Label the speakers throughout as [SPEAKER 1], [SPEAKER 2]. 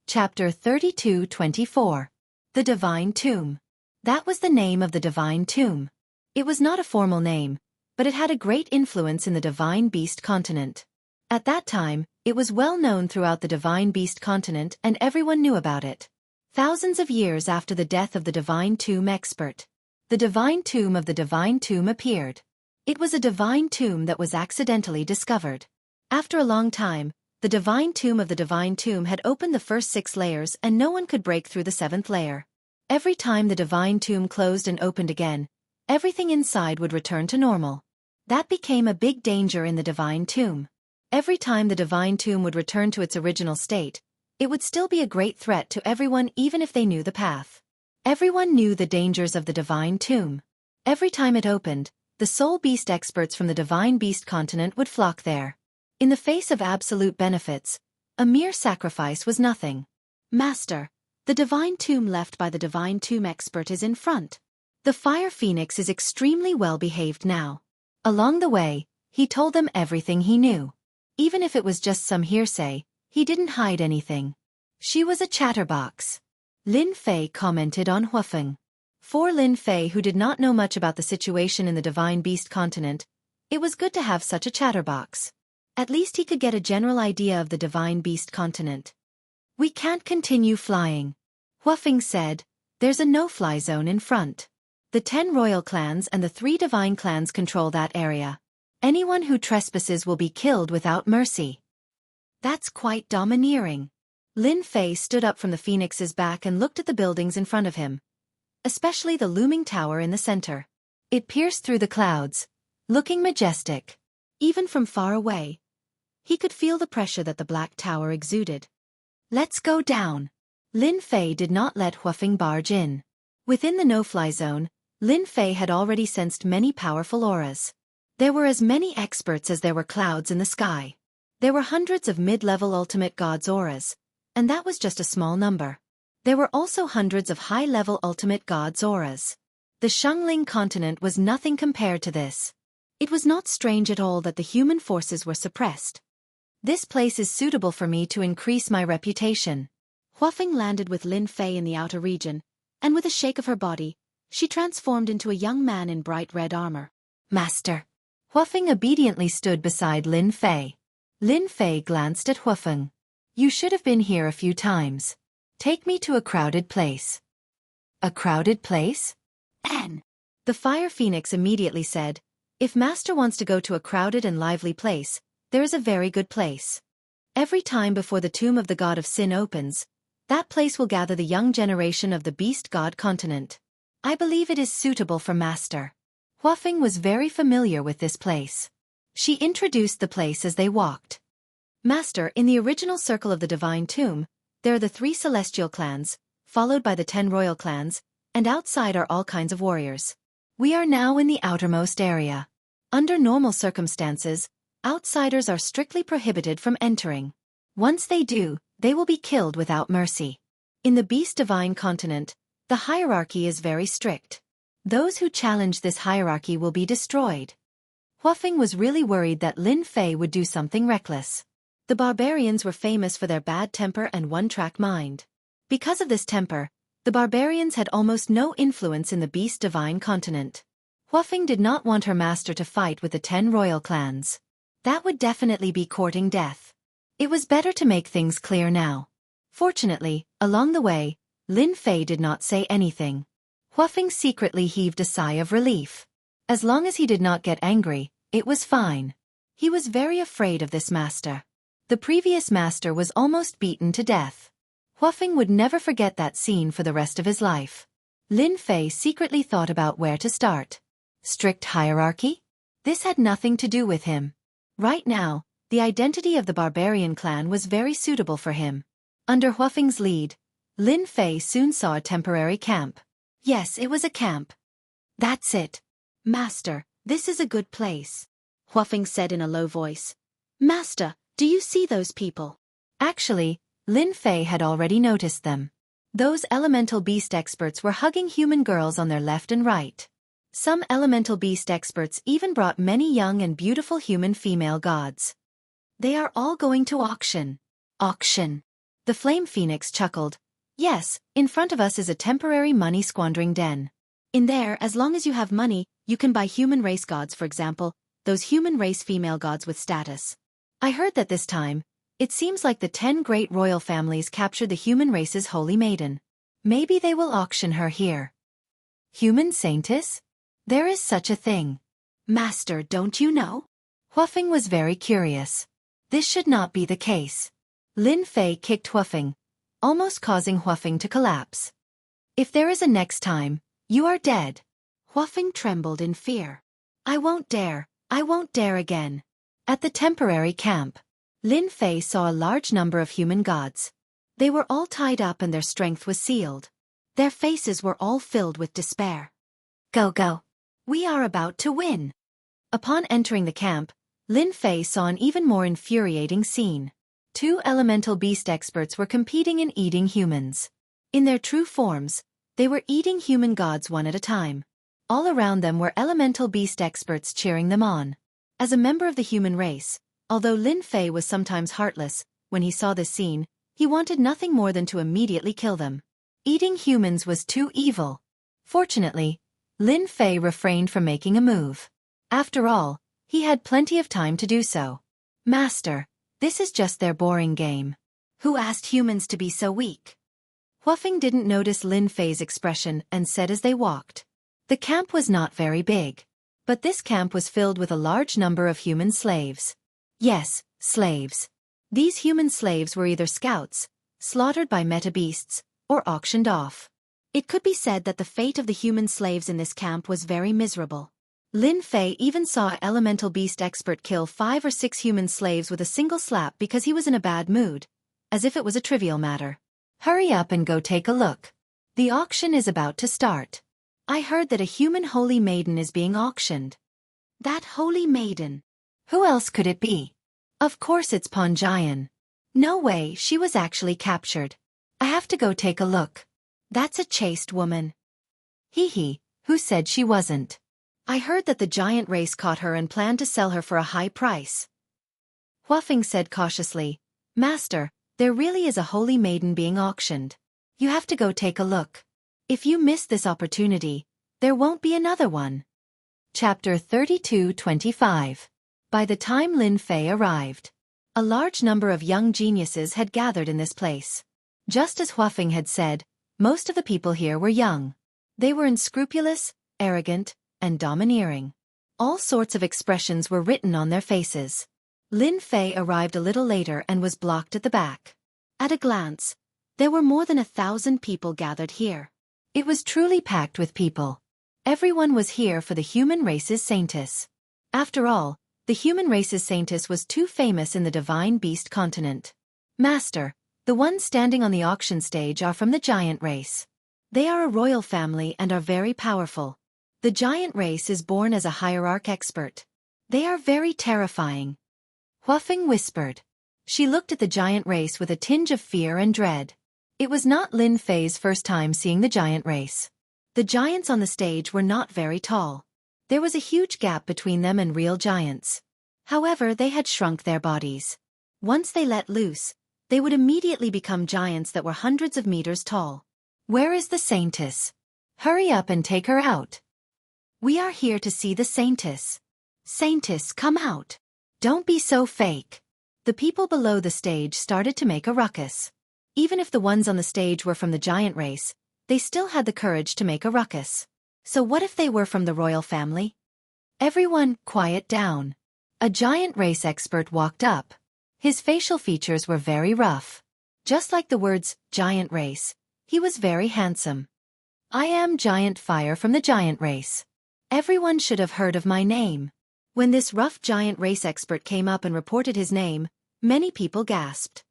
[SPEAKER 1] Chapter 32-24. The Divine Tomb. That was the name of the Divine Tomb. It was not a formal name, but it had a great influence in the Divine Beast continent. At that time, it was well known throughout the Divine Beast continent and everyone knew about it. Thousands of years after the death of the Divine Tomb expert, the Divine Tomb of the Divine Tomb appeared. It was a Divine Tomb that was accidentally discovered. After a long time, the Divine Tomb of the Divine Tomb had opened the first 6 layers and no one could break through the 7th layer. Every time the Divine Tomb closed and opened again, everything inside would return to normal. That became a big danger in the Divine Tomb. Every time the Divine Tomb would return to its original state, it would still be a great threat to everyone even if they knew the path. Everyone knew the dangers of the Divine Tomb. Every time it opened, the soul beast experts from the Divine Beast continent would flock there. In the face of absolute benefits, a mere sacrifice was nothing. Master, the Divine Tomb left by the Divine Tomb expert is in front. The Fire Phoenix is extremely well behaved now. Along the way, he told them everything he knew. Even if it was just some hearsay, he didn't hide anything. She was a chatterbox. Lin Fei commented on Huafeng. For Lin Fei, who did not know much about the situation in the Divine Beast continent, it was good to have such a chatterbox. At least he could get a general idea of the Divine Beast continent. We can't continue flying. Huafeng said, there's a no-fly zone in front. The 10 royal clans and the 3 divine clans control that area. Anyone who trespasses will be killed without mercy. That's quite domineering. Lin Fei stood up from the phoenix's back and looked at the buildings in front of him, especially the looming tower in the center. It pierced through the clouds, looking majestic. Even from far away, he could feel the pressure that the black tower exuded. Let's go down. Lin Fei did not let Huafeng barge in. Within the no-fly zone, Lin Fei had already sensed many powerful auras. There were as many experts as there were clouds in the sky. There were hundreds of mid-level ultimate gods auras, and that was just a small number. There were also hundreds of high-level ultimate gods auras. The Xiangling continent was nothing compared to this. It was not strange at all that the human forces were suppressed. This place is suitable for me to increase my reputation. Huafeng landed with Lin Fei in the outer region, and with a shake of her body, she transformed into a young man in bright red armor. Master. Huafeng obediently stood beside Lin Fei. Lin Fei glanced at Huafeng. You should have been here a few times. Take me to a crowded place. A crowded place? Anne. The Fire Phoenix immediately said, if Master wants to go to a crowded and lively place, there is a very good place. Every time before the tomb of the god of sin opens, that place will gather the young generation of the beast god continent. I believe it is suitable for Master. Huafeng was very familiar with this place. She introduced the place as they walked. Master, in the original circle of the Divine Tomb, there are the 3 celestial clans, followed by the 10 royal clans, and outside are all kinds of warriors. We are now in the outermost area. Under normal circumstances, outsiders are strictly prohibited from entering. Once they do, they will be killed without mercy. In the Beast Divine continent, the hierarchy is very strict. Those who challenge this hierarchy will be destroyed. Huafeng was really worried that Lin Fei would do something reckless. The barbarians were famous for their bad temper and one-track mind. Because of this temper, the barbarians had almost no influence in the Beast Divine continent. Huafeng did not want her master to fight with the 10 royal clans. That would definitely be courting death. It was better to make things clear now. Fortunately, along the way, Lin Fei did not say anything. Huafeng secretly heaved a sigh of relief. As long as he did not get angry, it was fine. He was very afraid of this master. The previous master was almost beaten to death. Huafeng would never forget that scene for the rest of his life. Lin Fei secretly thought about where to start. Strict hierarchy? This had nothing to do with him. Right now, the identity of the barbarian clan was very suitable for him. Under Huafeng's lead, Lin Fei soon saw a temporary camp. Yes, it was a camp. That's it. Master, this is a good place. Huafeng said in a low voice. Master, do you see those people? Actually, Lin Fei had already noticed them. Those elemental beast experts were hugging human girls on their left and right. Some elemental beast experts even brought many young and beautiful human female gods. They are all going to auction. Auction. The Flame Phoenix chuckled. Yes, in front of us is a temporary money-squandering den. In there, as long as you have money, you can buy human race gods, for example, those human race female gods with status. I heard that this time, it seems like the 10 great royal families captured the human race's holy maiden. Maybe they will auction her here. Human saintess? There is such a thing. Master, don't you know? Huafeng was very curious. This should not be the case. Lin Fei kicked Huafeng, almost causing Huafeng to collapse. If there is a next time, you are dead. Huafeng trembled in fear. I won't dare again. At the temporary camp, Lin Fei saw a large number of human gods. They were all tied up and their strength was sealed. Their faces were all filled with despair. Go, go. We are about to win. Upon entering the camp, Lin Fei saw an even more infuriating scene. 2 elemental beast experts were competing in eating humans. In their true forms, they were eating human gods one at a time. All around them were elemental beast experts cheering them on. As a member of the human race, although Lin Fei was sometimes heartless, when he saw this scene, he wanted nothing more than to immediately kill them. Eating humans was too evil. Fortunately, Lin Fei refrained from making a move. After all, he had plenty of time to do so. Master, this is just their boring game. Who asked humans to be so weak? Huafeng didn't notice Lin Fei's expression and said as they walked. The camp was not very big. But this camp was filled with a large number of human slaves. Yes, slaves. These human slaves were either scouts, slaughtered by meta-beasts, or auctioned off. It could be said that the fate of the human slaves in this camp was very miserable. Lin Fei even saw an elemental beast expert kill 5 or 6 human slaves with a single slap because he was in a bad mood, as if it was a trivial matter. Hurry up and go take a look. The auction is about to start. I heard that a human holy maiden is being auctioned. That holy maiden? Who else could it be? Of course it's Panjian. No way, she was actually captured. I have to go take a look. That's a chaste woman. Hee, who said she wasn't? I heard that the giant race caught her and planned to sell her for a high price. Huafeng said cautiously, Master, there really is a holy maiden being auctioned. You have to go take a look. If you miss this opportunity, there won't be another one. Chapter 32-25. By the time Lin Fei arrived, a large number of young geniuses had gathered in this place. Just as Huafeng had said, most of the people here were young. They were unscrupulous, arrogant, and domineering. All sorts of expressions were written on their faces. Lin Fei arrived a little later and was blocked at the back. At a glance, there were more than 1,000 people gathered here. It was truly packed with people. Everyone was here for the human race's saintess. After all, the human race's saintess was too famous in the divine beast continent. Master, the ones standing on the auction stage are from the giant race. They are a royal family and are very powerful. The giant race is born as a hierarch expert. They are very terrifying. Huafeng whispered. She looked at the giant race with a tinge of fear and dread. It was not Lin Fei's first time seeing the giant race. The giants on the stage were not very tall. There was a huge gap between them and real giants. However, they had shrunk their bodies. Once they let loose, they would immediately become giants that were hundreds of meters tall. Where is the saintess? Hurry up and take her out. We are here to see the saintess. Saintess, come out. Don't be so fake. The people below the stage started to make a ruckus. Even if the ones on the stage were from the giant race, they still had the courage to make a ruckus. So what if they were from the royal family? Everyone, quiet down. A giant race expert walked up. His facial features were very rough. Just like the words, giant race, he was very handsome. I am Giant Fire from the giant race. Everyone should have heard of my name. When this rough giant race expert came up and reported his name, many people gasped.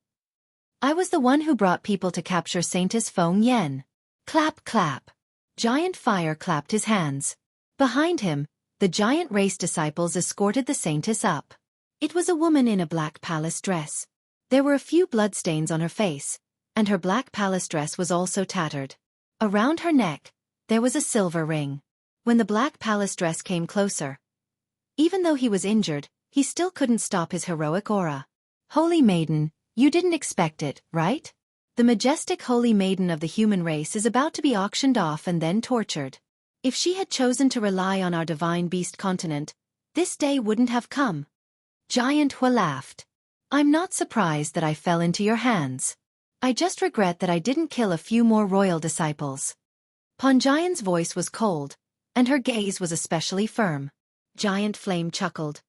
[SPEAKER 1] I was the one who brought people to capture Saintess Feng Yen. Clap, clap. Giant Fire clapped his hands. Behind him, the giant race disciples escorted the Saintess up. It was a woman in a black palace dress. There were a few bloodstains on her face, and her black palace dress was also tattered. Around her neck, there was a silver ring. When the black palace dress came closer, even though he was injured, he still couldn't stop his heroic aura. Holy Maiden, you didn't expect it, right? The majestic holy maiden of the human race is about to be auctioned off and then tortured. If she had chosen to rely on our divine beast continent, this day wouldn't have come. Giant Hua laughed. I'm not surprised that I fell into your hands. I just regret that I didn't kill a few more royal disciples. Panjian's voice was cold, and her gaze was especially firm. Giant Flame chuckled.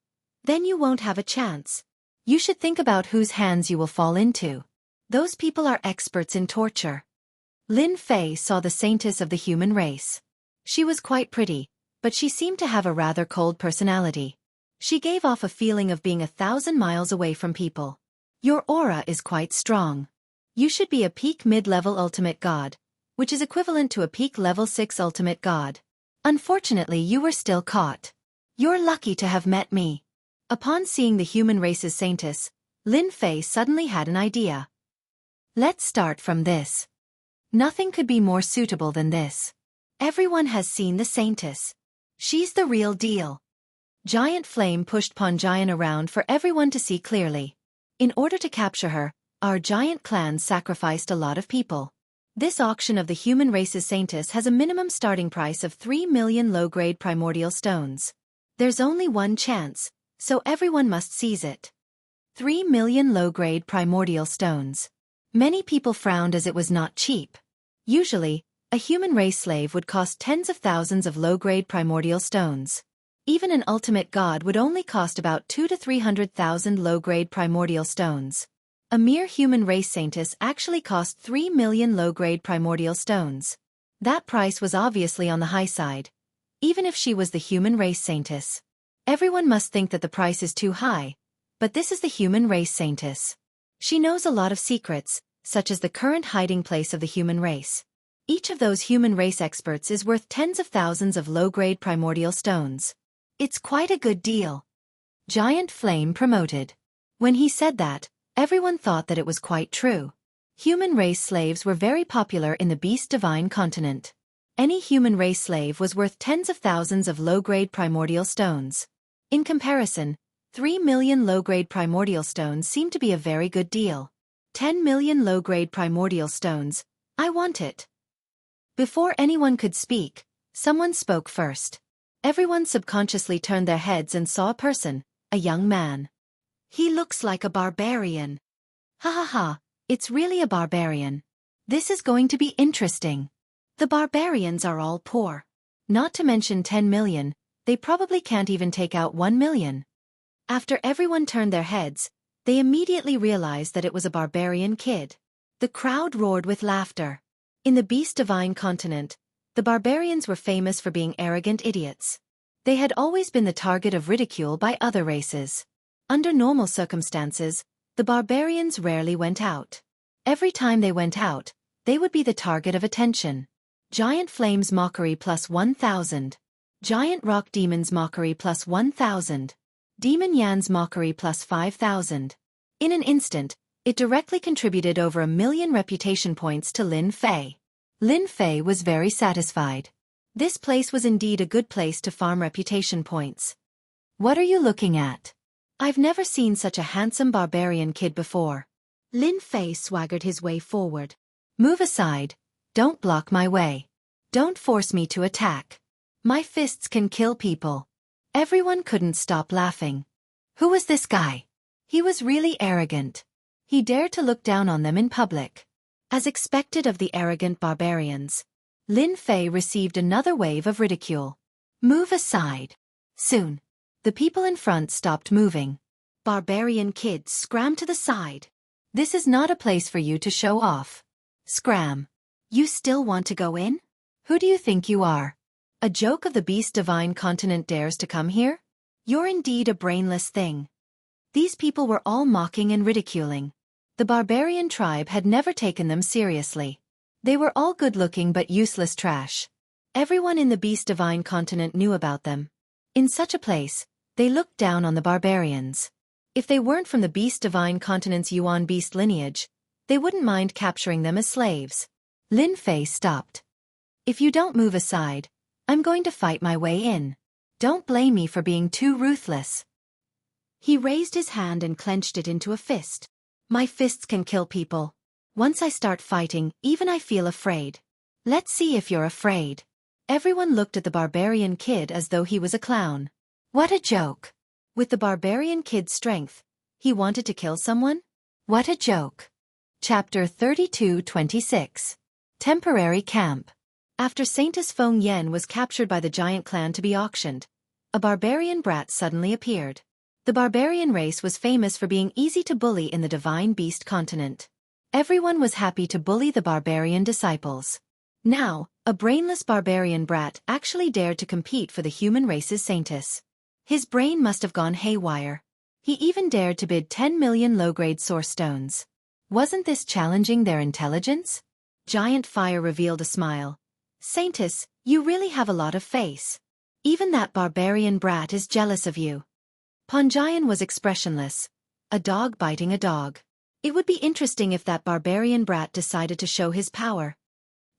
[SPEAKER 1] Then you won't have a chance. You should think about whose hands you will fall into. Those people are experts in torture. Lin Fei saw the saintess of the human race. She was quite pretty, but she seemed to have a rather cold personality. She gave off a feeling of being 1,000 miles away from people. Your aura is quite strong. You should be a peak mid-level ultimate god, which is equivalent to a peak level 6 ultimate god. Unfortunately, you were still caught. You're lucky to have met me. Upon seeing the human race's saintess, Lin Fei suddenly had an idea. Let's start from this. Nothing could be more suitable than this. Everyone has seen the saintess. She's the real deal. Giant Flame pushed Panjian around for everyone to see clearly. In order to capture her, our giant clan sacrificed a lot of people. This auction of the human race's saintess has a minimum starting price of 3 million low-grade primordial stones. There's only one chance, so everyone must seize it. 3 million low-grade primordial stones. Many people frowned as it was not cheap. Usually, a human race slave would cost tens of thousands of low-grade primordial stones. Even an ultimate god would only cost about 200,000 to 300,000 low-grade primordial stones. A mere human race saintess actually cost 3 million low-grade primordial stones. That price was obviously on the high side. Even if she was the human race saintess. Everyone must think that the price is too high, but this is the human race saintess. She knows a lot of secrets, such as the current hiding place of the human race. Each of those human race experts is worth tens of thousands of low-grade primordial stones. It's quite a good deal. Giant Flame promoted. When he said that, everyone thought that it was quite true. Human race slaves were very popular in the Beast Divine continent. Any human race slave was worth tens of thousands of low-grade primordial stones. In comparison, 3 million low-grade primordial stones seem to be a very good deal. 10 million low-grade primordial stones, I want it. Before anyone could speak, someone spoke first. Everyone subconsciously turned their heads and saw a person, a young man. He looks like a barbarian. Ha ha ha, it's really a barbarian. This is going to be interesting. The barbarians are all poor. Not to mention 10 million, they probably can't even take out 1 million. After everyone turned their heads, they immediately realized that it was a barbarian kid. The crowd roared with laughter. In the Beast Divine continent, the barbarians were famous for being arrogant idiots. They had always been the target of ridicule by other races. Under normal circumstances, the barbarians rarely went out. Every time they went out, they would be the target of attention. Giant Flame's mockery plus 1,000. Giant Rock Demon's mockery plus 1,000. Demon Yan's mockery plus 5,000. In an instant, it directly contributed over 1 million reputation points to Lin Fei. Lin Fei was very satisfied. This place was indeed a good place to farm reputation points. What are you looking at? I've never seen such a handsome barbarian kid before. Lin Fei swaggered his way forward. Move aside. Don't block my way. Don't force me to attack. My fists can kill people. Everyone couldn't stop laughing. Who was this guy? He was really arrogant. He dared to look down on them in public. As expected of the arrogant barbarians, Lin Fei received another wave of ridicule. Move aside. Soon, the people in front stopped moving. Barbarian kids, scram to the side. This is not a place for you to show off. Scram. You still want to go in? Who do you think you are? A joke of the Beast Divine continent dares to come here? You're indeed a brainless thing. These people were all mocking and ridiculing. The barbarian tribe had never taken them seriously. They were all good-looking but useless trash. Everyone in the Beast Divine continent knew about them. In such a place, they looked down on the barbarians. If they weren't from the Beast Divine continent's Yuan beast lineage, they wouldn't mind capturing them as slaves. Lin Fei stopped. If you don't move aside, I'm going to fight my way in. Don't blame me for being too ruthless. He raised his hand and clenched it into a fist. My fists can kill people. Once I start fighting, even I feel afraid. Let's see if you're afraid. Everyone looked at the barbarian kid as though he was a clown. What a joke. With the barbarian kid's strength, he wanted to kill someone? What a joke. Chapter 32-26. Temporary Camp. After Saintess Feng Yen was captured by the giant clan to be auctioned, a barbarian brat suddenly appeared. The barbarian race was famous for being easy to bully in the Divine Beast continent. Everyone was happy to bully the barbarian disciples. Now, a brainless barbarian brat actually dared to compete for the human race's saintess. His brain must have gone haywire. He even dared to bid 10 million low-grade source stones. Wasn't this challenging their intelligence? Giant Fire revealed a smile. Saintess, you really have a lot of face. Even that barbarian brat is jealous of you. Panjian was expressionless. A dog biting a dog. It would be interesting if that barbarian brat decided to show his power.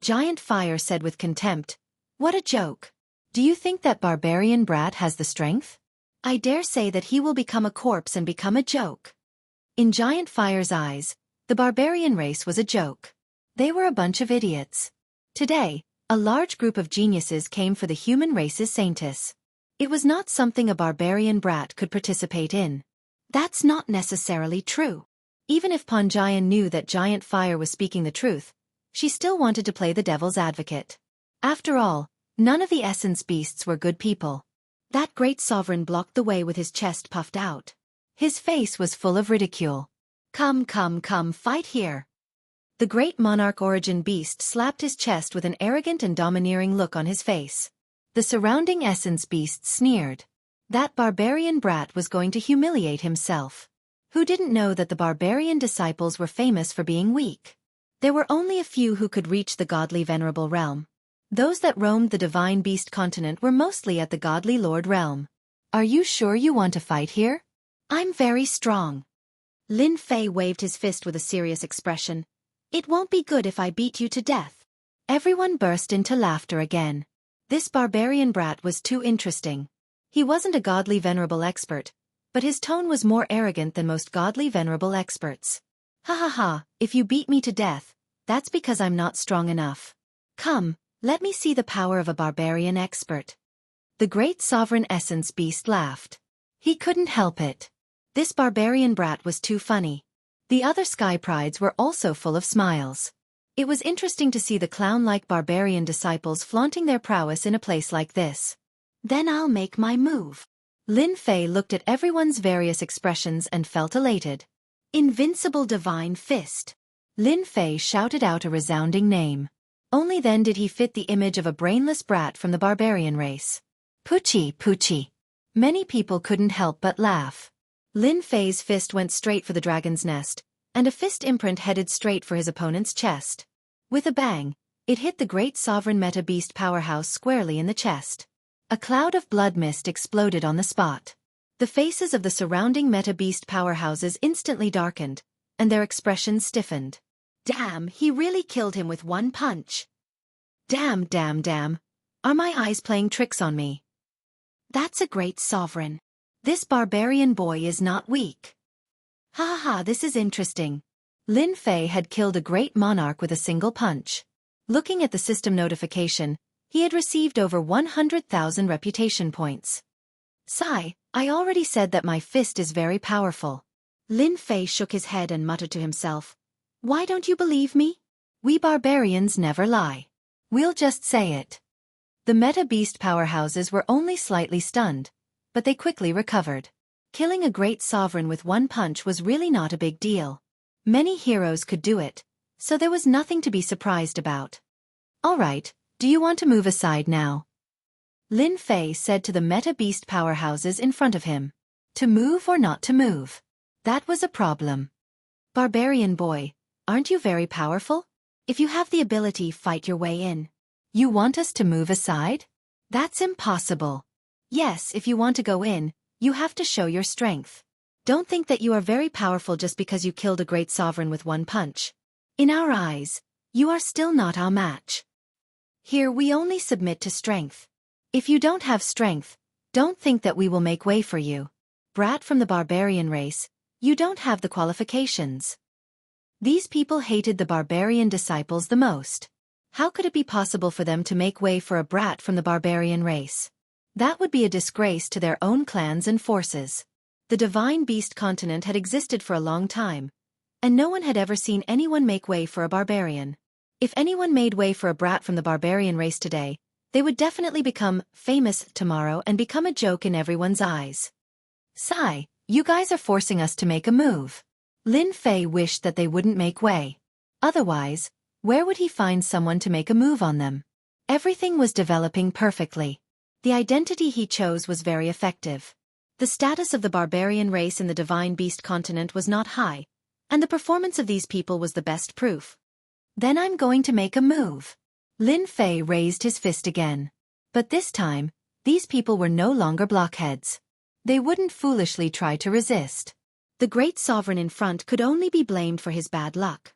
[SPEAKER 1] Giant Fire said with contempt, "What a joke. Do you think that barbarian brat has the strength? I dare say that he will become a corpse and become a joke." In Giant Fire's eyes, the barbarian race was a joke. They were a bunch of idiots. Today, a large group of geniuses came for the human race's saintess. It was not something a barbarian brat could participate in. That's not necessarily true. Even if Panjian knew that Giant Fire was speaking the truth, she still wanted to play the devil's advocate. After all, none of the essence beasts were good people. That great sovereign blocked the way with his chest puffed out. His face was full of ridicule. Come, fight here. The great monarch origin beast slapped his chest with an arrogant and domineering look on his face. The surrounding essence beasts sneered. That barbarian brat was going to humiliate himself. Who didn't know that the barbarian disciples were famous for being weak? There were only a few who could reach the godly venerable realm. Those that roamed the divine beast continent were mostly at the godly lord realm. Are you sure you want to fight here? I'm very strong. Lin Fei waved his fist with a serious expression. It won't be good if I beat you to death. Everyone burst into laughter again. This barbarian brat was too interesting. He wasn't a godly venerable expert, but his tone was more arrogant than most godly venerable experts. Ha ha ha, if you beat me to death, that's because I'm not strong enough. Come, let me see the power of a barbarian expert. The great sovereign essence beast laughed. He couldn't help it. This barbarian brat was too funny. The other sky prides were also full of smiles. It was interesting to see the clown-like barbarian disciples flaunting their prowess in a place like this. Then I'll make my move. Lin Fei looked at everyone's various expressions and felt elated. Invincible Divine Fist. Lin Fei shouted out a resounding name. Only then did he fit the image of a brainless brat from the barbarian race. Poochie. Many people couldn't help but laugh. Lin Fei's fist went straight for the dragon's nest, and a fist imprint headed straight for his opponent's chest. With a bang, it hit the great sovereign meta beast powerhouse squarely in the chest. A cloud of blood mist exploded on the spot. The faces of the surrounding meta beast powerhouses instantly darkened, and their expressions stiffened. Damn, he really killed him with one punch. Damn. Are my eyes playing tricks on me? That's a great sovereign. This barbarian boy is not weak. Ha, this is interesting. Lin Fei had killed a great monarch with a single punch. Looking at the system notification, he had received over 100,000 reputation points. Sigh, I already said that my fist is very powerful. Lin Fei shook his head and muttered to himself. Why don't you believe me? We barbarians never lie. We'll just say it. The meta beast powerhouses were only slightly stunned, but they quickly recovered. Killing a great sovereign with one punch was really not a big deal. Many heroes could do it, so there was nothing to be surprised about. All right, do you want to move aside now? Lin Fei said to the meta beast powerhouses in front of him. To move or not to move? That was a problem. Barbarian boy, aren't you very powerful? If you have the ability, fight your way in. You want us to move aside? That's impossible. Yes, if you want to go in, you have to show your strength. Don't think that you are very powerful just because you killed a great sovereign with one punch. In our eyes, you are still not our match. Here we only submit to strength. If you don't have strength, don't think that we will make way for you. Brat from the barbarian race, you don't have the qualifications. These people hated the barbarian disciples the most. How could it be possible for them to make way for a brat from the barbarian race? That would be a disgrace to their own clans and forces. The divine beast continent had existed for a long time, and no one had ever seen anyone make way for a barbarian. If anyone made way for a brat from the barbarian race today, they would definitely become famous tomorrow and become a joke in everyone's eyes. Sigh, you guys are forcing us to make a move. Lin Fei wished that they wouldn't make way. Otherwise, where would he find someone to make a move on them? Everything was developing perfectly. The identity he chose was very effective. The status of the barbarian race in the divine beast continent was not high, and the performance of these people was the best proof. Then I'm going to make a move. Lin Fei raised his fist again. But this time, these people were no longer blockheads. They wouldn't foolishly try to resist. The great sovereign in front could only be blamed for his bad luck.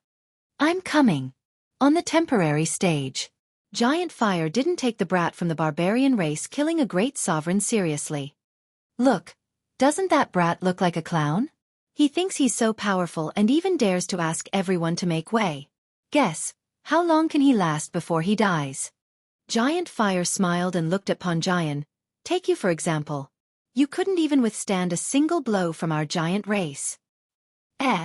[SPEAKER 1] I'm coming. On the temporary stage, Giant Fire didn't take the brat from the barbarian race killing a great sovereign seriously. Look, doesn't that brat look like a clown? He thinks he's so powerful and even dares to ask everyone to make way. Guess, how long can he last before he dies? Giant Fire smiled and looked at Panjian. Take you for example. You couldn't even withstand a single blow from our giant race.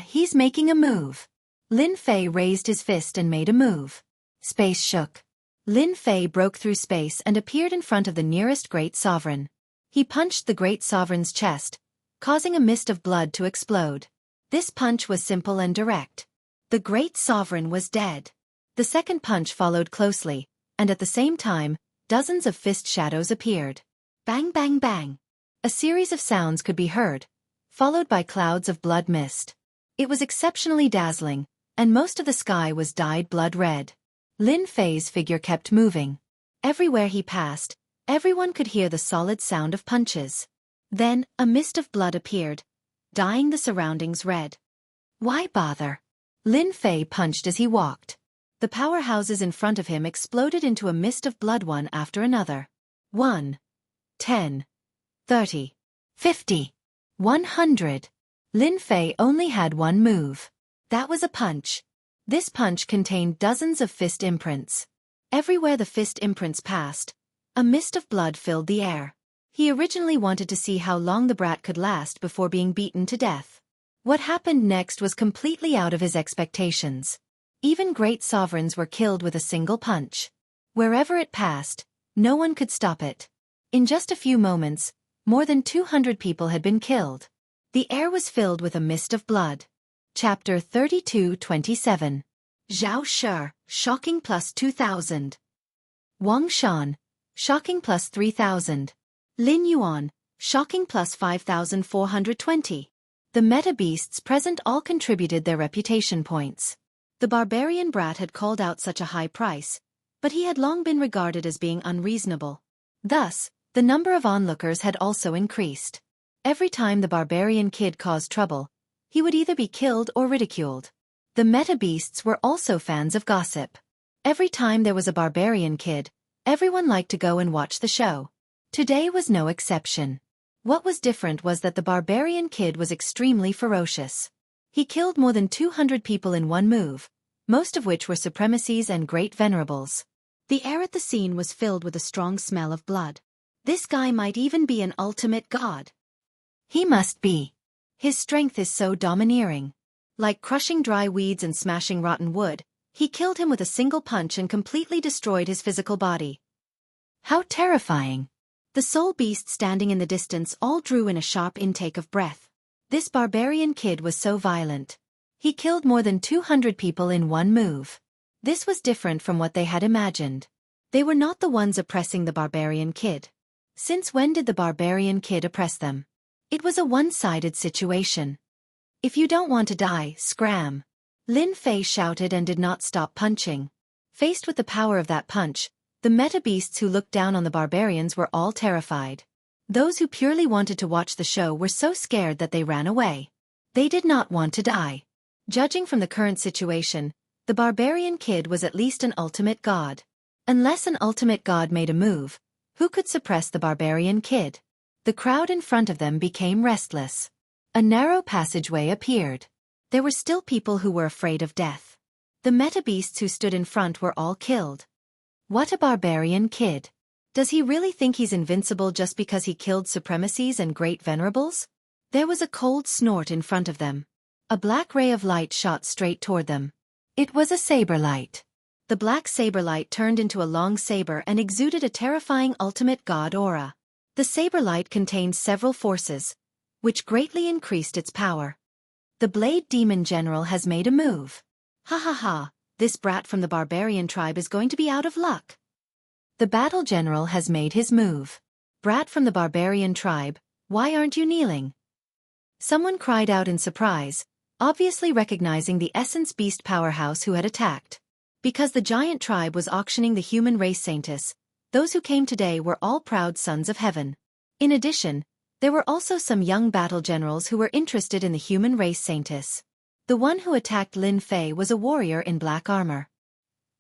[SPEAKER 1] He's making a move. Lin Fei raised his fist and made a move. Space shook. Lin Fei broke through space and appeared in front of the nearest great sovereign. He punched the great sovereign's chest, causing a mist of blood to explode. This punch was simple and direct. The great sovereign was dead. The second punch followed closely, and at the same time, dozens of fist shadows appeared. Bang bang bang. A series of sounds could be heard, followed by clouds of blood mist. It was exceptionally dazzling, and most of the sky was dyed blood red. Lin Fei's figure kept moving. Everywhere he passed, everyone could hear the solid sound of punches. Then, a mist of blood appeared, dyeing the surroundings red. Why bother? Lin Fei punched as he walked. The powerhouses in front of him exploded into a mist of blood one after another. 1, 10, 30, 50, 100. Lin Fei only had one move. That was a punch. This punch contained dozens of fist imprints. Everywhere the fist imprints passed, a mist of blood filled the air. He originally wanted to see how long the brat could last before being beaten to death. What happened next was completely out of his expectations. Even great sovereigns were killed with a single punch. Wherever it passed, no one could stop it. In just a few moments, more than 200 people had been killed. The air was filled with a mist of blood. Chapter 32-27. Zhao Shi, shocking plus 2,000. Wang Shan, shocking plus 3,000. Lin Yuan, shocking plus 5,420. The meta beasts present all contributed their reputation points. The barbarian brat had called out such a high price, but he had long been regarded as being unreasonable. Thus, the number of onlookers had also increased. Every time the barbarian kid caused trouble, he would either be killed or ridiculed. The meta beasts were also fans of gossip. Every time there was a barbarian kid, everyone liked to go and watch the show. Today was no exception. What was different was that the barbarian kid was extremely ferocious. He killed more than 200 people in one move, most of which were supremacies and great venerables. The air at the scene was filled with a strong smell of blood. This guy might even be an ultimate god. He must be. His strength is so domineering. Like crushing dry weeds and smashing rotten wood, he killed him with a single punch and completely destroyed his physical body. How terrifying. The soul beasts standing in the distance all drew in a sharp intake of breath. This barbarian kid was so violent. He killed more than 200 people in one move. This was different from what they had imagined. They were not the ones oppressing the barbarian kid. Since when did the barbarian kid oppress them? It was a one-sided situation. If you don't want to die, scram. Lin Fei shouted and did not stop punching. Faced with the power of that punch, the meta beasts who looked down on the barbarians were all terrified. Those who purely wanted to watch the show were so scared that they ran away. They did not want to die. Judging from the current situation, the barbarian kid was at least an ultimate god. Unless an ultimate god made a move, who could suppress the barbarian kid? The crowd in front of them became restless. A narrow passageway appeared. there were still people who were afraid of death. The meta-beasts who stood in front were all killed. What a barbarian kid. Does he really think he's invincible just because he killed supremacies and great venerables? There was a cold snort in front of them. A black ray of light shot straight toward them. It was a saber light. The black saber light turned into a long saber and exuded a terrifying ultimate god aura. The saber light contained several forces, which greatly increased its power. The Blade Demon General has made a move. Ha ha ha, this brat from the barbarian tribe is going to be out of luck. The Battle General has made his move. Brat from the barbarian tribe, why aren't you kneeling? Someone cried out in surprise, obviously recognizing the Essence Beast powerhouse who had attacked. Because the giant tribe was auctioning the human race saintess, those who came today were all proud sons of heaven. In addition, there were also some young battle generals who were interested in the human race saintess. The one who attacked Lin Fei was a warrior in black armor.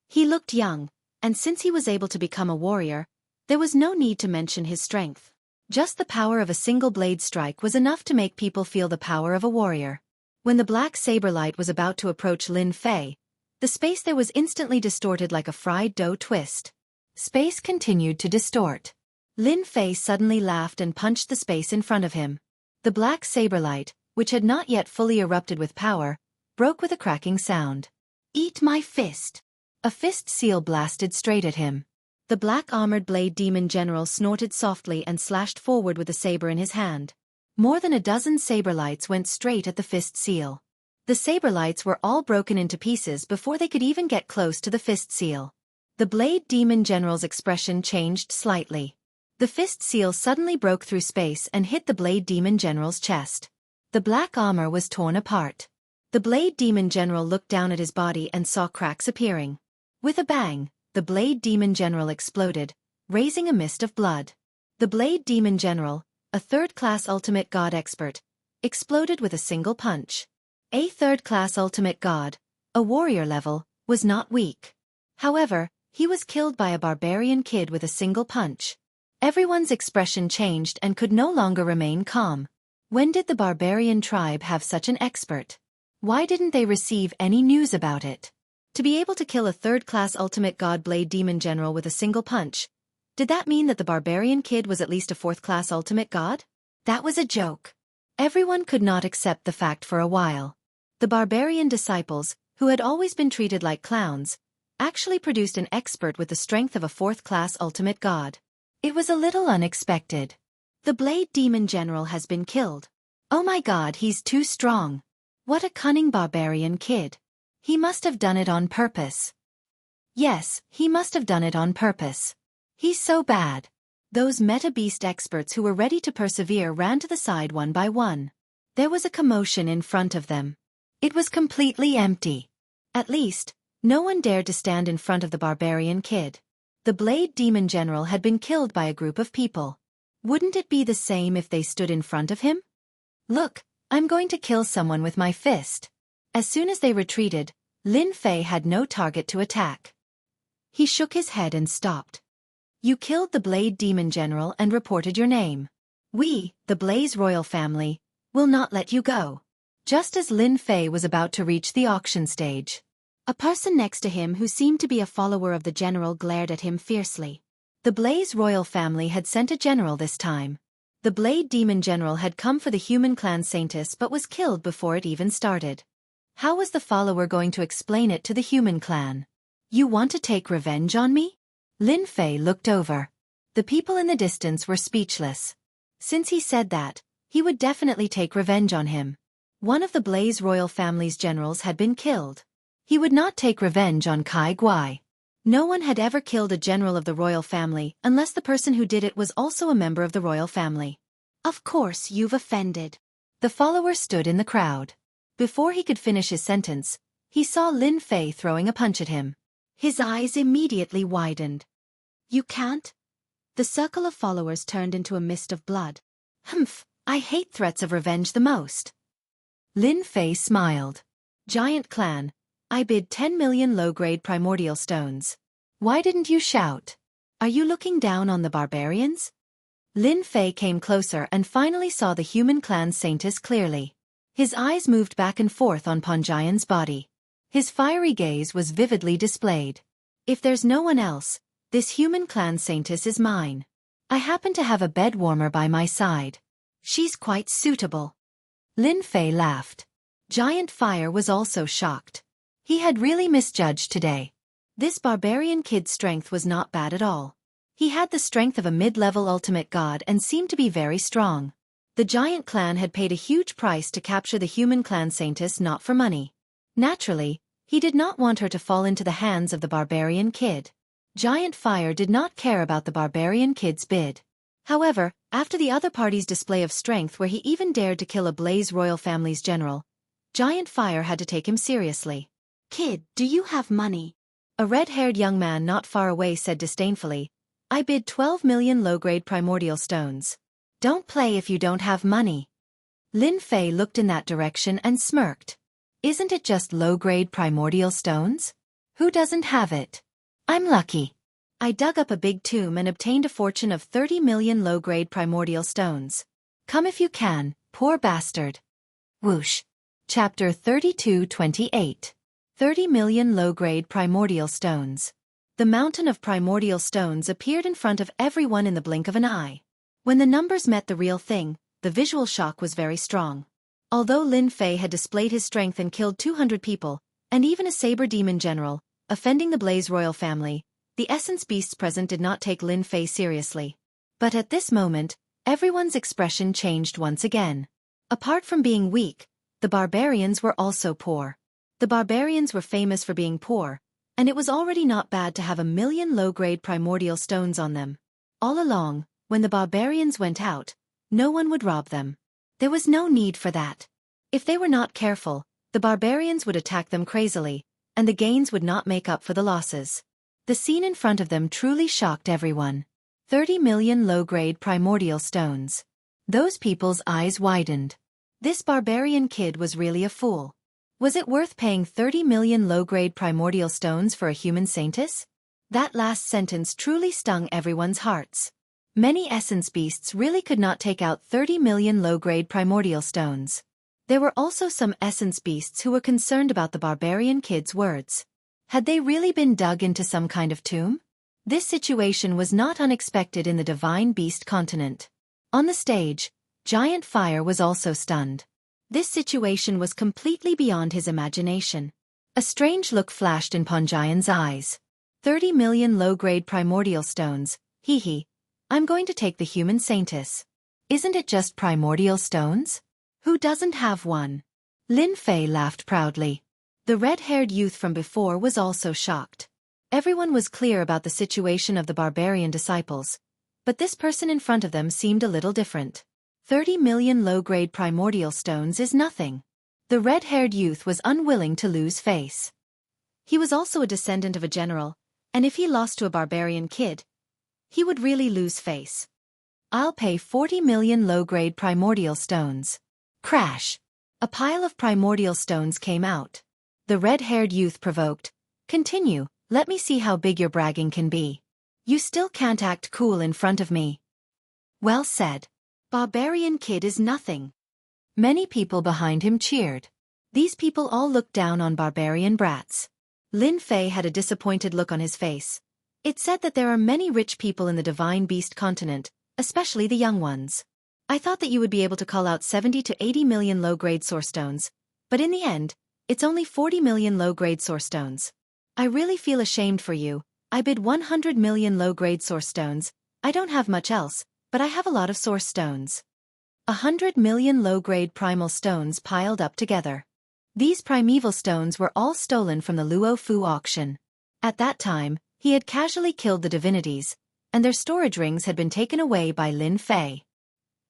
[SPEAKER 1] He looked young, and since he was able to become a warrior, there was no need to mention his strength. Just the power of a single blade strike was enough to make people feel the power of a warrior. When the black saber light was about to approach Lin Fei, the space there was instantly distorted like a fried dough twist. Space continued to distort. Lin Fei suddenly laughed and punched the space in front of him. The black saber light, which had not yet fully erupted with power, broke with a cracking sound. Eat my fist! A fist seal blasted straight at him. The black-armored Blade Demon General snorted softly and slashed forward with a saber in his hand. More than a dozen saber lights went straight at the fist seal. The saber lights were all broken into pieces before they could even get close to the fist seal. The Blade Demon General's expression changed slightly. The fist seal suddenly broke through space and hit the Blade Demon General's chest. The black armor was torn apart. The Blade Demon General looked down at his body and saw cracks appearing. With a bang, the Blade Demon General exploded, raising a mist of blood. The Blade Demon General, a third-class ultimate god expert, exploded with a single punch. A third-class ultimate god, a warrior level, was not weak. However, he was killed by a barbarian kid with a single punch. Everyone's expression changed and could no longer remain calm. When did the barbarian tribe have such an expert? Why didn't they receive any news about it? To be able to kill a third-class ultimate god Blade Demon General with a single punch, did that mean that the barbarian kid was at least a fourth-class ultimate god? That was a joke. Everyone could not accept the fact for a while. The barbarian disciples, who had always been treated like clowns, actually produced an expert with the strength of a fourth-class ultimate god. It was a little unexpected. The Blade Demon General has been killed. Oh my god, he's too strong. What a cunning barbarian kid. He must have done it on purpose. Yes, he must have done it on purpose. He's so bad. Those meta-beast experts who were ready to persevere ran to the side one by one. There was a commotion in front of them. It was completely empty. At least, no one dared to stand in front of the barbarian kid. The Blade Demon General had bin killed by a group of people. Wouldn't it be the same if they stood in front of him? Look, I'm going to kill someone with my fist. As soon as they retreated, Lin Fei had no target to attack. He shook his head and stopped. You killed the Blade Demon General and reported your name. We, the Blaze royal family, will not let you go. Just as Lin Fei was about to reach the auction stage, a person next to him who seemed to be a follower of the general glared at him fiercely. The Blaze royal family had sent a general this time. The Blade Demon General had come for the human clan Saintess but was killed before it even started. How was the follower going to explain it to the human clan? You want to take revenge on me? Lin Fei looked over. The people in the distance were speechless. Since he said that, he would definitely take revenge on him. One of the Blaze royal family's generals had been killed. He would not take revenge on Kai Guai. No one had ever killed a general of the royal family unless the person who did it was also a member of the royal family. Of course you've offended. The follower stood in the crowd. Before he could finish his sentence, he saw Lin Fei throwing a punch at him. His eyes immediately widened. You can't? The circle of followers turned into a mist of blood. Humph, I hate threats of revenge the most. Lin Fei smiled. Giant clan, I bid 10 million low-grade primordial stones. Why didn't you shout? Are you looking down on the barbarians? Lin Fei came closer and finally saw the human clan Saintess clearly. His eyes moved back and forth on Panjian's body. His fiery gaze was vividly displayed. If there's no one else, this human clan saintess is mine. I happen to have a bed warmer by my side. She's quite suitable. Lin Fei laughed. Giant Fire was also shocked. He had really misjudged today. This barbarian kid's strength was not bad at all. He had the strength of a mid-level ultimate god and seemed to be very strong. The giant clan had paid a huge price to capture the human clan saintess, not for money. Naturally, he did not want her to fall into the hands of the barbarian kid. Giant Fire did not care about the barbarian kid's bid. However, after the other party's display of strength where he even dared to kill a Blaze royal family's general, Giant Fire had to take him seriously. "Kid, do you have money?" A red-haired young man not far away said disdainfully, "I bid 12 million low-grade primordial stones. Don't play if you don't have money." Lin Fei looked in that direction and smirked. "Isn't it just low-grade primordial stones? Who doesn't have it? I'm lucky. I dug up a big tomb and obtained a fortune of 30 million low-grade primordial stones. Come if you can, poor bastard." Whoosh. Chapter 32-28. 30 million low-grade primordial stones. The mountain of primordial stones appeared in front of everyone in the blink of an eye. When the numbers met the real thing, the visual shock was very strong. Although Lin Fei had displayed his strength and killed 200 people, and even a saber demon general, offending the Blaze royal family, the essence beasts present did not take Lin Fei seriously. But at this moment, everyone's expression changed once again. Apart from being weak, the barbarians were also poor. The barbarians were famous for being poor, and it was already not bad to have 1 million low-grade primordial stones on them. All along, when the barbarians went out, no one would rob them. There was no need for that. If they were not careful, the barbarians would attack them crazily, and the gains would not make up for the losses. The scene in front of them truly shocked everyone. 30 million low-grade primordial stones. Those people's eyes widened. This barbarian kid was really a fool. Was it worth paying 30 million low-grade primordial stones for a human saintess? That last sentence truly stung everyone's hearts. Many essence beasts really could not take out 30 million low-grade primordial stones. There were also some essence beasts who were concerned about the barbarian kid's words. Had they really been dug into some kind of tomb? This situation was not unexpected in the divine beast continent. On the stage, Giant Fire was also stunned. This situation was completely beyond his imagination. A strange look flashed in Panjian's eyes. 30 million low-grade primordial stones, hee. I'm going to take the human saintess. Isn't it just primordial stones? Who doesn't have one? Lin Fei laughed proudly. The red-haired youth from before was also shocked. Everyone was clear about the situation of the barbarian disciples, but this person in front of them seemed a little different. 30 million low-grade primordial stones is nothing. The red-haired youth was unwilling to lose face. He was also a descendant of a general, and if he lost to a barbarian kid, he would really lose face. I'll pay 40 million low-grade primordial stones. Crash! A pile of primordial stones came out. The red-haired youth provoked. Continue, let me see how big your bragging can be. You still can't act cool in front of me. Well said. Barbarian kid is nothing. Many people behind him cheered. These people all looked down on barbarian brats. Lin Fei had a disappointed look on his face. It said that there are many rich people in the divine beast continent, especially the young ones. I thought that you would be able to call out 70 to 80 million low-grade source stones, but in the end, it's only 40 million low-grade source stones. I really feel ashamed for you. I bid 100 million low-grade source stones. I don't have much else, but I have a lot of source stones. 100 million low-grade primal stones piled up together. These primeval stones were all stolen from the Luo Fu auction. At that time, he had casually killed the divinities, and their storage rings had been taken away by Lin Fei.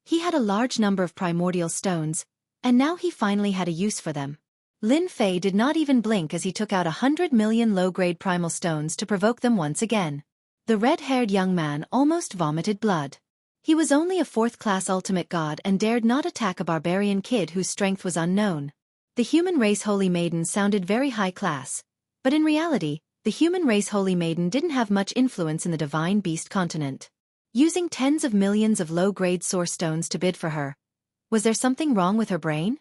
[SPEAKER 1] He had a large number of primordial stones, and now he finally had a use for them. Lin Fei did not even blink as he took out 100 million low-grade primal stones to provoke them once again. The red-haired young man almost vomited blood. He was only a 4th-class ultimate god and dared not attack a barbarian kid whose strength was unknown. The human race holy maiden sounded very high class, but in reality, the human race holy maiden didn't have much influence in the divine beast continent. Using tens of millions of low-grade source stones to bid for her. Was there something wrong with her brain?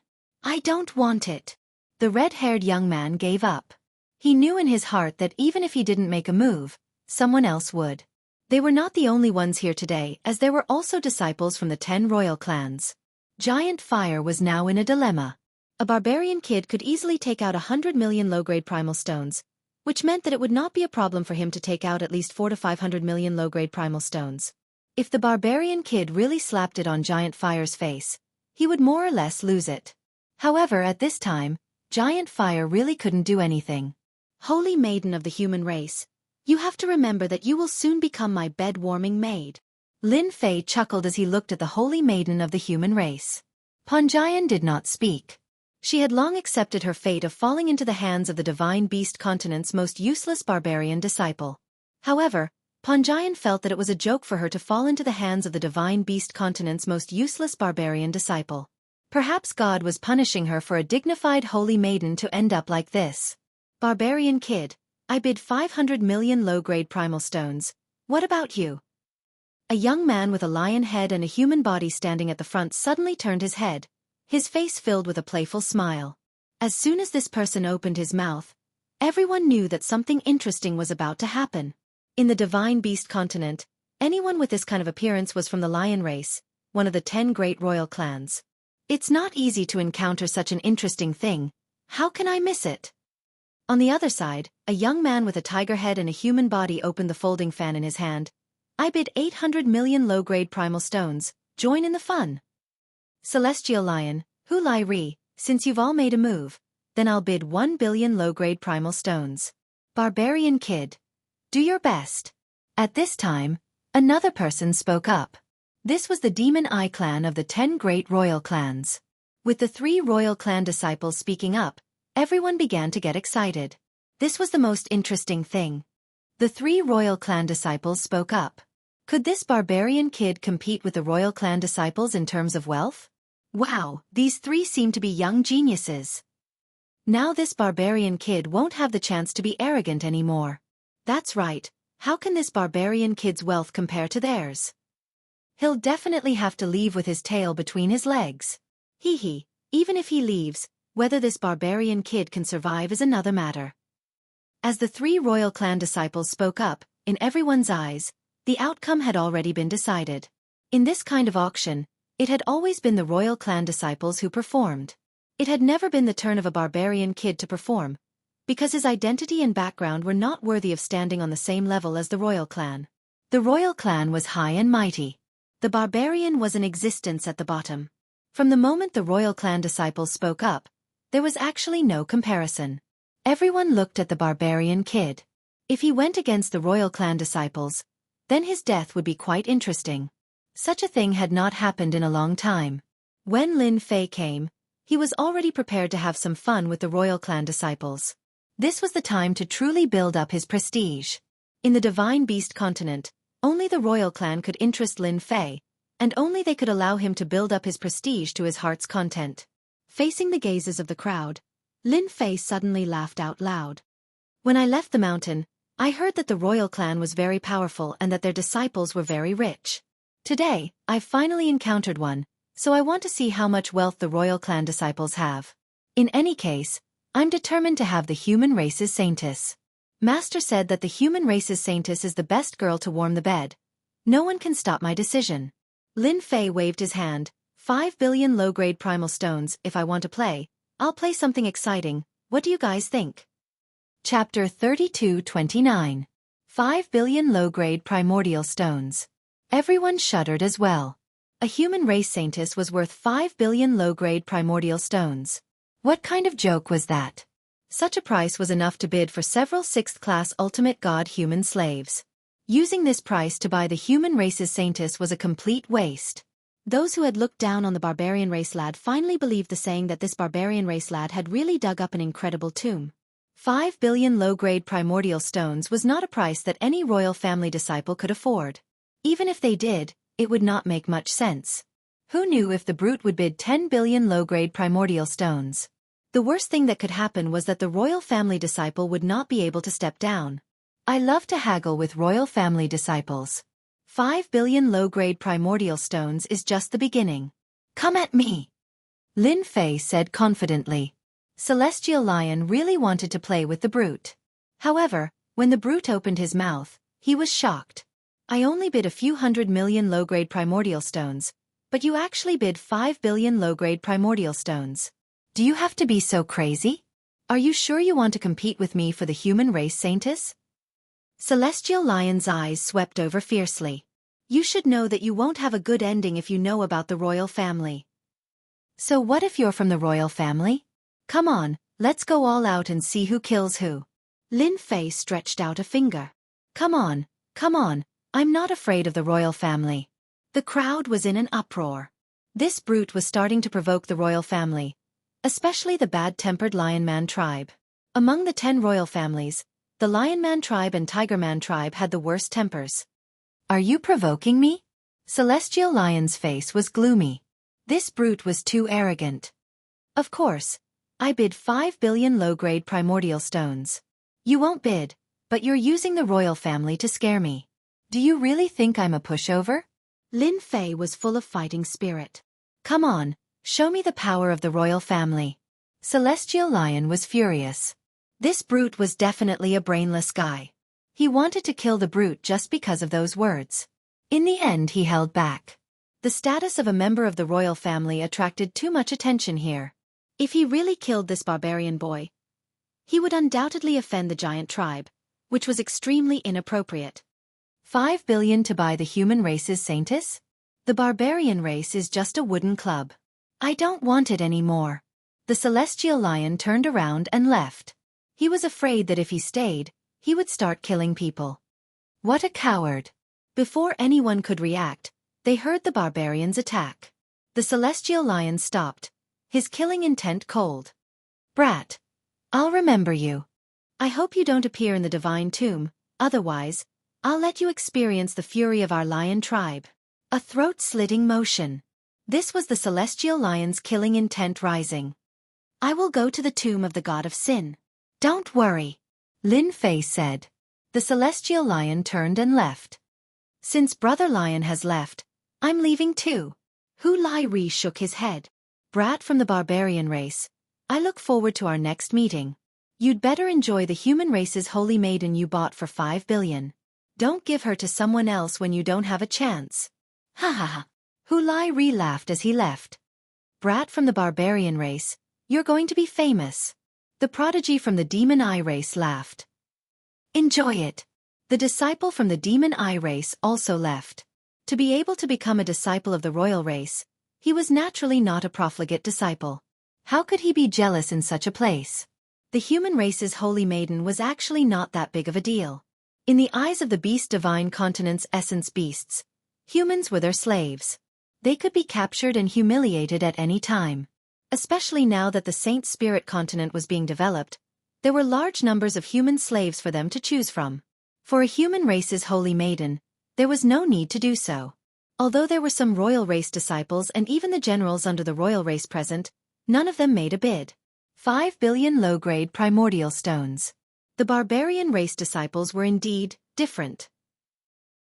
[SPEAKER 1] I don't want it. The red-haired young man gave up. He knew in his heart that even if he didn't make a move, someone else would. They were not the only ones here today, as there were also disciples from the 10 royal clans. Giant Fire was now in a dilemma. A barbarian kid could easily take out 100 million low-grade primal stones, which meant that it would not be a problem for him to take out at least 400 to 500 million low-grade primal stones. If the barbarian kid really slapped it on Giant Fire's face, he would more or less lose it. However, at this time, Giant Fire really couldn't do anything. Holy Maiden of the human race, you have to remember that you will soon become my bed-warming maid. Lin Fei chuckled as he looked at the Holy Maiden of the human race. Panjian did not speak. She had long accepted her fate of falling into the hands of the Divine Beast Continent's most useless barbarian disciple. However, Panjian felt that it was a joke for her to fall into the hands of the Divine Beast Continent's most useless barbarian disciple. Perhaps God was punishing her for a dignified Holy Maiden to end up like this. Barbarian kid, I bid 500 million low-grade primal stones. What about you? A young man with a lion head and a human body standing at the front suddenly turned his head, his face filled with a playful smile. As soon as this person opened his mouth, everyone knew that something interesting was about to happen. In the Divine Beast Continent, anyone with this kind of appearance was from the lion race, one of the 10 great royal clans. It's not easy to encounter such an interesting thing. How can I miss it? On the other side, a young man with a tiger head and a human body opened the folding fan in his hand. I bid 800 million low-grade primal stones. Join in the fun. Celestial Lion, Hu Lai Ri, since you've all made a move, then I'll bid 1 billion low-grade primal stones. Barbarian kid, do your best. At this time, another person spoke up. This was the Demon Eye clan of the 10 great royal clans. With the 3 royal clan disciples speaking up, everyone began to get excited. This was the most interesting thing. The 3 royal clan disciples spoke up. Could this barbarian kid compete with the royal clan disciples in terms of wealth? Wow, these 3 seem to be young geniuses. Now this barbarian kid won't have the chance to be arrogant anymore. That's right, how can this barbarian kid's wealth compare to theirs? He'll definitely have to leave with his tail between his legs. Hee, even if he leaves, whether this barbarian kid can survive is another matter. As the 3 royal clan disciples spoke up, in everyone's eyes, the outcome had already been decided. In this kind of auction, it had always been the royal clan disciples who performed. It had never been the turn of a barbarian kid to perform, because his identity and background were not worthy of standing on the same level as the royal clan. The royal clan was high and mighty. The barbarian was in existence at the bottom. From the moment the royal clan disciples spoke up, there was actually no comparison. Everyone looked at the barbarian kid. If he went against the royal clan disciples, then his death would be quite interesting. Such a thing had not happened in a long time. When Lin Fei came, he was already prepared to have some fun with the royal clan disciples. This was the time to truly build up his prestige. In the Divine Beast Continent, only the royal clan could interest Lin Fei, and only they could allow him to build up his prestige to his heart's content. Facing the gazes of the crowd, Lin Fei suddenly laughed out loud. When I left the mountain, I heard that the royal clan was very powerful and that their disciples were very rich. Today, I've finally encountered one, so I want to see how much wealth the royal clan disciples have. In any case, I'm determined to have the human race's saintess. Master said that the human race's saintess is the best girl to warm the bed. No one can stop my decision. Lin Fei waved his hand. 5 billion low-grade primal stones. If I want to play, I'll play something exciting. What do you guys think? Chapter 32-29. 5 billion low-grade primordial stones. Everyone shuddered as well. A human race saintess was worth 5 billion low-grade primordial stones. What kind of joke was that? Such a price was enough to bid for several 6th-class ultimate god human slaves. Using this price to buy the human race's saintess was a complete waste. Those who had looked down on the barbarian race lad finally believed the saying that this barbarian race lad had really dug up an incredible tomb. 5 billion low-grade primordial stones was not a price that any royal family disciple could afford. Even if they did, it would not make much sense. Who knew if the brute would bid 10 billion low-grade primordial stones? The worst thing that could happen was that the royal family disciple would not be able to step down. I love to haggle with royal family disciples. 5 billion low-grade primordial stones is just the beginning. Come at me! Lin Fei said confidently. Celestial Lion really wanted to play with the brute. However, when the brute opened his mouth, he was shocked. I only bid a few 100 million low-grade primordial stones, but you actually bid 5 billion low-grade primordial stones. Do you have to be so crazy? Are you sure you want to compete with me for the human race, Saintess? Celestial Lion's eyes swept over fiercely. You should know that you won't have a good ending if you know about the royal family. So what if you're from the royal family? Come on, let's go all out and see who kills who. Lin Fei stretched out a finger. Come on, I'm not afraid of the royal family. The crowd was in an uproar. This brute was starting to provoke the royal family, especially the bad-tempered Lionman tribe. Among the 10 royal families, the Lionman tribe and Tigerman tribe had the worst tempers. Are you provoking me? Celestial Lion's face was gloomy. This brute was too arrogant. Of course, I bid 5 billion low-grade primordial stones. You won't bid, but you're using the royal family to scare me. Do you really think I'm a pushover? Lin Fei was full of fighting spirit. Come on, show me the power of the royal family. Celestial Lion was furious. This brute was definitely a brainless guy. He wanted to kill the brute just because of those words. In the end, he held back. The status of a member of the royal family attracted too much attention here. If he really killed this barbarian boy, he would undoubtedly offend the giant tribe, which was extremely inappropriate. 5 billion to buy the human race's Saintess? The barbarian race is just a wooden club. I don't want it anymore. The Celestial Lion turned around and left. He was afraid that if he stayed, he would start killing people. What a coward! Before anyone could react, they heard the barbarians attack. The Celestial Lion stopped, his killing intent cold. Brat, I'll remember you. I hope you don't appear in the divine tomb, otherwise, I'll let you experience the fury of our lion tribe. A throat-slitting motion. This was the Celestial Lion's killing intent rising. I will go to the tomb of the god of sin. Don't worry, Lin Fei said. The Celestial Lion turned and left. Since Brother Lion has left, I'm leaving too. Hu Lai Ri shook his head. Brat from the barbarian race, I look forward to our next meeting. You'd better enjoy the human race's holy maiden you bought for 5 billion. Don't give her to someone else when you don't have a chance. Ha ha ha. Hu Lai Ri laughed as he left. Brat from the barbarian race, you're going to be famous. The prodigy from the demon eye race laughed. Enjoy it. The disciple from the demon eye race also left. To be able to become a disciple of the royal race, he was naturally not a profligate disciple. How could he be jealous in such a place? The human race's holy maiden was actually not that big of a deal. In the eyes of the beast divine continent's essence beasts, humans were their slaves. They could be captured and humiliated at any time. Especially now that the Saint Spirit continent was being developed, there were large numbers of human slaves for them to choose from. For a human race's holy maiden, there was no need to do so. Although there were some royal race disciples and even the generals under the royal race present, none of them made a bid. 5 billion low-grade primordial stones. The barbarian race disciples were indeed different.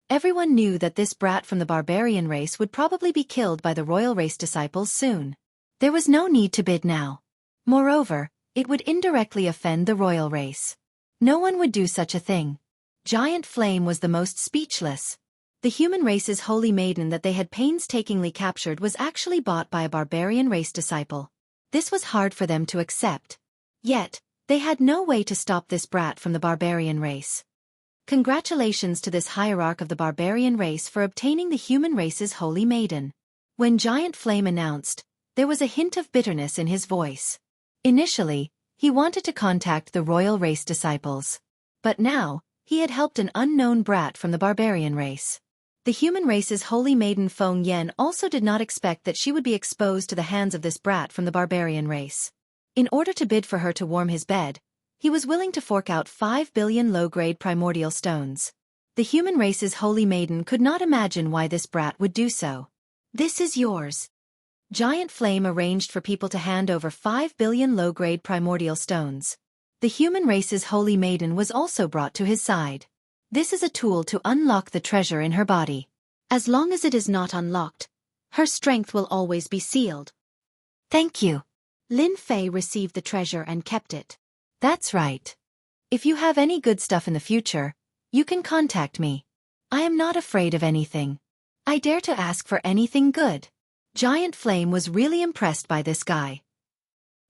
[SPEAKER 1] Everyone knew that this brat from the barbarian race would probably be killed by the royal race disciples soon. There was no need to bid now. Moreover, it would indirectly offend the royal race. No one would do such a thing. Giant Flame was the most speechless. The human race's holy maiden that they had painstakingly captured was actually bought by a barbarian race disciple. This was hard for them to accept. Yet, they had no way to stop this brat from the barbarian race. Congratulations to this hierarch of the barbarian race for obtaining the human race's holy maiden. When Giant Flame announced, there was a hint of bitterness in his voice. Initially, he wanted to contact the royal race disciples. But now, he had helped an unknown brat from the barbarian race. The human race's holy maiden Feng Yan also did not expect that she would be exposed to the hands of this brat from the barbarian race. In order to bid for her to warm his bed, he was willing to fork out 5 billion low-grade primordial stones. The human race's holy maiden could not imagine why this brat would do so. This is yours. Giant Flame arranged for people to hand over 5 billion low-grade primordial stones. The human race's holy maiden was also brought to his side. This is a tool to unlock the treasure in her body. As long as it is not unlocked, her strength will always be sealed. Thank you. Lin Fei received the treasure and kept it. That's right. If you have any good stuff in the future, you can contact me. I am not afraid of anything. I dare to ask for anything good. Giant Flame was really impressed by this guy.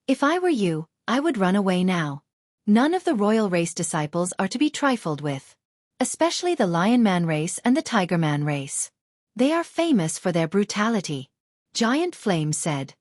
[SPEAKER 1] If I were you, I would run away now. None of the royal race disciples are to be trifled with. Especially the Lion Man race and the Tiger Man race. They are famous for their brutality. Giant Flame said.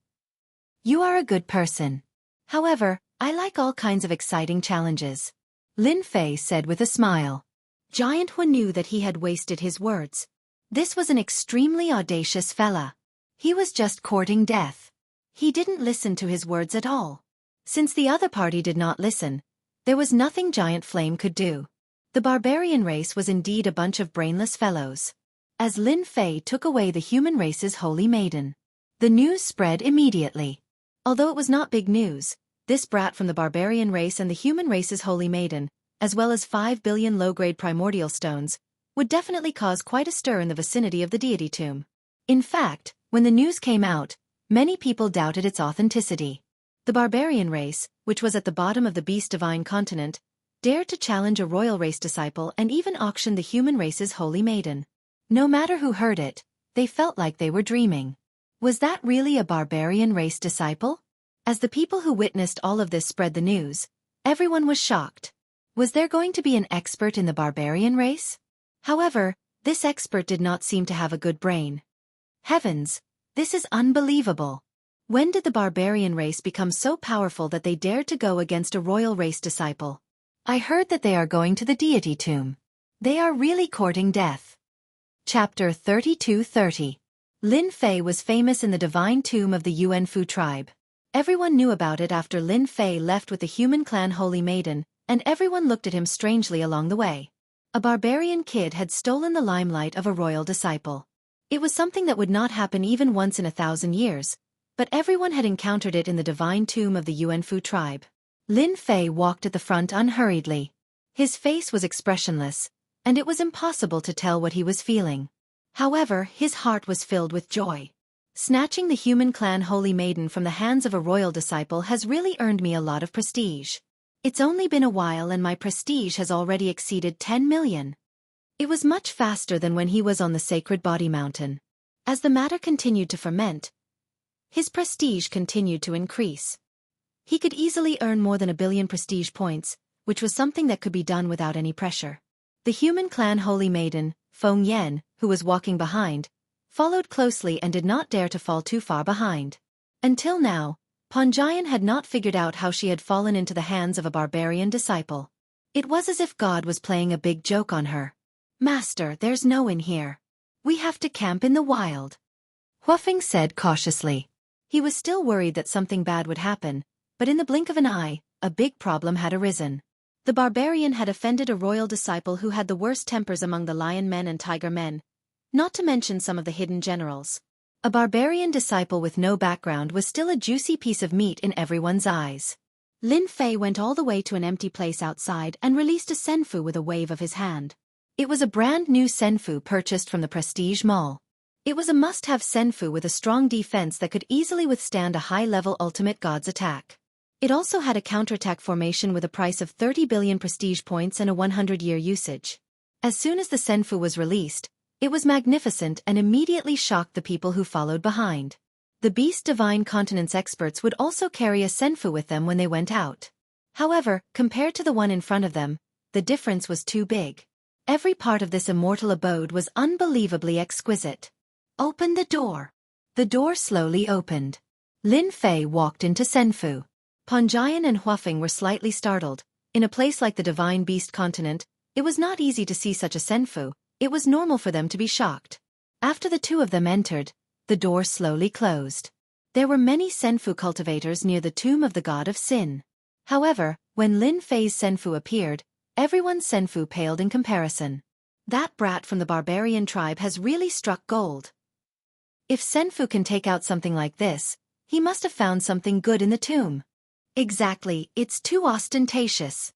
[SPEAKER 1] You are a good person. However, I like all kinds of exciting challenges. Lin Fei said with a smile. Giant Hu knew that he had wasted his words. This was an extremely audacious fella. He was just courting death. He didn't listen to his words at all. Since the other party did not listen, there was nothing Giant Flame could do. The barbarian race was indeed a bunch of brainless fellows. As Lin Fei took away the human race's holy maiden, the news spread immediately. Although it was not big news, this brat from the barbarian race and the human race's holy maiden, as well as 5 billion low-grade primordial stones, would definitely cause quite a stir in the vicinity of the deity tomb. In fact, when the news came out, many people doubted its authenticity. The barbarian race, which was at the bottom of the beast divine continent, dared to challenge a royal race disciple and even auction the human race's holy maiden. No matter who heard it, they felt like they were dreaming. Was that really a barbarian race disciple? As the people who witnessed all of this spread the news, everyone was shocked. Was there going to be an expert in the barbarian race? However, this expert did not seem to have a good brain. Heavens, this is unbelievable. When did the barbarian race become so powerful that they dared to go against a royal race disciple? I heard that they are going to the deity tomb. They are really courting death. Chapter 3230. Lin Fei was famous in the divine tomb of the Yuanfu tribe. Everyone knew about it after Lin Fei left with the human clan Holy Maiden, and everyone looked at him strangely along the way. A barbarian kid had stolen the limelight of a royal disciple. It was something that would not happen even once in 1,000 years, but everyone had encountered it in the divine tomb of the Yuanfu tribe. Lin Fei walked at the front unhurriedly. His face was expressionless, and it was impossible to tell what he was feeling. However, his heart was filled with joy. Snatching the human clan Holy Maiden from the hands of a royal disciple has really earned me a lot of prestige. It's only been a while and my prestige has already exceeded 10 million. It was much faster than when he was on the sacred body mountain. As the matter continued to ferment, his prestige continued to increase. He could easily earn more than 1 billion prestige points, which was something that could be done without any pressure. The human clan Holy Maiden, Feng Yan, who was walking behind, followed closely and did not dare to fall too far behind. Until now, Panjian had not figured out how she had fallen into the hands of a barbarian disciple. It was as if God was playing a big joke on her. Master, there's no one here. We have to camp in the wild. Huafeng said cautiously. He was still worried that something bad would happen, but in the blink of an eye, a big problem had arisen. The barbarian had offended a royal disciple who had the worst tempers among the lion men and tiger men, not to mention some of the hidden generals. A barbarian disciple with no background was still a juicy piece of meat in everyone's eyes. Lin Fei went all the way to an empty place outside and released a senfu with a wave of his hand. It was a brand new senfu purchased from the Prestige Mall. It was a must-have senfu with a strong defense that could easily withstand a high-level ultimate god's attack. It also had a counterattack formation with a price of 30 billion prestige points and a 100-year usage. As soon as the senfu was released, it was magnificent and immediately shocked the people who followed behind. The Beast Divine Continent's experts would also carry a senfu with them when they went out. However, compared to the one in front of them, the difference was too big. Every part of this immortal abode was unbelievably exquisite. Open the door. The door slowly opened. Lin Fei walked into senfu. Panjian and Huafeng were slightly startled. In a place like the Divine Beast Continent, it was not easy to see such a senfu. It was normal for them to be shocked. After the two of them entered, the door slowly closed. There were many senfu cultivators near the tomb of the god of sin. However, when Lin Fei's senfu appeared, everyone's senfu paled in comparison. That brat from the barbarian tribe has really struck gold. If senfu can take out something like this, he must have found something good in the tomb. Exactly, it's too ostentatious.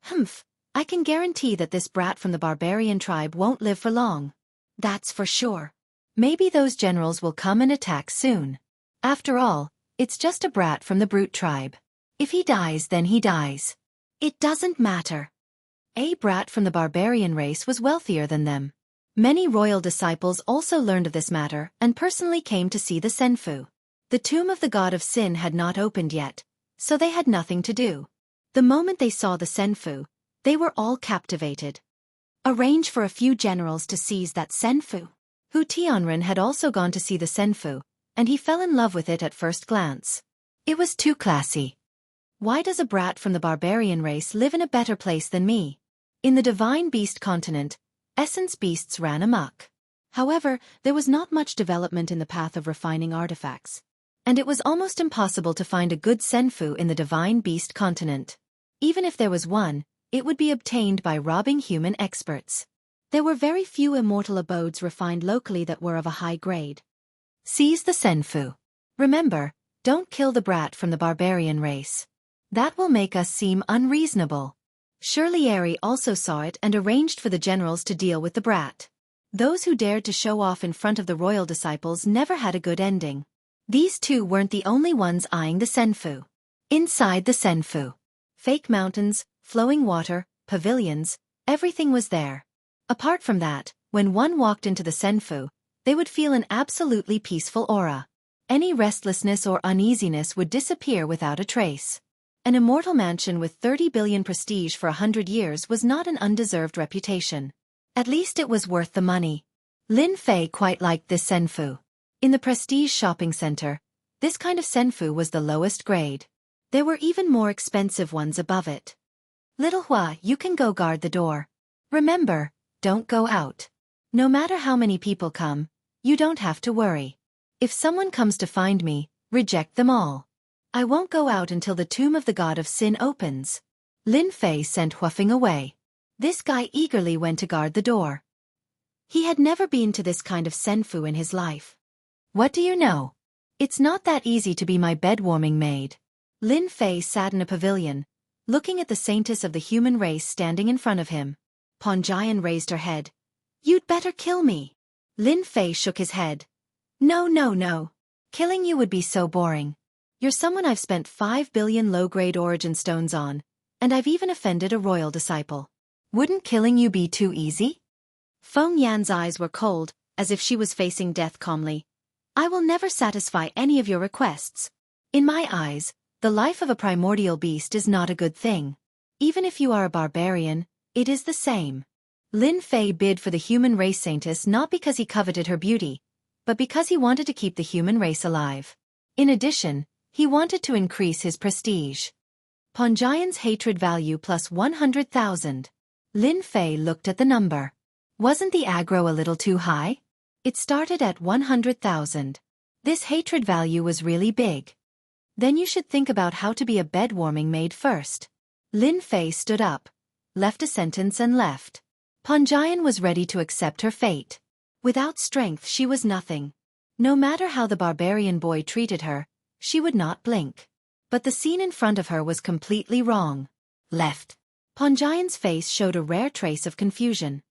[SPEAKER 1] Humph, I can guarantee that this brat from the barbarian tribe won't live for long. That's for sure. Maybe those generals will come and attack soon. After all, It's just a brat from the brute tribe. If he dies, then he dies. It doesn't matter. A brat from the barbarian race was wealthier than them. Many royal disciples also learned of this matter and personally came to see the Senfu. The tomb of the god of sin had not opened yet, so they had nothing to do. The moment they saw the Senfu, they were all captivated. Arrange for a few generals to seize that Senfu. Hu Tianren had also gone to see the Senfu, and he fell in love with it at first glance. It was too classy. Why does a brat from the barbarian race live in a better place than me? In the divine beast continent, essence beasts ran amok. However, there was not much development in the path of refining artifacts, and it was almost impossible to find a good Senfu in the divine beast continent. Even if there was one, it would be obtained by robbing human experts. There were very few immortal abodes refined locally that were of a high grade. Seize the Senfu. Remember, don't kill the brat from the barbarian race. That will make us seem unreasonable. Surely Eri also saw it and arranged for the generals to deal with the brat. Those who dared to show off in front of the royal disciples never had a good ending. These two weren't the only ones eyeing the Senfu. Inside the Senfu, fake mountains, flowing water, pavilions, everything was there. Apart from that, when one walked into the Senfu, they would feel an absolutely peaceful aura. Any restlessness or uneasiness would disappear without a trace. An immortal mansion with 30 billion prestige for 100 years was not an undeserved reputation. At least it was worth the money. Lin Fei quite liked this Senfu. In the prestige shopping center, this kind of Senfu was the lowest grade. There were even more expensive ones above it. Little Hua, you can go guard the door. Remember, don't go out. No matter how many people come, you don't have to worry. If someone comes to find me, reject them all. I won't go out until the tomb of the god of sin opens. Lin Fei sent Huafeng away. This guy eagerly went to guard the door. He had never been to this kind of Senfu in his life. What do you know? It's not that easy to be my bed-warming maid. Lin Fei sat in a pavilion, looking at the saintess of the human race standing in front of him. Ponjian raised her head. You'd better kill me. Lin Fei shook his head. No, no, no. Killing you would be so boring. You're someone I've spent 5 billion low-grade origin stones on, and I've even offended a royal disciple. Wouldn't killing you be too easy? Feng Yan's eyes were cold, as if she was facing death calmly. I will never satisfy any of your requests. In my eyes, the life of a primordial beast is not a good thing. Even if you are a barbarian, it is the same. Lin Fei bid for the human race saintess not because he coveted her beauty, but because he wanted to keep the human race alive. In addition, he wanted to increase his prestige. Ponjian's hatred value plus 100,000. Lin Fei looked at the number. Wasn't the aggro a little too high? It started at 100,000. This hatred value was really big. Then you should think about how to be a bed-warming maid first. Lin Fei stood up, left a sentence and left. Ponjian was ready to accept her fate. Without strength she was nothing. No matter how the barbarian boy treated her, she would not blink. But the scene in front of her was completely wrong. Left. Ponjian's face showed a rare trace of confusion.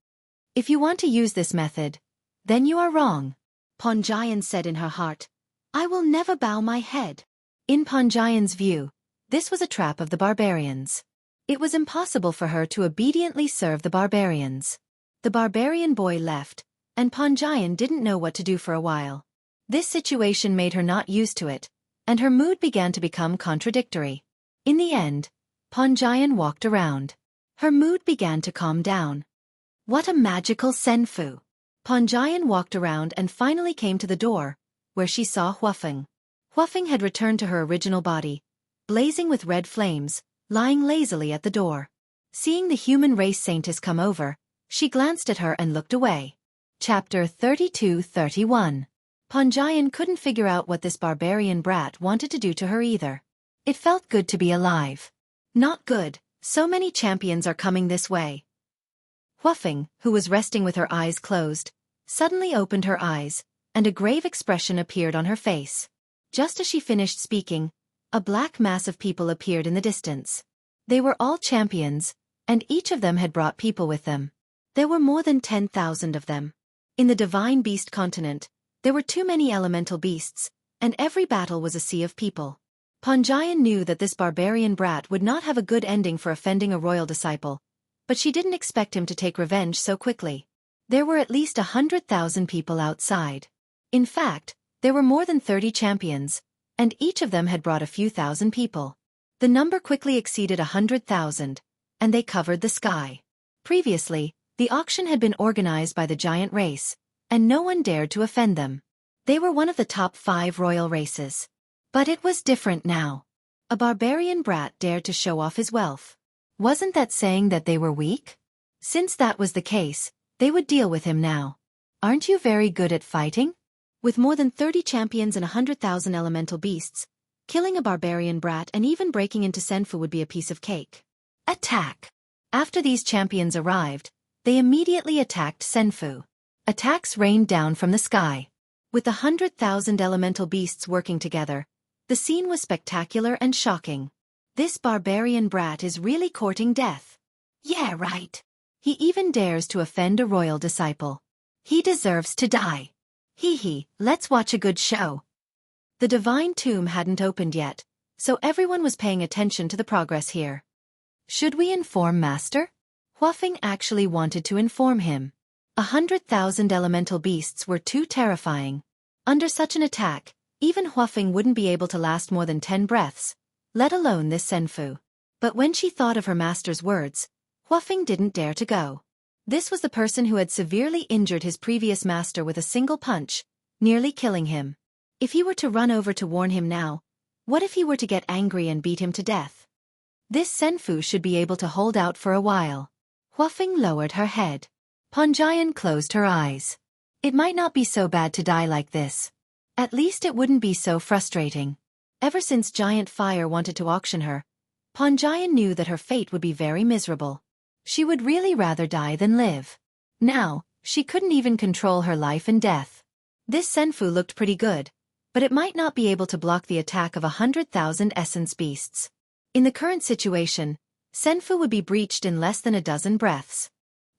[SPEAKER 1] If you want to use this method, then you are wrong. Ponjian said in her heart, I will never bow my head. In Ponjian's view, this was a trap of the barbarians. It was impossible for her to obediently serve the barbarians. The barbarian boy left, and Ponjian didn't know what to do for a while. This situation made her not used to it, and her mood began to become contradictory. In the end, Ponjian walked around. Her mood began to calm down. What a magical Senfu! Ponjian walked around and finally came to the door, where she saw Huafeng. Huafeng had returned to her original body, blazing with red flames, lying lazily at the door. Seeing the human race saintess come over, she glanced at her and looked away. Chapter 32-31. Ponjian couldn't figure out what this barbarian brat wanted to do to her either. It felt good to be alive. Not good, so many champions are coming this way. Huafeng, who was resting with her eyes closed, suddenly opened her eyes, and a grave expression appeared on her face. Just as she finished speaking, a black mass of people appeared in the distance. They were all champions, and each of them had brought people with them. There were more than 10,000 of them. In the divine beast continent, there were too many elemental beasts, and every battle was a sea of people. Panjian knew that this barbarian brat would not have a good ending for offending a royal disciple, but she didn't expect him to take revenge so quickly. There were at least 100,000 people outside. In fact, there were more than 30 champions, and each of them had brought a few thousand people. The number quickly exceeded 100,000, and they covered the sky. Previously, the auction had been organized by the giant race, and no one dared to offend them. They were one of the top 5 royal races. But it was different now. A barbarian brat dared to show off his wealth. Wasn't that saying that they were weak? Since that was the case, they would deal with him now. Aren't you very good at fighting? With more than 30 champions and 100,000 elemental beasts, killing a barbarian brat and even breaking into Senfu would be a piece of cake. Attack! After these champions arrived, they immediately attacked Senfu. Attacks rained down from the sky. With 100,000 elemental beasts working together, the scene was spectacular and shocking. This barbarian brat is really courting death. Yeah, right. He even dares to offend a royal disciple. He deserves to die. Hee hee, let's watch a good show. The divine tomb hadn't opened yet, so everyone was paying attention to the progress here. Should we inform Master? Huafeng actually wanted to inform him. 100,000 elemental beasts were too terrifying. Under such an attack, even Huafeng wouldn't be able to last more than 10 breaths, let alone this Senfu. But when she thought of her master's words, Huafeng didn't dare to go. This was the person who had severely injured his previous master with a single punch, nearly killing him. If he were to run over to warn him now, what if he were to get angry and beat him to death? This Senfu should be able to hold out for a while. Huafeng lowered her head. Panjian closed her eyes. It might not be so bad to die like this. At least it wouldn't be so frustrating. Ever since Giant Fire wanted to auction her, Panjian knew that her fate would be very miserable. She would really rather die than live. Now, she couldn't even control her life and death. This Senfu looked pretty good, but it might not be able to block the attack of 100,000 essence beasts. In the current situation, Senfu would be breached in less than a dozen breaths.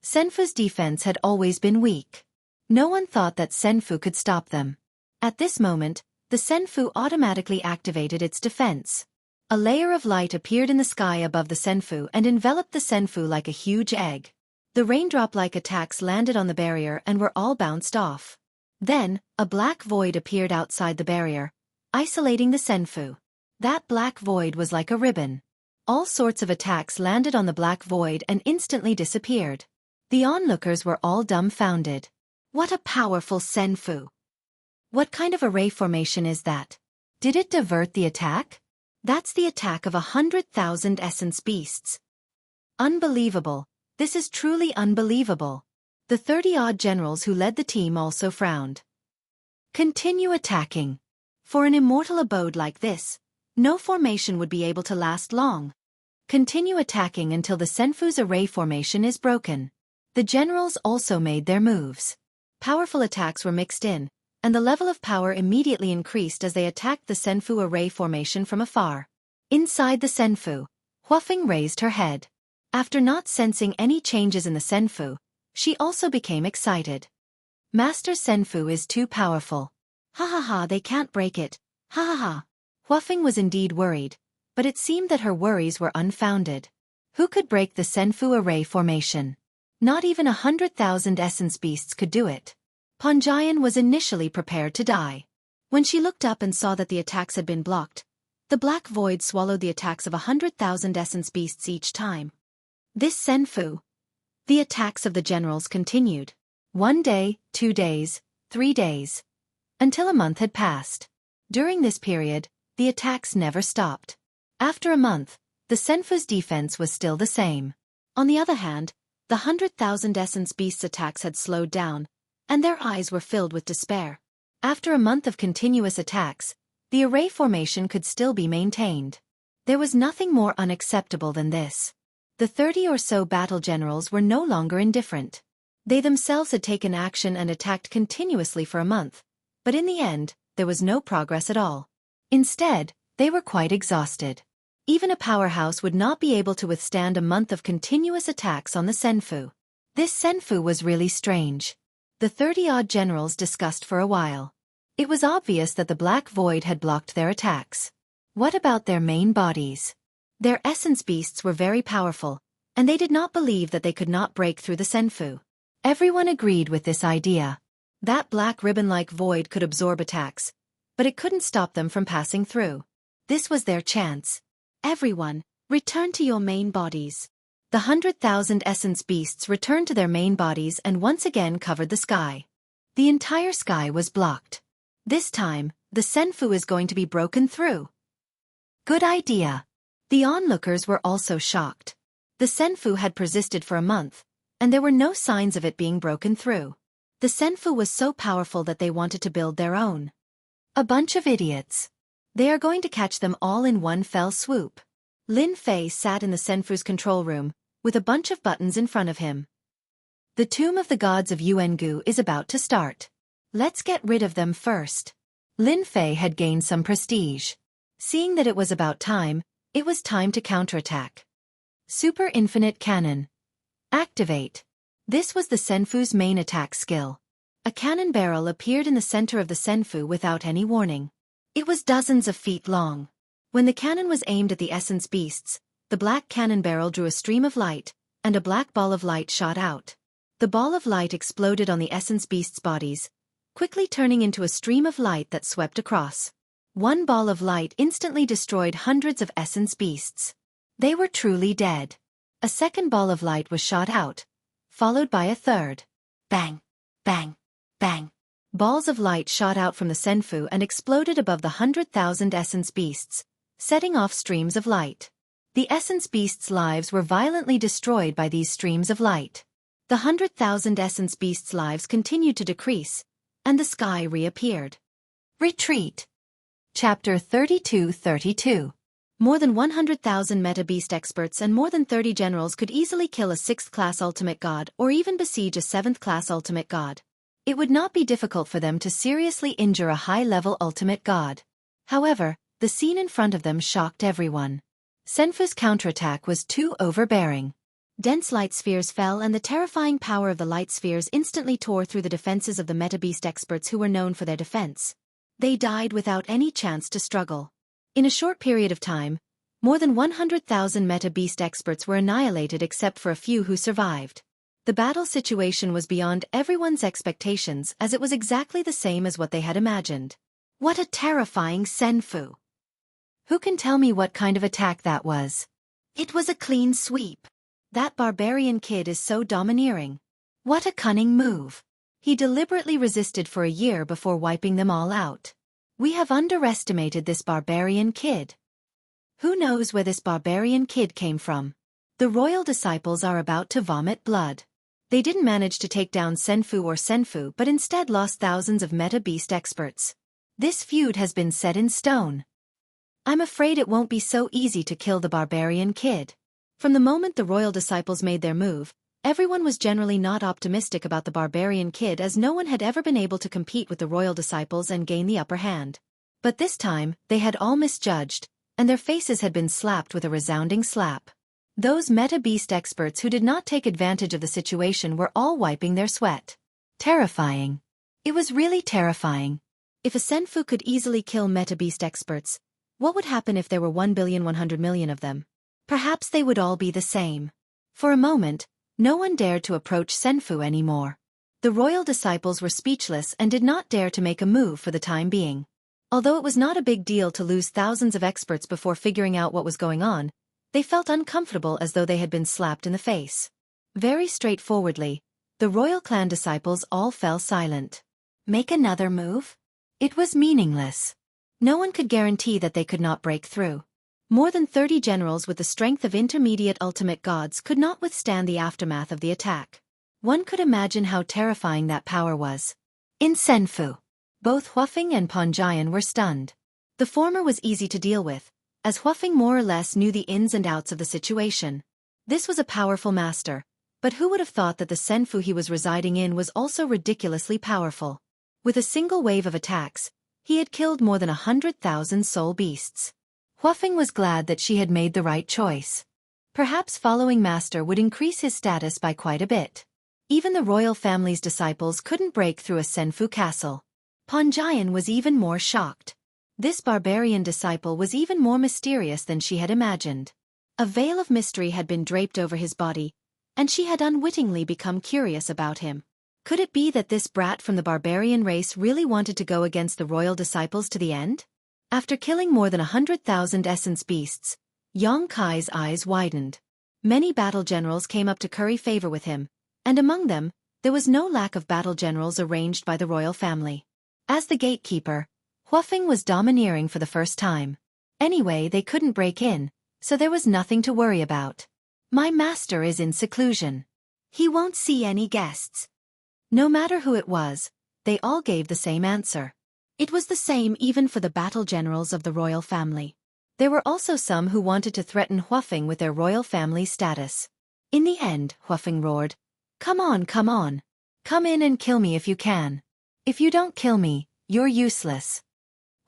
[SPEAKER 1] Senfu's defense had always been weak. No one thought that Senfu could stop them. At this moment, the Senfu automatically activated its defense. A layer of light appeared in the sky above the Senfu and enveloped the Senfu like a huge egg. The raindrop-like attacks landed on the barrier and were all bounced off. Then, a black void appeared outside the barrier, isolating the Senfu. That black void was like a ribbon. All sorts of attacks landed on the black void and instantly disappeared. The onlookers were all dumbfounded. What a powerful Senfu! What kind of array formation is that? Did it divert the attack? That's the attack of 100,000 essence beasts. Unbelievable. This is truly unbelievable. The 30-odd generals who led the team also frowned. Continue attacking. For an immortal abode like this, no formation would be able to last long. Continue attacking until the Senfu's array formation is broken. The generals also made their moves. Powerful attacks were mixed in, and the level of power immediately increased as they attacked the Senfu array formation from afar. Inside the Senfu, Huafeng raised her head. After not sensing any changes in the Senfu, she also became excited. Master Senfu is too powerful. Ha ha ha, they can't break it. Ha ha ha. Huafeng was indeed worried, but it seemed that her worries were unfounded. Who could break the Senfu array formation? Not even 100,000 essence beasts could do it. Panjian was initially prepared to die. When she looked up and saw that the attacks had been blocked, the black void swallowed the attacks of 100,000 essence beasts each time. This Senfu. The attacks of the generals continued. 1 day, 2 days, 3 days. Until a month had passed. During this period, the attacks never stopped. After a month, the Senfu's defense was still the same. On the other hand, the 100,000 essence beasts' attacks had slowed down, and their eyes were filled with despair. After a month of continuous attacks, the array formation could still be maintained. There was nothing more unacceptable than this. The 30 or so battle generals were no longer indifferent. They themselves had taken action and attacked continuously for a month, but in the end, there was no progress at all. Instead, they were quite exhausted. Even a powerhouse would not be able to withstand a month of continuous attacks on the Senfu. This Senfu was really strange. The 30-odd generals discussed for a while. It was obvious that the black void had blocked their attacks. What about their main bodies? Their essence beasts were very powerful, and they did not believe that they could not break through the senfu. Everyone agreed with this idea. That black ribbon-like void could absorb attacks, but it couldn't stop them from passing through. This was their chance. Everyone, return to your main bodies. The 100,000 essence beasts returned to their main bodies and once again covered the sky. The entire sky was blocked. This time, the senfu is going to be broken through. Good idea. The onlookers were also shocked. The senfu had persisted for a month, and there were no signs of it being broken through. The senfu was so powerful that they wanted to build their own. A bunch of idiots. They are going to catch them all in one fell swoop. Lin Fei sat in the senfu's control room, with a bunch of buttons in front of him. The Tomb of the Gods of Jianghu is about to start. Let's get rid of them first. Lin Fei had gained some prestige. Seeing that it was about time, it was time to counterattack. Super Infinite Cannon. Activate. This was the senfu's main attack skill. A cannon barrel appeared in the center of the senfu without any warning. It was dozens of feet long. When the cannon was aimed at the essence beasts, the black cannon barrel drew a stream of light, and a black ball of light shot out. The ball of light exploded on the essence beasts' bodies, quickly turning into a stream of light that swept across. One ball of light instantly destroyed hundreds of essence beasts. They were truly dead. A second ball of light was shot out, followed by a third. Bang! Bang! Bang! Balls of light shot out from the senfu and exploded above the 100,000 essence beasts, setting off streams of light. The essence beasts' lives were violently destroyed by these streams of light. The 100,000 essence beasts' lives continued to decrease, and the sky reappeared. Retreat. Chapter 32-32. More than 100,000 meta-beast experts and more than 30 generals could easily kill a 6th-class ultimate god or even besiege a 7th-class ultimate god. It would not be difficult for them to seriously injure a high-level ultimate god. However, the scene in front of them shocked everyone. Senfu's counterattack was too overbearing. Dense light spheres fell and the terrifying power of the light spheres instantly tore through the defenses of the meta-beast experts who were known for their defense. They died without any chance to struggle. In a short period of time, more than 100,000 meta-beast experts were annihilated except for a few who survived. The battle situation was beyond everyone's expectations as it was exactly the same as what they had imagined. What a terrifying senfu! Who can tell me what kind of attack that was? It was a clean sweep. That barbarian kid is so domineering. What a cunning move. He deliberately resisted for a year before wiping them all out. We have underestimated this barbarian kid. Who knows where this barbarian kid came from? The royal disciples are about to vomit blood. They didn't manage to take down Senfu but instead lost thousands of meta-beast experts. This feud has been set in stone. I'm afraid it won't be so easy to kill the barbarian kid. From the moment the royal disciples made their move, everyone was generally not optimistic about the barbarian kid as no one had ever been able to compete with the royal disciples and gain the upper hand. But this time, they had all misjudged, and their faces had been slapped with a resounding slap. Those meta-beast experts who did not take advantage of the situation were all wiping their sweat. Terrifying. It was really terrifying. If a senfu could easily kill meta-beast experts, what would happen if there were 1,100,000,000 of them? Perhaps they would all be the same. For a moment, no one dared to approach senfu anymore. The royal disciples were speechless and did not dare to make a move for the time being. Although it was not a big deal to lose thousands of experts before figuring out what was going on, they felt uncomfortable as though they had been slapped in the face. Very straightforwardly, the royal clan disciples all fell silent. Make another move? It was meaningless. No one could guarantee that they could not break through. More than 30 generals with the strength of intermediate ultimate gods could not withstand the aftermath of the attack. One could imagine how terrifying that power was. In senfu, both Huafeng and Panjian were stunned. The former was easy to deal with, as Huafeng more or less knew the ins and outs of the situation. This was a powerful master, but who would have thought that the senfu he was residing in was also ridiculously powerful? With a single wave of attacks, he had killed more than 100,000 soul beasts. Huafeng was glad that she had made the right choice. Perhaps following master would increase his status by quite a bit. Even the royal family's disciples couldn't break through a senfu castle. Jian was even more shocked. This barbarian disciple was even more mysterious than she had imagined. A veil of mystery had been draped over his body, and she had unwittingly become curious about him. Could it be that this brat from the barbarian race really wanted to go against the royal disciples to the end? After killing more than 100,000 essence beasts, Yang Kai's eyes widened. Many battle generals came up to curry favor with him, and among them, there was no lack of battle generals arranged by the royal family. As the gatekeeper, Huafeng was domineering for the first time. Anyway, they couldn't break in, so there was nothing to worry about. My master is in seclusion. He won't see any guests. No matter who it was, they all gave the same answer. It was the same even for the battle generals of the royal family. There were also some who wanted to threaten Huafeng with their royal family status. In the end, Huafeng roared, "Come on, come on. Come in and kill me if you can. If you don't kill me, you're useless."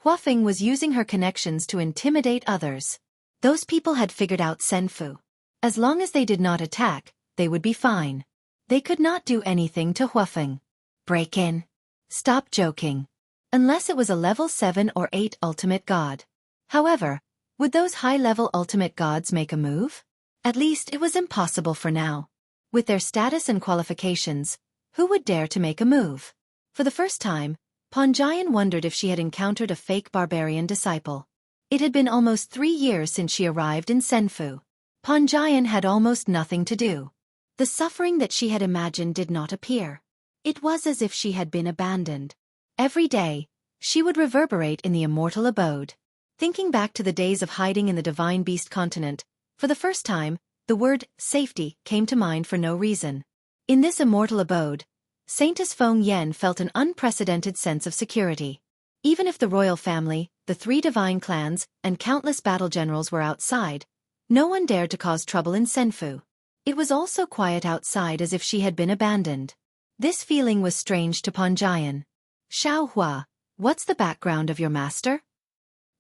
[SPEAKER 1] Huafeng was using her connections to intimidate others. Those people had figured out Senfu. As long as they did not attack, they would be fine. They could not do anything to Huafeng. Break in. Stop joking. Unless it was a level 7 or 8 ultimate god. However, would those high-level ultimate gods make a move? At least it was impossible for now. With their status and qualifications, who would dare to make a move? For the first time, Jian wondered if she had encountered a fake barbarian disciple. It had been almost 3 years since she arrived in Senfu. Jian had almost nothing to do. The suffering that she had imagined did not appear. It was as if she had been abandoned. Every day, she would reverberate in the immortal abode. Thinking back to the days of hiding in the Divine Beast continent, for the first time, the word safety came to mind for no reason. In this immortal abode, Saintess Feng Yen felt an unprecedented sense of security. Even if the royal family, the 3 divine clans, and countless battle generals were outside, no one dared to cause trouble in Senfu. It was all so quiet outside as if she had been abandoned. This feeling was strange to Jian. "Xiaohua, what's the background of your master?"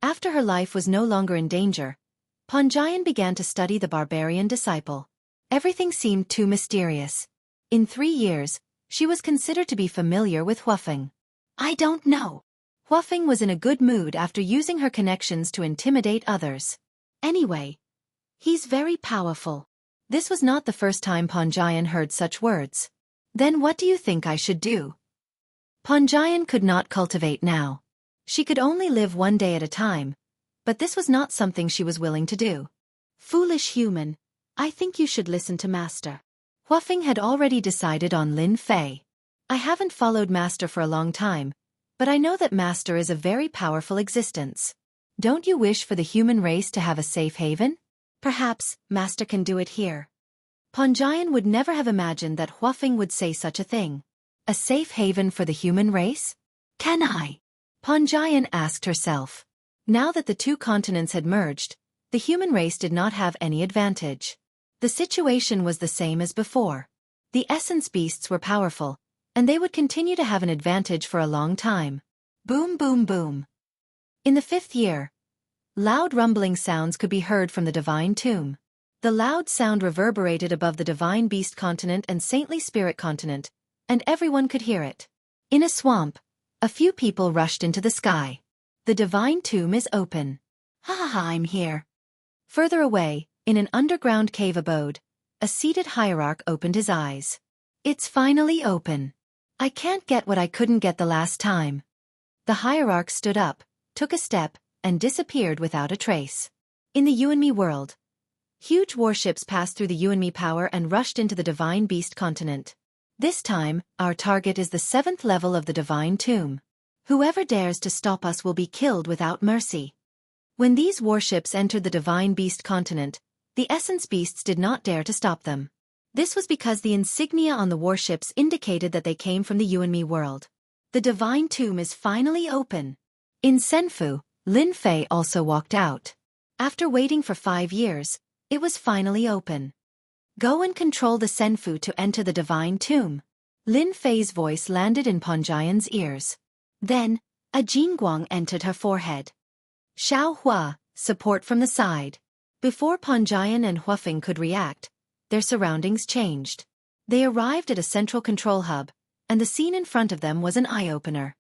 [SPEAKER 1] After her life was no longer in danger, Jian began to study the barbarian disciple. Everything seemed too mysterious. In 3 years, she was considered to be familiar with Huafeng. "I don't know." Huafeng was in a good mood after using her connections to intimidate others. "Anyway, he's very powerful." This was not the first time Jian heard such words. "Then what do you think I should do?" Jian could not cultivate now. She could only live one day at a time, but this was not something she was willing to do. "Foolish human, I think you should listen to Master." Huafeng had already decided on Lin Fei. "I haven't followed Master for a long time, but I know that Master is a very powerful existence. Don't you wish for the human race to have a safe haven? Perhaps Master can do it here." Jian would never have imagined that Huafeng would say such a thing. A safe haven for the human race? "Can I?" Jian asked herself. Now that the 2 continents had merged, the human race did not have any advantage. The situation was the same as before. The essence beasts were powerful, and they would continue to have an advantage for a long time. Boom, boom, boom. In the 5th year, loud rumbling sounds could be heard from the divine tomb. The loud sound reverberated above the divine beast continent and saintly spirit continent, and everyone could hear it. In a swamp, a few people rushed into the sky. "The divine tomb is open." "Ha ha ha, I'm here." Further away, in an underground cave abode, a seated hierarch opened his eyes. "It's finally open. I can't get what I couldn't get the last time." The hierarch stood up, took a step, and disappeared without a trace. In the You and Me world, huge warships passed through the You and Me power and rushed into the divine beast continent. This time, our target is the 7th level of the divine tomb. Whoever dares to stop us will be killed without mercy. When these warships entered the divine beast continent, the essence beasts did not dare to stop them. This was because the insignia on the warships indicated that they came from the You and Me world. The divine tomb is finally open. In Senfu, Lin Fei also walked out. After waiting for 5 years, it was finally open. "Go and control the Senfu to enter the divine tomb." Lin Fei's voice landed in Jian's ears. Then, a jingguang entered her forehead. "Xiao Hua, support from the side." Before Jian and Huafeng could react, their surroundings changed. They arrived at a central control hub, and the scene in front of them was an eye-opener.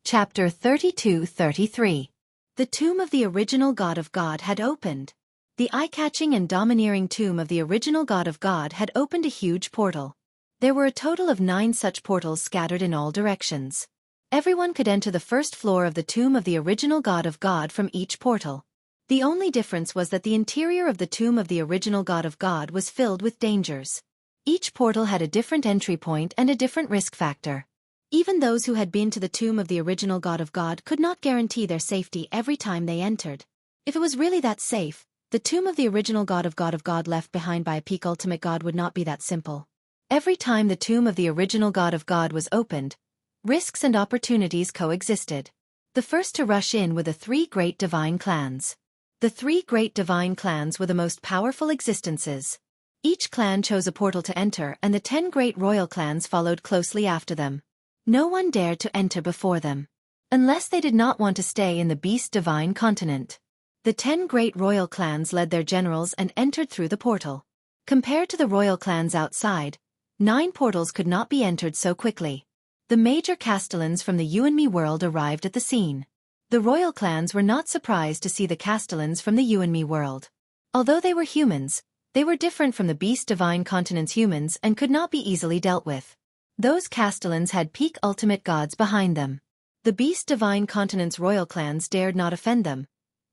[SPEAKER 1] Chapter 32-33. The tomb of the original God of God had opened. The eye-catching and domineering tomb of the original God of God had opened a huge portal. There were a total of 9 such portals scattered in all directions. Everyone could enter the first floor of the tomb of the original God of God from each portal. The only difference was that the interior of the tomb of the original God of God was filled with dangers. Each portal had a different entry point and a different risk factor. Even those who had been to the tomb of the original God of God could not guarantee their safety every time they entered. If it was really that safe, the tomb of the original God of God left behind by a peak ultimate God would not be that simple. Every time the tomb of the original God of God was opened, risks and opportunities coexisted. The first to rush in were the 3 great divine clans. The 3 great divine clans were the most powerful existences. Each clan chose a portal to enter, and the 10 great royal clans followed closely after them. No one dared to enter before them, unless they did not want to stay in the beast divine continent. The 10 great royal clans led their generals and entered through the portal. Compared to the royal clans outside, 9 portals could not be entered so quickly. The major castellans from the You and Me world arrived at the scene. The royal clans were not surprised to see the castellans from the You and Me world. Although they were humans, they were different from the beast divine continent's humans and could not be easily dealt with. Those castellans had peak ultimate gods behind them. The beast divine continent's royal clans dared not offend them,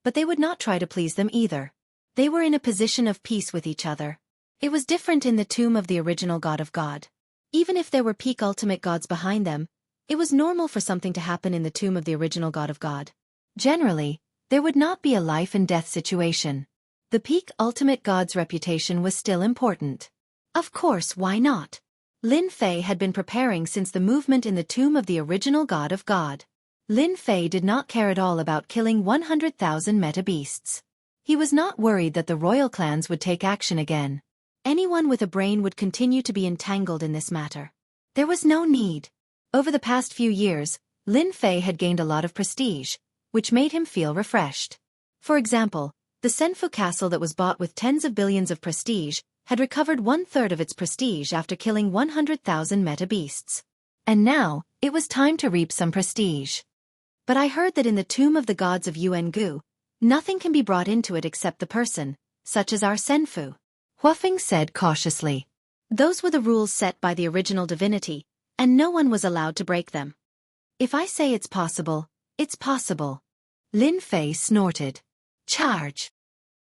[SPEAKER 1] but they would not try to please them either. They were in a position of peace with each other. It was different in the tomb of the original God of God. Even if there were peak ultimate gods behind them, it was normal for something to happen in the tomb of the original God of God. Generally, there would not be a life and death situation. The peak ultimate god's reputation was still important. Of course, why not? Lin Fei had been preparing since the movement in the tomb of the original God of God. Lin Fei did not care at all about killing 100,000 meta-beasts. He was not worried that the royal clans would take action again. Anyone with a brain would continue to be entangled in this matter. There was no need. Over the past few years, Lin Fei had gained a lot of prestige, which made him feel refreshed. For example, the Senfu castle that was bought with tens of billions of prestige had recovered 1/3 of its prestige after killing 100,000 meta-beasts. And now, it was time to reap some prestige. But I heard that in the tomb of the gods of Jianghu, nothing can be brought into it except the person, such as our Senfu. Huafeng said cautiously. Those were the rules set by the original divinity, and no one was allowed to break them. If I say it's possible, it's possible. Lin Fei snorted. Charge!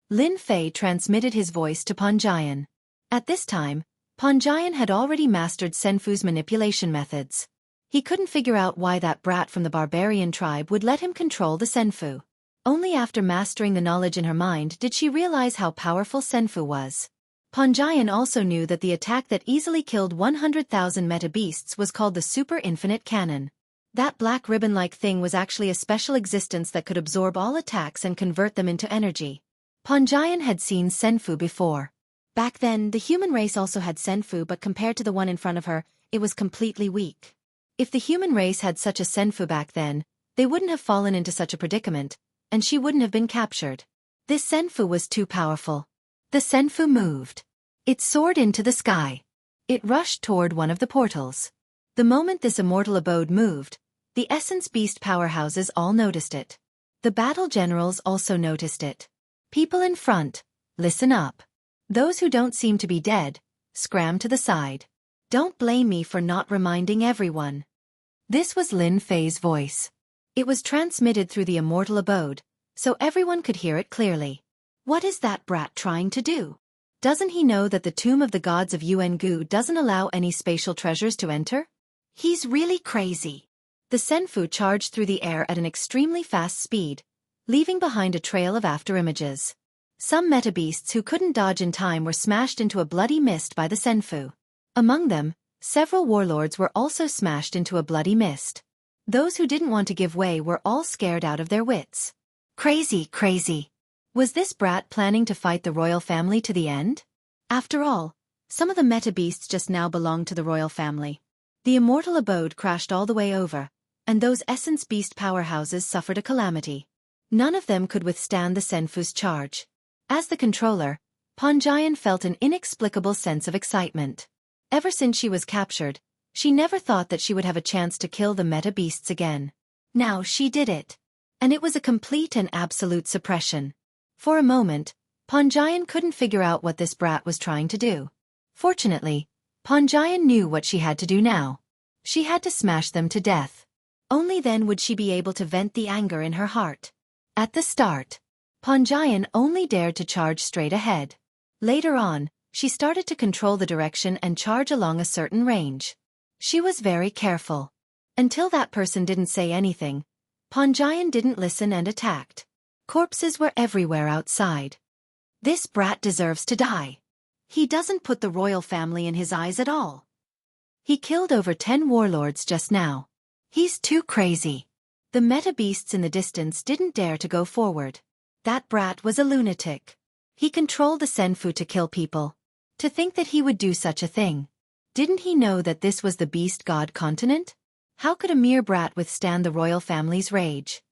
[SPEAKER 1] Lin Fei transmitted his voice to Panjian. At this time, Panjian had already mastered Senfu's manipulation methods. He couldn't figure out why that brat from the barbarian tribe would let him control the Senfu. Only after mastering the knowledge in her mind did she realize how powerful Senfu was. Panjian also knew that the attack that easily killed 100,000 meta-beasts was called the Super Infinite Cannon. That black ribbon-like thing was actually a special existence that could absorb all attacks and convert them into energy. Panjian had seen Senfu before. Back then, the human race also had Senfu, but compared to the one in front of her, it was completely weak. If the human race had such a Senfu back then, they wouldn't have fallen into such a predicament, and she wouldn't have been captured. This Senfu was too powerful. The Senfu moved. It soared into the sky. It rushed toward one of the portals. The moment this immortal abode moved, the Essence Beast powerhouses all noticed it. The battle generals also noticed it. People in front, listen up. Those who don't seem to be dead, scram to the side. Don't blame me for not reminding everyone. This was Lin Fei's voice. It was transmitted through the immortal abode, so everyone could hear it clearly. What is that brat trying to do? Doesn't he know that the tomb of the gods of Jianghu doesn't allow any spatial treasures to enter? He's really crazy. The Senfu charged through the air at an extremely fast speed, leaving behind a trail of afterimages. Some meta-beasts who couldn't dodge in time were smashed into a bloody mist by the Senfu. Among them, several warlords were also smashed into a bloody mist. Those who didn't want to give way were all scared out of their wits. Crazy, crazy. Was this brat planning to fight the royal family to the end? After all, some of the meta-beasts just now belonged to the royal family. The immortal abode crashed all the way over, and those essence beast powerhouses suffered a calamity. None of them could withstand the Senfu's charge. As the controller, Panjian felt an inexplicable sense of excitement. Ever since she was captured, she never thought that she would have a chance to kill the meta-beasts again. Now she did it. And it was a complete and absolute suppression. For a moment, Panjayan couldn't figure out what this brat was trying to do. Fortunately, Panjayan knew what she had to do now. She had to smash them to death. Only then would she be able to vent the anger in her heart. At the start, Panjayan only dared to charge straight ahead. Later on, she started to control the direction and charge along a certain range. She was very careful. Until that person didn't say anything, Panjayan didn't listen and attacked. Corpses were everywhere outside. This brat deserves to die. He doesn't put the royal family in his eyes at all. He killed over 10 warlords just now. He's too crazy. The meta beasts in the distance didn't dare to go forward. That brat was a lunatic. He controlled the Senfu to kill people. To think that he would do such a thing. Didn't he know that this was the beast god continent? How could a mere brat withstand the royal family's rage?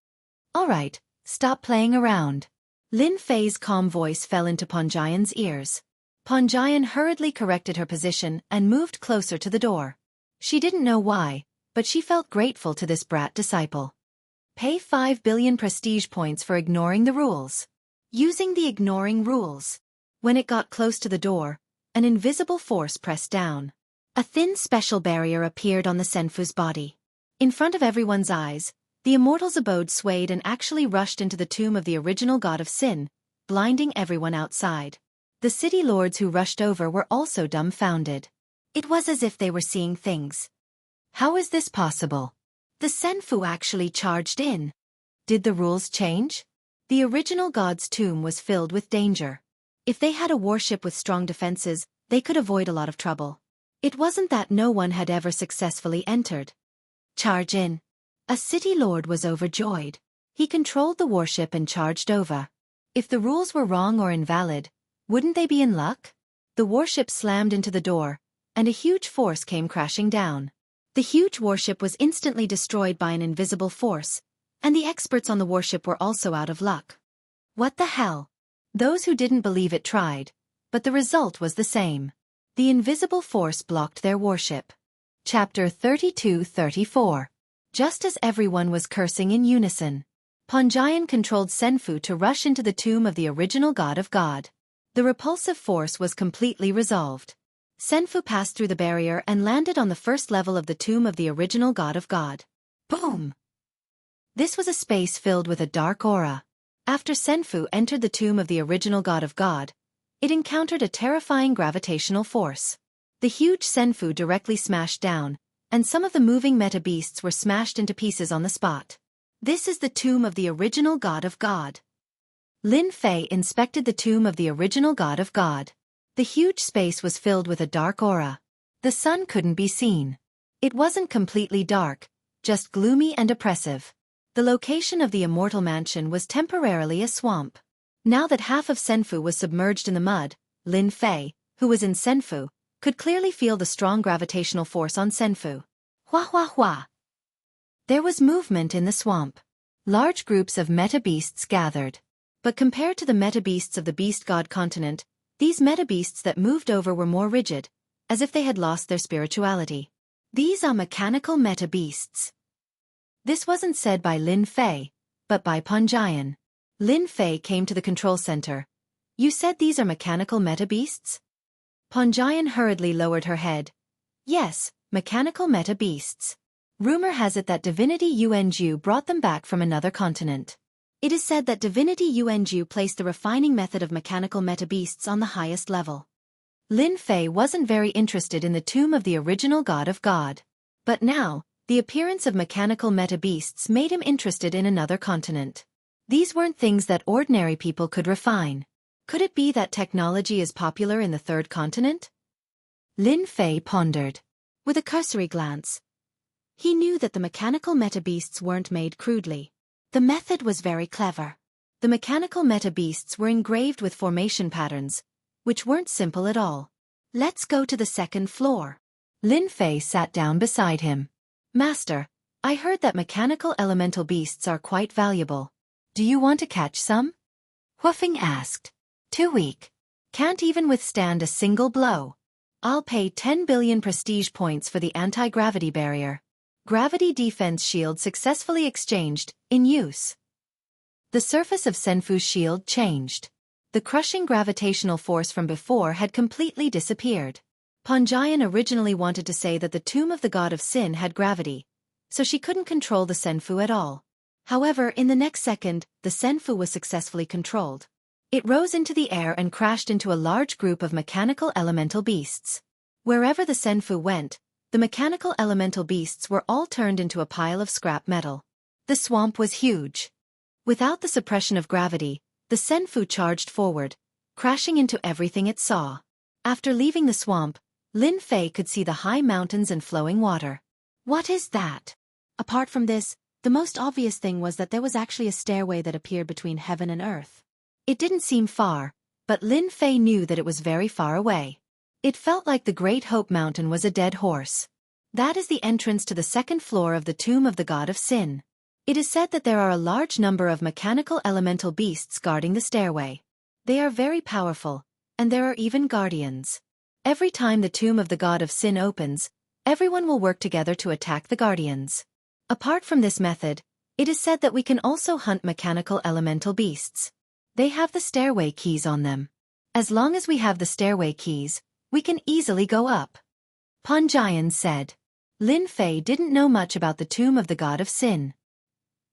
[SPEAKER 1] All right, stop playing around. Lin Fei's calm voice fell into Panjayan's ears. Panjayan hurriedly corrected her position and moved closer to the door. She didn't know why, but she felt grateful to this brat disciple. Pay 5 billion prestige points for ignoring the rules. Using the ignoring rules. When it got close to the door, an invisible force pressed down. A thin special barrier appeared on the Senfu's body. In front of everyone's eyes, the immortal's abode swayed and actually rushed into the tomb of the original god of sin, blinding everyone outside. The city lords who rushed over were also dumbfounded. It was as if they were seeing things. How is this possible? The Senfu actually charged in. Did the rules change? The original god's tomb was filled with danger. If they had a warship with strong defenses, they could avoid a lot of trouble. It wasn't that no one had ever successfully entered. Charge in. A city lord was overjoyed. He controlled the warship and charged over. If the rules were wrong or invalid, wouldn't they be in luck? The warship slammed into the door, and a huge force came crashing down. The huge warship was instantly destroyed by an invisible force, and the experts on the warship were also out of luck. What the hell? Those who didn't believe it tried, but the result was the same. The invisible force blocked their warship. Chapter 32-34. Just as everyone was cursing in unison, Panjayan controlled Senfu to rush into the tomb of the original god of God. The repulsive force was completely resolved. Senfu passed through the barrier and landed on the first level of the tomb of the original god of God. Boom! This was a space filled with a dark aura. After Senfu entered the tomb of the original god of God, it encountered a terrifying gravitational force. The huge Senfu directly smashed down, and some of the moving meta beasts were smashed into pieces on the spot. This is the tomb of the original god of God. Lin Fei inspected the tomb of the original god of God. The huge space was filled with a dark aura. The sun couldn't be seen. It wasn't completely dark, just gloomy and oppressive. The location of the immortal mansion was temporarily a swamp. Now that half of Senfu was submerged in the mud, Lin Fei, who was in Senfu, could clearly feel the strong gravitational force on Senfu. Hua hua hua. There was movement in the swamp. Large groups of meta beasts gathered. But compared to the meta beasts of the beast god continent, these meta beasts that moved over were more rigid, as if they had lost their spirituality. These are mechanical meta beasts. This wasn't said by Lin Fei, but by Panjayan. Lin Fei came to the control center. You said these are mechanical meta beasts? Panjayan hurriedly lowered her head. Yes, mechanical meta beasts. Rumor has it that divinity Yuanju brought them back from another continent. It is said that divinity Yuanju placed the refining method of mechanical meta beasts on the highest level. Lin Fei wasn't very interested in the tomb of the original god of God. But now, the appearance of mechanical meta beasts made him interested in another continent. These weren't things that ordinary people could refine. Could it be that technology is popular in the third continent? Lin Fei pondered. With a cursory glance, he knew that the mechanical meta beasts weren't made crudely. The method was very clever. The mechanical meta beasts were engraved with formation patterns, which weren't simple at all. Let's go to the second floor. Lin Fei sat down beside him. Master, I heard that mechanical elemental beasts are quite valuable. Do you want to catch some? Huafeng asked. Too weak. Can't even withstand a single blow. I'll pay 10 billion prestige points for the anti-gravity barrier. Gravity defense shield successfully exchanged, in use. The surface of Senfu's shield changed. The crushing gravitational force from before had completely disappeared. Panjian originally wanted to say that the tomb of the god of sin had gravity, so she couldn't control the Senfu at all. However, in the next second, the Senfu was successfully controlled. It rose into the air and crashed into a large group of mechanical elemental beasts. Wherever the Senfu went, the mechanical elemental beasts were all turned into a pile of scrap metal. The swamp was huge. Without the suppression of gravity, the Senfu charged forward, crashing into everything it saw. After leaving the swamp, Lin Fei could see the high mountains and flowing water. What is that? Apart from this, the most obvious thing was that there was actually a stairway that appeared between heaven and earth. It didn't seem far, but Lin Fei knew that it was very far away. It felt like the Great Hope Mountain was a dead horse. That is the entrance to the second floor of the tomb of the god of sin. It is said that there are a large number of mechanical elemental beasts guarding the stairway. They are very powerful, and there are even guardians. Every time the tomb of the god of sin opens, everyone will work together to attack the guardians. Apart from this method, it is said that we can also hunt mechanical elemental beasts. They have the stairway keys on them. As long as we have the stairway keys, we can easily go up. Panjian said. Lin Fei didn't know much about the tomb of the god of sin.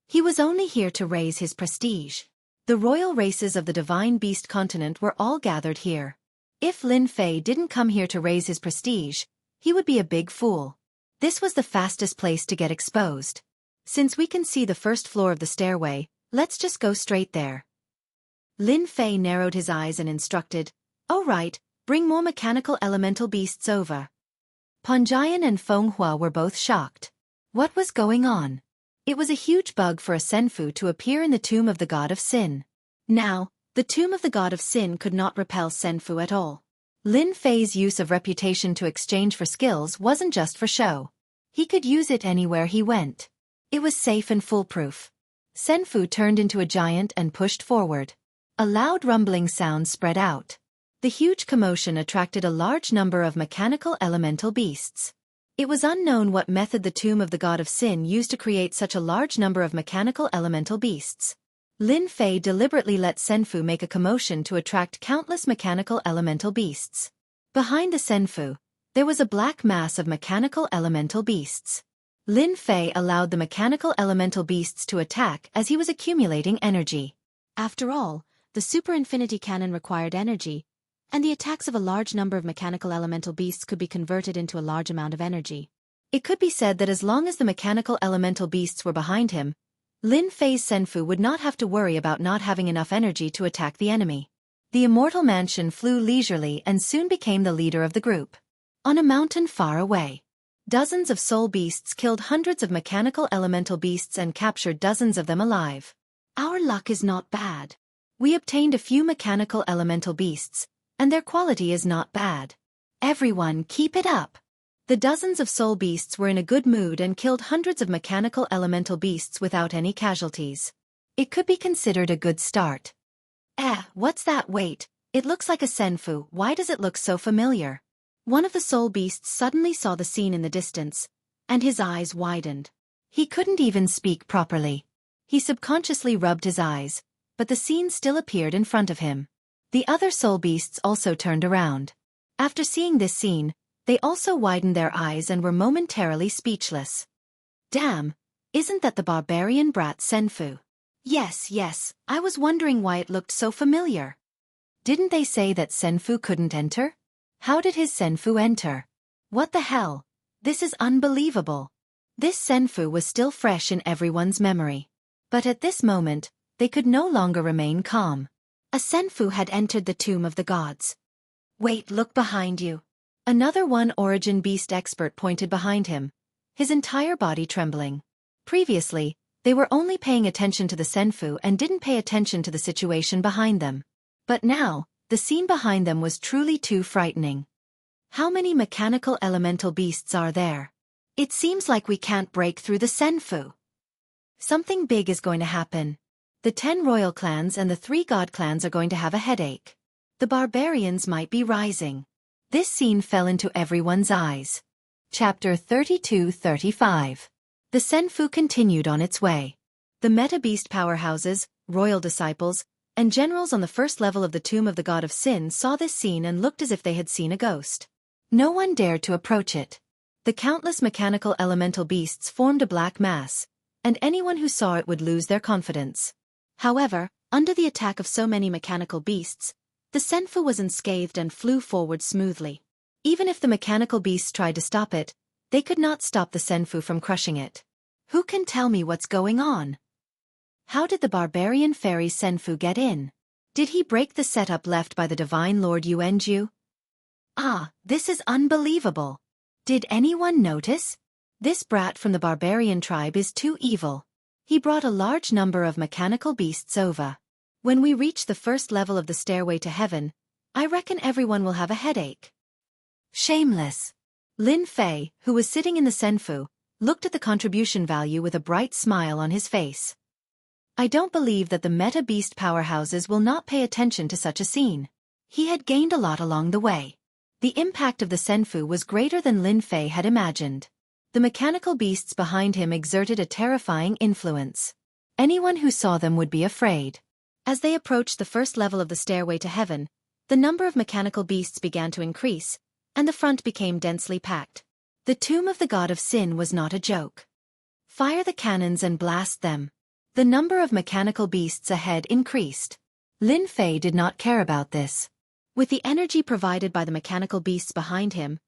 [SPEAKER 1] He was only here to raise his prestige. The royal races of the divine beast continent were all gathered here. If Lin Fei didn't come here to raise his prestige, he would be a big fool. This was the fastest place to get exposed. Since we can see the first floor of the stairway, let's just go straight there. Lin Fei narrowed his eyes and instructed, "Oh right, bring more mechanical elemental beasts over." Panjian and Feng Hua were both shocked. What was going on? It was a huge bug for a Senfu to appear in the tomb of the god of sin. Now, the tomb of the god of sin could not repel Senfu at all. Lin Fei's use of reputation to exchange for skills wasn't just for show. He could use it anywhere he went. It was safe and foolproof. Senfu turned into a giant and pushed forward. A loud rumbling sound spread out. The huge commotion attracted a large number of mechanical elemental beasts. It was unknown what method the tomb of the god of sin used to create such a large number of mechanical elemental beasts. Lin Fei deliberately let Senfu make a commotion to attract countless mechanical elemental beasts. Behind the Senfu, there was a black mass of mechanical elemental beasts. Lin Fei allowed the mechanical elemental beasts to attack as he was accumulating energy. After all, the super infinity cannon required energy, and the attacks of a large number of mechanical elemental beasts could be converted into a large amount of energy. It could be said that as long as the mechanical elemental beasts were behind him, Lin Fei's Senfu would not have to worry about not having enough energy to attack the enemy. The immortal mansion flew leisurely and soon became the leader of the group. On a mountain far away, dozens of soul beasts killed hundreds of mechanical elemental beasts and captured dozens of them alive. Our luck is not bad. We obtained a few mechanical elemental beasts, and their quality is not bad. Everyone keep it up. The dozens of soul beasts were in a good mood and killed hundreds of mechanical elemental beasts without any casualties. It could be considered a good start. What's that? Wait, it looks like a Senfu. Why does it look so familiar? One of the soul beasts suddenly saw the scene in the distance, and his eyes widened. He couldn't even speak properly. He subconsciously rubbed his eyes, but the scene still appeared in front of him. The other soul beasts also turned around. After seeing this scene, they also widened their eyes and were momentarily speechless. Damn, isn't that the barbarian brat Senfu? Yes, I was wondering why it looked so familiar. Didn't they say that Senfu couldn't enter? How did his Senfu enter? What the hell? This is unbelievable. This Senfu was still fresh in everyone's memory. But at this moment, they could no longer remain calm. A Senfu had entered the tomb of the gods. Wait, look behind you. Another One Origin Beast expert pointed behind him, his entire body trembling. Previously, they were only paying attention to the Senfu and didn't pay attention to the situation behind them. But now, the scene behind them was truly too frightening. How many mechanical elemental beasts are there? It seems like we can't break through the Senfu. Something big is going to happen. The 10 royal clans and the 3 god clans are going to have a headache. The barbarians might be rising. This scene fell into everyone's eyes. Chapter 32-35. The Senfu continued on its way. The meta-beast powerhouses, royal disciples, and generals on the first level of the tomb of the god of sin saw this scene and looked as if they had seen a ghost. No one dared to approach it. The countless mechanical elemental beasts formed a black mass, and anyone who saw it would lose their confidence. However, under the attack of so many mechanical beasts, the Senfu was unscathed and flew forward smoothly. Even if the mechanical beasts tried to stop it, they could not stop the Senfu from crushing it. Who can tell me what's going on? How did the barbarian fairy Senfu get in? Did he break the setup left by the divine Lord Yuanju? Ah, this is unbelievable. Did anyone notice? This brat from the barbarian tribe is too evil. He brought a large number of mechanical beasts over. When we reach the first level of the stairway to heaven, I reckon everyone will have a headache. Shameless. Lin Fei, who was sitting in the Senfu, looked at the contribution value with a bright smile on his face. I don't believe that the meta-beast powerhouses will not pay attention to such a scene. He had gained a lot along the way. The impact of the Senfu was greater than Lin Fei had imagined. The mechanical beasts behind him exerted a terrifying influence. Anyone who saw them would be afraid. As they approached the first level of the stairway to heaven, the number of mechanical beasts began to increase, and the front became densely packed. The tomb of the god of sin was not a joke. Fire the cannons and blast them. The number of mechanical beasts ahead increased. Lin Fei did not care about this. With the energy provided by the mechanical beasts behind him,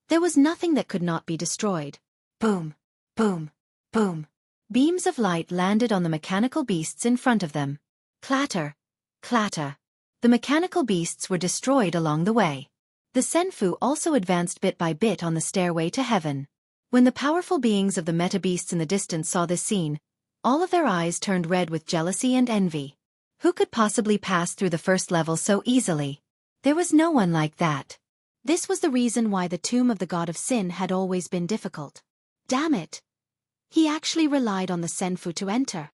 [SPEAKER 1] there was nothing that could not be destroyed. Boom, boom, boom. Beams of light landed on the mechanical beasts in front of them. Clatter, clatter. The mechanical beasts were destroyed along the way. The Senfu also advanced bit by bit on the stairway to heaven. When the powerful beings of the meta-beasts in the distance saw this scene, all of their eyes turned red with jealousy and envy. Who could possibly pass through the first level so easily? There was no one like that. This was the reason why the tomb of the god of sin had always been difficult. Damn it! He actually relied on the Senfu to enter.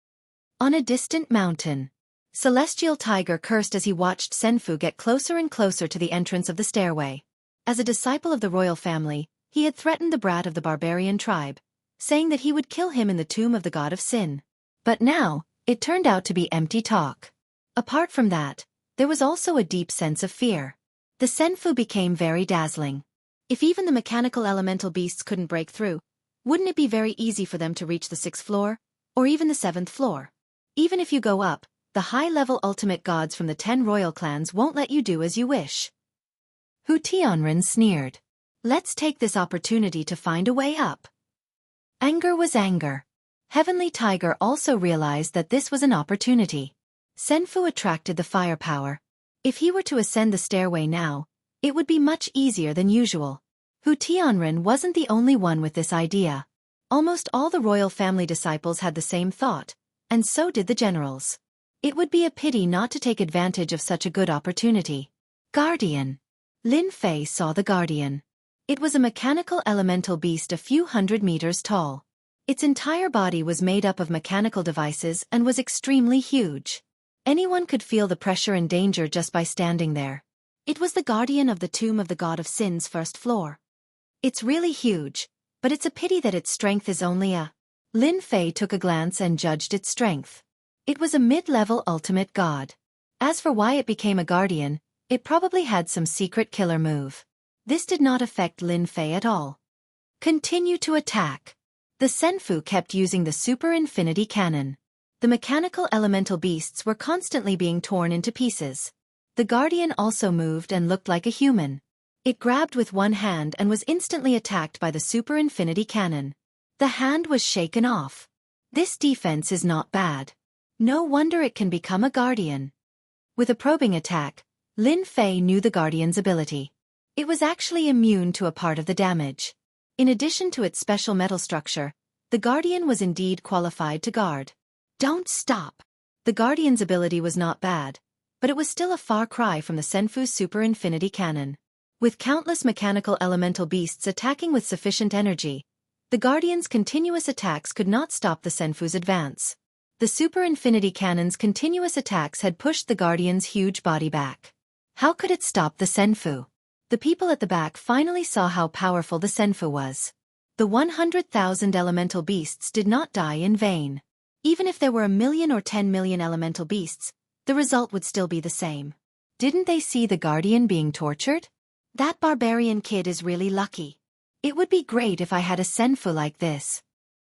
[SPEAKER 1] On a distant mountain, Celestial Tiger cursed as he watched Senfu get closer and closer to the entrance of the stairway. As a disciple of the royal family, he had threatened the brat of the barbarian tribe, saying that he would kill him in the tomb of the god of sin. But now, it turned out to be empty talk. Apart from that, there was also a deep sense of fear. The Senfu became very dazzling. If even the mechanical elemental beasts couldn't break through, wouldn't it be very easy for them to reach the 6th floor, or even the 7th floor? Even if you go up, the high-level ultimate gods from the 10 royal clans won't let you do as you wish. Hu Tianren sneered. Let's take this opportunity to find a way up. Anger was anger. Heavenly Tiger also realized that this was an opportunity. Senfu attracted the firepower. If he were to ascend the stairway now, it would be much easier than usual. Hu Tianren wasn't the only one with this idea. Almost all the royal family disciples had the same thought, and so did the generals. It would be a pity not to take advantage of such a good opportunity. Guardian. Lin Fei saw the Guardian. It was a mechanical elemental beast a few hundred meters tall. Its entire body was made up of mechanical devices and was extremely huge. Anyone could feel the pressure and danger just by standing there. It was the guardian of the tomb of the god of sin's 1st floor. It's really huge, but it's a pity that its strength is only a... Lin Fei took a glance and judged its strength. It was a mid-level ultimate god. As for why it became a guardian, it probably had some secret killer move. This did not affect Lin Fei at all. Continue to attack. The Senfu kept using the super infinity cannon. The mechanical elemental beasts were constantly being torn into pieces. The guardian also moved and looked like a human. It grabbed with one hand and was instantly attacked by the super infinity cannon. The hand was shaken off. This defense is not bad. No wonder it can become a guardian. With a probing attack, Lin Fei knew the guardian's ability. It was actually immune to a part of the damage. In addition to its special metal structure, the guardian was indeed qualified to guard. Don't stop. The guardian's ability was not bad, but it was still a far cry from the Senfu's super infinity cannon. With countless mechanical elemental beasts attacking with sufficient energy, the guardian's continuous attacks could not stop the Senfu's advance. The super infinity cannon's continuous attacks had pushed the guardian's huge body back. How could it stop the Senfu? The people at the back finally saw how powerful the Senfu was. The 100,000 elemental beasts did not die in vain. Even if there were 1 million or 10 million elemental beasts, the result would still be the same. Didn't they see the guardian being tortured? That barbarian kid is really lucky. It would be great if I had a senfu like this.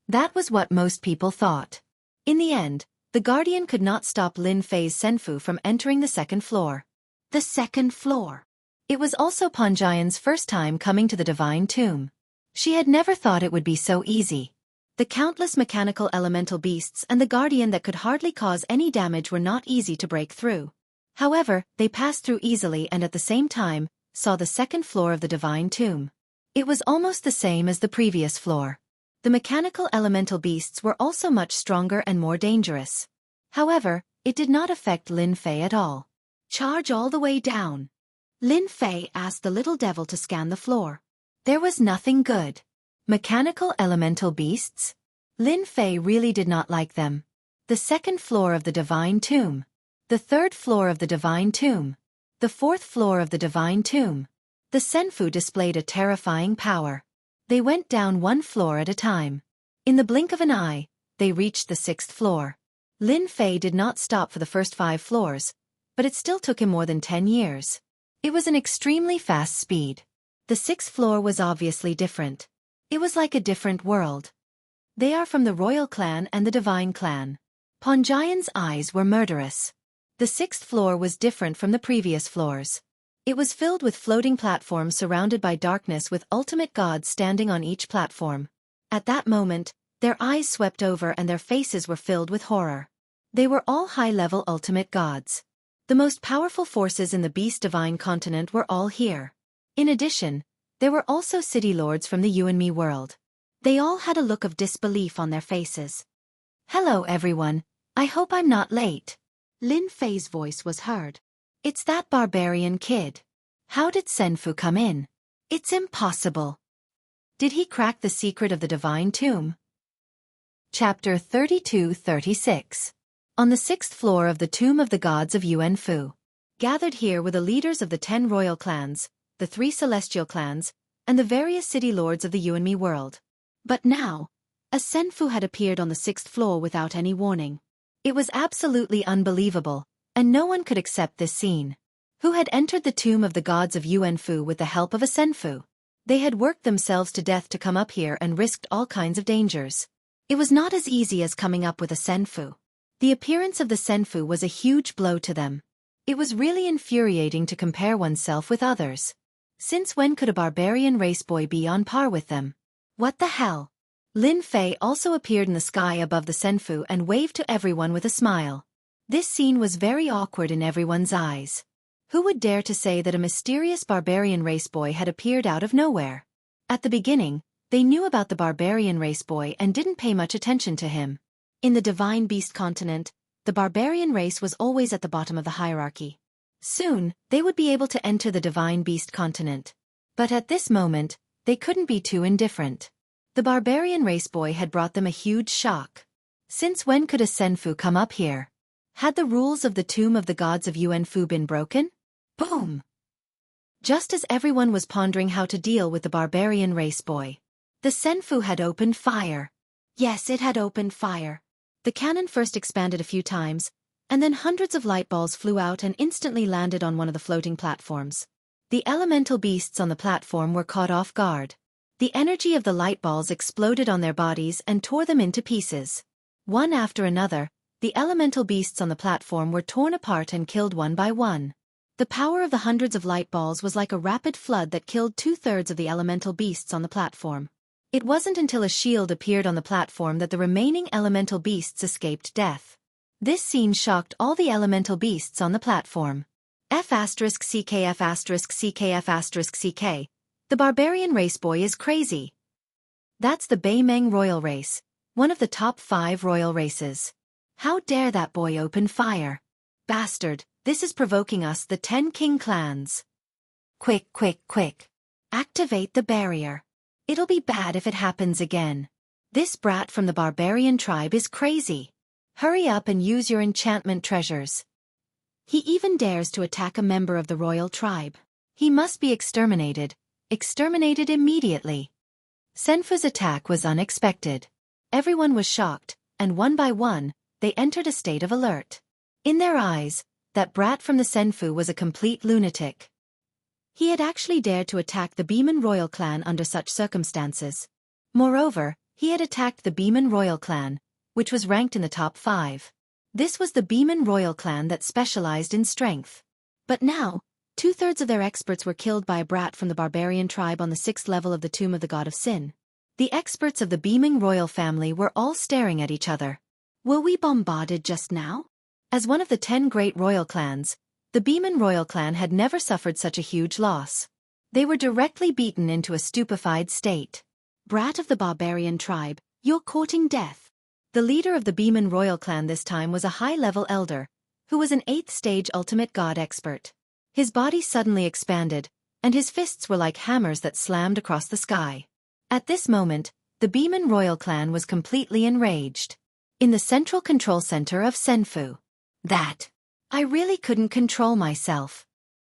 [SPEAKER 1] That was what most people thought. In the end, the guardian could not stop Lin Fei's senfu from entering the second floor. The second floor. It was also Panjian's first time coming to the divine tomb. She had never thought it would be so easy. The countless mechanical elemental beasts and the guardian that could hardly cause any damage were not easy to break through. However, they passed through easily and at the same time, saw the second floor of the divine tomb. It was almost the same as the previous floor. The mechanical elemental beasts were also much stronger and more dangerous. However, it did not affect Lin Fei at all. Charge all the way down. Lin Fei asked the little devil to scan the floor. There was nothing good. Mechanical elemental beasts? Lin Fei really did not like them. The second floor of the divine tomb. The third floor of the divine tomb. The fourth floor of the divine tomb. The senfu displayed a terrifying power. They went down one floor at a time. In the blink of an eye, they reached the sixth floor. Lin Fei did not stop for the first 5 floors, but it still took him more than 10 years. It was an extremely fast speed. The sixth floor was obviously different. It was like a different world. They are from the royal clan and the divine clan. Panjian's eyes were murderous. The sixth floor was different from the previous floors. It was filled with floating platforms surrounded by darkness with ultimate gods standing on each platform. At that moment, their eyes swept over and their faces were filled with horror. They were all high-level ultimate gods. The most powerful forces in the Beast Divine continent were all here. In addition, there were also city lords from the You and Me world. They all had a look of disbelief on their faces. Hello everyone, I hope I'm not late. Lin Fei's voice was heard. It's that barbarian kid. How did Senfu come in? It's impossible. Did he crack the secret of the divine tomb? Chapter 32-36. On the 6th floor of the Tomb of the Gods of Yuanfu. Gathered here were the leaders of the 10 royal clans, the 3 celestial clans, and the various city lords of the You and Me world. But now, a senfu had appeared on the 6th floor without any warning. It was absolutely unbelievable, and no one could accept this scene. Who had entered the Tomb of the Gods of Yuanfu with the help of a senfu? They had worked themselves to death to come up here and risked all kinds of dangers. It was not as easy as coming up with a senfu. The appearance of the senfu was a huge blow to them. It was really infuriating to compare oneself with others. Since when could a barbarian race boy be on par with them? What the hell? Lin Fei also appeared in the sky above the senfu and waved to everyone with a smile. This scene was very awkward in everyone's eyes. Who would dare to say that a mysterious barbarian race boy had appeared out of nowhere? At the beginning, they knew about the barbarian race boy and didn't pay much attention to him. In the Divine Beast continent, the barbarian race was always at the bottom of the hierarchy. Soon, they would be able to enter the Divine Beast continent. But at this moment, they couldn't be too indifferent. The barbarian race boy had brought them a huge shock. Since when could a senfu come up here? Had the rules of the Tomb of the Gods of Yuanfu been broken? Boom! Just as everyone was pondering how to deal with the barbarian race boy, the senfu had opened fire. Yes, it had opened fire. The cannon first expanded a few times, and then hundreds of light balls flew out and instantly landed on one of the floating platforms. The elemental beasts on the platform were caught off guard. The energy of the light balls exploded on their bodies and tore them into pieces. One after another, the elemental beasts on the platform were torn apart and killed one by one. The power of the hundreds of light balls was like a rapid flood that killed 2/3 of the elemental beasts on the platform. It wasn't until a shield appeared on the platform that the remaining elemental beasts escaped death. This scene shocked all the elemental beasts on the platform. F***CK***CK***CK. The barbarian race boy is crazy. That's the Beimeng royal race, one of the top 5 royal races. How dare that boy open fire? Bastard, this is provoking us, the 10 king clans. Quick, quick, quick. Activate the barrier. It'll be bad if it happens again. This brat from the barbarian tribe is crazy. Hurry up and use your enchantment treasures. He even dares to attack a member of the royal tribe. He must be exterminated. Exterminated immediately. Senfu's attack was unexpected. Everyone was shocked, and one by one, they entered a state of alert. In their eyes, that brat from the Senfu was a complete lunatic. He had actually dared to attack the Beeman royal clan under such circumstances. Moreover, he had attacked the Beeman royal clan, which was ranked in the top 5. This was the Beeman royal clan that specialized in strength. But now, 2/3 of their experts were killed by a brat from the barbarian tribe on the 6th level of the Tomb of the God of Sin. The experts of the Beaming royal family were all staring at each other. Were we bombarded just now? As one of the 10 great royal clans, the Beeman royal clan had never suffered such a huge loss. They were directly beaten into a stupefied state. Brat of the barbarian tribe, you're courting death. The leader of the Beeman royal clan this time was a high-level elder, who was an 8th stage ultimate god expert. His body suddenly expanded, and his fists were like hammers that slammed across the sky. At this moment, the Beeman royal clan was completely enraged. In the central control center of Senfu. I really couldn't control myself.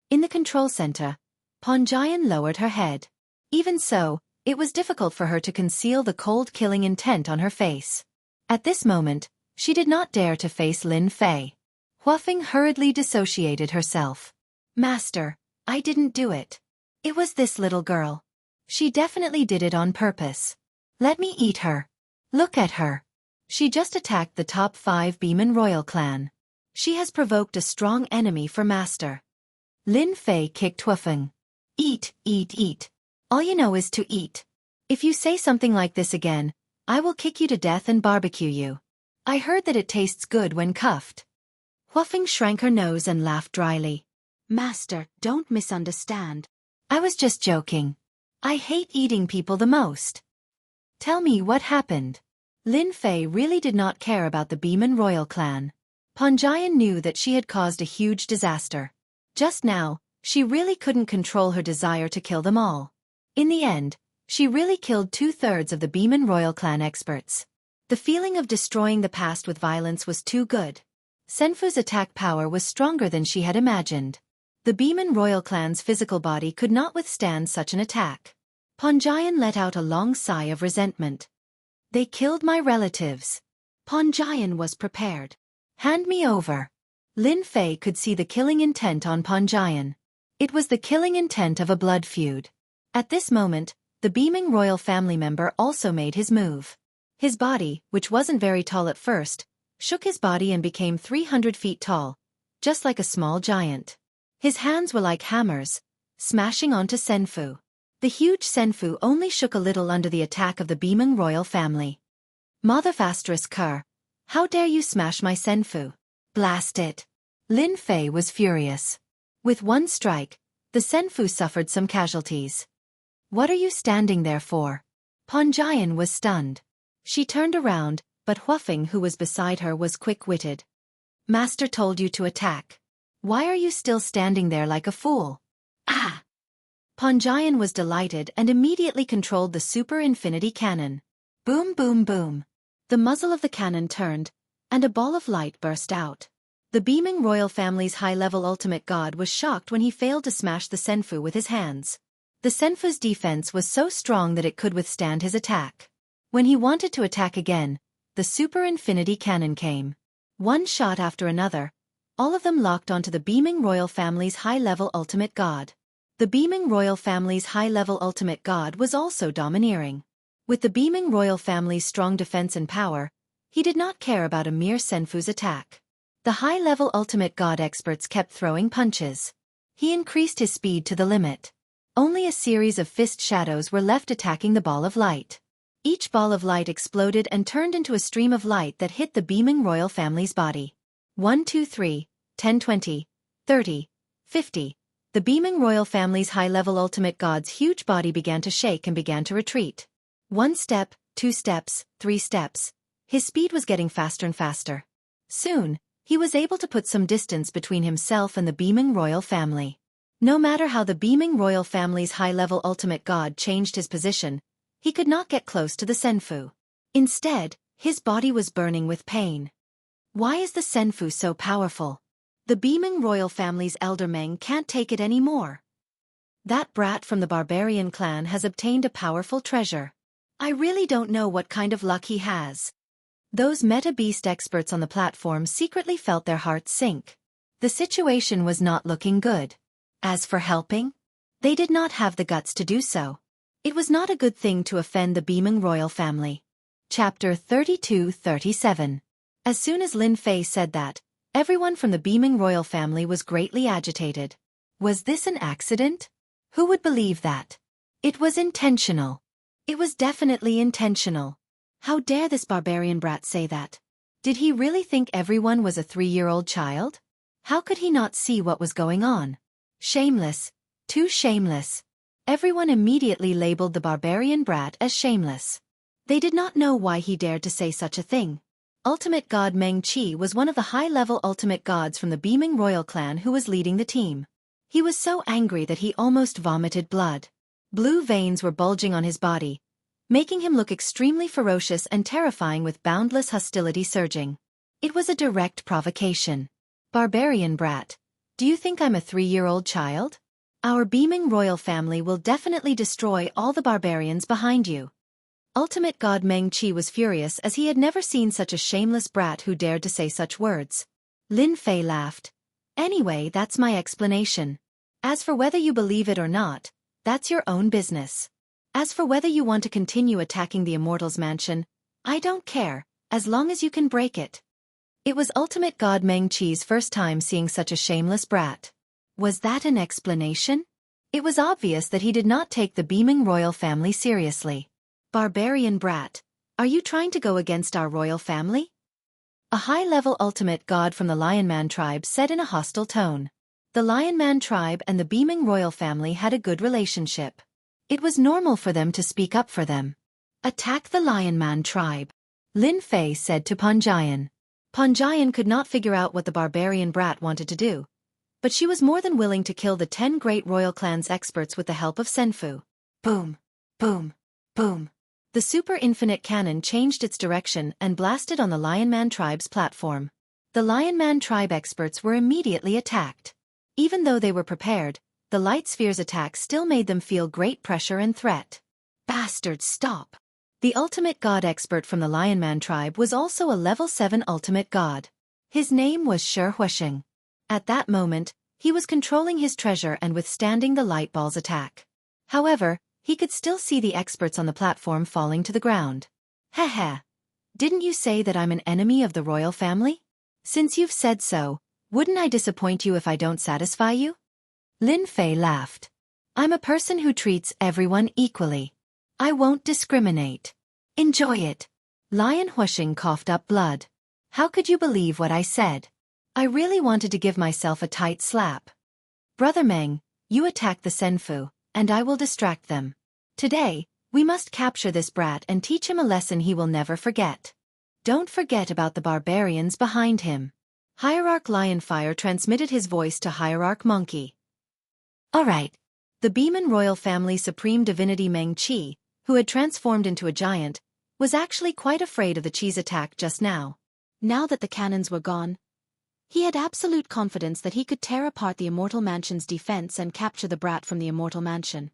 [SPEAKER 1] In the control center, Ponjian lowered her head. Even so, it was difficult for her to conceal the cold killing intent on her face. At this moment, she did not dare to face Lin Fei. Huafeng hurriedly dissociated herself. Master, I didn't do it. It was this little girl. She definitely did it on purpose. Let me eat her. Look at her. She just attacked the top 5 Beeman royal clan. She has provoked a strong enemy for Master. Lin Fei kicked Huafeng. Eat, eat, eat. All you know is to eat. If you say something like this again, I will kick you to death and barbecue you. I heard that it tastes good when cuffed. Huafeng shrank her nose and laughed dryly. Master, don't misunderstand. I was just joking. I hate eating people the most. Tell me what happened. Lin Fei really did not care about the Beeman royal clan. Ponjian knew that she had caused a huge disaster. Just now, she really couldn't control her desire to kill them all. In the end, she really killed 2/3 of the Beeman royal clan experts. The feeling of destroying the past with violence was too good. Senfu's attack power was stronger than she had imagined. The Beeman royal clan's physical body could not withstand such an attack. Ponjian let out a long sigh of resentment. They killed my relatives. Ponjian was prepared. Hand me over. Lin Fei could see the killing intent on Ponjian. It was the killing intent of a blood feud. At this moment, the Beaming royal family member also made his move. His body, which wasn't very tall at first, shook his body and became 300 feet tall, just like a small giant. His hands were like hammers, smashing onto Senfu. The huge Senfu only shook a little under the attack of the Beaming royal family. Motherfastris Kerr, how dare you smash my Senfu? Blast it. Lin Fei was furious. With one strike, the Senfu suffered some casualties. What are you standing there for? Ponjian was stunned. She turned around, but Huafeng, who was beside her, was quick-witted. Master told you to attack. Why are you still standing there like a fool? Ah! Ponjian was delighted and immediately controlled the super infinity cannon. Boom, boom, boom. The muzzle of the cannon turned, and a ball of light burst out. The Beaming royal family's high-level ultimate god was shocked when he failed to smash the Senfu with his hands. The Senfu's defense was so strong that it could withstand his attack. When he wanted to attack again, the super infinity cannon came. One shot after another, all of them locked onto the Beaming royal family's high-level ultimate god. The Beaming royal family's high-level ultimate god was also domineering. With the Beaming royal family's strong defense and power, he did not care about a mere Senfu's attack. The high-level ultimate god experts kept throwing punches. He increased his speed to the limit. Only a series of fist shadows were left attacking the ball of light. Each ball of light exploded and turned into a stream of light that hit the Beaming royal family's body. 1, 2, 3, 10, 20, 30, 50. The Beaming royal family's high-level ultimate god's huge body began to shake and began to retreat. 1 step, 2 steps, 3 steps. His speed was getting faster and faster. Soon, he was able to put some distance between himself and the Beaming royal family. No matter how the Beaming royal family's high-level ultimate god changed his position, he could not get close to the Senfu. Instead, his body was burning with pain. Why is the Senfu so powerful? The Beaming royal family's elder Meng can't take it anymore. That brat from the barbarian clan has obtained a powerful treasure. I really don't know what kind of luck he has. Those meta-beast experts on the platform secretly felt their hearts sink. The situation was not looking good. As for helping, they did not have the guts to do so. It was not a good thing to offend the beaming royal family. Chapter 32-37. As soon as Lin Fei said that, everyone from the beaming royal family was greatly agitated. Was this an accident? Who would believe that? It was intentional. It was definitely intentional. How dare this barbarian brat say that? Did he really think everyone was a 3-year-old child? How could he not see what was going on? Shameless. Too shameless. Everyone immediately labeled the barbarian brat as shameless. They did not know why he dared to say such a thing. Ultimate God Meng Qi was one of the high-level ultimate gods from the beaming royal clan who was leading the team. He was so angry that he almost vomited blood. Blue veins were bulging on his body, making him look extremely ferocious and terrifying with boundless hostility surging. It was a direct provocation. Barbarian brat, do you think I'm a 3-year-old child? Our beaming royal family will definitely destroy all the barbarians behind you. Ultimate God Meng Qi was furious as he had never seen such a shameless brat who dared to say such words. Lin Fei laughed. Anyway, that's my explanation. As for whether you believe it or not, that's your own business. As for whether you want to continue attacking the Immortals Mansion, I don't care, as long as you can break it. It was Ultimate God Meng Qi's first time seeing such a shameless brat. Was that an explanation? It was obvious that he did not take the beaming royal family seriously. Barbarian brat, are you trying to go against our royal family? A high-level ultimate god from the Lionman tribe said in a hostile tone. The Lionman tribe and the beaming royal family had a good relationship. It was normal for them to speak up for them. Attack the Lionman tribe, Lin Fei said to Panjian. Panjian could not figure out what the barbarian brat wanted to do, but she was more than willing to kill the 10 great royal clans experts with the help of Senfu. Boom, boom, boom. The super infinite cannon changed its direction and blasted on the Lionman tribe's platform. The Lionman tribe experts were immediately attacked. Even though they were prepared, the light sphere's attack still made them feel great pressure and threat. Bastards, stop! The ultimate god expert from the Lionman tribe was also a level 7 ultimate god. His name was Shi Huisheng. At that moment, he was controlling his treasure and withstanding the light ball's attack. However, he could still see the experts on the platform falling to the ground. Heh. Didn't you say that I'm an enemy of the royal family? Since you've said so, wouldn't I disappoint you if I don't satisfy you? Lin Fei laughed. I'm a person who treats everyone equally. I won't discriminate. Enjoy it. Lion Huisheng coughed up blood. How could you believe what I said? I really wanted to give myself a tight slap. Brother Meng, you attack the Senfu, and I will distract them. Today, we must capture this brat and teach him a lesson he will never forget. Don't forget about the barbarians behind him. Hierarch Lionfire transmitted his voice to Hierarch Monkey. Alright. The Beeman royal family supreme divinity Meng Qi, who had transformed into a giant, was actually quite afraid of the Qi's attack just now. Now that the cannons were gone, he had absolute confidence that he could tear apart the Immortal Mansion's defense and capture the brat from the Immortal Mansion.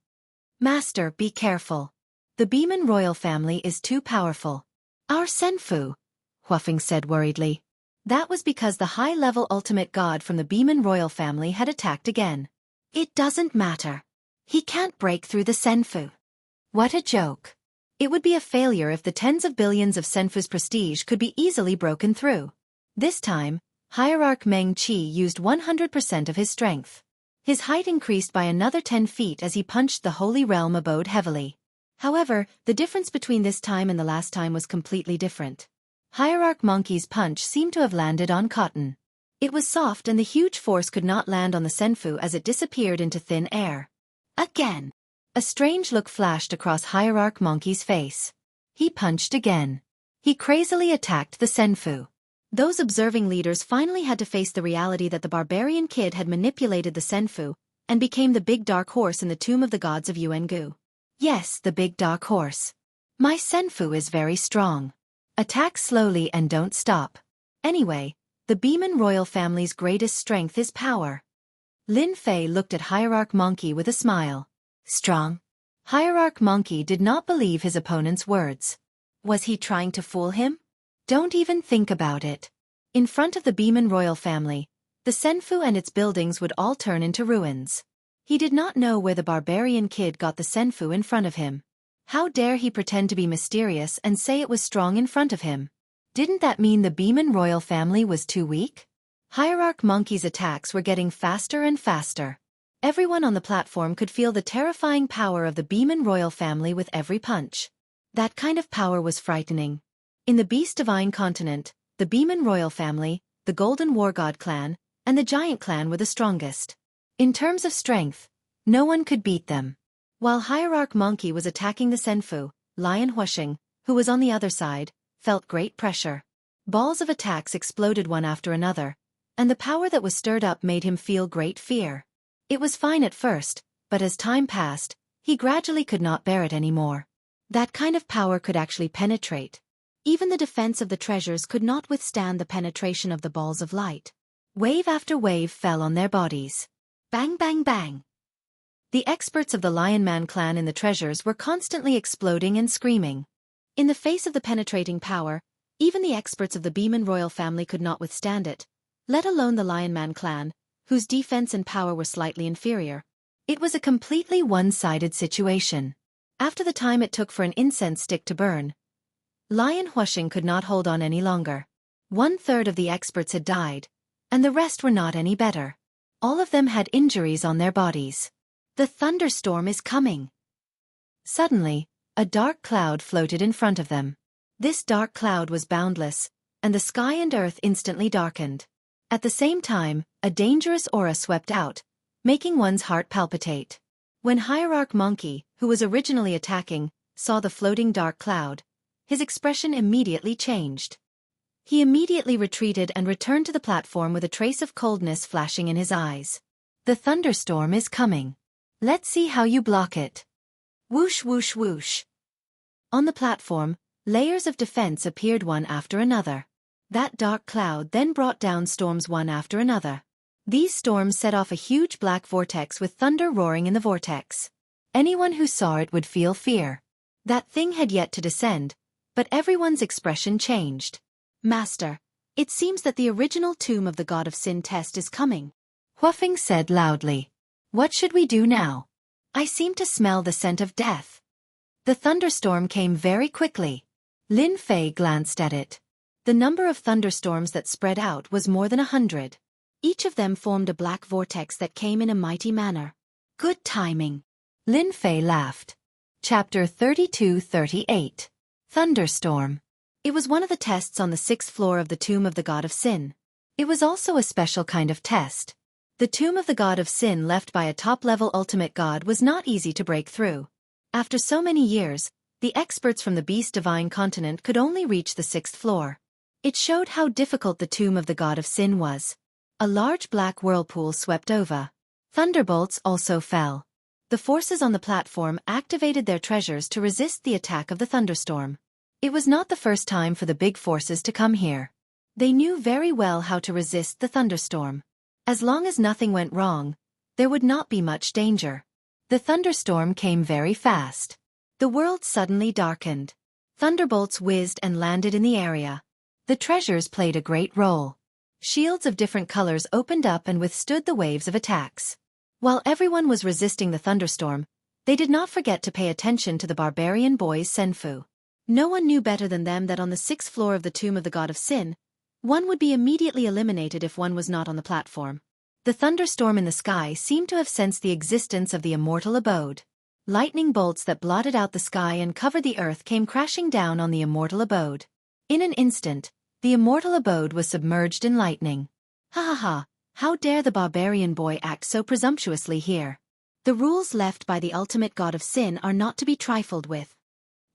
[SPEAKER 1] Master, be careful. The Beeman royal family is too powerful. Our Senfu, Huifeng said worriedly. That was because the high-level ultimate god from the Beeman royal family had attacked again. It doesn't matter. He can't break through the Senfu. What a joke. It would be a failure if the tens of billions of Senfu's prestige could be easily broken through. This time, Hierarch Meng Qi used 100% of his strength. His height increased by another 10 feet as he punched the Holy Realm abode heavily. However, the difference between this time and the last time was completely different. Hierarch Monkey's punch seemed to have landed on cotton. It was soft and the huge force could not land on the Senfu as it disappeared into thin air. Again! A strange look flashed across Hierarch Monkey's face. He punched again. He crazily attacked the Senfu. Those observing leaders finally had to face the reality that the barbarian kid had manipulated the Senfu and became the big dark horse in the tomb of the gods of Yuangu. Yes, the big dark horse. My Senfu is very strong. Attack slowly and don't stop. Anyway, the Beeman royal family's greatest strength is power. Lin Fei looked at Hierarch Monkey with a smile. Strong? Hierarch Monkey did not believe his opponent's words. Was he trying to fool him? Don't even think about it. In front of the Beeman royal family, the Senfu and its buildings would all turn into ruins. He did not know where the barbarian kid got the Senfu in front of him. How dare he pretend to be mysterious and say it was strong in front of him? Didn't that mean the Beeman royal family was too weak? Hierarch Monkey's attacks were getting faster and faster. Everyone on the platform could feel the terrifying power of the Beeman royal family with every punch. That kind of power was frightening. In the Beast Divine continent, the Beeman royal family, the Golden War God clan, and the Giant clan were the strongest. In terms of strength, no one could beat them. While Hierarch Monkey was attacking the Senfu, Lion Huasheng, who was on the other side, felt great pressure. Balls of attacks exploded one after another, and the power that was stirred up made him feel great fear. It was fine at first, but as time passed, he gradually could not bear it anymore. That kind of power could actually penetrate. Even the defense of the treasures could not withstand the penetration of the balls of light. Wave after wave fell on their bodies. Bang bang bang. The experts of the Lion Man clan in the treasures were constantly exploding and screaming. In the face of the penetrating power, even the experts of the Beeman royal family could not withstand it, let alone the Lion Man clan, whose defense and power were slightly inferior. It was a completely one-sided situation. After the time it took for an incense stick to burn, Lion Huasheng could not hold on any longer. 1/3 of the experts had died, and the rest were not any better. All of them had injuries on their bodies. The thunderstorm is coming. Suddenly, a dark cloud floated in front of them. This dark cloud was boundless, and the sky and earth instantly darkened. At the same time, a dangerous aura swept out, making one's heart palpitate. When Hierarch Monkey, who was originally attacking, saw the floating dark cloud, his expression immediately changed. He immediately retreated and returned to the platform with a trace of coldness flashing in his eyes. The thunderstorm is coming. Let's see how you block it. Whoosh whoosh whoosh. On the platform, layers of defense appeared one after another. That dark cloud then brought down storms one after another. These storms set off a huge black vortex with thunder roaring in the vortex. Anyone who saw it would feel fear. That thing had yet to descend, but everyone's expression changed. Master, it seems that the original tomb of the God of Sin test is coming. Huafeng said loudly. What should we do now? I seem to smell the scent of death. The thunderstorm came very quickly. Lin Fei glanced at it. The number of thunderstorms that spread out was more than 100. Each of them formed a black vortex that came in a mighty manner. Good timing. Lin Fei laughed. Chapter 32-38. Thunderstorm. It was one of the tests on the 6th floor of the Tomb of the God of Sin. It was also a special kind of test. The Tomb of the God of Sin left by a top-level ultimate god was not easy to break through. After so many years, the experts from the Beast Divine continent could only reach the 6th floor. It showed how difficult the Tomb of the God of Sin was. A large black whirlpool swept over. Thunderbolts also fell. The forces on the platform activated their treasures to resist the attack of the thunderstorm. It was not the first time for the big forces to come here. They knew very well how to resist the thunderstorm. As long as nothing went wrong, there would not be much danger. The thunderstorm came very fast. The world suddenly darkened. Thunderbolts whizzed and landed in the area. The treasures played a great role. Shields of different colors opened up and withstood the waves of attacks. While everyone was resisting the thunderstorm, they did not forget to pay attention to the barbarian boys Senfu. No one knew better than them that on the 6th floor of the Tomb of the God of Sin, one would be immediately eliminated if one was not on the platform. The thunderstorm in the sky seemed to have sensed the existence of the immortal abode. Lightning bolts that blotted out the sky and covered the earth came crashing down on the immortal abode. In an instant, the immortal abode was submerged in lightning. Ha ha ha, how dare the barbarian boy act so presumptuously here? The rules left by the ultimate god of sin are not to be trifled with.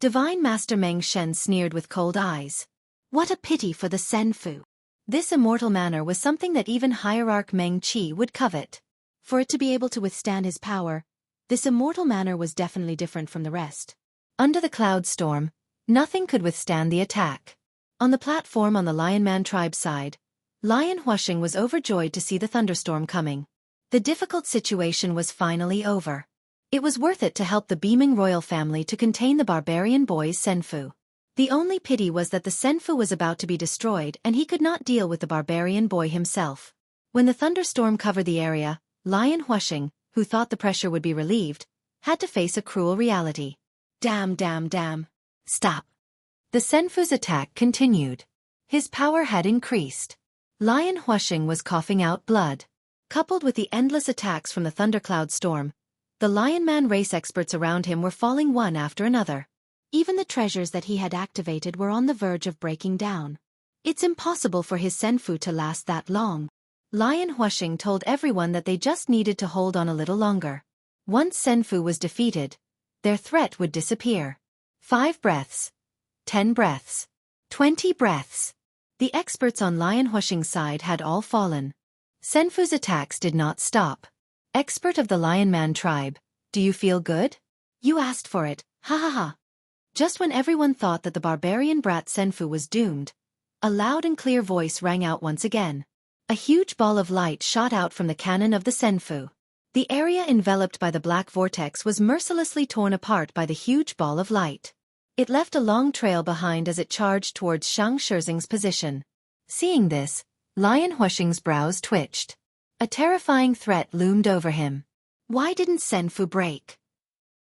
[SPEAKER 1] Divine Master Meng Shen sneered with cold eyes. What a pity for the Senfu. This immortal manner was something that even Hierarch Meng Qi would covet. For it to be able to withstand his power, this immortal manner was definitely different from the rest. Under the cloud storm, nothing could withstand the attack. On the platform on the Lion Man tribe side, Lion Huasheng was overjoyed to see the thunderstorm coming. The difficult situation was finally over. It was worth it to help the beaming royal family to contain the barbarian boy's senfu. The only pity was that the senfu was about to be destroyed and he could not deal with the barbarian boy himself. When the thunderstorm covered the area, Lion Huashing, who thought the pressure would be relieved, had to face a cruel reality. Damn. Stop. The senfu's attack continued. His power had increased. Lion Huashing was coughing out blood. Coupled with the endless attacks from the thundercloud storm, the Lion Man race experts around him were falling one after another. Even the treasures that he had activated were on the verge of breaking down. It's impossible for his senfu to last that long. Lion Huashing told everyone that they just needed to hold on a little longer. Once senfu was defeated, their threat would disappear. 5 breaths. 10 breaths. 20 breaths. The experts on Lion Huashing's side had all fallen. Senfu's attacks did not stop. Expert of the Lion Man tribe, do you feel good? You asked for it, ha ha ha. Just when everyone thought that the barbarian brat senfu was doomed, a loud and clear voice rang out once again. A huge ball of light shot out from the cannon of the senfu. The area enveloped by the black vortex was mercilessly torn apart by the huge ball of light. It left a long trail behind as it charged towards Xianxia's position. Seeing this, Lion Huashing's brows twitched. A terrifying threat loomed over him. Why didn't senfu break?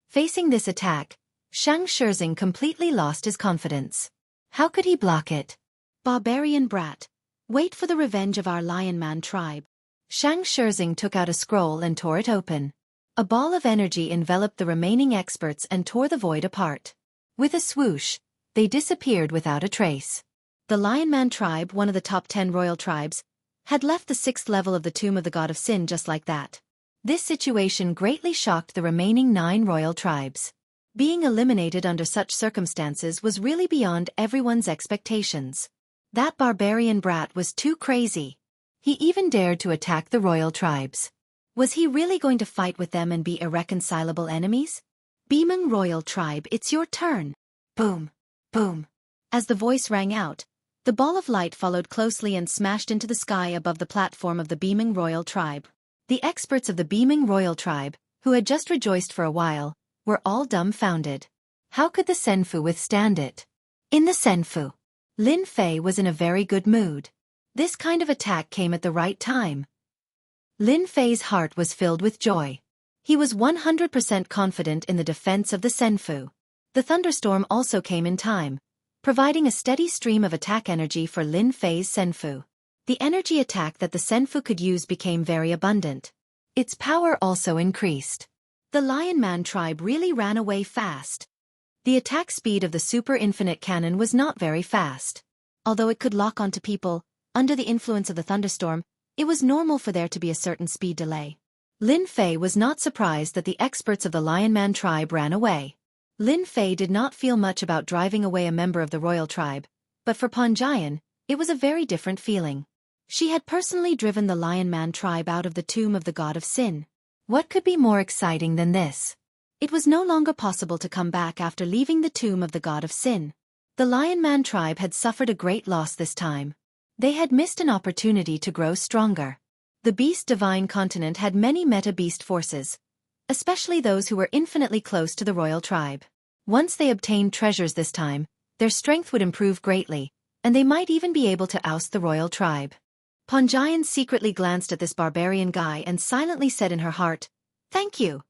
[SPEAKER 1] Facing this attack, Xianxia completely lost his confidence. How could he block it? Barbarian brat, wait for the revenge of our Lion Man tribe. Xianxia took out a scroll and tore it open. A ball of energy enveloped the remaining experts and tore the void apart. With a swoosh, they disappeared without a trace. The Lion Man tribe, one of the top 10 royal tribes, had left the 6th level of the Tomb of the God of Sin just like that. This situation greatly shocked the remaining 9 royal tribes. Being eliminated under such circumstances was really beyond everyone's expectations. That barbarian brat was too crazy. He even dared to attack the royal tribes. Was he really going to fight with them and be irreconcilable enemies? Beaming royal tribe, it's your turn. Boom. Boom. As the voice rang out, the ball of light followed closely and smashed into the sky above the platform of the beaming royal tribe. The experts of the beaming royal tribe, who had just rejoiced for a while, were all dumbfounded. How could the senfu withstand it? In the senfu, Lin Fei was in a very good mood. This kind of attack came at the right time. Lin Fei's heart was filled with joy. He was 100% confident in the defense of the senfu. The thunderstorm also came in time, providing a steady stream of attack energy for Lin Fei's senfu. The energy attack that the senfu could use became very abundant. Its power also increased. The Lion Man tribe really ran away fast. The attack speed of the super infinite cannon was not very fast. Although it could lock onto people, under the influence of the thunderstorm, it was normal for there to be a certain speed delay. Lin Fei was not surprised that the experts of the Lion Man tribe ran away. Lin Fei did not feel much about driving away a member of the royal tribe, but for Panjian, it was a very different feeling. She had personally driven the Lion Man tribe out of the Tomb of the God of Sin. What could be more exciting than this? It was no longer possible to come back after leaving the Tomb of the God of Sin. The Lion Man tribe had suffered a great loss this time. They had missed an opportunity to grow stronger. The Beast Divine Continent had many meta-beast forces, especially those who were infinitely close to the royal tribe. Once they obtained treasures this time, their strength would improve greatly, and they might even be able to oust the royal tribe. Panjian secretly glanced at this barbarian guy and silently said in her heart, "Thank you."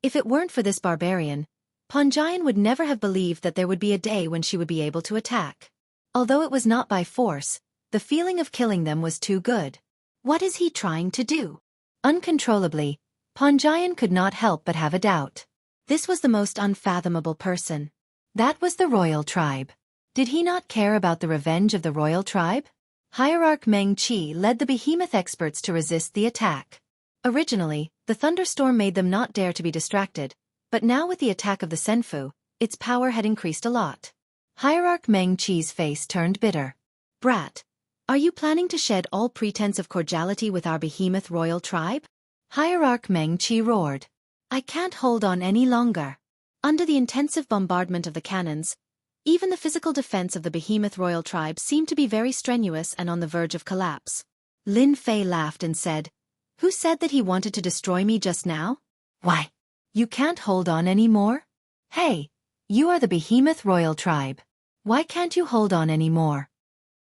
[SPEAKER 1] If it weren't for this barbarian, Panjian would never have believed that there would be a day when she would be able to attack. Although it was not by force, the feeling of killing them was too good. What is he trying to do? Uncontrollably, Panjian could not help but have a doubt. This was the most unfathomable person. That was the royal tribe. Did he not care about the revenge of the royal tribe? Hierarch Meng Qi led the behemoth experts to resist the attack. Originally, the thunderstorm made them not dare to be distracted, but now with the attack of the senfu, its power had increased a lot. Hierarch Meng Qi's face turned bitter. "Brat, are you planning to shed all pretense of cordiality with our behemoth royal tribe?" Hierarch Meng Qi roared. "I can't hold on any longer." Under the intensive bombardment of the cannons, even the physical defense of the behemoth royal tribe seemed to be very strenuous and on the verge of collapse. Lin Fei laughed and said, "Who said that he wanted to destroy me just now? Why, You can't hold on anymore? Hey, you are the behemoth royal tribe. Why can't you hold on anymore?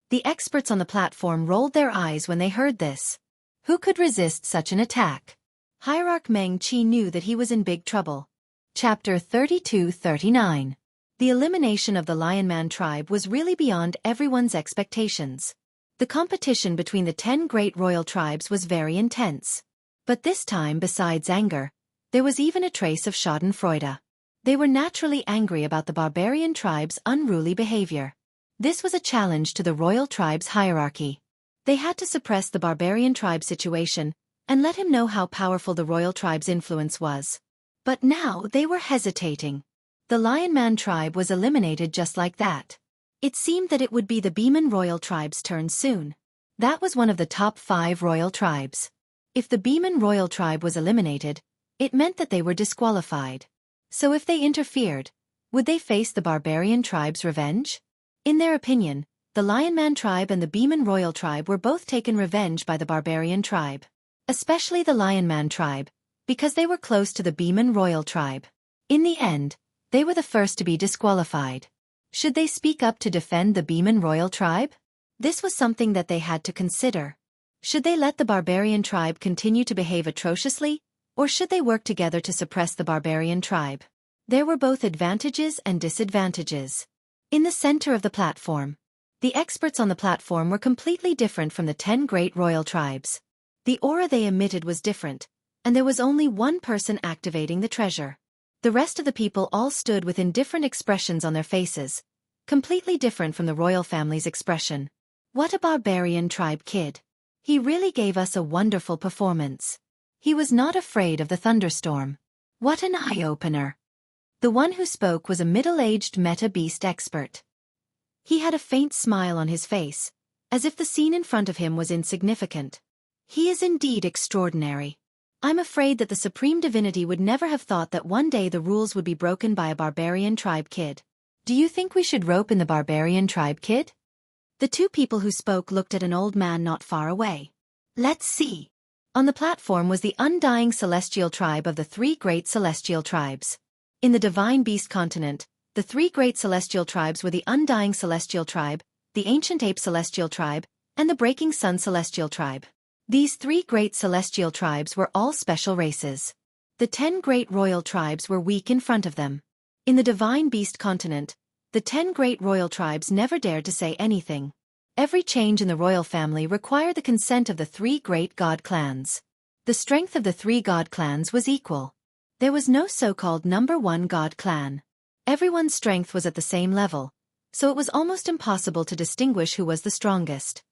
[SPEAKER 1] The experts on the platform rolled their eyes when they heard this. Who could resist such an attack? Hierarch Meng Qi knew that he was in big trouble. Chapter 32-39. The elimination of the Lionman tribe was really beyond everyone's expectations. The competition between the 10 great royal tribes was very intense. But this time, besides anger, there was even a trace of schadenfreude. They were naturally angry about the barbarian tribe's unruly behavior. This was a challenge to the royal tribe's hierarchy. They had to suppress the barbarian tribe situation and let him know how powerful the royal tribe's influence was. But now they were hesitating. The Lionman tribe was eliminated just like that. It seemed that it would be the Beeman royal tribe's turn soon. That was one of the top 5 royal tribes. If the Beeman royal tribe was eliminated, it meant that they were disqualified. So if they interfered, would they face the barbarian tribe's revenge? In their opinion, the Lionman tribe and the Beeman royal tribe were both taken revenge by the barbarian tribe. Especially the Lionman tribe, because they were close to the Beeman royal tribe. In the end, they were the first to be disqualified. Should they speak up to defend the Beeman royal tribe? This was something that they had to consider. Should they let the barbarian tribe continue to behave atrociously, or should they work together to suppress the barbarian tribe? There were both advantages and disadvantages. In the center of the platform, the experts on the platform were completely different from the 10 great royal tribes. The aura they emitted was different, and there was only one person activating the treasure. The rest of the people all stood with indifferent expressions on their faces, completely different from the royal family's expression. What a barbarian tribe kid. He really gave us a wonderful performance. He was not afraid of the thunderstorm. What an eye-opener. The one who spoke was a middle-aged meta-beast expert. He had a faint smile on his face, as if the scene in front of him was insignificant. He is indeed extraordinary. I'm afraid that the Supreme Divinity would never have thought that one day the rules would be broken by a barbarian tribe kid. Do you think we should rope in the barbarian tribe kid? The two people who spoke looked at an old man not far away. Let's see. On the platform was the undying celestial tribe of the 3 great celestial tribes. In the Divine Beast continent, the 3 great celestial tribes were the undying celestial tribe, the ancient ape celestial tribe, and the breaking sun celestial tribe. These 3 great celestial tribes were all special races. The 10 great royal tribes were weak in front of them. In the Divine Beast continent, the 10 great royal tribes never dared to say anything. Every change in the royal family required the consent of the 3 great god clans. The strength of the 3 god clans was equal. There was no so-called number 1 god clan. Everyone's strength was at the same level, so it was almost impossible to distinguish who was the strongest.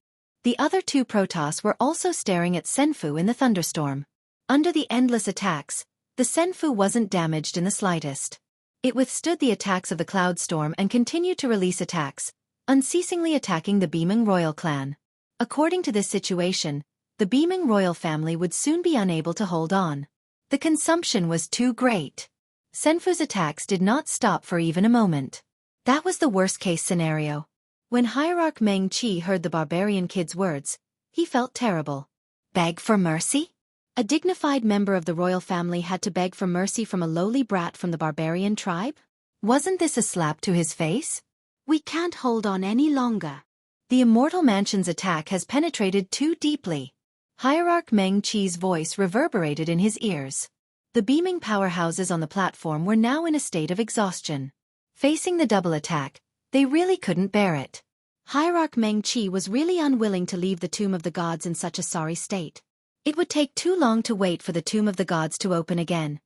[SPEAKER 1] The other 2 Protoss were also staring at Senfu in the thunderstorm. Under the endless attacks, the Senfu wasn't damaged in the slightest. It withstood the attacks of the cloud storm and continued to release attacks, unceasingly attacking the Beaming royal clan. According to this situation, the Beaming royal family would soon be unable to hold on. The consumption was too great. Senfu's attacks did not stop for even a moment. That was the worst-case scenario. When Hierarch Meng Qi heard the barbarian kid's words, he felt terrible. Beg for mercy? A dignified member of the royal family had to beg for mercy from a lowly brat from the barbarian tribe? Wasn't this a slap to his face? We can't hold on any longer. The Immortal Mansion's attack has penetrated too deeply. Hierarch Meng Qi's voice reverberated in his ears. The beaming powerhouses on the platform were now in a state of exhaustion. Facing the double attack, they really couldn't bear it. Hierarch Meng Qi was really unwilling to leave the Tomb of the Gods in such a sorry state. It would take too long to wait for the Tomb of the Gods to open again.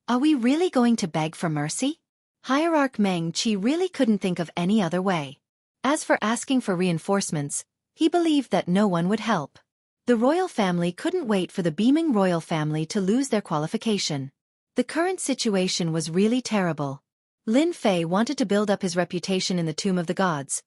[SPEAKER 1] Are we really going to beg for mercy? Hierarch Meng Qi really couldn't think of any other way. As for asking for reinforcements, he believed that no one would help. The royal family couldn't wait for the beaming royal family to lose their qualification. The current situation was really terrible. Lin Fei wanted to build up his reputation in the Tomb of the Gods,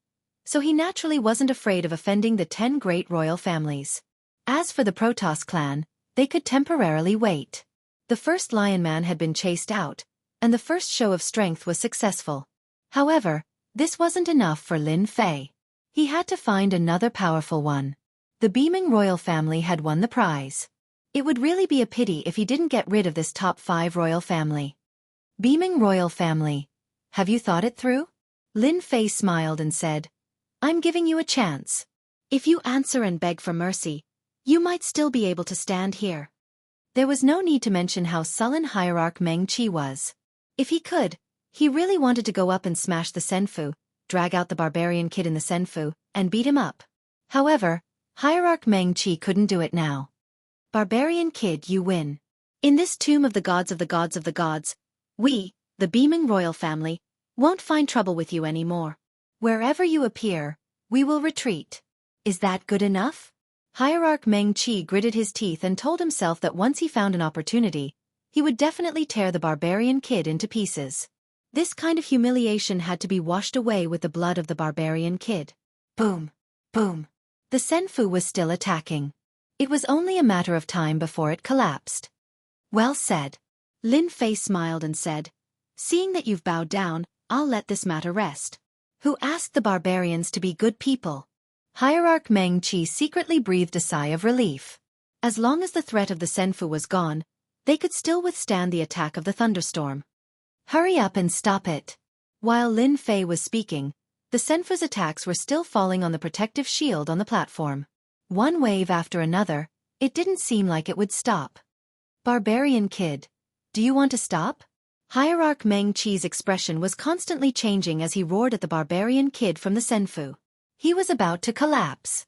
[SPEAKER 1] so he naturally wasn't afraid of offending the 10 great royal families. As for the Protoss clan, they could temporarily wait. The first Lion Man had been chased out, and the first show of strength was successful. However, this wasn't enough for Lin Fei. He had to find another powerful one. The beaming royal family had won the prize. It would really be a pity if he didn't get rid of this top 5 royal family. Beaming royal family. Have you thought it through? Lin Fei smiled and said, I'm giving you a chance. If you answer and beg for mercy, you might still be able to stand here. There was no need to mention how sullen Hierarch Meng Qi was. If he could, he really wanted to go up and smash the Senfu, drag out the barbarian kid in the Senfu, and beat him up. However, Hierarch Meng Qi couldn't do it now. Barbarian kid, you win. In this tomb of the gods of the gods of the gods, we, the beaming royal family, won't find trouble with you anymore. Wherever you appear, we will retreat. Is that good enough? Hierarch Meng Qi gritted his teeth and told himself that once he found an opportunity, he would definitely tear the barbarian kid into pieces. This kind of humiliation had to be washed away with the blood of the barbarian kid. Boom! Boom! The Senfu was still attacking. It was only a matter of time before it collapsed. Well said. Lin Fei smiled and said, seeing that you've bowed down, I'll let this matter rest. Who asked the barbarians to be good people? Hierarch Meng Qi secretly breathed a sigh of relief. As long as the threat of the Senfu was gone, they could still withstand the attack of the thunderstorm. Hurry up and stop it. While Lin Fei was speaking, the Senfu's attacks were still falling on the protective shield on the platform. One wave after another, it didn't seem like it would stop. Barbarian kid, do you want to stop? Hierarch Meng Qi's expression was constantly changing as he roared at the barbarian kid from the Senfu. He was about to collapse.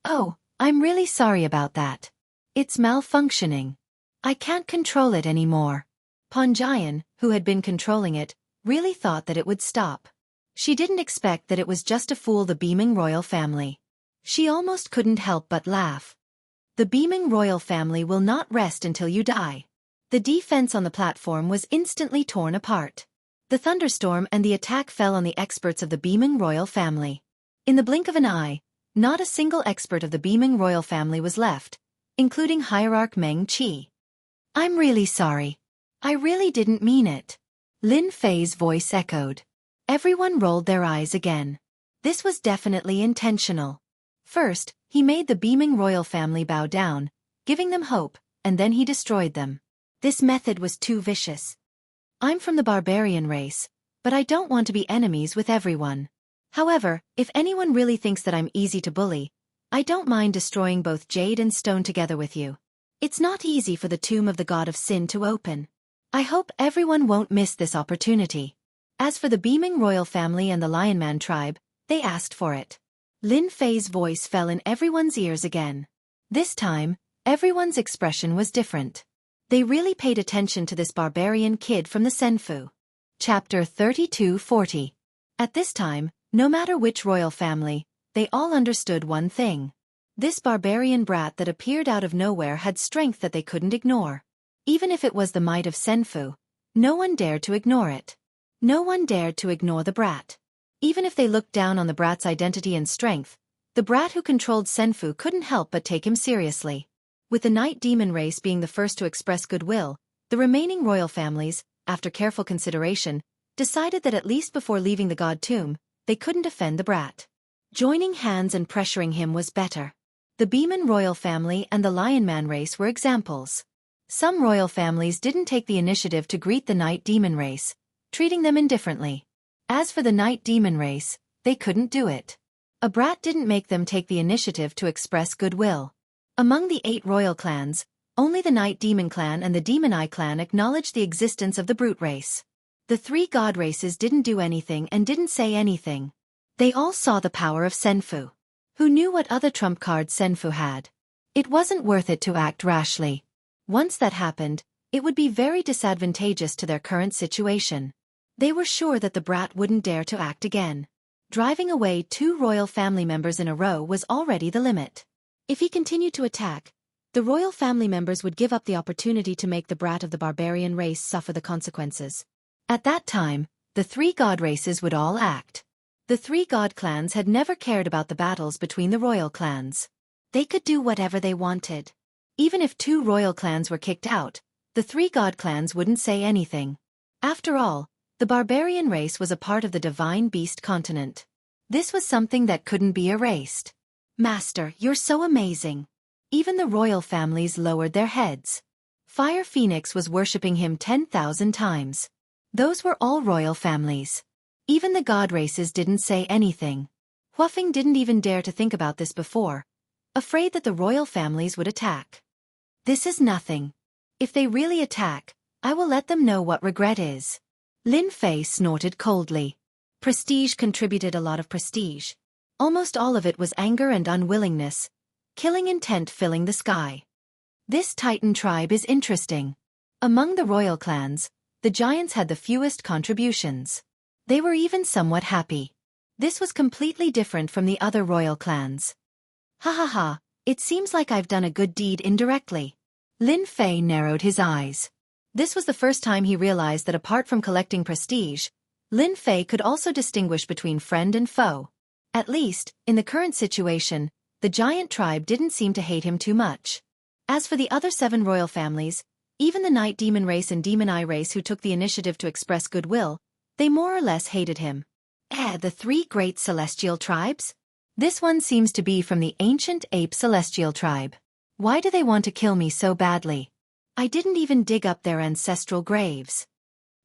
[SPEAKER 1] Oh, I'm really sorry about that. It's malfunctioning. I can't control it anymore. Panjian, who had been controlling it, really thought that it would stop. She didn't expect that it was just to fool the beaming royal family. She almost couldn't help but laugh. The beaming royal family will not rest until you die. The defense on the platform was instantly torn apart. The thunderstorm and the attack fell on the experts of the beaming royal family. In the blink of an eye, not a single expert of the beaming royal family was left, including Hierarch Meng Qi. I'm really sorry. I really didn't mean it. Lin Fei's voice echoed. Everyone rolled their eyes again. This was definitely intentional. First, he made the beaming royal family bow down, giving them hope, and then he destroyed them. This method was too vicious. I'm from the barbarian race, but I don't want to be enemies with everyone. However, if anyone really thinks that I'm easy to bully, I don't mind destroying both jade and stone together with you. It's not easy for the tomb of the god of sin to open. I hope everyone won't miss this opportunity. As for the beaming royal family and the Lionman tribe, they asked for it. Lin Fei's voice fell in everyone's ears again. This time, everyone's expression was different. They really paid attention to this barbarian kid from the Senfu. Chapter 3240. At this time, no matter which royal family, they all understood one thing. This barbarian brat that appeared out of nowhere had strength that they couldn't ignore. Even if it was the might of Senfu, no one dared to ignore it. No one dared to ignore the brat. Even if they looked down on the brat's identity and strength, the brat who controlled Senfu couldn't help but take him seriously. With the Night Demon race being the first to express goodwill, the remaining royal families, after careful consideration, decided that at least before leaving the god tomb, they couldn't offend the brat. Joining hands and pressuring him was better. The Beeman royal family and the Lionman race were examples. Some royal families didn't take the initiative to greet the Night Demon race, treating them indifferently. As for the Night Demon race, they couldn't do it. A brat didn't make them take the initiative to express goodwill. Among the 8 royal clans, only the Night Demon clan and the Demon Eye clan acknowledged the existence of the brute race. The 3 god races didn't do anything and didn't say anything. They all saw the power of Senfu. Who knew what other trump cards Senfu had? It wasn't worth it to act rashly. Once that happened, it would be very disadvantageous to their current situation. They were sure that the brat wouldn't dare to act again. Driving away 2 royal family members in a row was already the limit. If he continued to attack, the royal family members would give up the opportunity to make the brat of the barbarian race suffer the consequences. At that time, the 3 god races would all act. The 3 god clans had never cared about the battles between the royal clans. They could do whatever they wanted. Even if 2 royal clans were kicked out, the 3 god clans wouldn't say anything. After all, the barbarian race was a part of the divine beast continent. This was something that couldn't be erased. Master, you're so amazing. Even the royal families lowered their heads. Fire Phoenix was worshipping him 10,000 times. Those were all royal families. Even the god races didn't say anything. Huafeng didn't even dare to think about this before, afraid that the royal families would attack. This is nothing. If they really attack, I will let them know what regret is. Lin Fei snorted coldly. Prestige contributed a lot of prestige. Almost all of it was anger and unwillingness, killing intent filling the sky. This Titan tribe is interesting. Among the royal clans, the giants had the fewest contributions. They were even somewhat happy. This was completely different from the other royal clans. Ha ha ha, it seems like I've done a good deed indirectly. Lin Fei narrowed his eyes. This was the first time he realized that apart from collecting prestige, Lin Fei could also distinguish between friend and foe. At least, in the current situation, the giant tribe didn't seem to hate him too much. As for the other 7 royal families, even the Night Demon race and Demon Eye race who took the initiative to express goodwill, they more or less hated him. The 3 great celestial tribes? This one seems to be from the ancient ape celestial tribe. Why do they want to kill me so badly? I didn't even dig up their ancestral graves.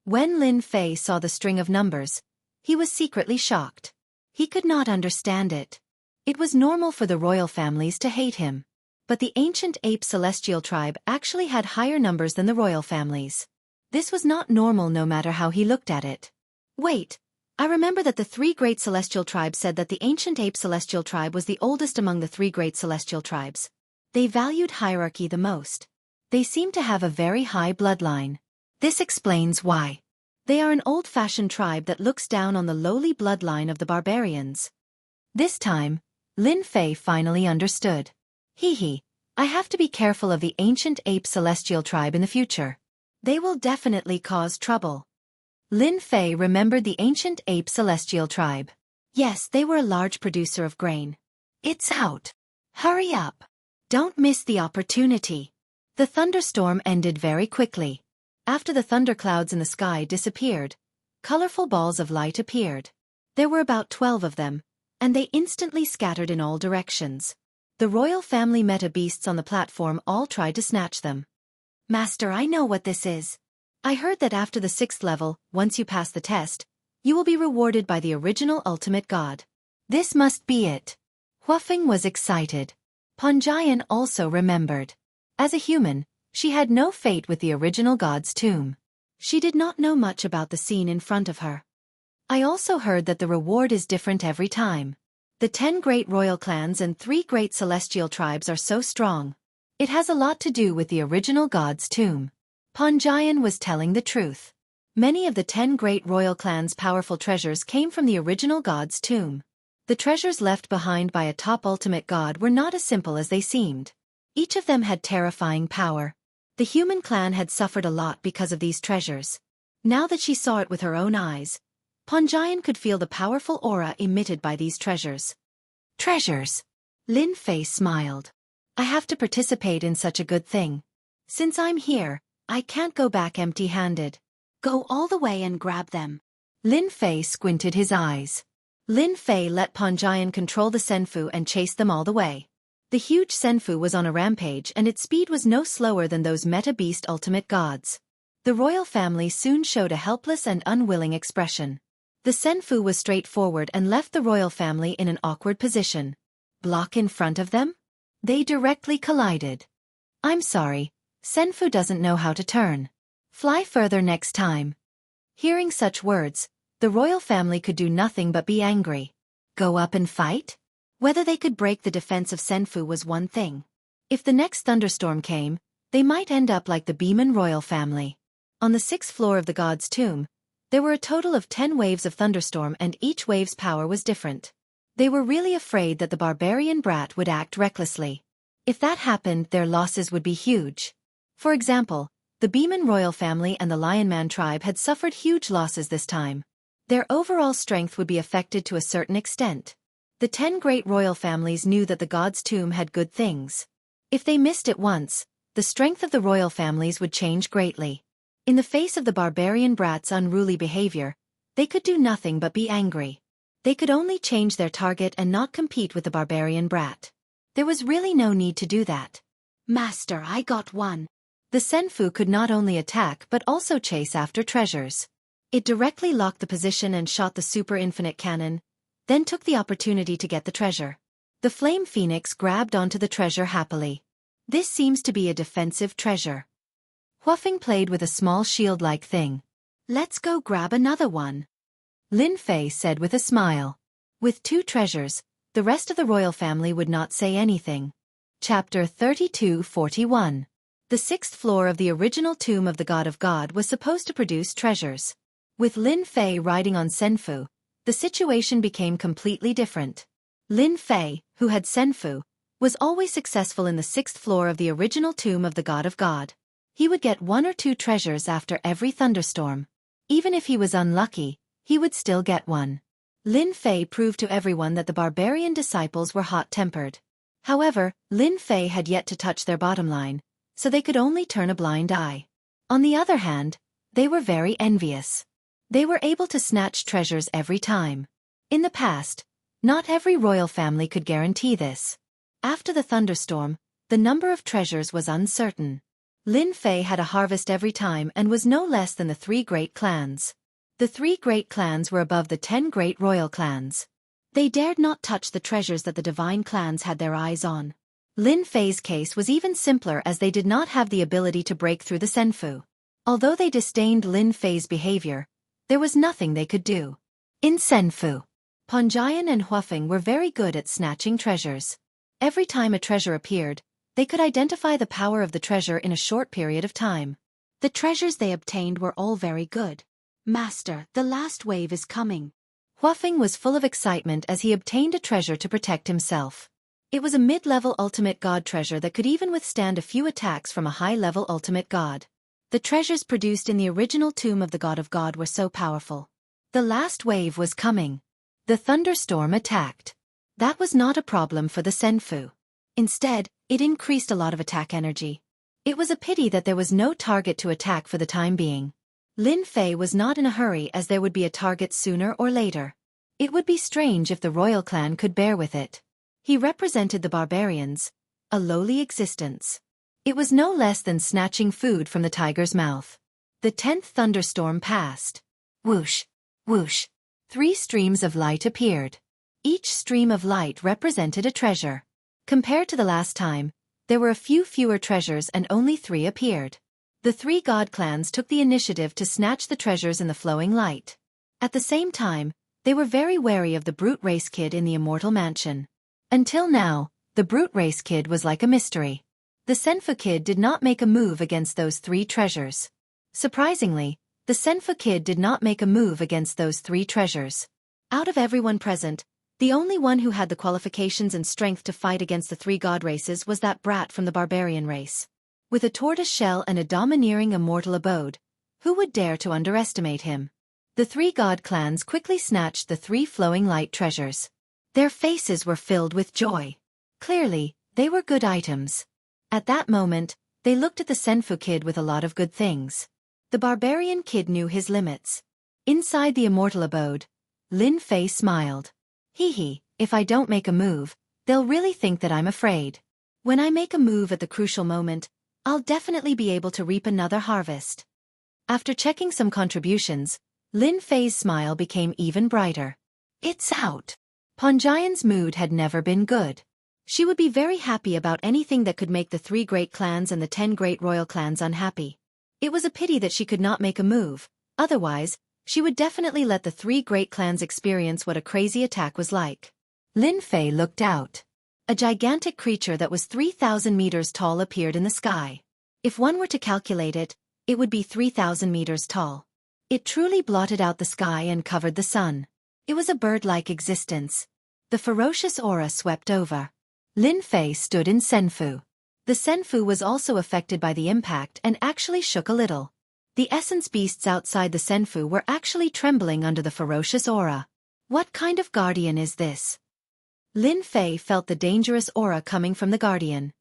[SPEAKER 1] When Lin Fei saw the string of numbers, he was secretly shocked. He could not understand it. It was normal for the royal families to hate him. But the ancient ape celestial tribe actually had higher numbers than the royal families. This was not normal no matter how he looked at it. Wait, I remember that the 3 great celestial tribes said that the ancient ape celestial tribe was the oldest among the 3 great celestial tribes. They valued hierarchy the most. They seemed to have a very high bloodline. This explains why. They are an old-fashioned tribe that looks down on the lowly bloodline of the barbarians. This time, Lin Fei finally understood. Hee, I have to be careful of the ancient ape celestial tribe in the future. They will definitely cause trouble. Lin Fei remembered the ancient ape celestial tribe. Yes, they were a large producer of grain. It's out. Hurry up. Don't miss the opportunity. The thunderstorm ended very quickly. After the thunderclouds in the sky disappeared, colorful balls of light appeared. There were about 12 of them, and they instantly scattered in all directions. The royal family meta beasts on the platform all tried to snatch them. Master, I know what this is. I heard that after the 6th level, once you pass the test, you will be rewarded by the original ultimate god. This must be it. Huafeng was excited. Panjian also remembered. As a human, she had no fate with the original god's tomb. She did not know much about the scene in front of her. I also heard that the reward is different every time. The 10 great royal clans and 3 great celestial tribes are so strong. It has a lot to do with the original god's tomb. Panjian was telling the truth. Many of the 10 great royal clans' powerful treasures came from the original god's tomb. The treasures left behind by a top ultimate god were not as simple as they seemed. Each of them had terrifying power. The human clan had suffered a lot because of these treasures. Now that she saw it with her own eyes, Panjian could feel the powerful aura emitted by these treasures. Treasures! Lin Fei smiled. I have to participate in such a good thing. Since I'm here, I can't go back empty-handed. Go all the way and grab them. Lin Fei squinted his eyes. Lin Fei let Panjian control the Senfu and chase them all the way. The huge Senfu was on a rampage and its speed was no slower than those meta-beast ultimate gods. The royal family soon showed a helpless and unwilling expression. The Senfu was straightforward and left the royal family in an awkward position. Block in front of them? They directly collided. I'm sorry, Senfu doesn't know how to turn. Fly further next time. Hearing such words, the royal family could do nothing but be angry. Go up and fight? Whether they could break the defense of Senfu was one thing. If the next thunderstorm came, they might end up like the Beeman royal family. On the 6th floor of the god's tomb, there were a total of 10 waves of thunderstorm and each wave's power was different. They were really afraid that the barbarian brat would act recklessly. If that happened, their losses would be huge. For example, the Beeman royal family and the Lionman tribe had suffered huge losses this time. Their overall strength would be affected to a certain extent. The 10 great royal families knew that the god's tomb had good things. If they missed it once, the strength of the royal families would change greatly. In the face of the barbarian brat's unruly behavior, they could do nothing but be angry. They could only change their target and not compete with the barbarian brat. There was really no need to do that.
[SPEAKER 2] Master, I got one.
[SPEAKER 1] The Senfu could not only attack but also chase after treasures. It directly locked the position and shot the super infinite cannon, then took the opportunity to get the treasure. The flame phoenix grabbed onto the treasure happily. This seems to be a defensive treasure. Huafeng played with a small shield-like thing.
[SPEAKER 2] Let's go grab another one.
[SPEAKER 1] Lin Fei said with a smile. With 2 treasures, the rest of the royal family would not say anything. Chapter 32-41. The 6th floor of the original tomb of the God of God was supposed to produce treasures. With Lin Fei riding on Senfu, the situation became completely different. Lin Fei, who had Senfu, was always successful in the 6th floor of the original tomb of the God of God. He would get 1 or 2 treasures after every thunderstorm. Even if he was unlucky, he would still get one. Lin Fei proved to everyone that the barbarian disciples were hot-tempered. However, Lin Fei had yet to touch their bottom line, so they could only turn a blind eye. On the other hand, they were very envious. They were able to snatch treasures every time. In the past, not every royal family could guarantee this. After the thunderstorm, the number of treasures was uncertain. Lin Fei had a harvest every time and was no less than the 3 great clans. The 3 great clans were above the 10 great royal clans. They dared not touch the treasures that the divine clans had their eyes on. Lin Fei's case was even simpler as they did not have the ability to break through the Senfu. Although they disdained Lin Fei's behavior, there was nothing they could do. In Senfu, Panjian and Huafeng were very good at snatching treasures. Every time a treasure appeared, they could identify the power of the treasure in a short period of time.
[SPEAKER 2] The treasures they obtained were all very good. Master, the last wave is coming.
[SPEAKER 1] Huafeng was full of excitement as he obtained a treasure to protect himself. It was a mid-level ultimate god treasure that could even withstand a few attacks from a high-level ultimate god. The treasures produced in the original tomb of the God of God were so powerful. The last wave was coming. The thunderstorm attacked. That was not a problem for the Senfu. Instead, it increased a lot of attack energy. It was a pity that there was no target to attack for the time being. Lin Fei was not in a hurry as there would be a target sooner or later. It would be strange if the royal clan could bear with it. He represented the barbarians, a lowly existence. It was no less than snatching food from the tiger's mouth. The 10th thunderstorm passed. Whoosh, whoosh. 3 streams of light appeared. Each stream of light represented a treasure. Compared to the last time, there were a few fewer treasures and only 3 appeared. The 3 god clans took the initiative to snatch the treasures in the flowing light. At the same time, they were very wary of the brute race kid in the immortal mansion. Until now, the brute race kid was like a mystery. The Senfu kid did not make a move against those 3 treasures. Surprisingly, the Senfu kid did not make a move against those 3 treasures. Out of everyone present, the only one who had the qualifications and strength to fight against the 3 god races was that brat from the barbarian race. With a tortoise shell and a domineering immortal abode, who would dare to underestimate him? The 3 god clans quickly snatched the 3 flowing light treasures. Their faces were filled with joy. Clearly, they were good items. At that moment, they looked at the Senfu kid with a lot of good things. The barbarian kid knew his limits. Inside the immortal abode, Lin Fei smiled. Hee, if I don't make a move, they'll really think that I'm afraid. When I make a move at the crucial moment, I'll definitely be able to reap another harvest. After checking some contributions, Lin Fei's smile became even brighter. It's out. Panjian's mood had never been good. She would be very happy about anything that could make the 3 great clans and the 10 great royal clans unhappy. It was a pity that she could not make a move, otherwise, she would definitely let the 3 great clans experience what a crazy attack was like. Lin Fei looked out. A gigantic creature that was 3,000 meters tall appeared in the sky. If one were to calculate it, it would be 3,000 meters tall. It truly blotted out the sky and covered the sun. It was a bird-like existence. The ferocious aura swept over. Lin Fei stood in Senfu. The Senfu was also affected by the impact and actually shook a little. The essence beasts outside the Senfu were actually trembling under the ferocious aura. What kind of guardian is this? Lin Fei felt the dangerous aura coming from the guardian.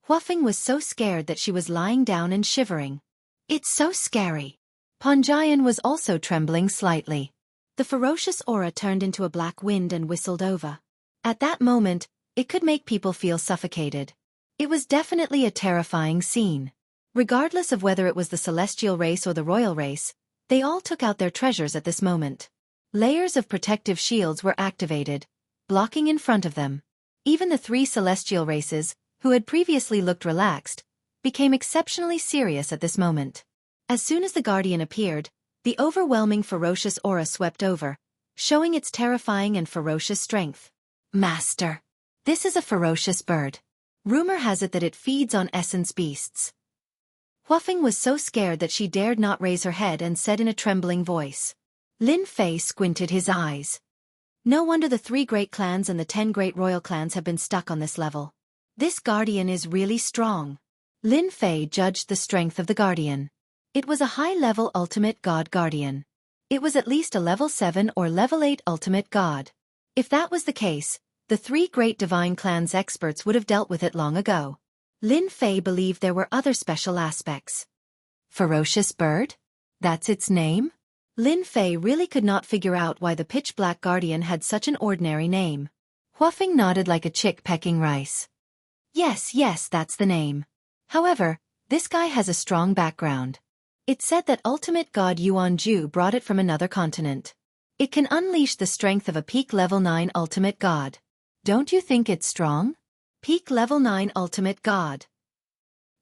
[SPEAKER 1] Huafeng was so scared that she was lying down and shivering. It's so scary. Panjian was also trembling slightly. The ferocious aura turned into a black wind and whistled over. At that moment, It could make people feel suffocated. It was definitely a terrifying scene. Regardless of whether it was the celestial race or the royal race, they all took out their treasures at this moment. Layers of protective shields were activated, blocking in front of them. Even the three celestial races, who had previously looked relaxed, became exceptionally serious at this moment. As soon as the guardian appeared, the overwhelming ferocious aura swept over, showing its terrifying and ferocious strength. Master. This is a ferocious bird. Rumor has it that it feeds on essence beasts. Huafeng was so scared that she dared not raise her head and said in a trembling voice. Lin Fei squinted his eyes. No wonder the 3 great clans and the 10 great royal clans have been stuck on this level. This guardian is really strong. Lin Fei judged the strength of the guardian. It was a high-level ultimate god guardian. It was at least a level 7 or level 8 ultimate god. If that was the case, the 3 great divine clans experts would have dealt with it long ago. Lin Fei believed there were other special aspects. Ferocious bird? That's its name? Lin Fei really could not figure out why the pitch-black guardian had such an ordinary name. Huafeng nodded like a chick pecking rice. Yes, that's the name. However, this guy has a strong background. It said that ultimate god Yuanju brought it from another continent. It can unleash the strength of a peak level 9 ultimate god. Don't you think it's strong? Peak level 9 ultimate god.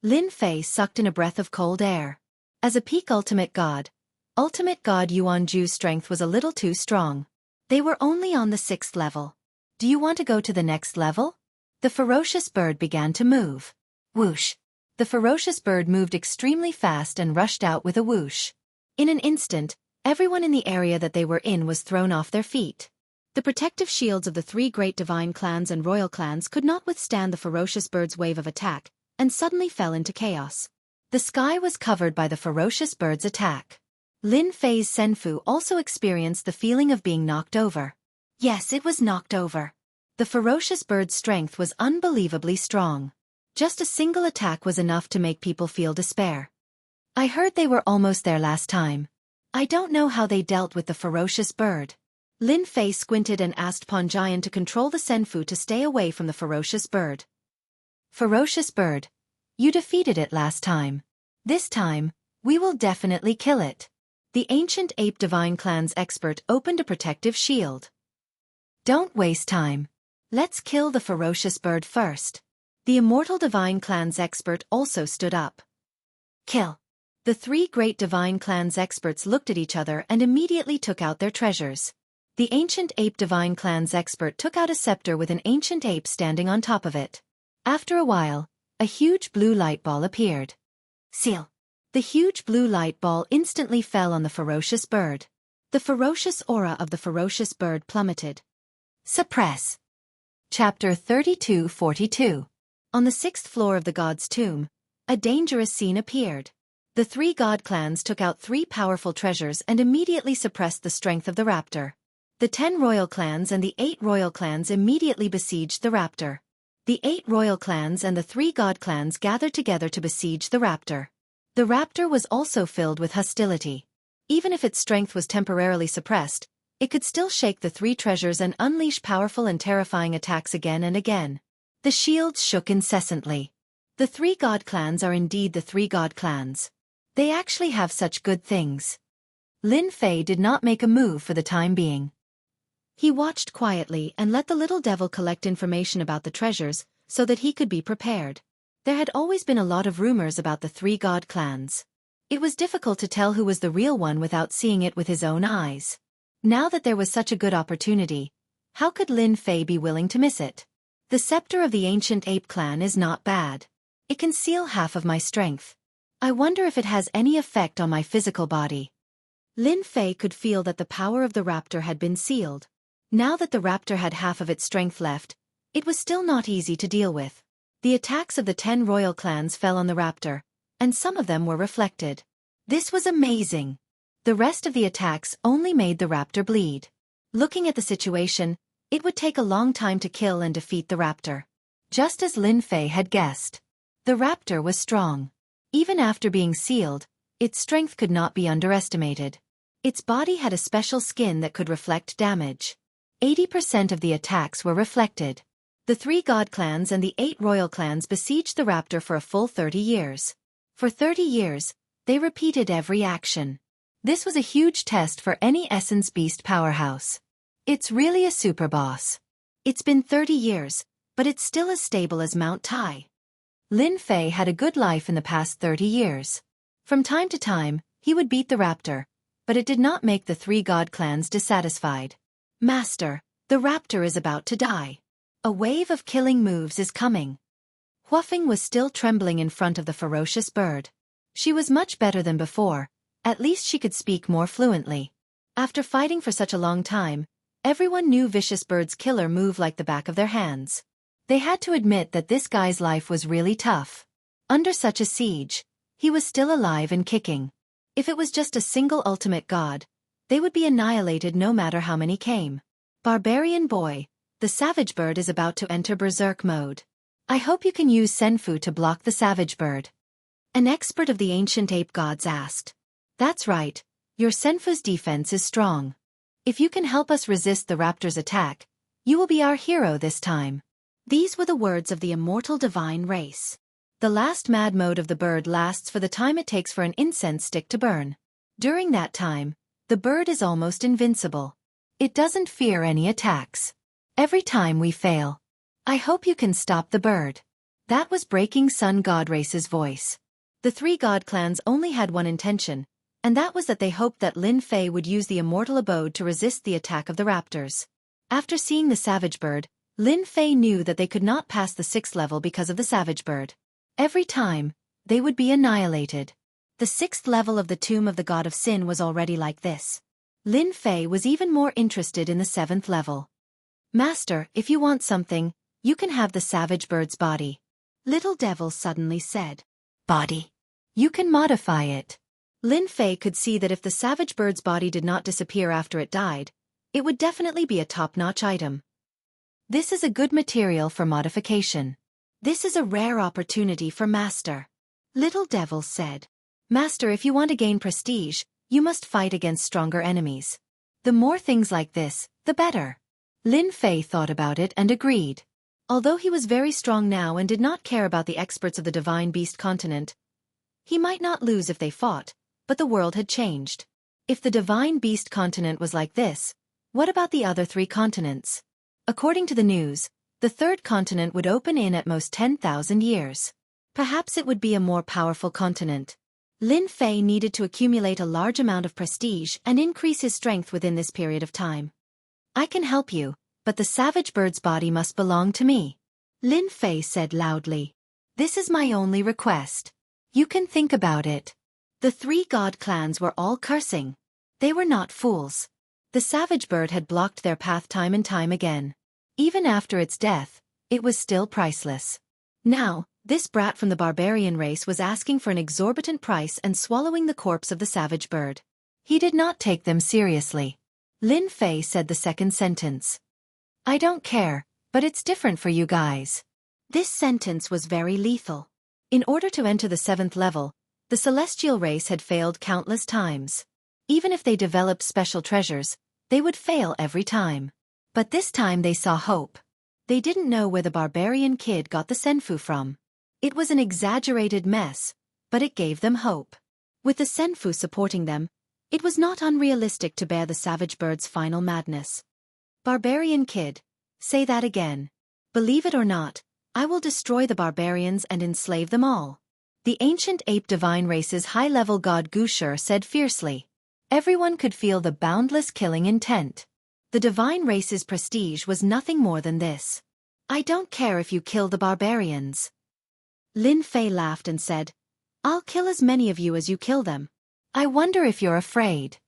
[SPEAKER 1] Lin Fei sucked in a breath of cold air. As a peak ultimate god Yuanju's strength was a little too strong. They were only on the 6th level. Do you want to go to the next level? The ferocious bird began to move. Whoosh. The ferocious bird moved extremely fast and rushed out with a whoosh. In an instant, everyone in the area that they were in was thrown off their feet. The protective shields of the 3 great divine clans and royal clans could not withstand the ferocious bird's wave of attack, and suddenly fell into chaos. The sky was covered by the ferocious bird's attack. Lin Fei's Senfu also experienced the feeling of being knocked over. Yes, it was knocked over. The ferocious bird's strength was unbelievably strong. Just a single attack was enough to make people feel despair. I heard they were almost there last time. I don't know how they dealt with the ferocious bird. Lin Fei squinted and asked Panjian to control the Senfu to stay away from the ferocious bird. Ferocious bird. You defeated it last time. This time, we will definitely kill it. The ancient ape divine clan's expert opened a protective shield. Don't waste time. Let's kill the ferocious bird first. The immortal divine clan's expert also stood up. Kill. The 3 great divine clan's experts looked at each other and immediately took out their treasures. The ancient ape divine clan's expert took out a scepter with an ancient ape standing on top of it. After a while, a huge blue light ball appeared. Seal. The huge blue light ball instantly fell on the ferocious bird. The ferocious aura of the ferocious bird plummeted. Suppress. Chapter 3242. On the 6th floor of the god's tomb, a dangerous scene appeared. The 3 god clans took out 3 powerful treasures and immediately suppressed the strength of the raptor. The 10 royal clans and the 8 royal clans immediately besieged the raptor. The 8 royal clans and the 3 god clans gathered together to besiege the raptor. The raptor was also filled with hostility. Even if its strength was temporarily suppressed, it could still shake the 3 treasures and unleash powerful and terrifying attacks again and again. The shields shook incessantly. The 3 god clans are indeed the 3 god clans. They actually have such good things. Lin Fei did not make a move for the time being. He watched quietly and let the little devil collect information about the treasures so that he could be prepared. There had always been a lot of rumors about the 3 god clans. It was difficult to tell who was the real one without seeing it with his own eyes. Now that there was such a good opportunity, how could Lin Fei be willing to miss it? The scepter of the ancient ape clan is not bad. It can seal half of my strength. I wonder if it has any effect on my physical body. Lin Fei could feel that the power of the raptor had been sealed. Now that the raptor had half of its strength left, it was still not easy to deal with. The attacks of the 10 royal clans fell on the raptor, and some of them were reflected. This was amazing. The rest of the attacks only made the raptor bleed. Looking at the situation, it would take a long time to kill and defeat the raptor. Just as Lin Fei had guessed. The raptor was strong. Even after being sealed, its strength could not be underestimated. Its body had a special skin that could reflect damage. 80% of the attacks were reflected. The 3 god clans and the 8 royal clans besieged the raptor for a full 30 years. For 30 years, they repeated every action. This was a huge test for any essence beast powerhouse. It's really a super boss. It's been 30 years, but it's still as stable as Mount Tai. Lin Fei had a good life in the past 30 years. From time to time, he would beat the raptor, but it did not make the 3 god clans dissatisfied. Master, the raptor is about to die. A wave of killing moves is coming. Huafeng was still trembling in front of the ferocious bird. She was much better than before, at least she could speak more fluently. After fighting for such a long time, everyone knew Vicious Bird's killer move like the back of their hands. They had to admit that this guy's life was really tough. Under such a siege, he was still alive and kicking. If it was just a single ultimate god, they would be annihilated no matter how many came. Barbarian boy, the savage bird is about to enter berserk mode. I hope you can use Senfu to block the savage bird. An expert of the ancient ape gods asked. That's right, your Senfu's defense is strong. If you can help us resist the raptor's attack, you will be our hero this time. These were the words of the immortal divine race. The last mad mode of the bird lasts for the time it takes for an incense stick to burn. During that time, the bird is almost invincible. It doesn't fear any attacks. Every time we fail. I hope you can stop the bird. That was Breaking Sun God Race's voice. The 3 god clans only had one intention, and that was that they hoped that Lin Fei would use the immortal abode to resist the attack of the raptors. After seeing the savage bird, Lin Fei knew that they could not pass the 6th level because of the savage bird. Every time, they would be annihilated. The 6th level of the Tomb of the God of Sin was already like this. Lin Fei was even more interested in the 7th level. Master, if you want something, you can have the savage bird's body. Little Devil suddenly said. Body? You can modify it. Lin Fei could see that if the savage bird's body did not disappear after it died, it would definitely be a top-notch item. This is a good material for modification. This is a rare opportunity for Master. Little Devil said. Master, if you want to gain prestige, you must fight against stronger enemies. The more things like this, the better. Lin Fei thought about it and agreed. Although he was very strong now and did not care about the experts of the Divine Beast continent, he might not lose if they fought, but the world had changed. If the Divine Beast continent was like this, what about the other 3 continents? According to the news, the 3rd continent would open in at most 10,000 years. Perhaps it would be a more powerful continent. Lin Fei needed to accumulate a large amount of prestige and increase his strength within this period of time. I can help you, but the savage bird's body must belong to me. Lin Fei said loudly. This is my only request. You can think about it. The 3 god clans were all cursing. They were not fools. The savage bird had blocked their path time and time again. Even after its death, it was still priceless. Now, this brat from the barbarian race was asking for an exorbitant price and swallowing the corpse of the savage bird. He did not take them seriously. Lin Fei said the second sentence. I don't care, but it's different for you guys. This sentence was very lethal. In order to enter the 7th level, the celestial race had failed countless times. Even if they developed special treasures, they would fail every time. But this time they saw hope. They didn't know where the barbarian kid got the Senfu from. It was an exaggerated mess, but it gave them hope. With the Senfu supporting them, it was not unrealistic to bear the savage bird's final madness. Barbarian kid, say that again. Believe it or not, I will destroy the barbarians and enslave them all. The ancient ape divine race's high-level god Gushur said fiercely. Everyone could feel the boundless killing intent. The divine race's prestige was nothing more than this. I don't care if you kill the barbarians. Lin Fei laughed and said, I'll kill as many of you as you kill them. I wonder if you're afraid.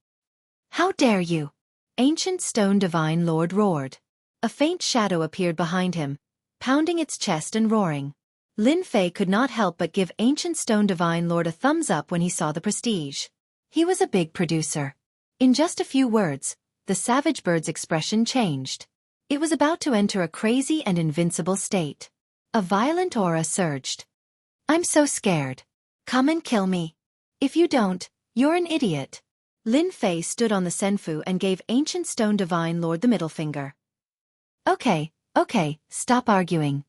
[SPEAKER 1] How dare you? Ancient Stone Divine Lord roared. A faint shadow appeared behind him, pounding its chest and roaring. Lin Fei could not help but give Ancient Stone Divine Lord a thumbs up when he saw the prestige. He was a big producer. In just a few words, the savage bird's expression changed. It was about to enter a crazy and invincible state. A violent aura surged. I'm so scared. Come and kill me. If you don't, you're an idiot. Lin Fei stood on the Senfu and gave Ancient Stone Divine Lord the middle finger. Okay, Okay, stop arguing.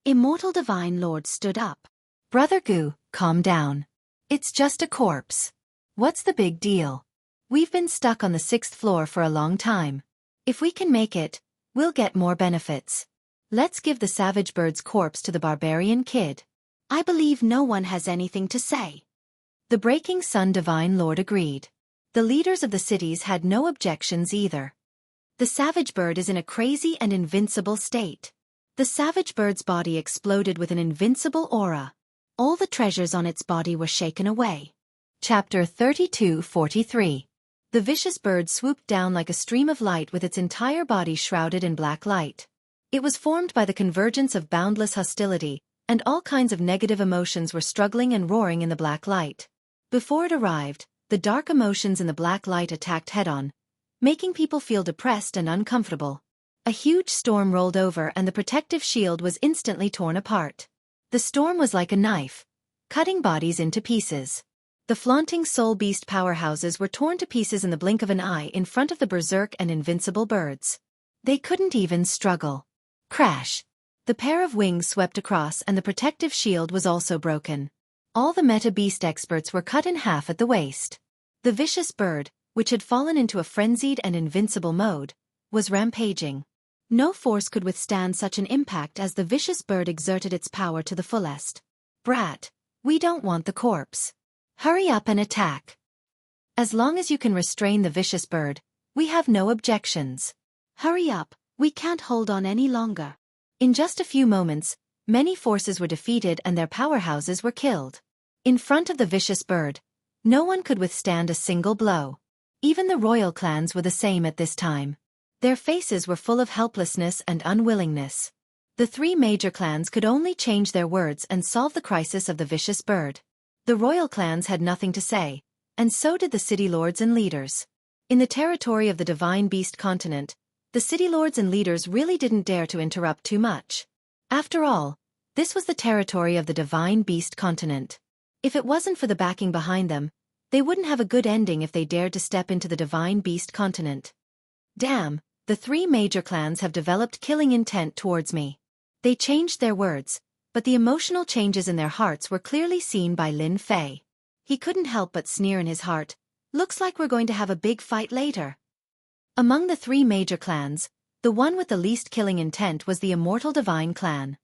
[SPEAKER 2] Immortal Divine Lord stood up.
[SPEAKER 1] Brother Gu, calm down. It's just a corpse. What's the big deal? We've been stuck on the 6th floor for a long time. If we can make it, we'll get more benefits. Let's give the savage bird's corpse to the barbarian kid.
[SPEAKER 2] I believe no one has anything to say.
[SPEAKER 1] The Breaking Sun Divine Lord agreed. The leaders of the cities had no objections either. The savage bird is in a crazy and invincible state. The savage bird's body exploded with an invincible aura. All the treasures on its body were shaken away. Chapter 32-43. The vicious bird swooped down like a stream of light with its entire body shrouded in black light. It was formed by the convergence of boundless hostility, and all kinds of negative emotions were struggling and roaring in the black light. Before it arrived, the dark emotions in the black light attacked head-on, making people feel depressed and uncomfortable. A huge storm rolled over and the protective shield was instantly torn apart. The storm was like a knife, cutting bodies into pieces. The flaunting soul beast powerhouses were torn to pieces in the blink of an eye in front of the berserk and invincible birds. They couldn't even struggle. Crash! The pair of wings swept across and the protective shield was also broken. All the meta beast experts were cut in half at the waist. The vicious bird, which had fallen into a frenzied and invincible mode, was rampaging. No force could withstand such an impact as the vicious bird exerted its power to the fullest. Brat, we don't want the corpse. Hurry up and attack. As long as you can restrain the vicious bird, we have no objections.
[SPEAKER 2] Hurry up, we can't hold on any longer.
[SPEAKER 1] In just a few moments, many forces were defeated and their powerhouses were killed. In front of the vicious bird, no one could withstand a single blow. Even the royal clans were the same at this time. Their faces were full of helplessness and unwillingness. The 3 major clans could only change their words and solve the crisis of the vicious bird. The royal clans had nothing to say, and so did the city lords and leaders. In the territory of the Divine Beast continent, the city lords and leaders really didn't dare to interrupt too much. After all, this was the territory of the Divine Beast continent. If it wasn't for the backing behind them, they wouldn't have a good ending if they dared to step into the Divine Beast continent. Damn, the 3 major clans have developed killing intent towards me. They changed their words, but the emotional changes in their hearts were clearly seen by Lin Fei. He couldn't help but sneer in his heart. Looks like we're going to have a big fight later. Among the 3 major clans, the one with the least killing intent was the Immortal Divine clan.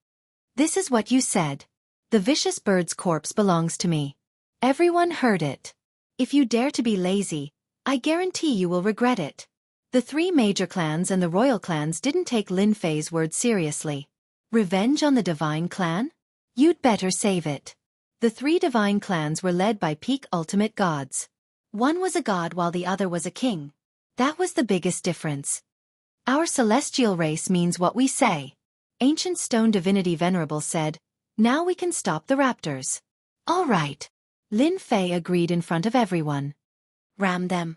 [SPEAKER 1] This is what you said. The vicious bird's corpse belongs to me. Everyone heard it. If you dare to be lazy, I guarantee you will regret it. The 3 major clans and the royal clans didn't take Lin Fei's words seriously. Revenge on the Divine Clan? You'd better save it. The 3 Divine clans were led by peak ultimate gods. One was a god while the other was a king. That was the biggest difference. Our celestial race means what we say. Ancient stone divinity Venerable said, now we can stop the raptors. All right. Lin Fei agreed in front of everyone. Ram them.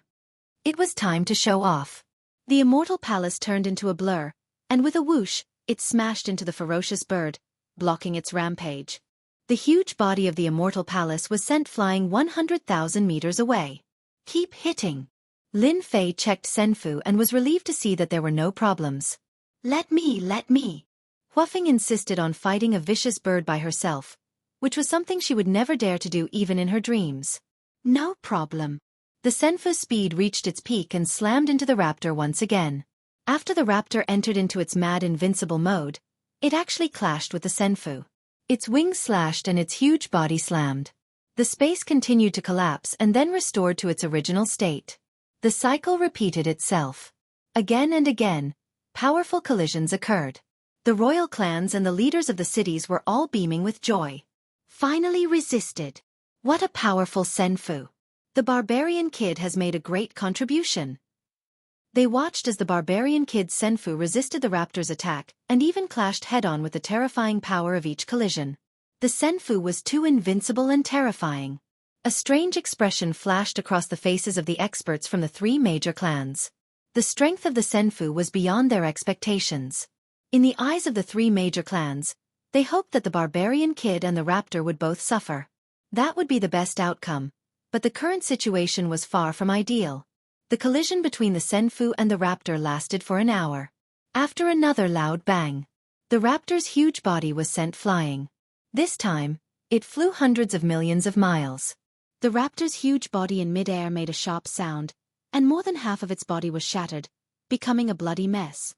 [SPEAKER 1] It was time to show off. The immortal palace turned into a blur, and with a whoosh, it smashed into the ferocious bird, blocking its rampage. The huge body of the immortal palace was sent flying 100,000 meters away. Keep hitting. Lin Fei checked Senfu and was relieved to see that there were no problems. Let me. Huafeng insisted on fighting a vicious bird by herself, which was something she would never dare to do even in her dreams. No problem. The Senfu's speed reached its peak and slammed into the raptor once again. After the raptor entered into its mad invincible mode, it actually clashed with the Senfu. Its wings slashed and its huge body slammed. The space continued to collapse and then restored to its original state. The cycle repeated itself. Again and again, powerful collisions occurred. The royal clans and the leaders of the cities were all beaming with joy. Finally resisted. What a powerful Senfu. The barbarian kid has made a great contribution. They watched as the barbarian kid Senfu resisted the raptor's attack and even clashed head-on with the terrifying power of each collision. The Senfu was too invincible and terrifying. A strange expression flashed across the faces of the experts from the 3 major clans. The strength of the Senfu was beyond their expectations. In the eyes of the 3 major clans, they hoped that the barbarian kid and the raptor would both suffer. That would be the best outcome, but the current situation was far from ideal. The collision between the Senfu and the raptor lasted for an hour. After another loud bang, The raptor's huge body was sent flying. This time, it flew hundreds of millions of miles.
[SPEAKER 2] The raptor's huge body in midair made a sharp sound, and more than half of its body was shattered, becoming a bloody mess.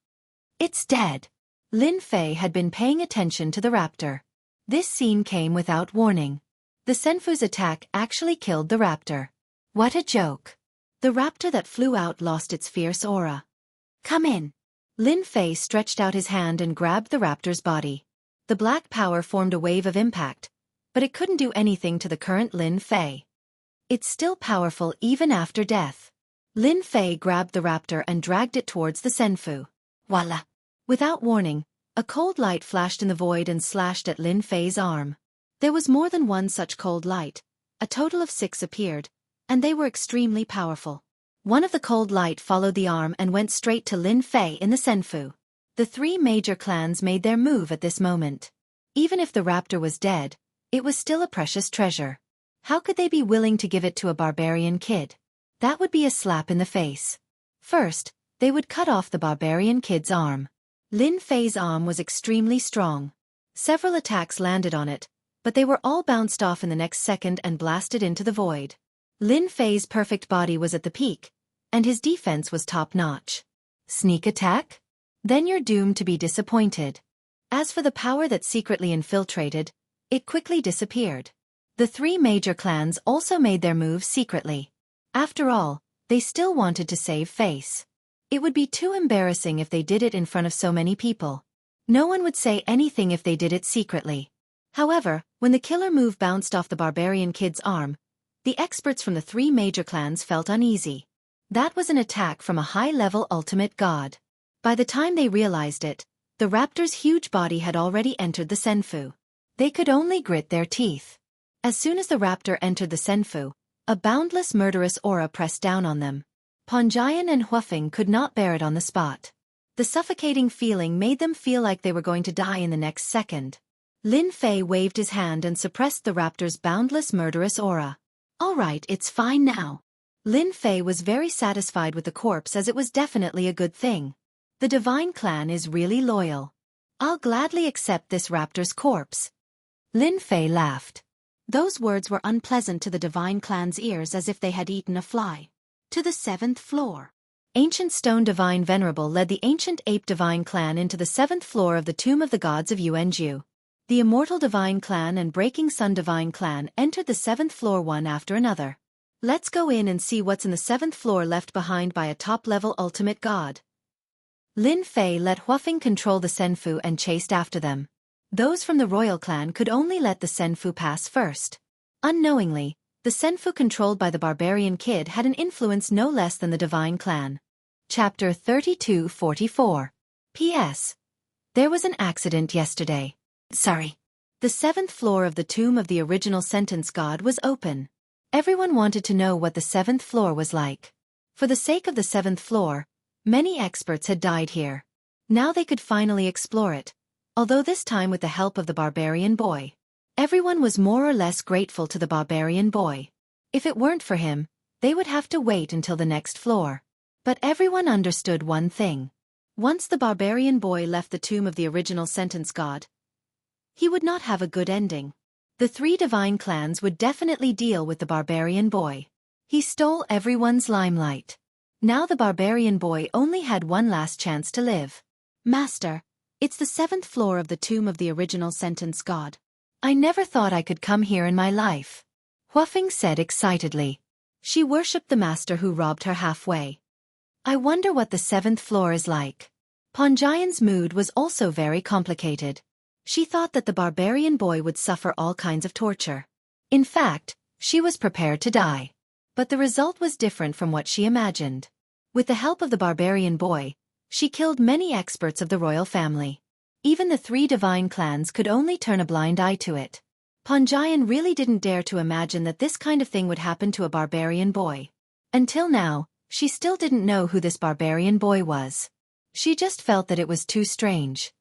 [SPEAKER 1] It's dead. Lin Fei had been paying attention to the raptor. This scene came without warning. The Senfu's attack actually killed the raptor. What a joke.
[SPEAKER 2] The raptor that flew out lost its fierce aura.
[SPEAKER 1] Come in. Lin Fei stretched out his hand and grabbed the raptor's body. The black power formed a wave of impact, but it couldn't do anything to the current Lin Fei. It's still powerful even after death. Lin Fei grabbed the raptor and dragged it towards the Senfu. Voila! Without warning, a cold light flashed in the void and slashed at Lin Fei's arm.
[SPEAKER 2] There was more than one such cold light. A total of 6 appeared, and they were extremely powerful.
[SPEAKER 1] One of the cold light followed the arm and went straight to Lin Fei in the Senfu. The 3 major clans made their move at this moment. Even if the raptor was dead, it was still a precious treasure. How could they be willing to give it to a barbarian kid? That would be a slap in the face. First, they would cut off the barbarian kid's arm. Lin Fei's arm was extremely strong. Several attacks landed on it, but they were all bounced off in the next second and blasted into the void. Lin Fei's perfect body was at the peak, and his defense was top-notch. Sneak attack? Then you're doomed to be disappointed. As for the power that secretly infiltrated, it quickly disappeared. The 3 major clans also made their moves secretly. After all, they still wanted to save face. It would be too embarrassing if they did it in front of so many people. No one would say anything if they did it secretly. However, when the killer move bounced off the barbarian kid's arm, the experts from the 3 major clans felt uneasy. That was an attack from a high-level ultimate god. By the time they realized it, the raptor's huge body had already entered the Senfu. They could only grit their teeth. As soon as the raptor entered the Senfu, a boundless murderous aura pressed down on them. Ponjian and Huafeng could not bear it on the spot. The suffocating feeling made them feel like they were going to die in the next second. Lin Fei waved his hand and suppressed the raptor's boundless murderous aura.
[SPEAKER 2] All right, it's fine now.
[SPEAKER 1] Lin Fei was very satisfied with the corpse as it was definitely a good thing. The Divine Clan is really loyal. I'll gladly accept this raptor's corpse. Lin Fei laughed.
[SPEAKER 2] Those words were unpleasant to the Divine Clan's ears as if they had eaten a fly. To the 7th floor.
[SPEAKER 1] Ancient Stone Divine Venerable led the Ancient Ape Divine Clan into the 7th floor of the Tomb of the Gods of Jianghu. The Immortal Divine Clan and Breaking Sun Divine Clan entered the 7th floor one after another. Let's go in and see what's in the 7th floor left behind by a top-level ultimate god. Lin Fei let Huafeng control the Senfu and chased after them. Those from the royal clan could only let the Senfu pass first. Unknowingly, the Senfu controlled by the barbarian kid had an influence no less than the Divine Clan. Chapter 3244. P.S. There was an accident yesterday. Sorry. The 7th floor of the tomb of the original sentence god was open. Everyone wanted to know what the 7th floor was like. For the sake of the 7th floor, many experts had died here. Now they could finally explore it, although this time with the help of the barbarian boy. Everyone was more or less grateful to the barbarian boy. If it weren't for him, they would have to wait until the next floor. But everyone understood one thing. Once the barbarian boy left the tomb of the original sentence god, he would not have a good ending. The 3 divine clans would definitely deal with the barbarian boy. He stole everyone's limelight. Now the barbarian boy only had one last chance to live.
[SPEAKER 2] Master, it's the 7th floor of the tomb of the original sentence god.
[SPEAKER 1] I never thought I could come here in my life. Huafeng said excitedly. She worshipped the master who robbed her halfway. I wonder what the 7th floor is like. Ponjian's mood was also very complicated. She thought that the barbarian boy would suffer all kinds of torture. In fact, she was prepared to die. But the result was different from what she imagined. With the help of the barbarian boy, she killed many experts of the royal family. Even the 3 divine clans could only turn a blind eye to it. Ponjian really didn't dare to imagine that this kind of thing would happen to a barbarian boy. Until now, she still didn't know who this barbarian boy was. She just felt that it was too strange.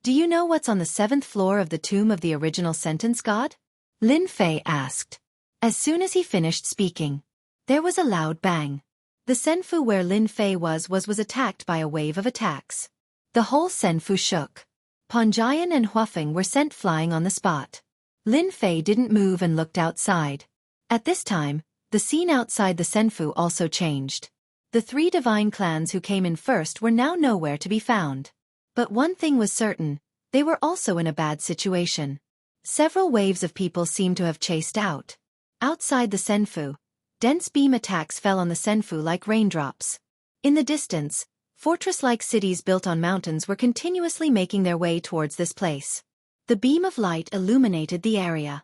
[SPEAKER 1] Do you know what's on the 7th floor of the tomb of the original sentence god? Lin Fei asked. As soon as he finished speaking, there was a loud bang. The Senfu where Lin Fei was attacked by a wave of attacks. The whole Senfu shook. Ponjian and Huafeng were sent flying on the spot. Lin Fei didn't move and looked outside. At this time, the scene outside the Senfu also changed. The three divine clans who came in first were now nowhere to be found. But one thing was certain, they were also in a bad situation. Several waves of people seemed to have chased out. Outside the Senfu, dense beam attacks fell on the Senfu like raindrops. In the distance, fortress-like cities built on mountains were continuously making their way towards this place. The beam of light illuminated the area.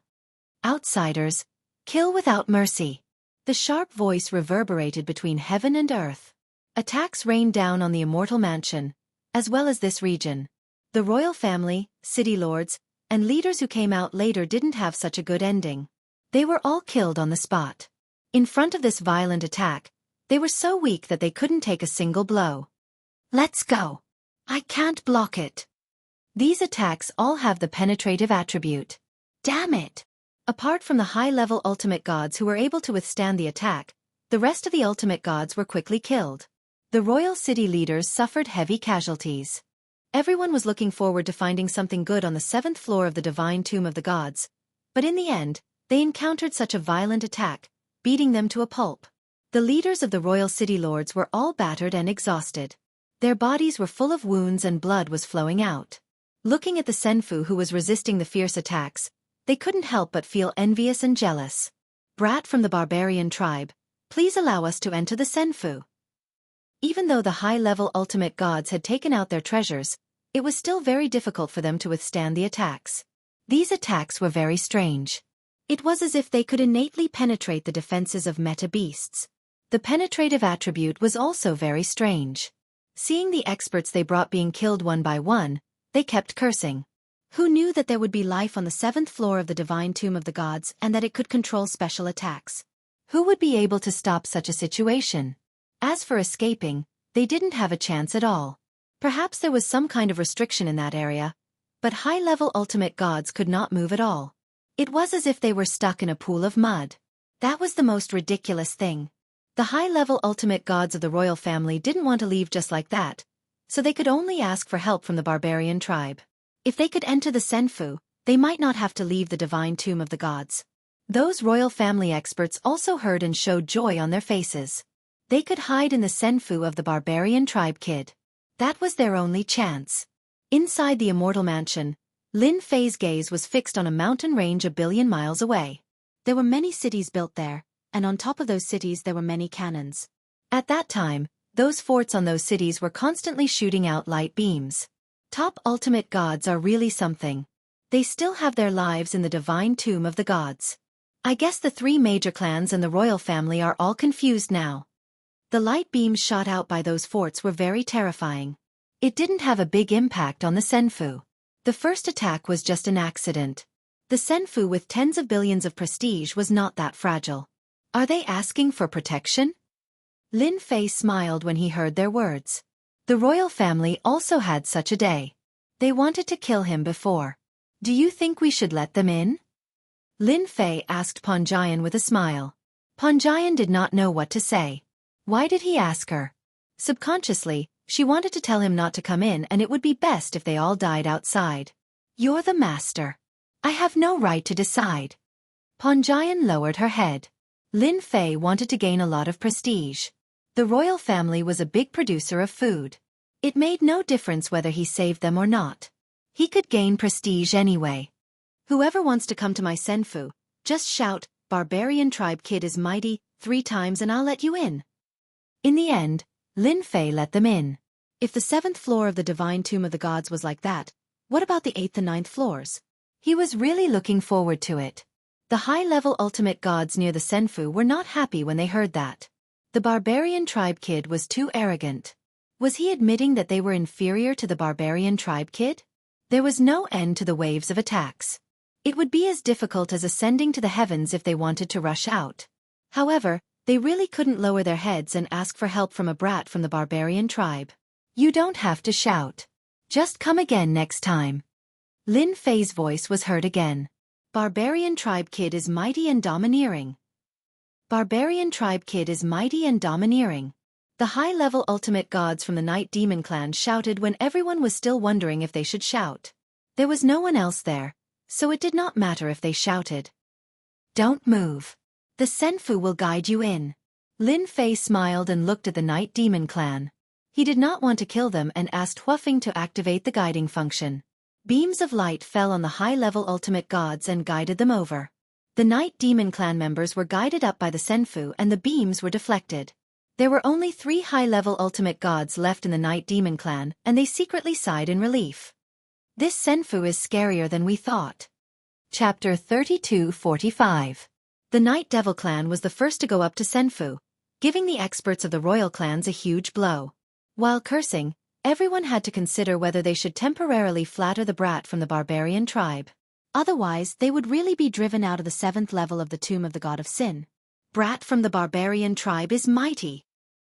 [SPEAKER 1] Outsiders, kill without mercy. The sharp voice reverberated between heaven and earth. Attacks rained down on the immortal mansion, as well as this region. The royal family, city lords, and leaders who came out later didn't have such a good ending. They were all killed on the spot. In front of this violent attack, they were so weak that they couldn't take a single blow. Let's go. I can't block it. These attacks all have the penetrative attribute. Damn it. Apart from the high-level ultimate gods who were able to withstand the attack, the rest of the ultimate gods were quickly killed. The royal city leaders suffered heavy casualties. Everyone was looking forward to finding something good on the 7th floor of the divine tomb of the gods, but in the end, they encountered such a violent attack, beating them to a pulp. The leaders of the royal city lords were all battered and exhausted. Their bodies were full of wounds and blood was flowing out. Looking at the Senfu who was resisting the fierce attacks, they couldn't help but feel envious and jealous. Brat from the barbarian tribe, please allow us to enter the Senfu. Even though the high-level ultimate gods had taken out their treasures, it was still very difficult for them to withstand the attacks. These attacks were very strange. It was as if they could innately penetrate the defenses of meta beasts. The penetrative attribute was also very strange. Seeing the experts they brought being killed one by one, they kept cursing. Who knew that there would be life on the 7th floor of the divine tomb of the gods and that it could control special attacks? Who would be able to stop such a situation? As for escaping, they didn't have a chance at all. Perhaps there was some kind of restriction in that area, but high-level ultimate gods could not move at all. It was as if they were stuck in a pool of mud. That was the most ridiculous thing. The high-level ultimate gods of the royal family didn't want to leave just like that, so they could only ask for help from the barbarian tribe. If they could enter the Senfu, they might not have to leave the divine tomb of the gods. Those royal family experts also heard and showed joy on their faces. They could hide in the Senfu of the barbarian tribe kid. That was their only chance. Inside the immortal mansion, Lin Fei's gaze was fixed on a mountain range a billion miles away. There were many cities built there, and on top of those cities there were many cannons. At that time, those forts on those cities were constantly shooting out light beams. Top ultimate gods are really something. They still have their lives in the divine tomb of the gods. I guess the three major clans and the royal family are all confused now. The light beams shot out by those forts were very terrifying. It didn't have a big impact on the Senfu. The first attack was just an accident. The Senfu with tens of billions of prestige was not that fragile. Are they asking for protection? Lin Fei smiled when he heard their words. The royal family also had such a day. They wanted to kill him before. Do you think we should let them in? Lin Fei asked Ponjian with a smile. Ponjian did not know what to say. Why did he ask her? Subconsciously, she wanted to tell him not to come in and it would be best if they all died outside. You're the master. I have no right to decide. Ponjian lowered her head. Lin Fei wanted to gain a lot of prestige. The royal family was a big producer of food. It made no difference whether he saved them or not. He could gain prestige anyway. Whoever wants to come to my Senfu, just shout, "Barbarian tribe kid is mighty," 3 times and I'll let you in. In the end, Lin Fei let them in. If the 7th floor of the divine tomb of the gods was like that, what about the 8th and 9th floors? He was really looking forward to it. The high-level ultimate gods near the Senfu were not happy when they heard that. The barbarian tribe kid was too arrogant. Was he admitting that they were inferior to the barbarian tribe kid? There was no end to the waves of attacks. It would be as difficult as ascending to the heavens if they wanted to rush out. However, they really couldn't lower their heads and ask for help from a brat from the barbarian tribe. You don't have to shout. Just come again next time. Lin Fei's voice was heard again. Barbarian tribe kid is mighty and domineering. Barbarian tribe kid is mighty and domineering. The high-level ultimate gods from the Night Demon clan shouted when everyone was still wondering if they should shout. There was no one else there, so it did not matter if they shouted. Don't move. The Senfu will guide you in. Lin Fei smiled and looked at the Night Demon clan. He did not want to kill them and asked Huafeng to activate the guiding function. Beams of light fell on the high-level ultimate gods and guided them over. The Night Demon clan members were guided up by the Senfu and the beams were deflected. There were only 3 high-level ultimate gods left in the Night Demon clan, and they secretly sighed in relief. This Senfu is scarier than we thought. Chapter 32:45. The Night Devil clan was the first to go up to Senfu, giving the experts of the royal clans a huge blow. While cursing, everyone had to consider whether they should temporarily flatter the brat from the barbarian tribe.
[SPEAKER 2] Otherwise, they would really be driven out of the 7th level of the Tomb of the God of Sin.
[SPEAKER 1] Brat from the barbarian tribe is mighty.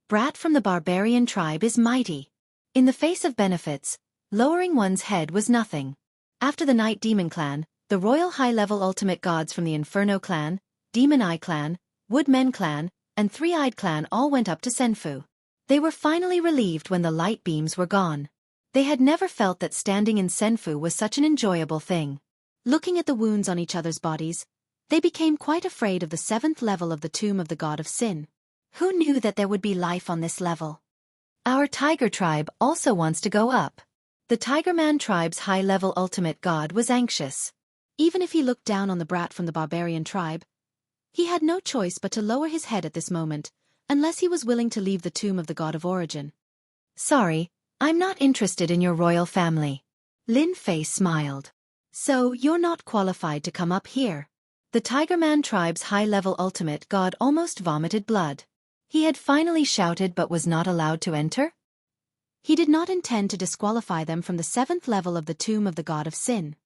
[SPEAKER 1] Brat from the barbarian tribe is mighty. In the face of benefits, lowering one's head was nothing. After the Night Demon clan, the royal high-level ultimate gods from the Inferno clan, Demon Eye clan, Woodmen clan, and Three-Eyed clan all went up to Senfu. They were finally relieved when the light beams were gone. They had never felt that standing in Senfu was such an enjoyable thing.
[SPEAKER 2] Looking at the wounds on each other's bodies, they became quite afraid of the 7th level of the Tomb of the God of Sin.
[SPEAKER 1] Who knew that there would be life on this level? Our Tiger tribe also wants to go up. The Tigerman tribe's high-level ultimate god was anxious.
[SPEAKER 2] Even if he looked down on the brat from the barbarian tribe, he had no choice but to lower his head at this moment, unless he was willing to leave the Tomb of the God of Origin.
[SPEAKER 1] Sorry, I'm not interested in your royal family. Lin Fei smiled. So, you're not qualified to come up here. The Tigerman tribe's high-level ultimate god almost vomited blood. He had finally shouted but was not allowed to enter?
[SPEAKER 2] He did not intend to disqualify them from the 7th level of the Tomb of the God of Sin.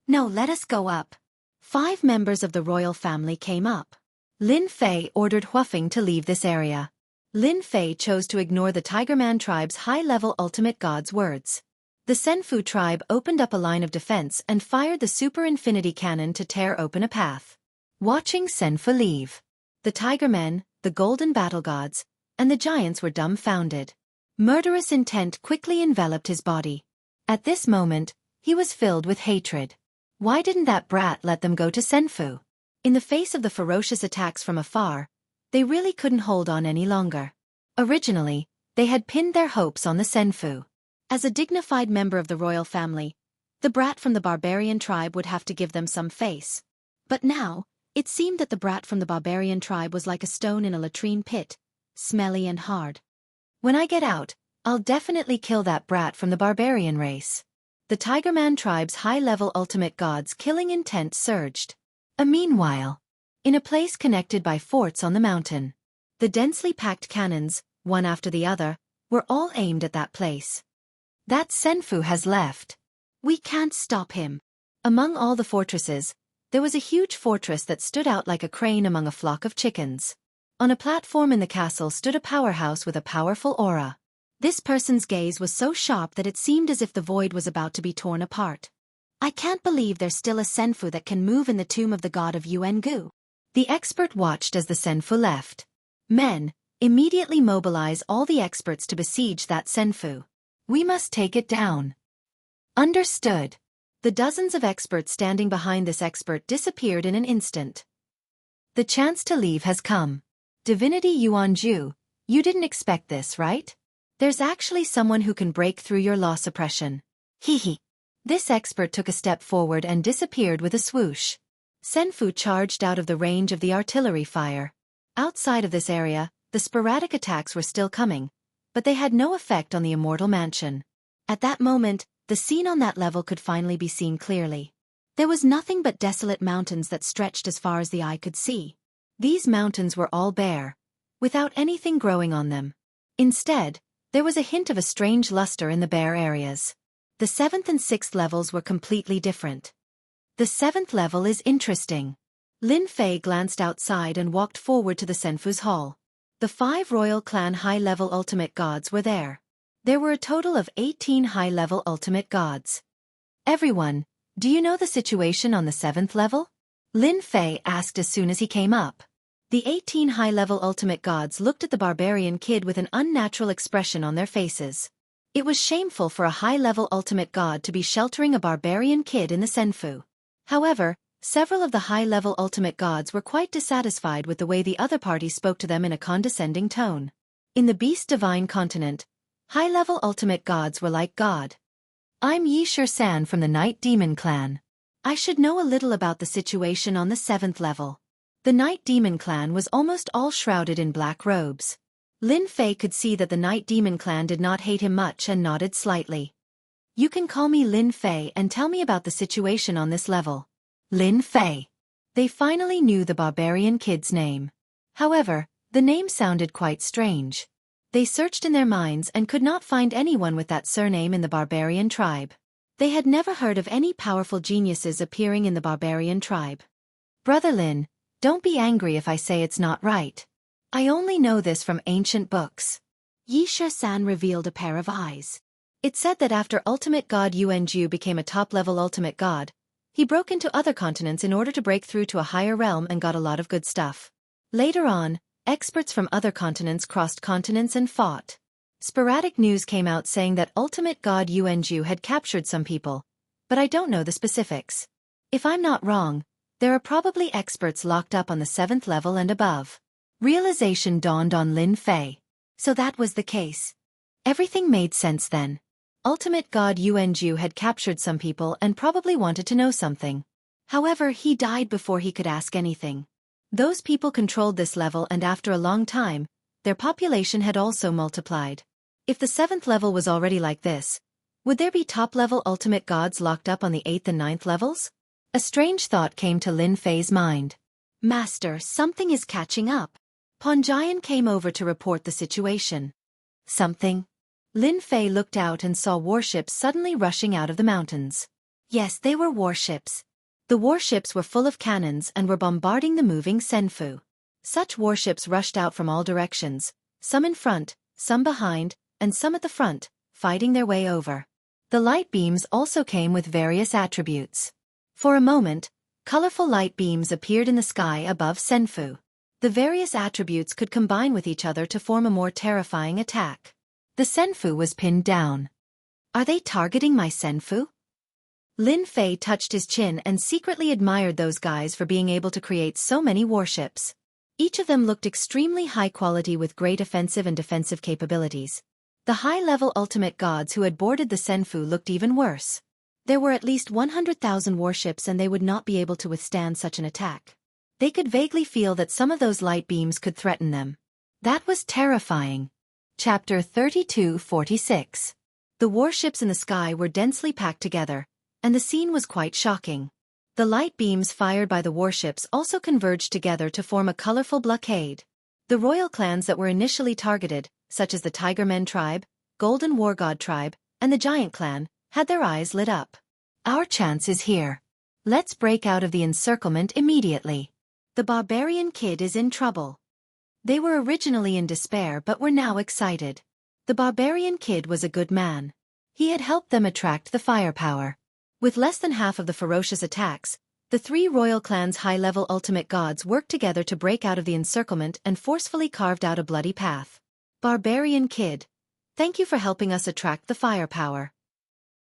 [SPEAKER 1] No, let us go up. 5 members of the royal family came up. Lin Fei ordered Huafeng to leave this area. Lin Fei chose to ignore the Tigerman tribe's high-level ultimate god's words. The Senfu tribe opened up a line of defense and fired the super infinity cannon to tear open a path. Watching Senfu leave, the Tigermen, the golden battle gods, and the giants were dumbfounded. Murderous intent quickly enveloped his body. At this moment, he was filled with hatred. Why didn't that brat let them go to Senfu? In the face of the ferocious attacks from afar, they really couldn't hold on any longer. Originally, they had pinned their hopes on the Senfu.
[SPEAKER 2] As a dignified member of the royal family, the brat from the barbarian tribe would have to give them some face. But now, it seemed that the brat from the barbarian tribe was like a stone in a latrine pit, smelly and hard.
[SPEAKER 1] When I get out, I'll definitely kill that brat from the barbarian race. The Tigerman tribe's high-level ultimate god's killing intent surged. Meanwhile, in a place connected by forts on the mountain, the densely packed cannons, one after the other, were all aimed at that place. That Senfu has left. We can't stop him. Among all the fortresses, there was a huge fortress that stood out like a crane among a flock of chickens. On a platform in the castle stood a powerhouse with a powerful aura. This person's gaze was so sharp that it seemed as if the void was about to be torn apart. I can't believe there's still a Senfu that can move in the tomb of the god of Yuangu. The expert watched as the Senfu left. Men, immediately mobilize all the experts to besiege that Senfu. We must take it down. Understood. The dozens of experts standing behind this expert disappeared in an instant. The chance to leave has come. Divinity Yuanju, you didn't expect this, right? There's actually someone who can break through your law suppression. Hehe. This expert took a step forward and disappeared with a swoosh. Senfu charged out of the range of the artillery fire. Outside of this area, the sporadic attacks were still coming, but they had no effect on the immortal mansion. At that moment, the scene on that level could finally be seen clearly. There was nothing but desolate mountains that stretched as far as the eye could see. These mountains were all bare, without anything growing on them. Instead, there was a hint of a strange luster in the bare areas. The 7th and 6th levels were completely different. The 7th level is interesting. Lin Fei glanced outside and walked forward to the Senfu's hall. The 5 royal clan high-level ultimate gods were there. There were a total of 18 high-level ultimate gods. Everyone, do you know the situation on the 7th level? Lin Fei asked as soon as he came up.
[SPEAKER 2] The 18 high-level ultimate gods looked at the barbarian kid with an unnatural expression on their faces. It was shameful for a high-level ultimate god to be sheltering a barbarian kid in the Senfu. However, several of the high-level ultimate gods were quite dissatisfied with the way the other party spoke to them in a condescending tone. In the Beast Divine continent, high-level ultimate gods were like God.
[SPEAKER 1] I'm Xianxia from the Night Demon clan.
[SPEAKER 2] I should know a little about the situation on the 7th level. The Night Demon clan was almost all shrouded in black robes. Lin Fei could see that the Night Demon clan did not hate him much and nodded slightly. You can call me Lin Fei and tell me about the situation on this level.
[SPEAKER 1] Lin Fei.
[SPEAKER 2] They finally knew the barbarian kid's name. However, the name sounded quite strange. They searched in their minds and could not find anyone with that surname in the barbarian tribe. They had never heard of any powerful geniuses appearing in the barbarian tribe.
[SPEAKER 1] Brother Lin, don't be angry if I say it's not right. I only know this from ancient books.
[SPEAKER 2] Xianxia revealed a pair of eyes. It said that after ultimate god Yuanju became a top-level ultimate god, he broke into other continents in order to break through to a higher realm and got a lot of good stuff. Later on, experts from other continents crossed continents and fought. Sporadic news came out saying that ultimate god Yuanju had captured some people, but I don't know the specifics. If I'm not wrong, there are probably experts locked up on the 7th level and above.
[SPEAKER 1] Realization dawned on Lin Fei.
[SPEAKER 2] So that was the case. Everything made sense then. Ultimate god Yuanju had captured some people and probably wanted to know something. However, he died before he could ask anything. Those people controlled this level, and after a long time, their population had also multiplied. If the 7th level was already like this, would there be top-level ultimate gods locked up on the 8th and 9th levels?
[SPEAKER 1] A strange thought came to Lin Fei's mind.
[SPEAKER 2] Master, something is catching up. Ponjian came over to report the situation.
[SPEAKER 1] Something?
[SPEAKER 2] Lin Fei looked out and saw warships suddenly rushing out of the mountains. Yes, they were warships. The warships were full of cannons and were bombarding the moving Senfu. Such warships rushed out from all directions, some in front, some behind, and some at the front, fighting their way over. The light beams also came with various attributes. For a moment, colorful light beams appeared in the sky above Senfu. The various attributes could combine with each other to form a more terrifying attack.
[SPEAKER 1] The Senfu was pinned down.
[SPEAKER 2] Are they targeting my Senfu? Lin Fei touched his chin and secretly admired those guys for being able to create so many warships. Each of them looked extremely high quality with great offensive and defensive capabilities. The high-level ultimate gods who had boarded the Senfu looked even worse. There were at least 100,000 warships and they would not be able to withstand such an attack. They could vaguely feel that some of those light beams could threaten them.
[SPEAKER 1] That was terrifying. Chapter 3246.
[SPEAKER 2] The warships in the sky were densely packed together, and the scene was quite shocking. The light beams fired by the warships also converged together to form a colorful blockade. The royal clans that were initially targeted, such as the Tiger Men tribe, Golden War God tribe, and the Giant clan, had their eyes lit up.
[SPEAKER 1] Our chance is here. Let's break out of the encirclement immediately.
[SPEAKER 2] The barbarian kid is in trouble. They were originally in despair but were now excited. The barbarian kid was a good man. He had helped them attract the firepower. With less than half of the ferocious attacks, the three royal clans' high-level ultimate gods worked together to break out of the encirclement and forcefully carved out a bloody path. Barbarian kid, thank you for helping us attract the firepower.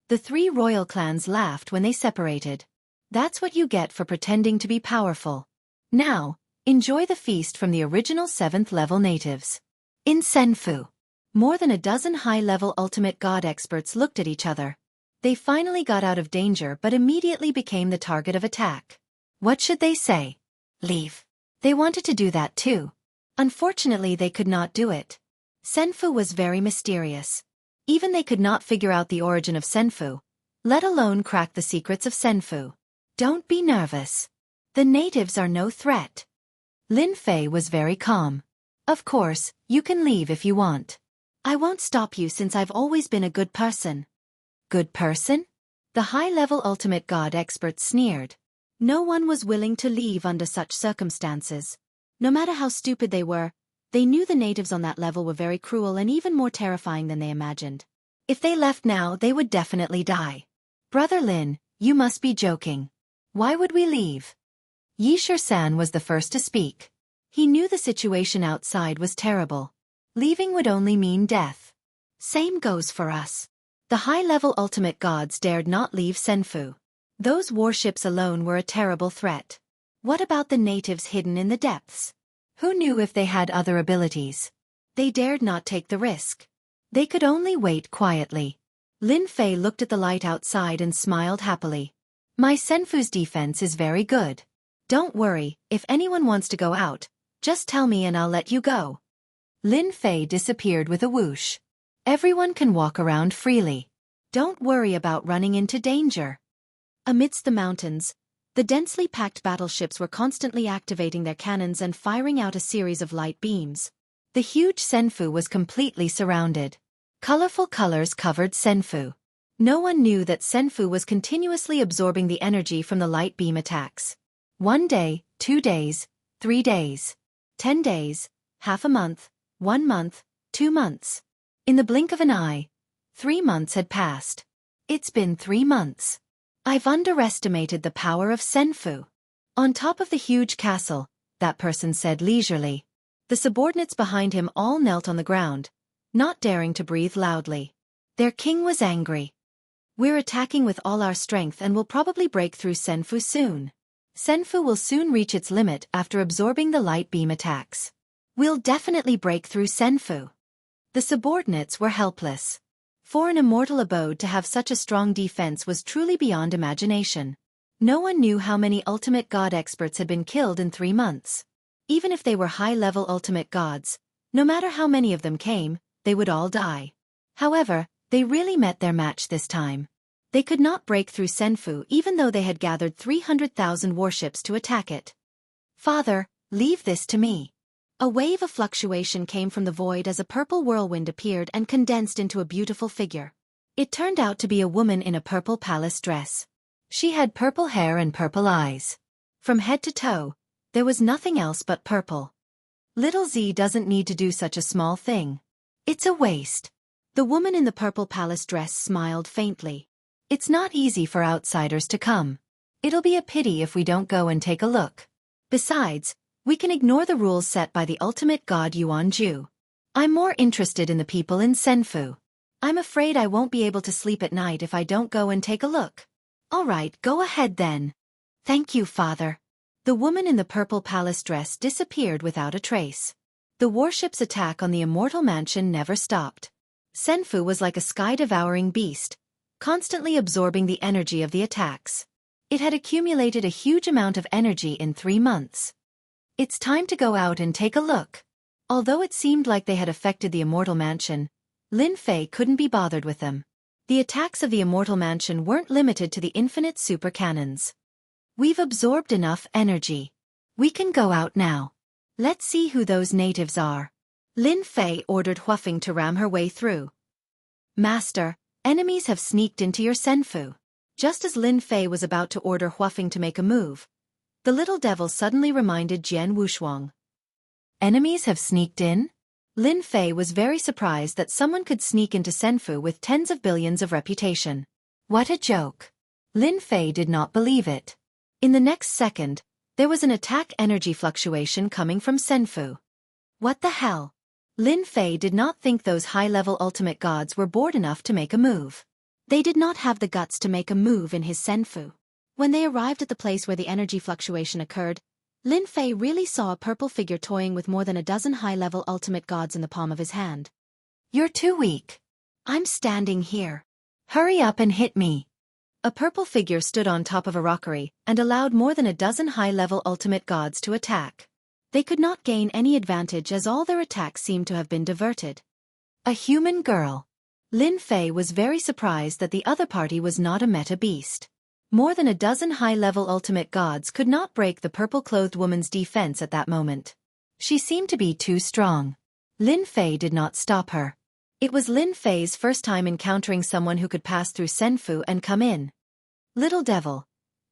[SPEAKER 2] The three royal clans laughed when they separated. That's what you get for pretending to be powerful. Now, enjoy the feast from the original 7th level natives. In Senfu, more than a dozen high-level ultimate god experts looked at each other. They finally got out of danger but immediately became the target of attack.
[SPEAKER 1] What should they say?
[SPEAKER 2] Leave. They wanted to do that too. Unfortunately, they could not do it. Senfu was very mysterious. Even they could not figure out the origin of Senfu, let alone crack the secrets of Senfu.
[SPEAKER 1] Don't be nervous.
[SPEAKER 2] The natives are no threat.
[SPEAKER 1] Lin Fei was very calm. Of course, you can leave if you want.
[SPEAKER 2] I won't stop you since I've always been a good person.
[SPEAKER 1] Good person?
[SPEAKER 2] The high-level ultimate god experts sneered. No one was willing to leave under such circumstances. No matter how stupid they were, they knew the natives on that level were very cruel and even more terrifying than they imagined. If they left now, they would definitely die.
[SPEAKER 1] Brother Lin, you must be joking. Why would we leave?
[SPEAKER 2] Xianxia was the first to speak.
[SPEAKER 1] He knew the situation outside was terrible. Leaving would only mean death.
[SPEAKER 2] Same goes for us.
[SPEAKER 1] The high-level ultimate gods dared not leave Senfu. Those warships alone were a terrible threat. What about the natives hidden in the depths? Who knew if they had other abilities? They dared not take the risk. They could only wait quietly. Lin Fei looked at the light outside and smiled happily. My Senfu's defense is very good. Don't worry, if anyone wants to go out, just tell me and I'll let you go. Lin Fei disappeared with a whoosh. Everyone can walk around freely. Don't worry about running into danger.
[SPEAKER 2] Amidst the mountains, the densely packed battleships were constantly activating their cannons and firing out a series of light beams.
[SPEAKER 1] The huge Senfu was completely surrounded. Colorful colors covered Senfu. No one knew that Senfu was continuously absorbing the energy from the light beam attacks. 1 day, 2 days, 3 days, 10 days, half a month, 1 month, 2 months. In the blink of an eye, 3 months had passed. It's been 3 months. I've underestimated the power of Senfu. On top of the huge castle, that person said leisurely. The subordinates behind him all knelt on the ground, not daring to breathe loudly. Their king was angry. We're attacking with all our strength and will probably break through Senfu soon. Senfu will soon reach its limit after absorbing the light beam attacks. We'll definitely break through Senfu. The subordinates were helpless. For an immortal abode to have such a strong defense was truly beyond imagination. No one knew how many ultimate god experts had been killed in 3 months. Even if they were high-level ultimate gods, no matter how many of them came, they would all die. However, they really met their match this time. They could not break through Senfu even though they had gathered 300,000 warships to attack it. Father, leave this to me.
[SPEAKER 2] A wave of fluctuation came from the void as a purple whirlwind appeared and condensed into a beautiful figure.
[SPEAKER 1] It turned out to be a woman in a purple palace dress. She had purple hair and purple eyes. From head to toe, there was nothing else but purple. Little Z doesn't need to do such a small thing. It's a waste.
[SPEAKER 2] The woman in the purple palace dress smiled faintly.
[SPEAKER 1] It's not easy for outsiders to come. It'll be a pity if we don't go and take a look. Besides, we can ignore the rules set by the ultimate god Yuanju. I'm more interested in the people in Senfu. I'm afraid I won't be able to sleep at night if I don't go and take a look. All right, go ahead then. Thank you, father. The woman in the purple palace dress disappeared without a trace. The warship's attack on the immortal mansion never stopped. Senfu was like a sky-devouring beast, constantly absorbing the energy of the attacks. It had accumulated a huge amount of energy in 3 months. It's time to go out and take a look. Although it seemed like they had affected the immortal mansion, Lin Fei couldn't be bothered with them. The attacks of the immortal mansion weren't limited to the infinite super cannons. We've absorbed enough energy. We can go out now. Let's see who those natives are. Lin Fei ordered Huafeng to ram her way through. Master, enemies have sneaked into your Senfu. Just as Lin Fei was about to order Huafeng to make a move, the little devil suddenly reminded Jian Wushuang. Enemies have sneaked in? Lin Fei was very surprised that someone could sneak into Senfu with tens of billions of reputation. What a joke. Lin Fei did not believe it. In the next second, there was an attack energy fluctuation coming from Senfu. What the hell? Lin Fei did not think those high-level ultimate gods were bored enough to make a move.
[SPEAKER 2] They did not have the guts to make a move in his Senfu. When they arrived at the place where the energy fluctuation occurred, Lin Fei really saw a purple figure toying with more than a dozen high-level ultimate gods in the palm of his hand.
[SPEAKER 1] You're too weak. I'm standing here. Hurry up and hit me. A purple figure stood on top of a rockery and allowed more than a dozen high-level ultimate gods to attack. They could not gain any advantage as all their attacks seemed to have been diverted. A human girl. Lin Fei was very surprised that the other party was not a meta beast. More than a dozen high-level ultimate gods could not break the purple-clothed woman's defense at that moment. She seemed to be too strong. Lin Fei did not stop her. It was Lin Fei's first time encountering someone who could pass through Senfu and come in. Little devil,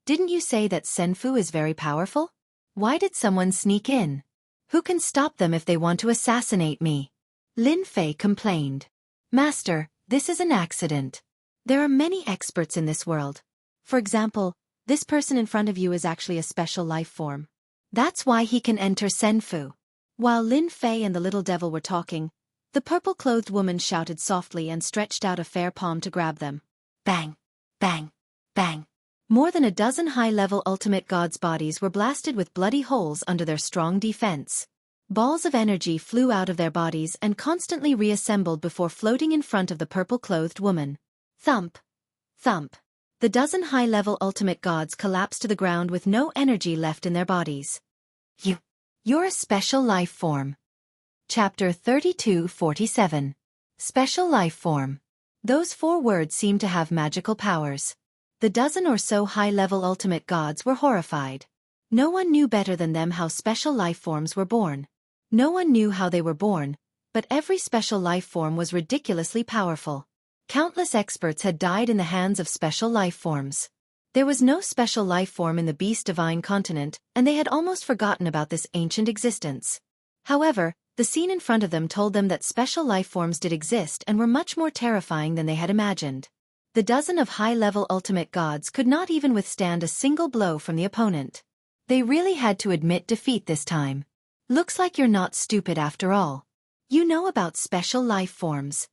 [SPEAKER 1] didn't you say that Senfu is very powerful? Why did someone sneak in? Who can stop them if they want to assassinate me? Lin Fei complained. Master, this is an accident. There are many experts in this world. For example, this person in front of you is actually a special life form. That's why he can enter Senfu.
[SPEAKER 2] While Lin Fei and the little devil were talking, the purple-clothed woman shouted softly and stretched out a fair palm to grab them.
[SPEAKER 1] Bang! Bang! Bang!
[SPEAKER 2] More than a dozen high-level ultimate gods' bodies were blasted with bloody holes under their strong defense. Balls of energy flew out of their bodies and constantly reassembled before floating in front of the purple-clothed woman. Thump! Thump! The dozen high-level ultimate gods collapsed to the ground with no energy left in their bodies.
[SPEAKER 1] You're a special life form. Chapter 3247. Special life form. Those 4 words seemed to have magical powers. The dozen or so high-level ultimate gods were horrified. No one knew better than them how special life forms were born. No one knew how they were born, but every special life form was ridiculously powerful. Countless experts had died in the hands of special life forms. There was no special life form in the Beast Divine continent, and they had almost forgotten about this ancient existence. However, the scene in front of them told them that special life forms did exist and were much more terrifying than they had imagined. The dozen of high-level ultimate gods could not even withstand a single blow from the opponent. They really had to admit defeat this time. Looks like you're not stupid after all. You know about special life forms.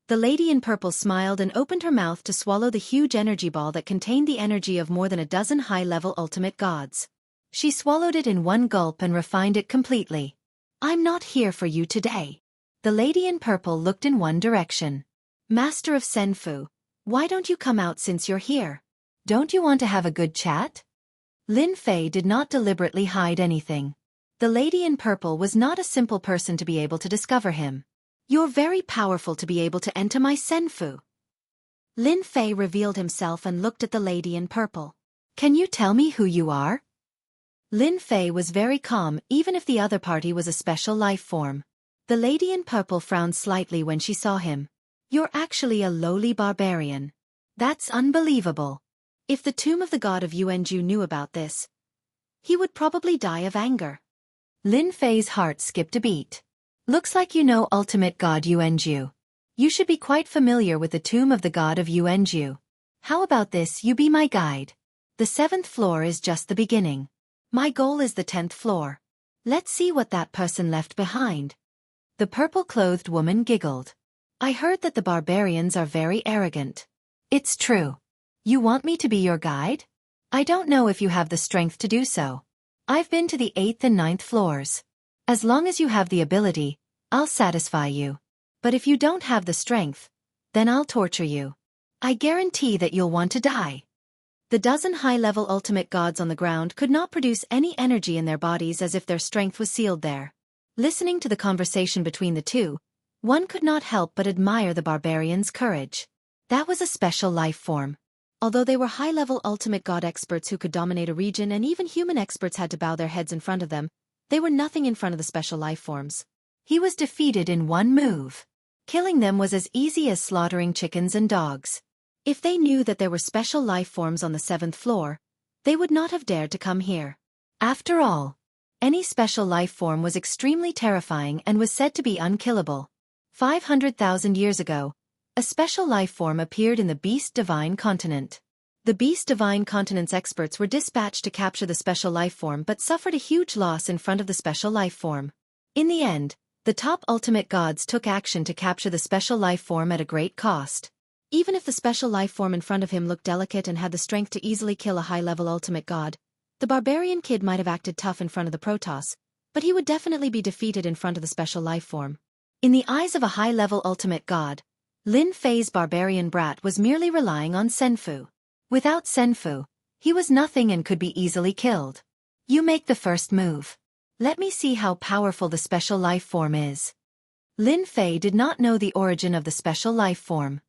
[SPEAKER 1] The lady in purple smiled and opened her mouth to swallow the huge energy ball that contained the energy of more than a dozen high-level ultimate gods. She swallowed it in one gulp and refined it completely. I'm not here for you today. The lady in purple looked in one direction. Master of Senfu, why don't you come out since you're here? Don't you want to have a good chat? Lin Fei did not deliberately hide anything. The lady in purple was not a simple person to be able to discover him. You're very powerful to be able to enter my Senfu. Lin Fei revealed himself and looked at the lady in purple. Can you tell me who you are? Lin Fei was very calm even if the other party was a special life form. The lady in purple frowned slightly when she saw him. You're actually a lowly barbarian. That's unbelievable. If the tomb of the god of Jianghu knew about this, he would probably die of anger. Lin Fei's heart skipped a beat. Looks like you know ultimate god Jianghu. You should be quite familiar with the tomb of the god of Jianghu. How about this, you be my guide? The 7th floor is just the beginning. My goal is the 10th floor. Let's see what that person left behind. The purple-clothed woman giggled. I heard that the barbarians are very arrogant. It's true. You want me to be your guide? I don't know if you have the strength to do so. I've been to the 8th and 9th floors. As long as you have the ability, I'll satisfy you. But if you don't have the strength, then I'll torture you. I guarantee that you'll want to die. The dozen high-level ultimate gods on the ground could not produce any energy in their bodies as if their strength was sealed there. Listening to the conversation between the two, one could not help but admire the barbarian's courage. That was a special life form. Although they were high-level ultimate god experts who could dominate a region and even human experts had to bow their heads in front of them, they were nothing in front of the special life forms. He was defeated in one move. Killing them was as easy as slaughtering chickens and dogs. If they knew that there were special life forms on the 7th floor, they would not have dared to come here. After all, any special life form was extremely terrifying and was said to be unkillable. 500,000 years ago, a special life form appeared in the Beast Divine continent. The Beast Divine continent's experts were dispatched to capture the special life form but suffered a huge loss in front of the special life form. In the end, the top ultimate gods took action to capture the special life form at a great cost. Even if the special life form in front of him looked delicate and had the strength to easily kill a high-level ultimate god, the barbarian kid might have acted tough in front of the Protoss, but he would definitely be defeated in front of the special life form. In the eyes of a high-level ultimate god, Lin Fei's barbarian brat was merely relying on Senfu. Without Senfu, he was nothing and could be easily killed. You make the first move. Let me see how powerful the special life form is. Lin Fei did not know the origin of the special life form.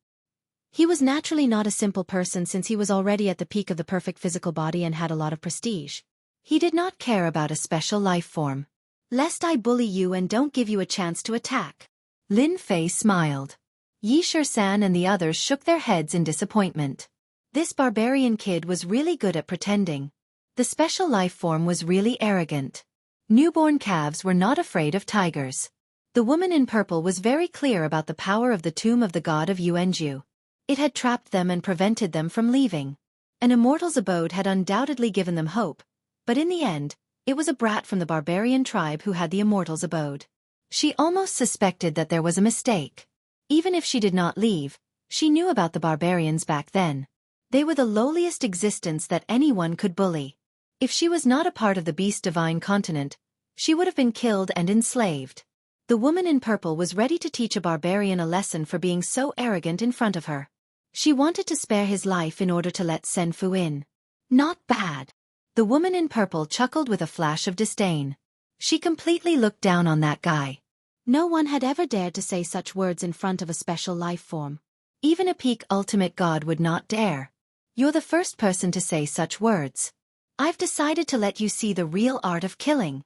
[SPEAKER 1] He was naturally not a simple person since he was already at the peak of the perfect physical body and had a lot of prestige. He did not care about a special life form. Lest I bully you and don't give you a chance to attack. Lin Fei smiled. Yi Shi-san and the others shook their heads in disappointment. This barbarian kid was really good at pretending. The special life form was really arrogant. Newborn calves were not afraid of tigers. The woman in purple was very clear about the power of the tomb of the god of Jianghu. It had trapped them and prevented them from leaving. An immortal's abode had undoubtedly given them hope, but in the end, It was a brat from the barbarian tribe who had the immortal's abode. She almost suspected that there was a mistake. Even if she did not leave, she knew about the barbarians back then. They were the lowliest existence that anyone could bully. If she was not a part of the beast divine continent, she would have been killed and enslaved. The woman in purple was ready to teach a barbarian a lesson for being so arrogant in front of her. She wanted to spare his life in order to let Senfu in. Not bad. The woman in purple chuckled with a flash of disdain. She completely looked down on that guy.
[SPEAKER 2] No one had ever dared to say such words in front of a special life form.
[SPEAKER 1] Even a peak ultimate god would not dare. You're the first person to say such words. I've decided to let you see the real art of killing.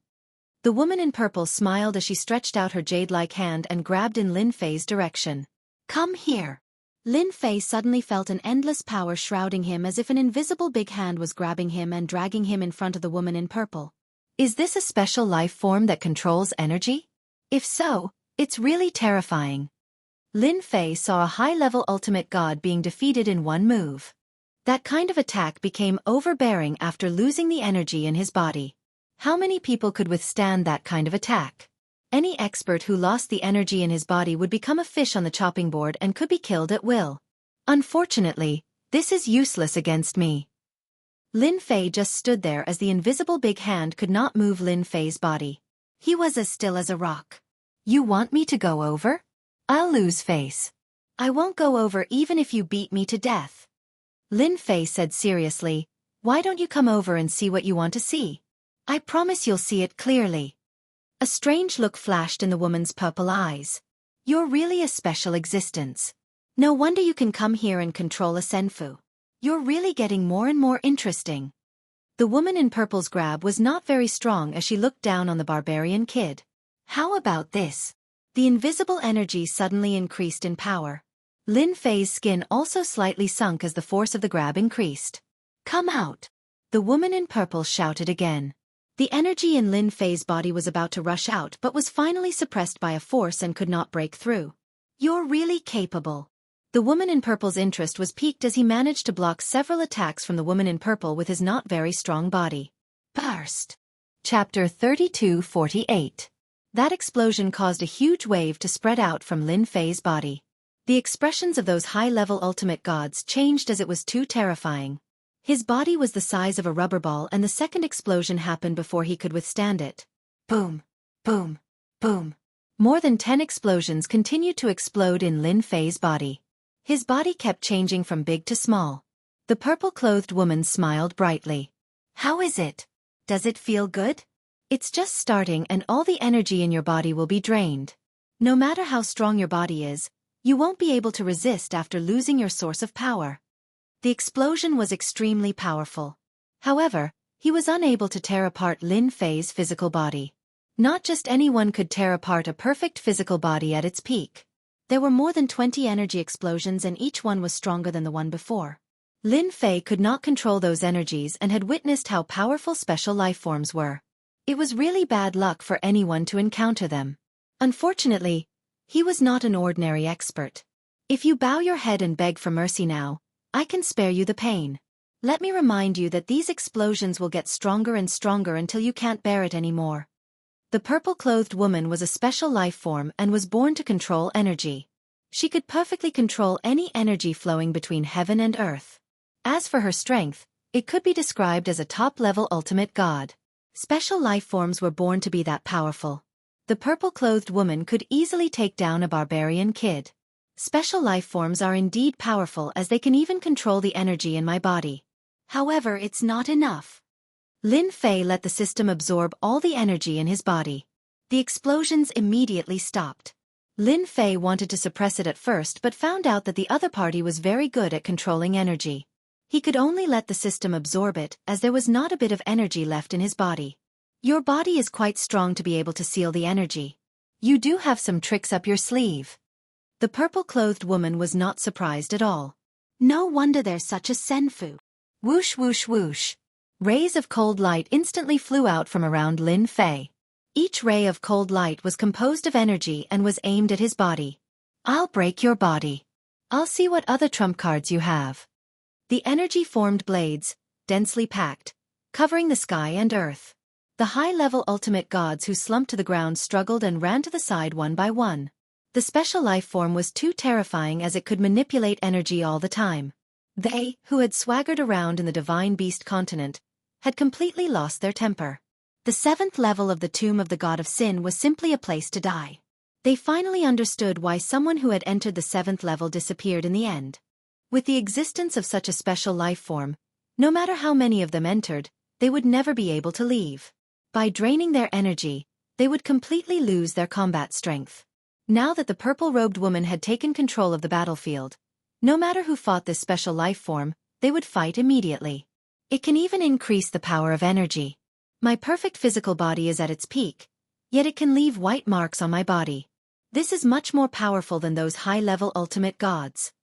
[SPEAKER 1] The woman in purple smiled as she stretched out her jade-like hand and grabbed in Lin Fei's direction. Come here.
[SPEAKER 2] Lin Fei suddenly felt an endless power shrouding him as if an invisible big hand was grabbing him and dragging him in front of the woman in purple.
[SPEAKER 1] Is this a special life form that controls energy? If so, it's really terrifying. Lin Fei saw a high-level ultimate god being defeated in one move. That kind of attack became overbearing after losing the energy in his body. How many people could withstand that kind of attack? Any expert who lost the energy in his body would become a fish on the chopping board and could be killed at will. Unfortunately, this is useless against me. Lin Fei just stood there as the invisible big hand could not move Lin Fei's body. He was as still as a rock. You want me to go over? I'll lose face. I won't go over even if you beat me to death. Lin Fei said seriously, why don't you come over and see what you want to see? I promise you'll see it clearly. A strange look flashed in the woman's purple eyes. You're really a special existence. No wonder you can come here and control a senfu. You're really getting more and more interesting. The woman in purple's grab was not very strong as she looked down on the barbarian kid. How about this? The invisible energy suddenly increased in power. Lin Fei's skin also slightly sunk as the force of the grab increased. Come out! The woman in purple shouted again. The energy in Lin Fei's body was about to rush out but was finally suppressed by a force and could not break through. You're really capable. The woman in purple's interest was piqued as he managed to block several attacks from the woman in purple with his not very strong body. Burst! Chapter 3248. That explosion caused a huge wave to spread out from Lin Fei's body. The expressions of those high-level ultimate gods changed as it was too terrifying. His body was the size of a rubber ball and the second explosion happened before he could withstand it. Boom! Boom! Boom! More than 10 explosions continued to explode in Lin Fei's body. His body kept changing from big to small. The purple-clothed woman smiled brightly. How is it? Does it feel good? It's just starting and all the energy in your body will be drained. No matter how strong your body is, you won't be able to resist after losing your source of power. The explosion was extremely powerful. However, he was unable to tear apart Lin Fei's physical body. Not just anyone could tear apart a perfect physical body at its peak. There were more than 20 energy explosions and each one was stronger than the one before. Lin Fei could not control those energies and had witnessed how powerful special life forms were. It was really bad luck for anyone to encounter them. Unfortunately, he was not an ordinary expert. If you bow your head and beg for mercy now, I can spare you the pain. Let me remind you that these explosions will get stronger and stronger until you can't bear it anymore. The purple-clothed woman was a special life form and was born to control energy. She could perfectly control any energy flowing between heaven and earth. As for her strength, it could be described as a top-level ultimate god. Special life forms were born to be that powerful. The purple-clothed woman could easily take down a barbarian kid. Special life forms are indeed powerful as they can even control the energy in my body. However, it's not enough. Lin Fei let the system absorb all the energy in his body. The explosions immediately stopped. Lin Fei wanted to suppress it at first but found out that the other party was very good at controlling energy. He could only let the system absorb it as there was not a bit of energy left in his body. Your body is quite strong to be able to seal the energy. You do have some tricks up your sleeve. The purple-clothed woman was not surprised at all. No wonder there's such a senfu. Whoosh whoosh whoosh. Rays of cold light instantly flew out from around Lin Fei. Each ray of cold light was composed of energy and was aimed at his body. I'll break your body. I'll see what other trump cards you have. The energy formed blades, densely packed, covering the sky and earth. The high-level ultimate gods who slumped to the ground struggled and ran to the side one by one. The special life form was too terrifying as it could manipulate energy all the time. They, who had swaggered around in the divine beast continent, had completely lost their temper. The 7th level of the tomb of the god of sin was simply a place to die. They finally understood why someone who had entered the 7th level disappeared in the end. With the existence of such a special life form, no matter how many of them entered, they would never be able to leave. By draining their energy, they would completely lose their combat strength. Now that the purple-robed woman had taken control of the battlefield, no matter who fought this special life form, they would fight immediately. It can even increase the power of energy. My perfect physical body is at its peak, yet it can leave white marks on my body. This is much more powerful than those high-level ultimate gods.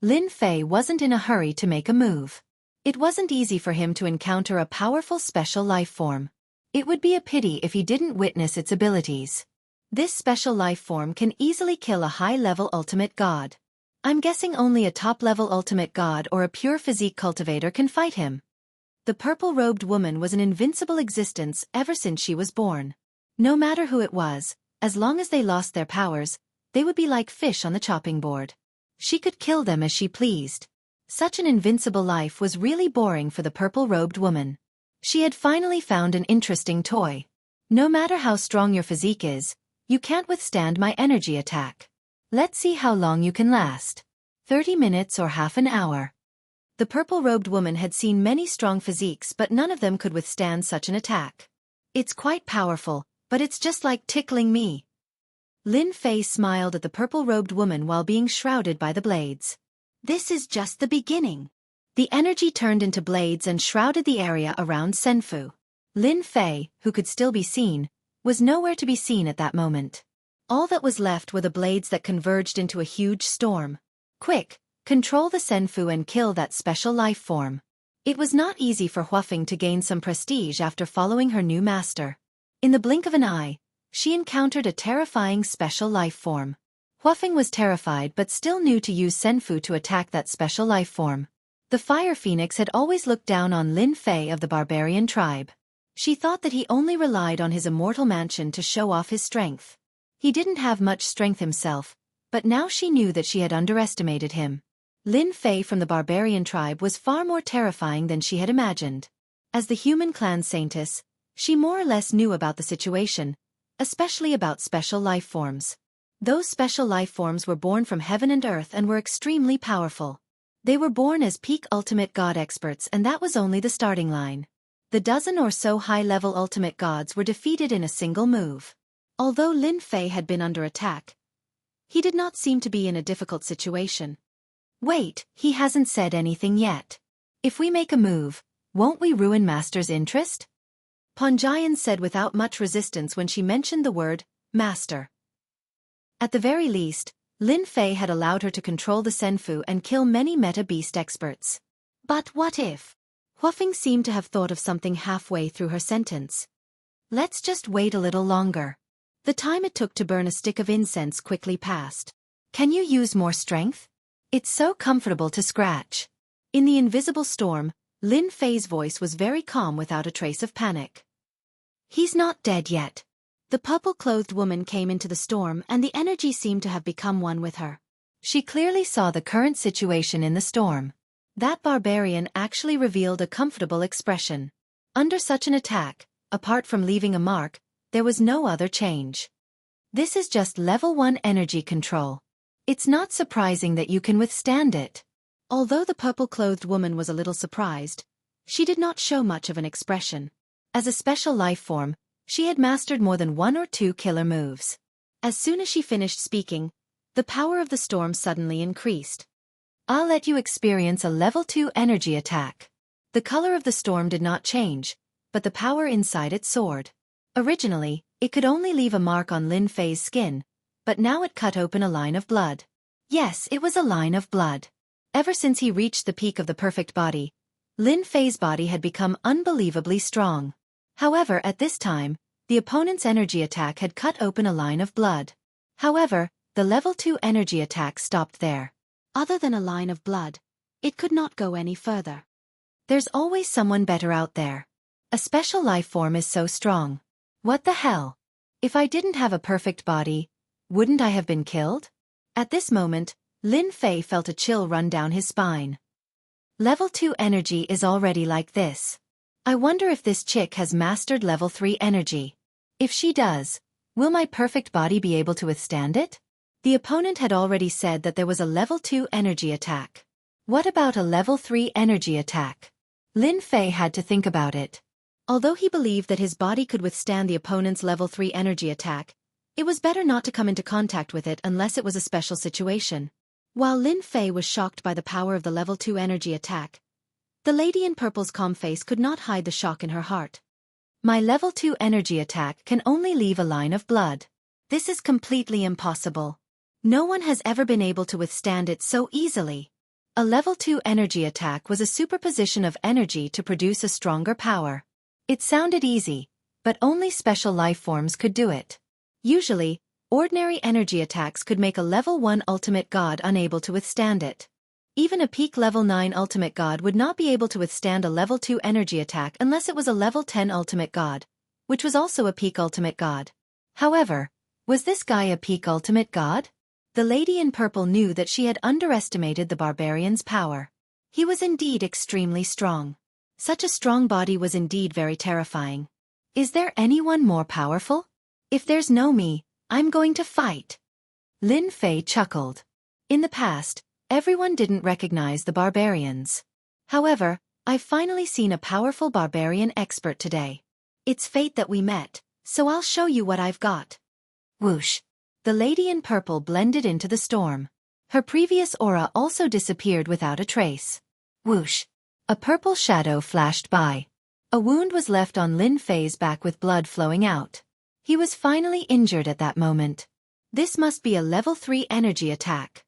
[SPEAKER 1] Lin Fei wasn't in a hurry to make a move. It wasn't easy for him to encounter a powerful special life form. It would be a pity if he didn't witness its abilities. This special life form can easily kill a high-level ultimate god. I'm guessing only a top-level ultimate god or a pure physique cultivator can fight him. The purple-robed woman was an invincible existence ever since she was born. No matter who it was, as long as they lost their powers, they would be like fish on the chopping board. She could kill them as she pleased. Such an invincible life was really boring for the purple-robed woman. She had finally found an interesting toy. No matter how strong your physique is, you can't withstand my energy attack. Let's see how long you can last. 30 minutes or half an hour. The purple-robed woman had seen many strong physiques, but none of them could withstand such an attack. It's quite powerful, but it's just like tickling me. Lin Fei smiled at the purple-robed woman while being shrouded by the blades. This is just the beginning. The energy turned into blades and shrouded the area around Senfu. Lin Fei, who could still be seen, was nowhere to be seen at that moment. All that was left were the blades that converged into a huge storm. Quick, control the Senfu and kill that special life form. It was not easy for Huafeng to gain some prestige after following her new master. In the blink of an eye, she encountered a terrifying special life form. Huafeng was terrified but still knew to use Senfu to attack that special life form. The Fire Phoenix had always looked down on Lin Fei of the barbarian tribe. She thought that he only relied on his immortal mansion to show off his strength. He didn't have much strength himself, but now she knew that she had underestimated him. Lin Fei from the barbarian tribe was far more terrifying than she had imagined. As the human clan saintess, she more or less knew about the situation, especially about special life forms. Those special life forms were born from heaven and earth and were extremely powerful. They were born as peak ultimate god experts, and that was only the starting line. The dozen or so high-level ultimate gods were defeated in a single move. Although Lin Fei had been under attack, he did not seem to be in a difficult situation. Wait, he hasn't said anything yet. If we make a move, won't we ruin Master's interest? Panjian said without much resistance when she mentioned the word, Master. At the very least, Lin Fei had allowed her to control the Senfu and kill many meta-beast experts. But what if? Huafeng seemed to have thought of something halfway through her sentence. Let's just wait a little longer. The time it took to burn a stick of incense quickly passed. Can you use more strength? It's so comfortable to scratch. In the invisible storm, Lin Fei's voice was very calm without a trace of panic. He's not dead yet. The purple-clothed woman came into the storm and the energy seemed to have become one with her. She clearly saw the current situation in the storm. That barbarian actually revealed a comfortable expression. Under such an attack, apart from leaving a mark, there was no other change. This is just level 1 energy control. It's not surprising that you can withstand it. Although the purple-clothed woman was a little surprised, she did not show much of an expression. As a special life form, she had mastered more than 1 or 2 killer moves. As soon as she finished speaking, the power of the storm suddenly increased. I'll let you experience a level 2 energy attack. The color of the storm did not change, but the power inside it soared. Originally, it could only leave a mark on Lin Fei's skin, but now it cut open a line of blood. Yes, it was a line of blood. Ever since he reached the peak of the perfect body, Lin Fei's body had become unbelievably strong. However, at this time, the opponent's energy attack had cut open a line of blood. However, the level 2 energy attack stopped there. Other than a line of blood, it could not go any further. There's always someone better out there. A special life form is so strong. What the hell? If I didn't have a perfect body, wouldn't I have been killed? At this moment, Lin Fei felt a chill run down his spine. Level 2 energy is already like this. I wonder if this chick has mastered level 3 energy. If she does, will my perfect body be able to withstand it? The opponent had already said that there was a level 2 energy attack. What about a level 3 energy attack? Lin Fei had to think about it.
[SPEAKER 2] Although he believed that his body could withstand the opponent's level 3 energy attack, it was better not to come into contact with it unless it was a special situation. While Lin Fei was shocked by the power of the level 2 energy attack, the lady in purple's calm face could not hide the shock in her heart.
[SPEAKER 1] My level 2 energy attack can only leave a line of blood. This is completely impossible. No one has ever been able to withstand it so easily. A level 2 energy attack was a superposition of energy to produce a stronger power. It sounded easy, but only special life forms could do it. Usually, ordinary energy attacks could make a level 1 ultimate god unable to withstand it. Even a peak level 9 ultimate god would not be able to withstand a level 2 energy attack unless it was a level 10 ultimate god, which was also a peak ultimate god. However, was this guy a peak ultimate god? The lady in purple knew that she had underestimated the barbarian's power. He was indeed extremely strong. Such a strong body was indeed very terrifying. Is there anyone more powerful? If there's no me, I'm going to fight. Lin Fei chuckled. In the past, everyone didn't recognize the barbarians. However, I've finally seen a powerful barbarian expert today. It's fate that we met, so I'll show you what I've got. Whoosh! The lady in purple blended into the storm. Her previous aura also disappeared without a trace. Whoosh! A purple shadow flashed by. A wound was left on Lin Fei's back with blood flowing out. He was finally injured at that moment. This must be a level 3 energy attack.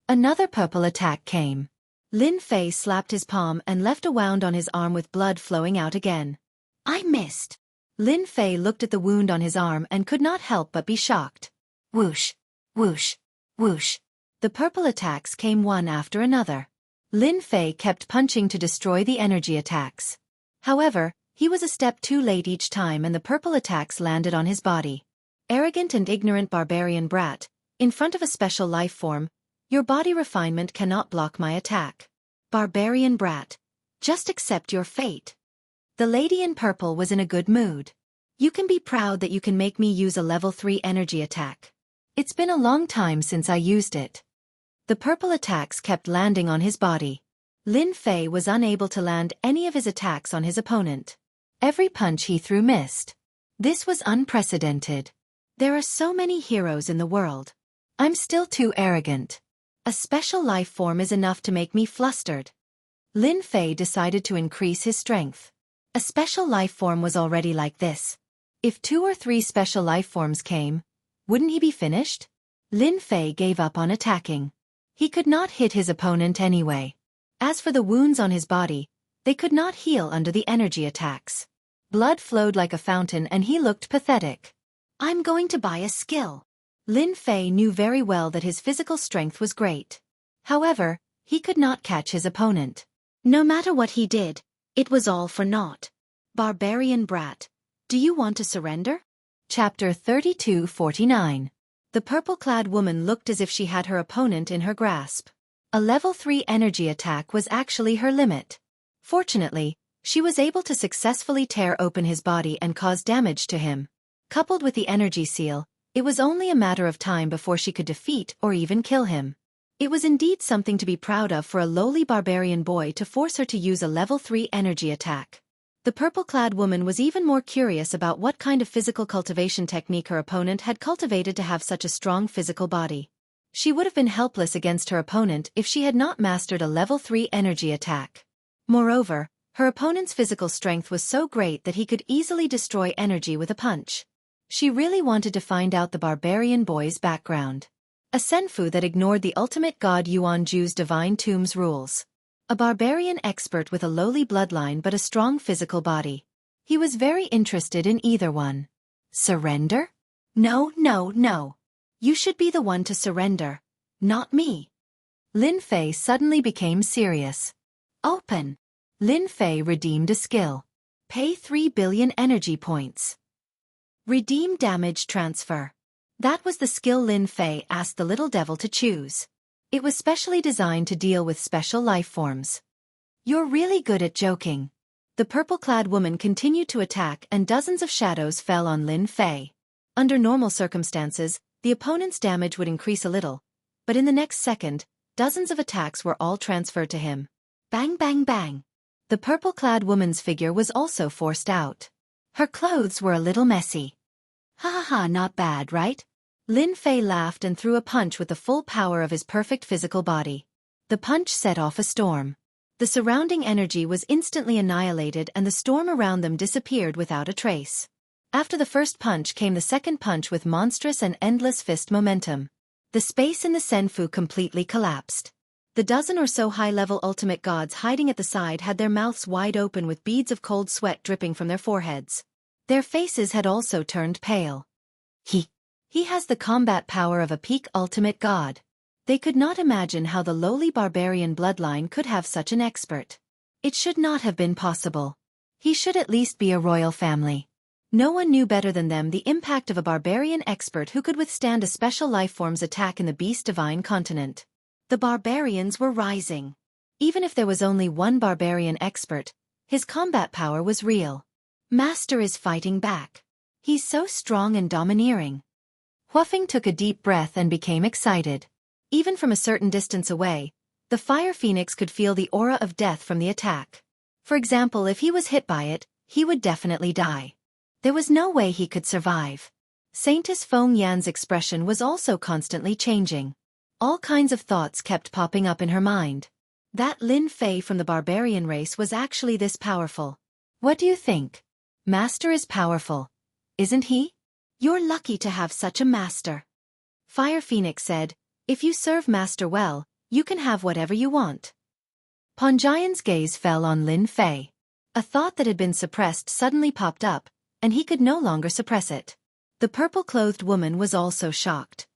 [SPEAKER 1] Another purple attack came. Lin Fei slapped his palm and left a wound on his arm with blood flowing out again. I missed. Lin Fei looked at the wound on his arm and could not help but be shocked. Whoosh! Whoosh! Whoosh! The purple attacks came one after another. Lin Fei kept punching to destroy the energy attacks. However, he was a step too late each time and the purple attacks landed on his body. Arrogant and ignorant barbarian brat, in front of a special life form, your body refinement cannot block my attack. Barbarian brat, just accept your fate. The lady in purple was in a good mood. You can be proud that you can make me use a level 3 energy attack. It's been a long time since I used it. The purple attacks kept landing on his body. Lin Fei was unable to land any of his attacks on his opponent. Every punch he threw missed. This was unprecedented. There are so many heroes in the world. I'm still too arrogant. A special life form is enough to make me flustered. Lin Fei decided to increase his strength. A special life form was already like this. If 2 or 3 special life forms came, wouldn't he be finished? Lin Fei gave up on attacking. He could not hit his opponent anyway. As for the wounds on his body, they could not heal under the energy attacks. Blood flowed like a fountain and he looked pathetic. I'm going to buy a skill. Lin Fei knew very well that his physical strength was great. However, he could not catch his opponent. No matter what he did, it was all for naught. Barbarian brat, do you want to surrender? Chapter 32:49. The purple-clad woman looked as if she had her opponent in her grasp. A level 3 energy attack was actually her limit. Fortunately, she was able to successfully tear open his body and cause damage to him. Coupled with the energy seal, it was only a matter of time before she could defeat or even kill him. It was indeed something to be proud of for a lowly barbarian boy to force her to use a level 3 energy attack. The purple-clad woman was even more curious about what kind of physical cultivation technique her opponent had cultivated to have such a strong physical body. She would have been helpless against her opponent if she had not mastered a level 3 energy attack. Moreover, her opponent's physical strength was so great that he could easily destroy energy with a punch. She really wanted to find out the barbarian boy's background. A senfu that ignored the ultimate god Yuan Ju's divine tomb's rules. A barbarian expert with a lowly bloodline but a strong physical body. He was very interested in either one. Surrender? No, no, no. You should be the one to surrender, not me. Lin Fei suddenly became serious. Open. Lin Fei redeemed a skill. Pay 3 billion energy points. Redeem damage transfer. That was the skill Lin Fei asked the little devil to choose. It was specially designed to deal with special life forms. You're really good at joking. The purple-clad woman continued to attack and dozens of shadows fell on Lin Fei. Under normal circumstances, the opponent's damage would increase a little, but in the next second, dozens of attacks were all transferred to him. Bang bang bang. The purple-clad woman's figure was also forced out. Her clothes were a little messy. Ha ha ha, not bad, right? Lin Fei laughed and threw a punch with the full power of his perfect physical body. The punch set off a storm. The surrounding energy was instantly annihilated and the storm around them disappeared without a trace. After the first punch came the second punch with monstrous and endless fist momentum. The space in the Senfu completely collapsed. The dozen or so high-level ultimate gods hiding at the side had their mouths wide open with beads of cold sweat dripping from their foreheads. Their faces had also turned pale. He has the combat power of a peak ultimate god. They could not imagine how the lowly barbarian bloodline could have such an expert. It should not have been possible. He should at least be a royal family. No one knew better than them the impact of a barbarian expert who could withstand a special lifeform's attack in the beast divine continent. The barbarians were rising. Even if there was only one barbarian expert, his combat power was real. Master is fighting back. He's so strong and domineering. Huafeng took a deep breath and became excited. Even from a certain distance away, the fire phoenix could feel the aura of death from the attack. For example, if he was hit by it, he would definitely die. There was no way he could survive. Saintess Feng Yan's expression was also constantly changing. All kinds of thoughts kept popping up in her mind. That Lin Fei from the barbarian race was actually this powerful. What do you think? Master is powerful, isn't he? You're lucky to have such a master. Fire Phoenix said, if you serve Master well, you can have whatever you want. Ponjian's gaze fell on Lin Fei. A thought that had been suppressed suddenly popped up, and he could no longer suppress it. The purple-clothed woman was also shocked.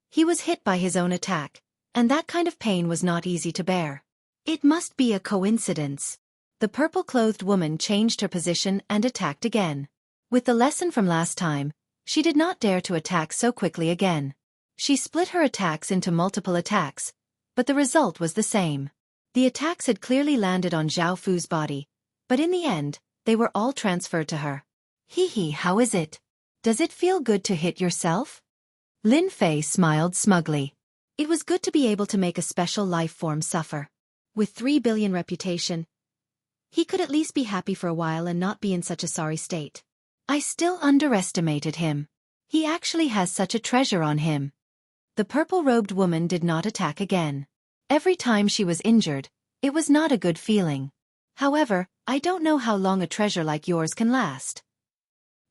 [SPEAKER 1] He was hit by his own attack, and that kind of pain was not easy to bear. It must be a coincidence. The purple-clothed woman changed her position and attacked again. With the lesson from last time, she did not dare to attack so quickly again. She split her attacks into multiple attacks, but the result was the same. The attacks had clearly landed on Zhao Fu's body, but in the end, they were all transferred to her. How is it? Does it feel good to hit yourself? Lin Fei smiled smugly. It was good to be able to make a special life form suffer. With 3 billion reputation, he could at least be happy for a while and not be in such a sorry state. I still underestimated him. He actually has such a treasure on him. The purple-robed woman did not attack again. Every time she was injured, it was not a good feeling. However, I don't know how long a treasure like yours can last.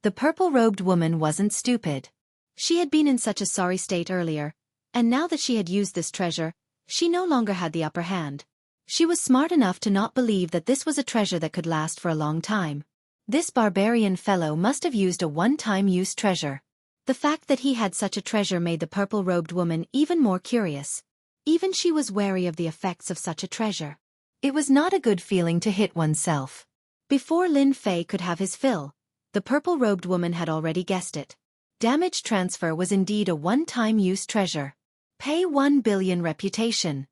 [SPEAKER 1] The purple-robed woman wasn't stupid. She had been in such a sorry state earlier, and now that she had used this treasure, she no longer had the upper hand. She was smart enough to not believe that this was a treasure that could last for a long time. This barbarian fellow must have used a one-time use treasure. The fact that he had such a treasure made the purple-robed woman even more curious. Even she was wary of the effects of such a treasure. It was not a good feeling to hit oneself. Before Lin Fei could have his fill, the purple-robed woman had already guessed it. Damage transfer was indeed a one-time use treasure. Pay 1 billion reputation.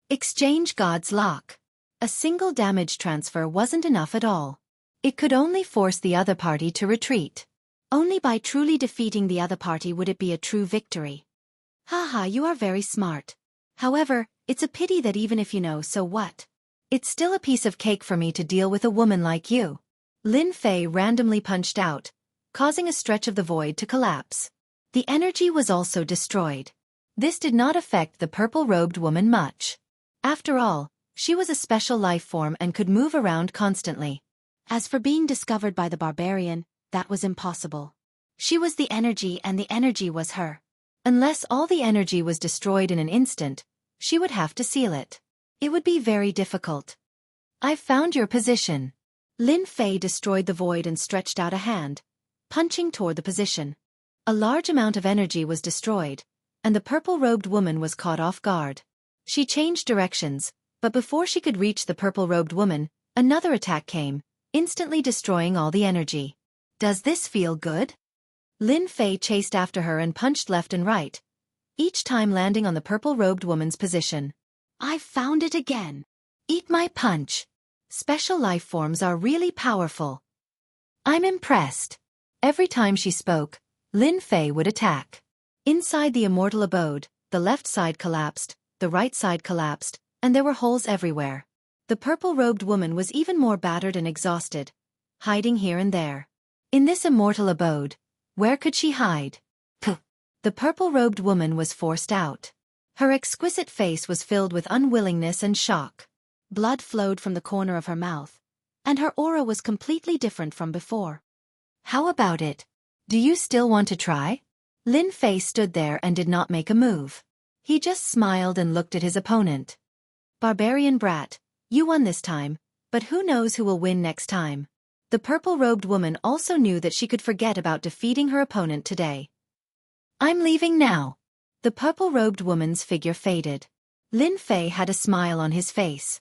[SPEAKER 1] Exchange God's lock. A single damage transfer wasn't enough at all. It could only force the other party to retreat. Only by truly defeating the other party would it be a true victory. Haha, you are very smart. However, it's a pity that even if you know, so what? It's still a piece of cake for me to deal with a woman like you. Lin Fei randomly punched out, causing a stretch of the void to collapse. The energy was also destroyed. This did not affect the purple-robed woman much. After all, she was a special life form and could move around constantly. As for being discovered by the barbarian, that was impossible. She was the energy and the energy was her. Unless all the energy was destroyed in an instant, she would have to seal it. It would be very difficult. I've found your position. Lin Fei destroyed the void and stretched out a hand, punching toward the position. A large amount of energy was destroyed, and the purple-robed woman was caught off guard. She changed directions, but before she could reach the purple-robed woman, another attack came, instantly destroying all the energy. Does this feel good? Lin Fei chased after her and punched left and right, each time landing on the purple-robed woman's position.
[SPEAKER 2] I've found it again.
[SPEAKER 1] Eat my punch. Special life forms are really powerful. I'm impressed. Every time she spoke, Lin Fei would attack. Inside the immortal abode, the left side collapsed, the right side collapsed, and there were holes everywhere. The purple-robed woman was even more battered and exhausted, hiding here and there. In this immortal abode, where could she hide? Puh! The purple-robed woman was forced out. Her exquisite face was filled with unwillingness and shock.
[SPEAKER 2] Blood flowed from the corner of her mouth, and her aura was completely different from before.
[SPEAKER 1] How about it? Do you still want to try? Lin Fei stood there and did not make a move. He just smiled and looked at his opponent. Barbarian brat, you won this time, but who knows who will win next time? The purple-robed woman also knew that she could forget about defeating her opponent today. I'm leaving now. The purple-robed woman's figure faded. Lin Fei had a smile on his face.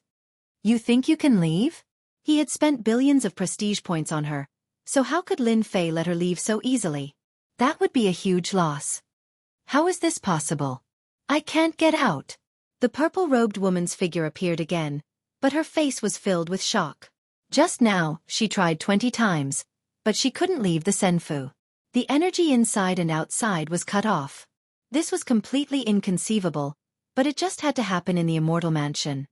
[SPEAKER 1] You think you can leave? He had spent billions of prestige points on her, so how could Lin Fei let her leave so easily? That would be a huge loss. How is this possible? I can't get out. The purple-robed woman's figure appeared again, but her face was filled with shock. Just now, she tried 20 times, but she couldn't leave the Senfu. The energy inside and outside was cut off. This was completely inconceivable, but it just had to happen in the immortal mansion.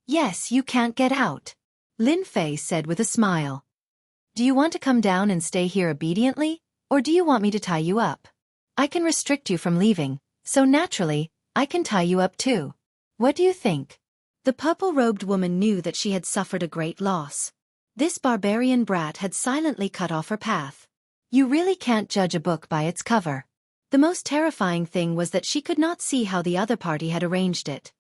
[SPEAKER 1] Yes, you can't get out, Lin Fei said with a smile. Do you want to come down and stay here obediently, or do you want me to tie you up? I can restrict you from leaving, so naturally, I can tie you up too. What do you think? The purple-robed woman knew that she had suffered a great loss. This barbarian brat had silently cut off her path. You really can't judge a book by its cover. The most terrifying thing was that she could not see how the other party had arranged it.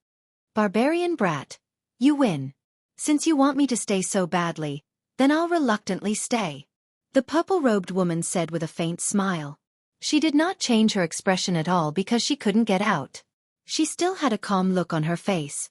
[SPEAKER 1] Barbarian brat, you win. Since you want me to stay so badly, then I'll reluctantly stay. The purple-robed woman said with a faint smile. She did not change her expression at all because she couldn't get out. She still had a calm look on her face.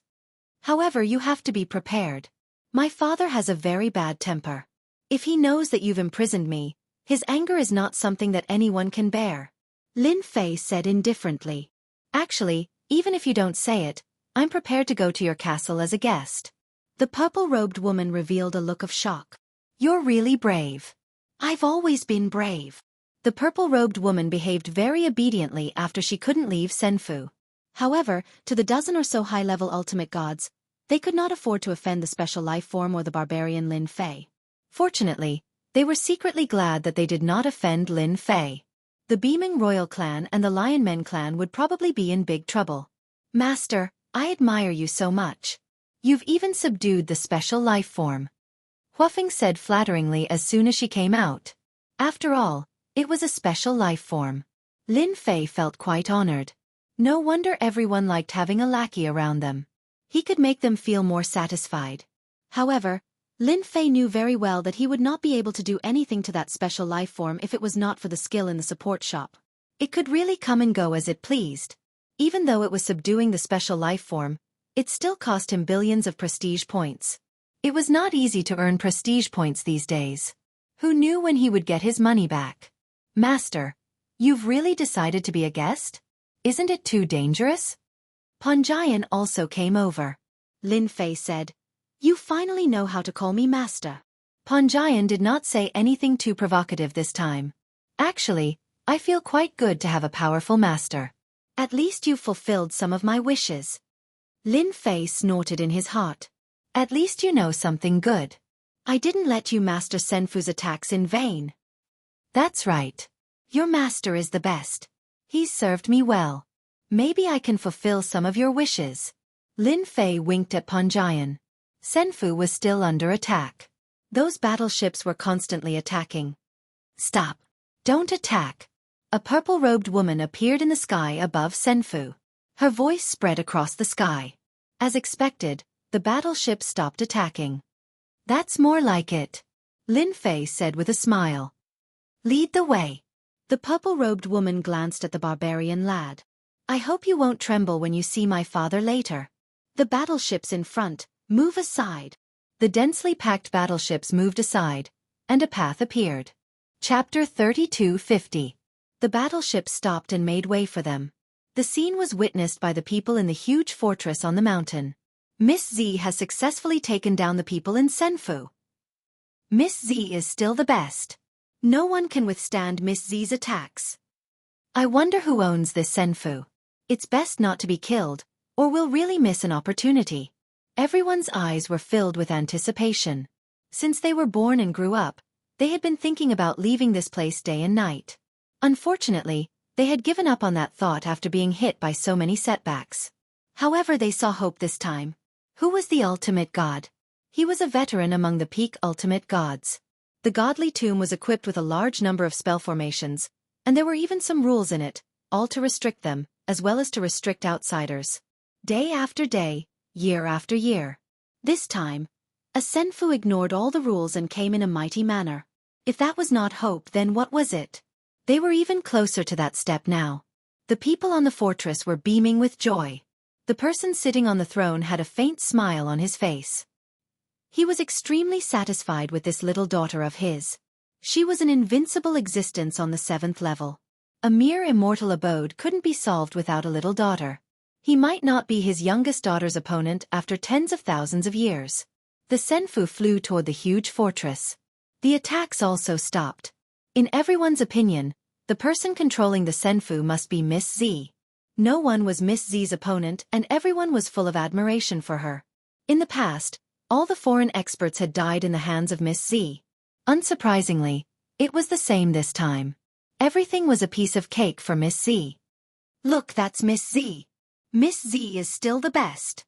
[SPEAKER 1] However, you have to be prepared. My father has a very bad temper. If he knows that you've imprisoned me, his anger is not something that anyone can bear. Lin Fei said indifferently. Actually, even if you don't say it, I'm prepared to go to your castle as a guest. The purple-robed woman revealed a look of shock. You're really brave. I've always been brave. The purple-robed woman behaved very obediently after she couldn't leave Senfu. However, to the dozen or so high-level ultimate gods, they could not afford to offend the special life form or the barbarian Lin Fei. Fortunately, they were secretly glad that they did not offend Lin Fei. The beaming royal clan and the lion men clan would probably be in big trouble. Master, I admire you so much. You've even subdued the special life form. Huafeng said flatteringly as soon as she came out. After all, it was a special life form. Lin Fei felt quite honored. No wonder everyone liked having a lackey around them. He could make them feel more satisfied. However, Lin Fei knew very well that he would not be able to do anything to that special life form if it was not for the skill in the support shop. It could really come and go as it pleased. Even though it was subduing the special life form, it still cost him billions of prestige points. It was not easy to earn prestige points these days. Who knew when he would get his money back? Master, you've really decided to be a guest? Isn't it too dangerous? Panjian also came over.
[SPEAKER 2] Lin Fei said, You finally know how to call me master.
[SPEAKER 1] Panjian did not say anything too provocative this time. Actually, I feel quite good to have a powerful master.
[SPEAKER 2] At least you've fulfilled some of my wishes. Lin Fei snorted in his heart.
[SPEAKER 1] At least you know something good.
[SPEAKER 2] I didn't let you master Senfu's attacks in vain.
[SPEAKER 1] That's right. Your master is the best. He's served me well. Maybe I can fulfill some of your wishes. Lin Fei winked at Panjian. Senfu was still under attack. Those battleships were constantly attacking. Stop. Don't attack. A purple-robed woman appeared in the sky above Senfu. Her voice spread across the sky. As expected, the battleship stopped attacking. That's more like it, Lin Fei said with a smile. Lead the way. The purple-robed woman glanced at the barbarian lad. I hope you won't tremble when you see my father later. The battleships in front, move aside. The densely packed battleships moved aside, and a path appeared. Chapter 3250. The battleships stopped and made way for them. The scene was witnessed by the people in the huge fortress on the mountain. Miss Z has successfully taken down the people in Senfu. Miss Z is still the best. No one can withstand Miss Z's attacks. I wonder who owns this Senfu. It's best not to be killed, or we'll really miss an opportunity. Everyone's eyes were filled with anticipation. Since they were born and grew up, they had been thinking about leaving this place day and night. Unfortunately, they had given up on that thought after being hit by so many setbacks. However, they saw hope this time. Who was the ultimate god? He was a veteran among the peak ultimate gods. The godly tomb was equipped with a large number of spell formations, and there were even some rules in it, all to restrict them, as well as to restrict outsiders. Day after day, year after year. This time, a Senfu ignored all the rules and came in a mighty manner. If that was not hope, then what was it? They were even closer to that step now. The people on the fortress were beaming with joy. The person sitting on the throne had a faint smile on his face. He was extremely satisfied with this little daughter of his. She was an invincible existence on the 7th level. A mere immortal abode couldn't be solved without a little daughter. He might not be his youngest daughter's opponent after tens of thousands of years. The Senfu flew toward the huge fortress. The attacks also stopped. In everyone's opinion, the person controlling the Senfu must be Miss Z. No one was Miss Z's opponent, and everyone was full of admiration for her. In the past, all the foreign experts had died in the hands of Miss Z. Unsurprisingly, it was the same this time. Everything was a piece of cake for Miss Z. Look, that's Miss Z. Miss Z is still the best.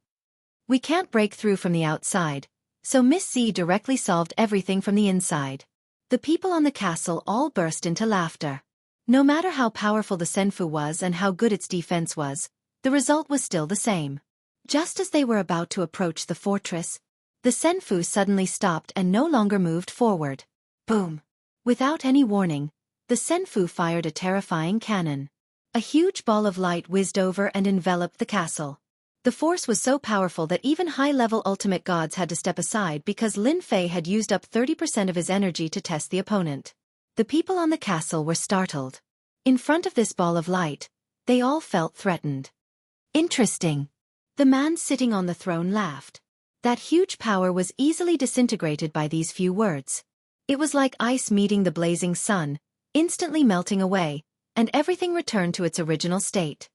[SPEAKER 1] We can't break through from the outside, so Miss Z directly solved everything from the inside. The people on the castle all burst into laughter. No matter how powerful the Senfu was and how good its defense was, the result was still the same. Just as they were about to approach the fortress, the Senfu suddenly stopped and no longer moved forward. Boom! Without any warning, the Senfu fired a terrifying cannon. A huge ball of light whizzed over and enveloped the castle. The force was so powerful that even high-level ultimate gods had to step aside because Lin Fei had used up 30% of his energy to test the opponent. The people on the castle were startled. In front of this ball of light, they all felt threatened. Interesting. The man sitting on the throne laughed. That huge power was easily disintegrated by these few words. It was like ice meeting the blazing sun, instantly melting away, and everything returned to its original state.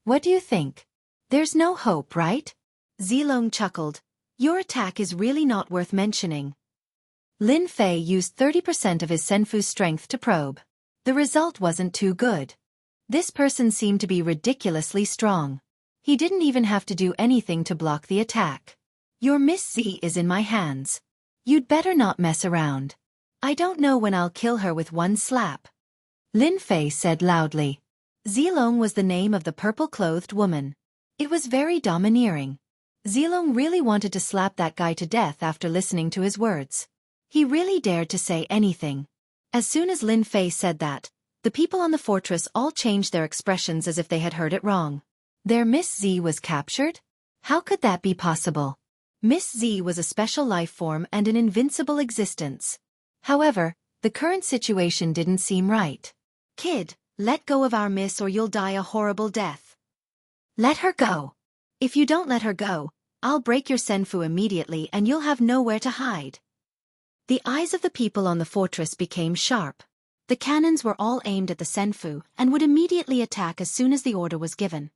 [SPEAKER 1] What do you think? There's no hope, right? Zilong chuckled. Your attack is really not worth mentioning. Lin Fei used 30% of his Senfu's strength to probe. The result wasn't too good. This person seemed to be ridiculously strong. He didn't even have to do anything to block the attack. Your Miss Z is in my hands. You'd better not mess around. I don't know when I'll kill her with one slap. Lin Fei said loudly. Zilong was the name of the purple-clothed woman. It was very domineering. Zilong really wanted to slap that guy to death after listening to his words. He really dared to say anything. As soon as Lin Fei said that, the people on the fortress all changed their expressions as if they had heard it wrong. Their Miss Z was captured? How could that be possible? Miss Z was a special life form and an invincible existence. However, the current situation didn't seem right. Kid, let go of our miss or you'll die a horrible death. Let her go. If you don't let her go, I'll break your Senfu immediately and you'll have nowhere to hide. The eyes of the people on the fortress became sharp. The cannons were all aimed at the Senfu and would immediately attack as soon as the order was given.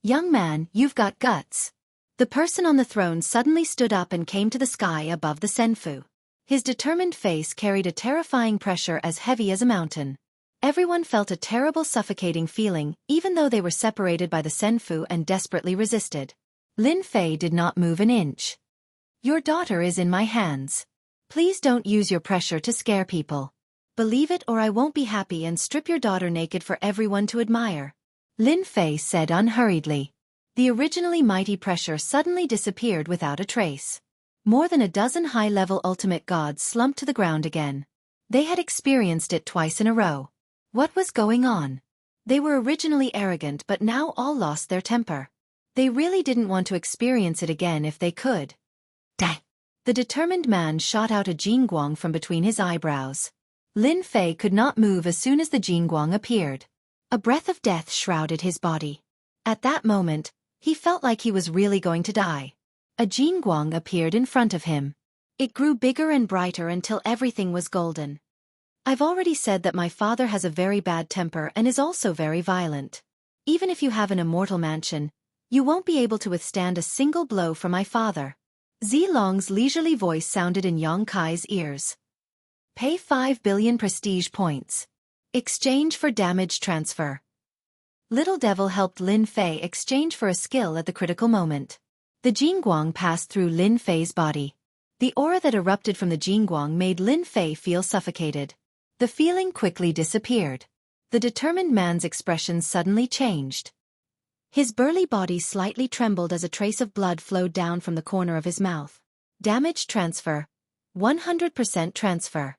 [SPEAKER 1] Young man, you've got guts. The person on the throne suddenly stood up and came to the sky above the Senfu. His determined face carried a terrifying pressure as heavy as a mountain. Everyone felt a terrible suffocating feeling, even though they were separated by the Senfu and desperately resisted. Lin Fei did not move an inch. Your daughter is in my hands. Please don't use your pressure to scare people. Believe it or I won't be happy and strip your daughter naked for everyone to admire. Lin Fei said unhurriedly. The originally mighty pressure suddenly disappeared without a trace. More than a dozen high-level ultimate gods slumped to the ground again. They had experienced it twice in a row. What was going on? They were originally arrogant but now all lost their temper. They really didn't want to experience it again if they could. Dang! The determined man shot out a jingguang from between his eyebrows. Lin Fei could not move as soon as the jingguang appeared. A breath of death shrouded his body. At that moment, he felt like he was really going to die. A jingguang appeared in front of him. It grew bigger and brighter until everything was golden. I've already said that my father has a very bad temper and is also very violent. Even if you have an immortal mansion, you won't be able to withstand a single blow from my father. Zilong's leisurely voice sounded in Yang Kai's ears. Pay 5 billion prestige points. Exchange for damage transfer. Little Devil helped Lin Fei exchange for a skill at the critical moment. The jingguang passed through Lin Fei's body. The aura that erupted from the jingguang made Lin Fei feel suffocated. The feeling quickly disappeared. The determined man's expression suddenly changed. His burly body slightly trembled as a trace of blood flowed down from the corner of his mouth. Damage transfer. 100% transfer.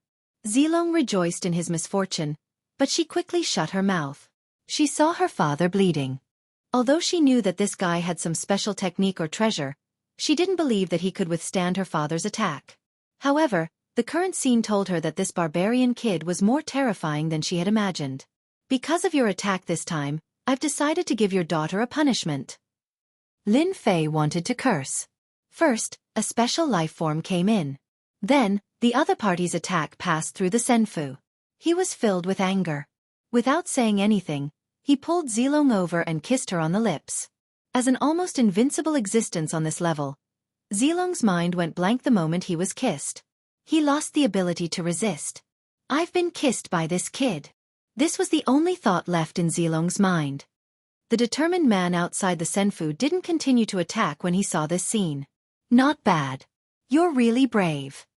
[SPEAKER 1] Zilong rejoiced in his misfortune, but she quickly shut her mouth. She saw her father bleeding. Although she knew that this guy had some special technique or treasure, she didn't believe that he could withstand her father's attack. However, the current scene told her that this barbarian kid was more terrifying than she had imagined. Because of your attack this time, I've decided to give your daughter a punishment. Lin Fei wanted to curse. First, a special life form came in. Then, the other party's attack passed through the senfu. He was filled with anger. Without saying anything, he pulled Zilong over and kissed her on the lips. As an almost invincible existence on this level, Zilong's mind went blank the moment he was kissed. He lost the ability to resist. I've been kissed by this kid. This was the only thought left in Zilong's mind. The determined man outside the senfu didn't continue to attack when he saw this scene. Not bad. You're really brave.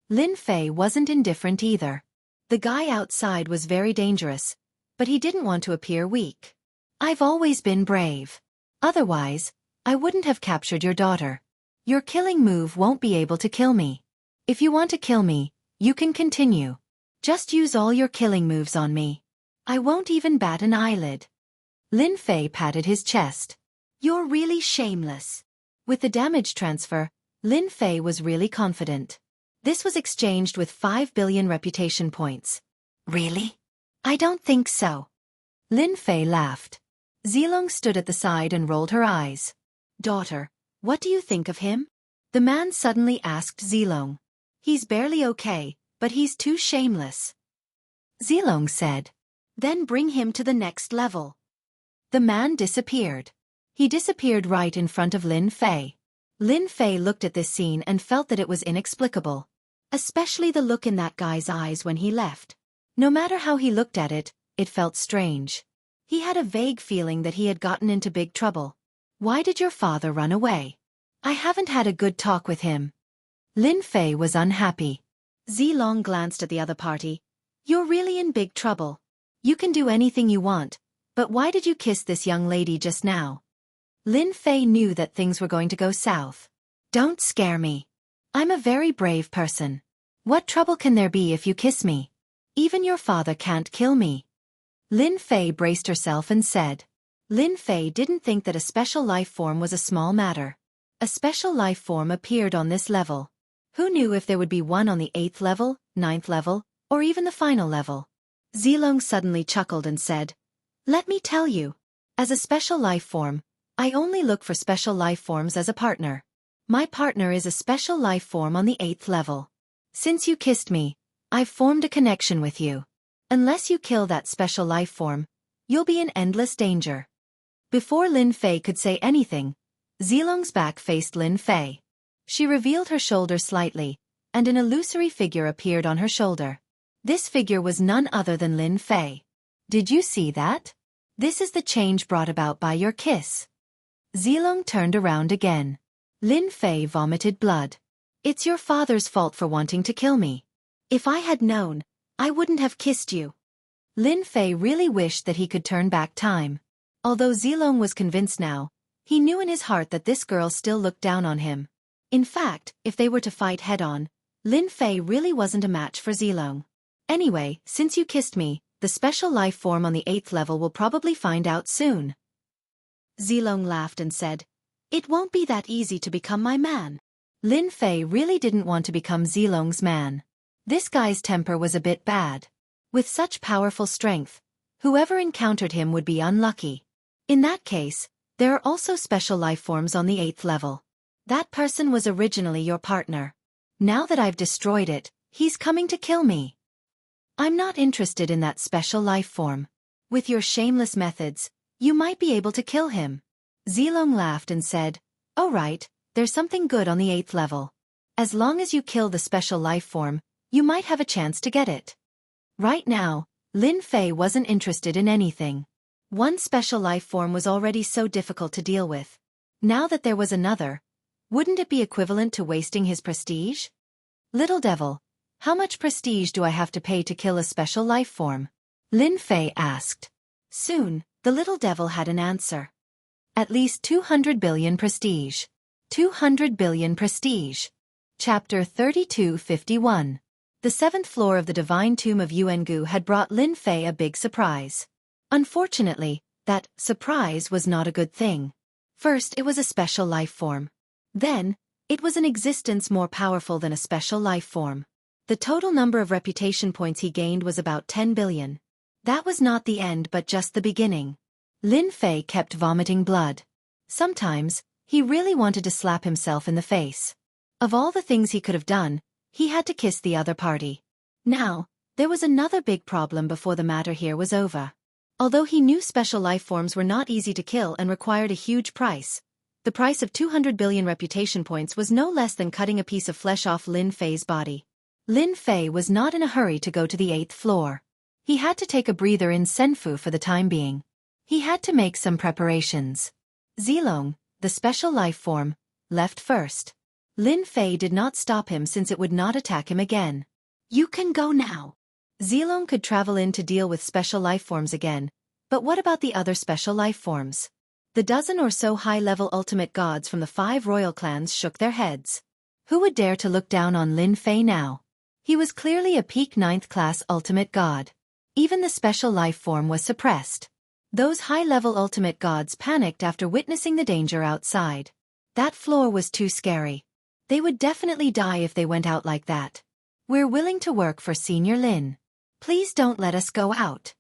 [SPEAKER 1] Lin Fei wasn't indifferent either. The guy outside was very dangerous, but he didn't want to appear weak. I've always been brave. Otherwise, I wouldn't have captured your daughter. Your killing move won't be able to kill me. If you want to kill me, you can continue. Just use all your killing moves on me. I won't even bat an eyelid. Lin Fei patted his chest. You're really shameless. With the damage transfer, Lin Fei was really confident. This was exchanged with 5 billion reputation points. Really? I don't think so. Lin Fei laughed. Zilong stood at the side and rolled her eyes. Daughter, what do you think of him? The man suddenly asked Zilong. He's barely okay, but he's too shameless. Zilong said. Then bring him to the next level. The man disappeared. He disappeared right in front of Lin Fei. Lin Fei looked at this scene and felt that it was inexplicable. Especially the look in that guy's eyes when he left. No matter how he looked at it, it felt strange. He had a vague feeling that he had gotten into big trouble. Why did your father run away? I haven't had a good talk with him. Lin Fei was unhappy. Zilong glanced at the other party. You're really in big trouble. You can do anything you want, but why did you kiss this young lady just now? Lin Fei knew that things were going to go south. Don't scare me. I'm a very brave person. What trouble can there be if you kiss me? Even your father can't kill me. Lin Fei braced herself and said. Lin Fei didn't think that a special life form was a small matter. A special life form appeared on this level. Who knew if there would be one on the 8th level, 9th level, or even the final level? Zilong suddenly chuckled and said, Let me tell you. As a special life form, I only look for special life forms as a partner. My partner is a special life form on the 8th level. Since you kissed me, I've formed a connection with you. Unless you kill that special life form, you'll be in endless danger. Before Lin Fei could say anything, Zilong's back faced Lin Fei. She revealed her shoulder slightly, and an illusory figure appeared on her shoulder. This figure was none other than Lin Fei. Did you see that? This is the change brought about by your kiss. Zilong turned around again. Lin Fei vomited blood. It's your father's fault for wanting to kill me. If I had known, I wouldn't have kissed you. Lin Fei really wished that he could turn back time. Although Zilong was convinced now, he knew in his heart that this girl still looked down on him. In fact, if they were to fight head-on, Lin Fei really wasn't a match for Zilong. Anyway, since you kissed me, the special life form on the 8th level will probably find out soon. Zilong laughed and said, It won't be that easy to become my man. Lin Fei really didn't want to become Zilong's man. This guy's temper was a bit bad. With such powerful strength, whoever encountered him would be unlucky. In that case, there are also special life forms on the 8th level. That person was originally your partner. Now that I've destroyed it, he's coming to kill me. I'm not interested in that special life form. With your shameless methods, you might be able to kill him. Zilong laughed and said, "Oh right, there's something good on the 8th level. As long as you kill the special life form, you might have a chance to get it." Right now, Lin Fei wasn't interested in anything. One special life form was already so difficult to deal with. Now that there was another, wouldn't it be equivalent to wasting his prestige? Little devil, how much prestige do I have to pay to kill a special life form? Lin Fei asked. Soon, the little devil had an answer. At least 200 billion prestige. 200 billion prestige. Chapter 3251. The 7th floor of the divine tomb of Jianghu had brought Lin Fei a big surprise. Unfortunately, that surprise was not a good thing. First, it was a special life form. Then, it was an existence more powerful than a special life form. The total number of reputation points he gained was about 10 billion. That was not the end but just the beginning. Lin Fei kept vomiting blood. Sometimes, he really wanted to slap himself in the face. Of all the things he could have done, he had to kiss the other party. Now, there was another big problem before the matter here was over. Although he knew special life forms were not easy to kill and required a huge price, the price of 200 billion reputation points was no less than cutting a piece of flesh off Lin Fei's body. Lin Fei was not in a hurry to go to the 8th floor. He had to take a breather in Senfu for the time being. He had to make some preparations. Zilong, the special life form, left first. Lin Fei did not stop him since it would not attack him again. You can go now. Zilong could travel in to deal with special life forms again, but what about the other special life forms? The dozen or so high-level ultimate gods from the 5 royal clans shook their heads. Who would dare to look down on Lin Fei now? He was clearly a peak 9th class ultimate god. Even the special life form was suppressed. Those high-level ultimate gods panicked after witnessing the danger outside. That floor was too scary. They would definitely die if they went out like that. We're willing to work for Senior Lin. Please don't let us go out.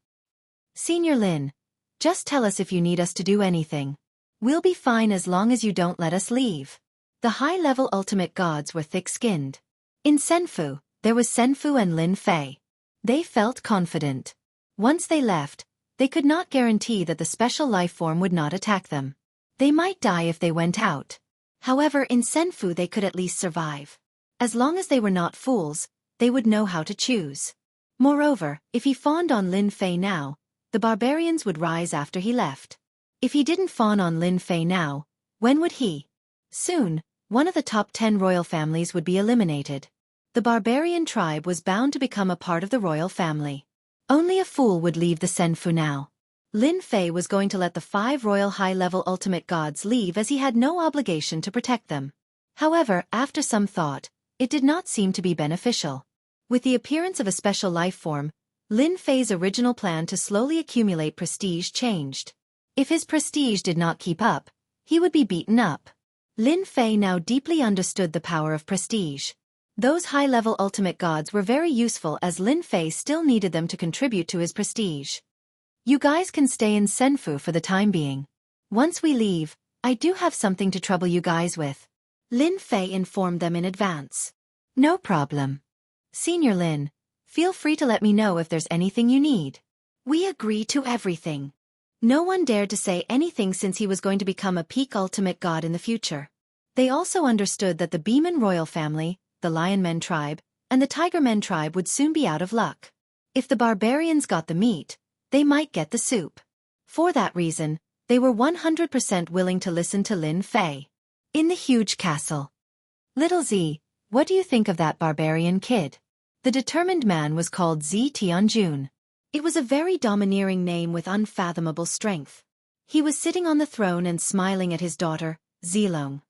[SPEAKER 1] Senior Lin, just tell us if you need us to do anything. We'll be fine as long as you don't let us leave. The high-level ultimate gods were thick-skinned. In Senfu, there was Senfu and Lin Fei. They felt confident. Once they left, they could not guarantee that the special life form would not attack them. They might die if they went out. However, in Senfu they could at least survive. As long as they were not fools, they would know how to choose. Moreover, if he fawned on Lin Fei now, the barbarians would rise after he left. If he didn't fawn on Lin Fei now, when would he? Soon, one of the top 10 royal families would be eliminated. The barbarian tribe was bound to become a part of the royal family. Only a fool would leave the Senfu now. Lin Fei was going to let the 5 royal high-level ultimate gods leave as he had no obligation to protect them. However, after some thought, it did not seem to be beneficial. With the appearance of a special life form, Lin Fei's original plan to slowly accumulate prestige changed. If his prestige did not keep up, he would be beaten up. Lin Fei now deeply understood the power of prestige. Those high-level ultimate gods were very useful as Lin Fei still needed them to contribute to his prestige. You guys can stay in Senfu for the time being. Once we leave, I do have something to trouble you guys with. Lin Fei informed them in advance. No problem. Senior Lin, feel free to let me know if there's anything you need. We agree to everything. No one dared to say anything since he was going to become a peak ultimate god in the future. They also understood that the Beeman royal family, the Lionmen tribe, and the Tigermen tribe would soon be out of luck. If the barbarians got the meat, they might get the soup. For that reason, they were 100% willing to listen to Lin Fei. In the huge castle. Little Z, what do you think of that barbarian kid? The determined man was called Z Tianjun. It was a very domineering name with unfathomable strength. He was sitting on the throne and smiling at his daughter, Zilong.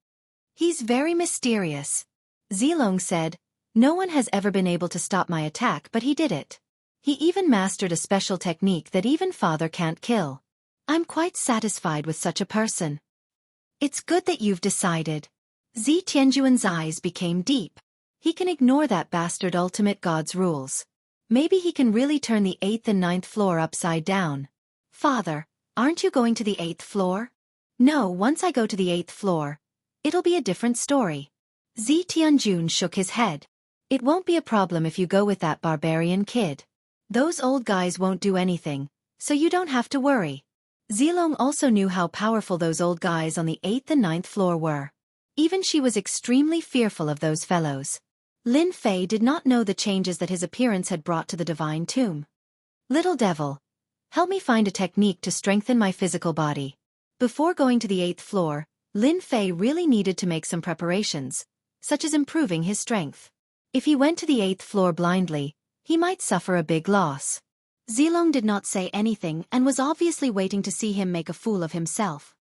[SPEAKER 1] He's very mysterious. Zilong said, no one has ever been able to stop my attack but he did it. He even mastered a special technique that even father can't kill. I'm quite satisfied with such a person. It's good that you've decided. Tianjuan's eyes became deep. He can ignore that bastard ultimate god's rules. Maybe he can really turn the 8th and 9th floor upside down. Father, aren't you going to the 8th floor? No, once I go to the 8th floor, it'll be a different story. Tianjun shook his head. It won't be a problem if you go with that barbarian kid. Those old guys won't do anything, so you don't have to worry. Zilong also knew how powerful those old guys on the 8th and 9th floor were. Even she was extremely fearful of those fellows. Lin Fei did not know the changes that his appearance had brought to the divine tomb. Little devil, help me find a technique to strengthen my physical body. Before going to the 8th floor, Lin Fei really needed to make some preparations, such as improving his strength. If he went to the 8th floor blindly, he might suffer a big loss. Zilong did not say anything and was obviously waiting to see him make a fool of himself.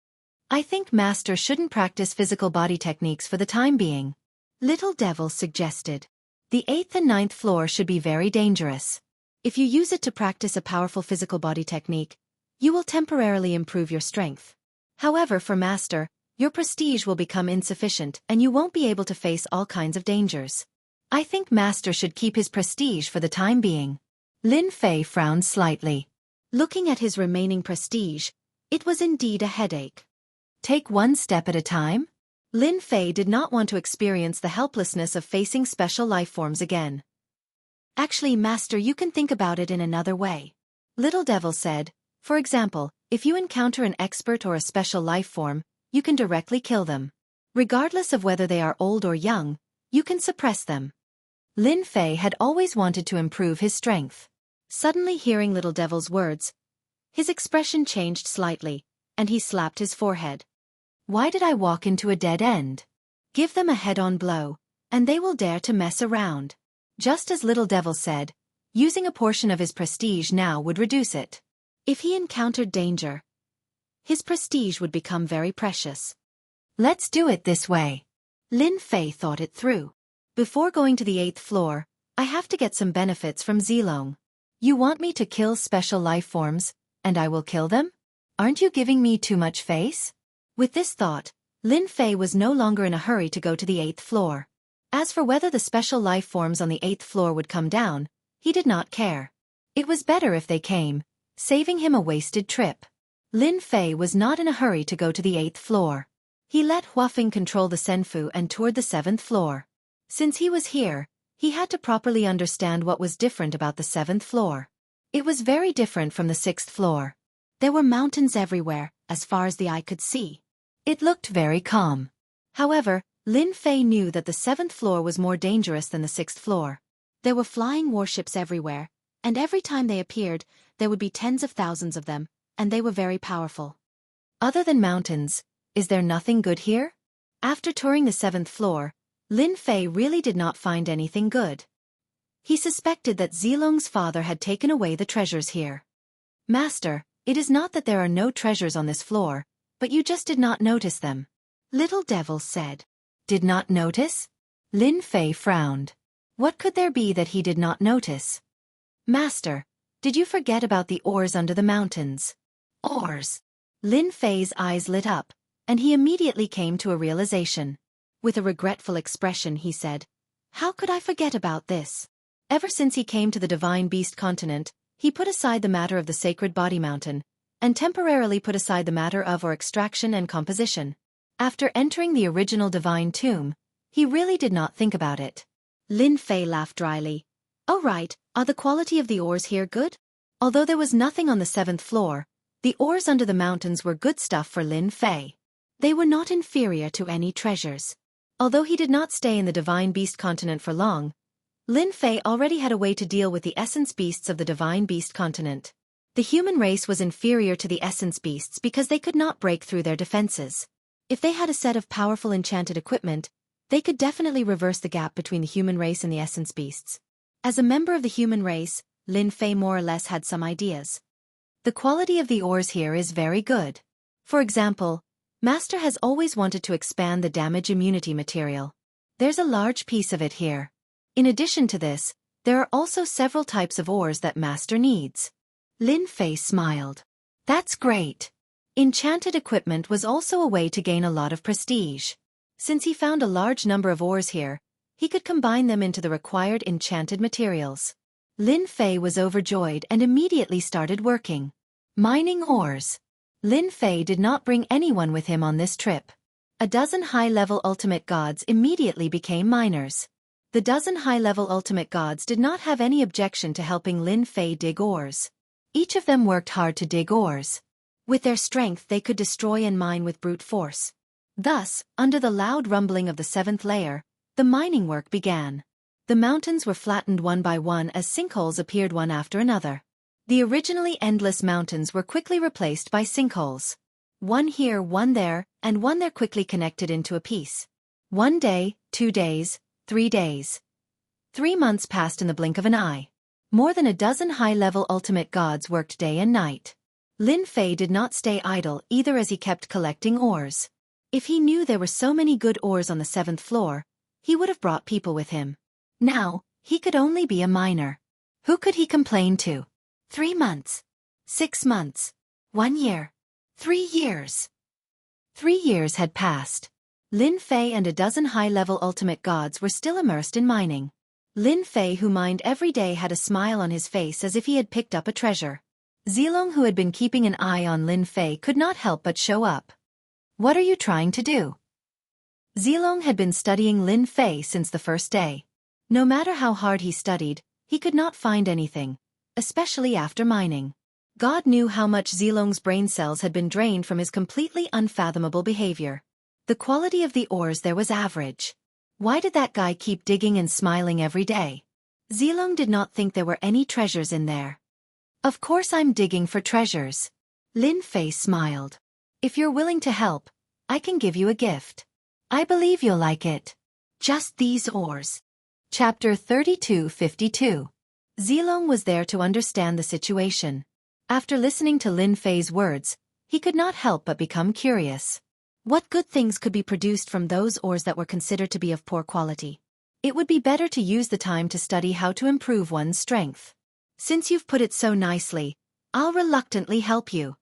[SPEAKER 1] I think Master shouldn't practice physical body techniques for the time being. Little Devil suggested. The 8th and 9th floor should be very dangerous. If you use it to practice a powerful physical body technique, you will temporarily improve your strength. However, for Master, your prestige will become insufficient and you won't be able to face all kinds of dangers. I think Master should keep his prestige for the time being. Lin Fei frowned slightly. Looking at his remaining prestige, it was indeed a headache. Take one step at a time? Lin Fei did not want to experience the helplessness of facing special life forms again. Actually, Master, you can think about it in another way. Little Devil said, for example, if you encounter an expert or a special life form, you can directly kill them. Regardless of whether they are old or young, you can suppress them. Lin Fei had always wanted to improve his strength. Suddenly hearing Little Devil's words, his expression changed slightly, and he slapped his forehead. Why did I walk into a dead end? Give them a head-on blow, and they will dare to mess around. Just as Little Devil said, using a portion of his prestige now would reduce it. If he encountered danger, his prestige would become very precious. Let's do it this way. Lin Fei thought it through. Before going to the 8th floor, I have to get some benefits from Zilong. You want me to kill special life forms, and I will kill them? Aren't you giving me too much face? With this thought, Lin Fei was no longer in a hurry to go to the 8th floor. As for whether the special life forms on the 8th floor would come down, he did not care. It was better if they came, saving him a wasted trip. Lin Fei was not in a hurry to go to the 8th floor. He let Huafeng control the Senfu and toured the 7th floor. Since he was here, he had to properly understand what was different about the 7th floor. It was very different from the 6th floor. There were mountains everywhere, as far as the eye could see. It looked very calm. However, Lin Fei knew that the 7th floor was more dangerous than the 6th floor. There were flying warships everywhere, and every time they appeared, there would be tens of thousands of them, and they were very powerful. Other than mountains, is there nothing good here? After touring the 7th floor, Lin Fei really did not find anything good. He suspected that Zilong's father had taken away the treasures here. Master, it is not that there are no treasures on this floor, but you just did not notice them. Little Devil said. Did not notice? Lin Fei frowned. What could there be that he did not notice? Master, did you forget about the ores under the mountains? Ores. Lin Fei's eyes lit up, and he immediately came to a realization. With a regretful expression he said, how could I forget about this? Ever since he came to the Divine Beast continent, he put aside the matter of the Sacred Body Mountain, and temporarily put aside the matter of ore extraction and composition. After entering the original Divine Tomb, he really did not think about it. Lin Fei laughed dryly. Oh right, are the quality of the ores here good? Although there was nothing on the 7th floor, the ores under the mountains were good stuff for Lin Fei. They were not inferior to any treasures. Although he did not stay in the Divine Beast continent for long, Lin Fei already had a way to deal with the essence beasts of the Divine Beast continent. The human race was inferior to the essence beasts because they could not break through their defenses. If they had a set of powerful enchanted equipment, they could definitely reverse the gap between the human race and the essence beasts. As a member of the human race, Lin Fei more or less had some ideas. The quality of the ores here is very good. For example, Master has always wanted to expand the damage immunity material. There's a large piece of it here. In addition to this, there are also several types of ores that Master needs. Lin Fei smiled. That's great. Enchanted equipment was also a way to gain a lot of prestige. Since he found a large number of ores here, he could combine them into the required enchanted materials. Lin Fei was overjoyed and immediately started working. Mining ores. Lin Fei did not bring anyone with him on this trip. A dozen high-level ultimate gods immediately became miners. The dozen high-level ultimate gods did not have any objection to helping Lin Fei dig ores. Each of them worked hard to dig ores. With their strength they could destroy and mine with brute force. Thus, under the loud rumbling of the seventh layer, the mining work began. The mountains were flattened one by one as sinkholes appeared one after another. The originally endless mountains were quickly replaced by sinkholes. One here, one there, and one there quickly connected into a piece. 1 day, 2 days, 3 days. 3 months passed in the blink of an eye. More than a dozen high-level ultimate gods worked day and night. Lin Fei did not stay idle either as he kept collecting ores. If he knew there were so many good ores on the 7th floor, he would have brought people with him. Now, he could only be a miner. Who could he complain to? 3 months. 6 months. 1 year. 3 years. 3 years had passed. Lin Fei and a dozen high-level ultimate gods were still immersed in mining. Lin Fei, who mined every day, had a smile on his face as if he had picked up a treasure. Zilong, who had been keeping an eye on Lin Fei, could not help but show up. What are you trying to do? Zilong had been studying Lin Fei since the first day. No matter how hard he studied, he could not find anything, especially after mining. God knew how much Zilong's brain cells had been drained from his completely unfathomable behavior. The quality of the ores there was average. Why did that guy keep digging and smiling every day? Zilong did not think there were any treasures in there. Of course I'm digging for treasures. Lin Fei smiled. If you're willing to help, I can give you a gift. I believe you'll like it. Just these ores. Chapter 3252. Zilong was there to understand the situation. After listening to Lin Fei's words, he could not help but become curious. What good things could be produced from those ores that were considered to be of poor quality? It would be better to use the time to study how to improve one's strength. Since you've put it so nicely, I'll reluctantly help you.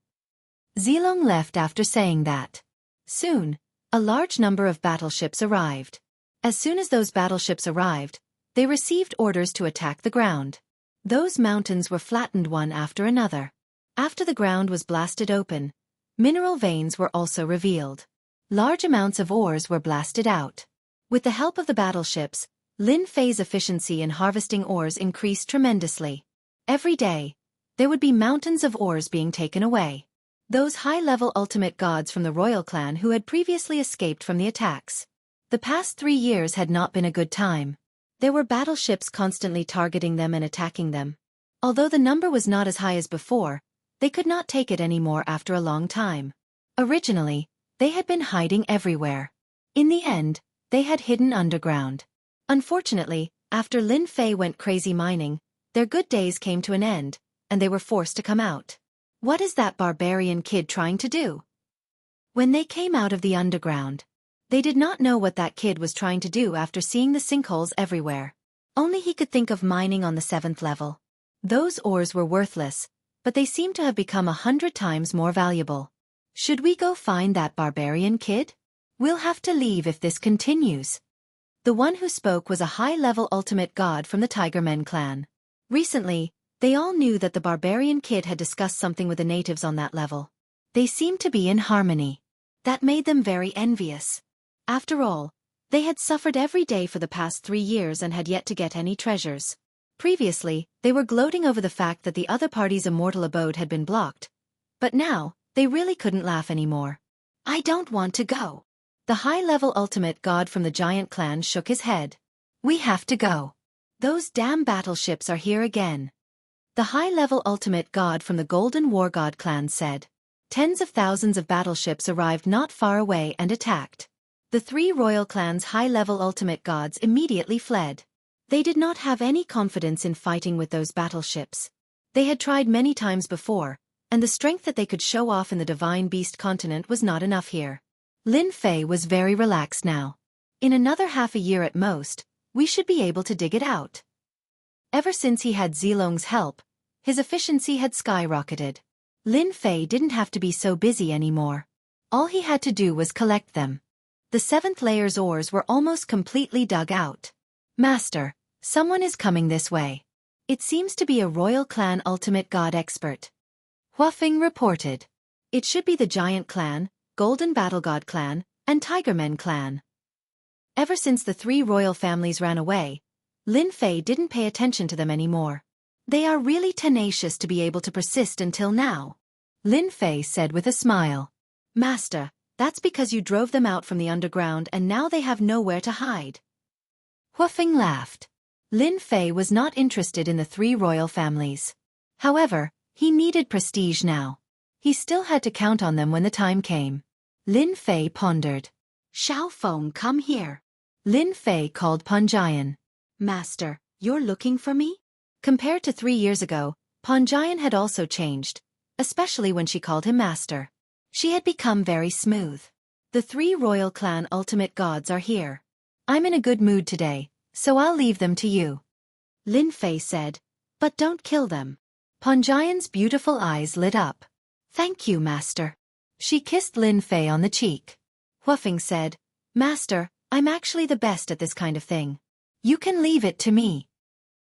[SPEAKER 1] Zilong left after saying that. Soon, a large number of battleships arrived. As soon as those battleships arrived, they received orders to attack the ground. Those mountains were flattened one after another. After the ground was blasted open, mineral veins were also revealed. Large amounts of ores were blasted out. With the help of the battleships, Lin Fei's efficiency in harvesting ores increased tremendously. Every day, there would be mountains of ores being taken away. Those high-level ultimate gods from the royal clan who had previously escaped from the attacks. The past 3 years had not been a good time. There were battleships constantly targeting them and attacking them. Although the number was not as high as before, they could not take it anymore after a long time. Originally, they had been hiding everywhere. In the end, they had hidden underground. Unfortunately, after Lin Fei went crazy mining, their good days came to an end, and they were forced to come out. What is that barbarian kid trying to do? When they came out of the underground, they did not know what that kid was trying to do after seeing the sinkholes everywhere. Only he could think of mining on the 7th level. Those ores were worthless, but they seemed to have become 100 times more valuable. Should we go find that barbarian kid? We'll have to leave if this continues. The one who spoke was a high-level ultimate god from the Tigermen clan. Recently, they all knew that the barbarian kid had discussed something with the natives on that level. They seemed to be in harmony. That made them very envious. After all, they had suffered every day for the past 3 years and had yet to get any treasures. Previously, they were gloating over the fact that the other party's immortal abode had been blocked. But now, they really couldn't laugh anymore. I don't want to go. The high-level ultimate god from the giant clan shook his head. We have to go. Those damn battleships are here again. The high-level ultimate god from the Golden War God clan said. Tens of thousands of battleships arrived not far away and attacked. The 3 royal clans' high-level ultimate gods immediately fled. They did not have any confidence in fighting with those battleships. They had tried many times before, and the strength that they could show off in the Divine Beast continent was not enough here. Lin Fei was very relaxed now. In another half a year at most, we should be able to dig it out. Ever since he had Zilong's help, his efficiency had skyrocketed. Lin Fei didn't have to be so busy anymore. All he had to do was collect them. The seventh layer's ores were almost completely dug out. Master, someone is coming this way. It seems to be a royal clan ultimate god expert. Huafeng reported. It should be the Giant Clan, Golden Battle God Clan, and Tigermen Clan. Ever since the three royal families ran away, Lin Fei didn't pay attention to them anymore. They are really tenacious to be able to persist until now. Lin Fei said with a smile. Master, that's because you drove them out from the underground and now they have nowhere to hide. Huafeng laughed. Lin Fei was not interested in the three royal families. However, he needed prestige now. He still had to count on them when the time came. Lin Fei pondered. Xiao Feng, come here. Lin Fei called Panjian. Master, you're looking for me? Compared to 3 years ago, Panjian had also changed, especially when she called him master. She had become very smooth. The three royal clan ultimate gods are here. I'm in a good mood today, so I'll leave them to you. Lin Fei said, but don't kill them. Panjian's beautiful eyes lit up. Thank you, master. She kissed Lin Fei on the cheek. Huafeng said, Master, I'm actually the best at this kind of thing. You can leave it to me.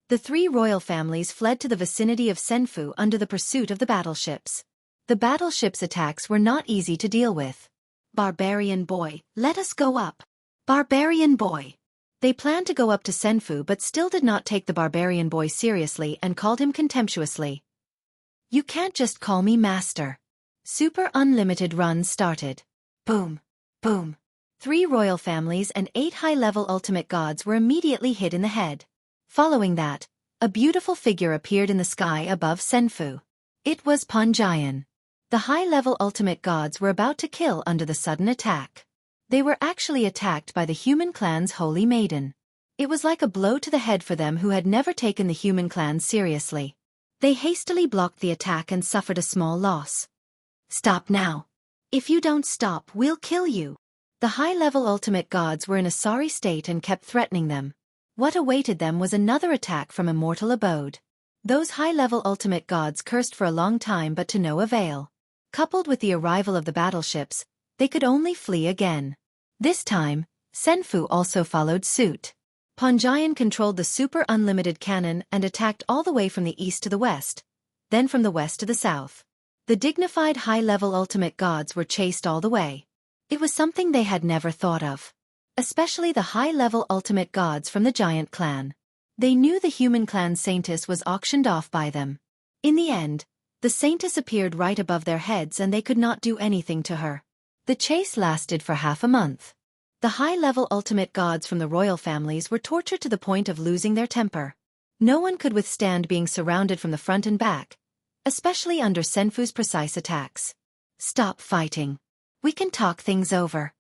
[SPEAKER 1] The three royal families fled to the vicinity of Senfu under the pursuit of the battleships. The battleships' attacks were not easy to deal with. Barbarian boy, let us go up. Barbarian boy. They planned to go up to Senfu but still did not take the barbarian boy seriously and called him contemptuously. You can't just call me master. Super Unlimited runs started. Boom. Boom. 3 royal families and 8 high-level ultimate gods were immediately hit in the head. Following that, a beautiful figure appeared in the sky above Senfu. It was Panjian. The high-level ultimate gods were about to kill under the sudden attack. They were actually attacked by the human clan's holy maiden. It was like a blow to the head for them who had never taken the human clan seriously. They hastily blocked the attack and suffered a small loss. Stop now. If you don't stop, we'll kill you. The high-level ultimate gods were in a sorry state and kept threatening them. What awaited them was another attack from Immortal Abode. Those high-level ultimate gods cursed for a long time but to no avail. Coupled with the arrival of the battleships, they could only flee again. This time, Senfu also followed suit. Panjian controlled the super unlimited cannon and attacked all the way from the east to the west, then from the west to the south. The dignified high-level ultimate gods were chased all the way. It was something they had never thought of. Especially the high-level ultimate gods from the giant clan. They knew the human clan Saintess was auctioned off by them. In the end, the Saintess appeared right above their heads and they could not do anything to her. The chase lasted for half a month. The high-level ultimate gods from the royal families were tortured to the point of losing their temper. No one could withstand being surrounded from the front and back, especially under Senfu's precise attacks. Stop fighting. We can talk things over.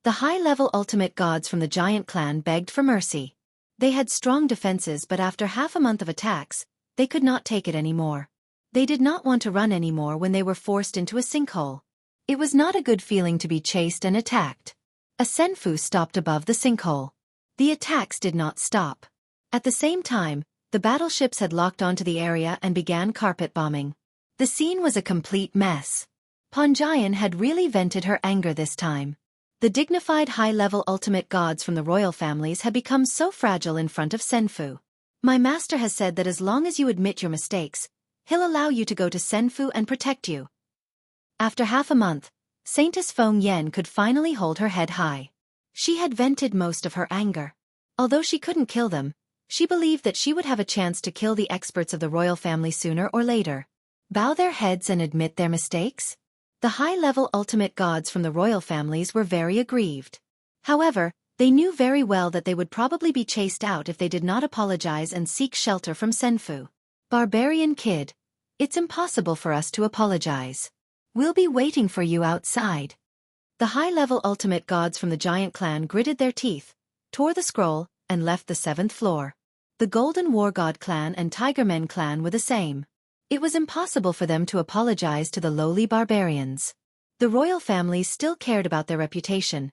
[SPEAKER 1] The high-level ultimate gods from the giant clan begged for mercy. They had strong defenses but after half a month of attacks, they could not take it anymore. They did not want to run anymore when they were forced into a sinkhole. It was not a good feeling to be chased and attacked. A Senfu stopped above the sinkhole. The attacks did not stop. At the same time, the battleships had locked onto the area and began carpet bombing. The scene was a complete mess. Panjian had really vented her anger this time. The dignified high-level ultimate gods from the royal families had become so fragile in front of Senfu. My master has said that as long as you admit your mistakes, he'll allow you to go to Senfu and protect you. After half a month, Saintess Feng Yen could finally hold her head high. She had vented most of her anger. Although she couldn't kill them, she believed that she would have a chance to kill the experts of the royal family sooner or later. Bow their heads and admit their mistakes? The high-level ultimate gods from the royal families were very aggrieved. However, they knew very well that they would probably be chased out if they did not apologize and seek shelter from Senfu. Barbarian kid, it's impossible for us to apologize. We'll be waiting for you outside. The high-level ultimate gods from the giant clan gritted their teeth, tore the scroll, and left the 7th floor. The Golden War God clan and Tigermen clan were the same. It was impossible for them to apologize to the lowly barbarians. The royal families still cared about their reputation,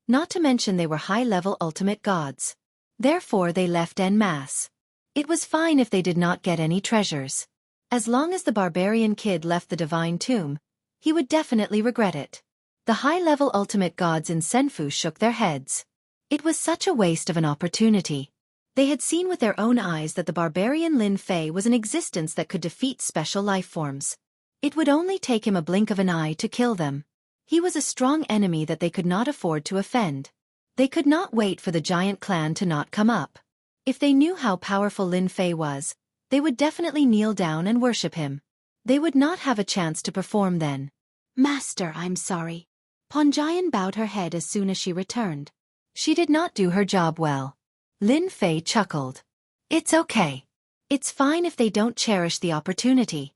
[SPEAKER 1] not to mention they were high-level ultimate gods. Therefore they left en masse. It was fine if they did not get any treasures. As long as the barbarian kid left the divine tomb, he would definitely regret it. The high-level ultimate gods in Senfu shook their heads. It was such a waste of an opportunity. They had seen with their own eyes that the barbarian Lin Fei was an existence that could defeat special life forms. It would only take him a blink of an eye to kill them. He was a strong enemy that they could not afford to offend. They could not wait for the giant clan to not come up. If they knew how powerful Lin Fei was, they would definitely kneel down and worship him. They would not have a chance to perform then.
[SPEAKER 2] Master, I'm sorry. Ponjian bowed her head as soon as she returned.
[SPEAKER 1] She did not do her job well. Lin Fei chuckled. It's okay. It's fine if they don't cherish the opportunity.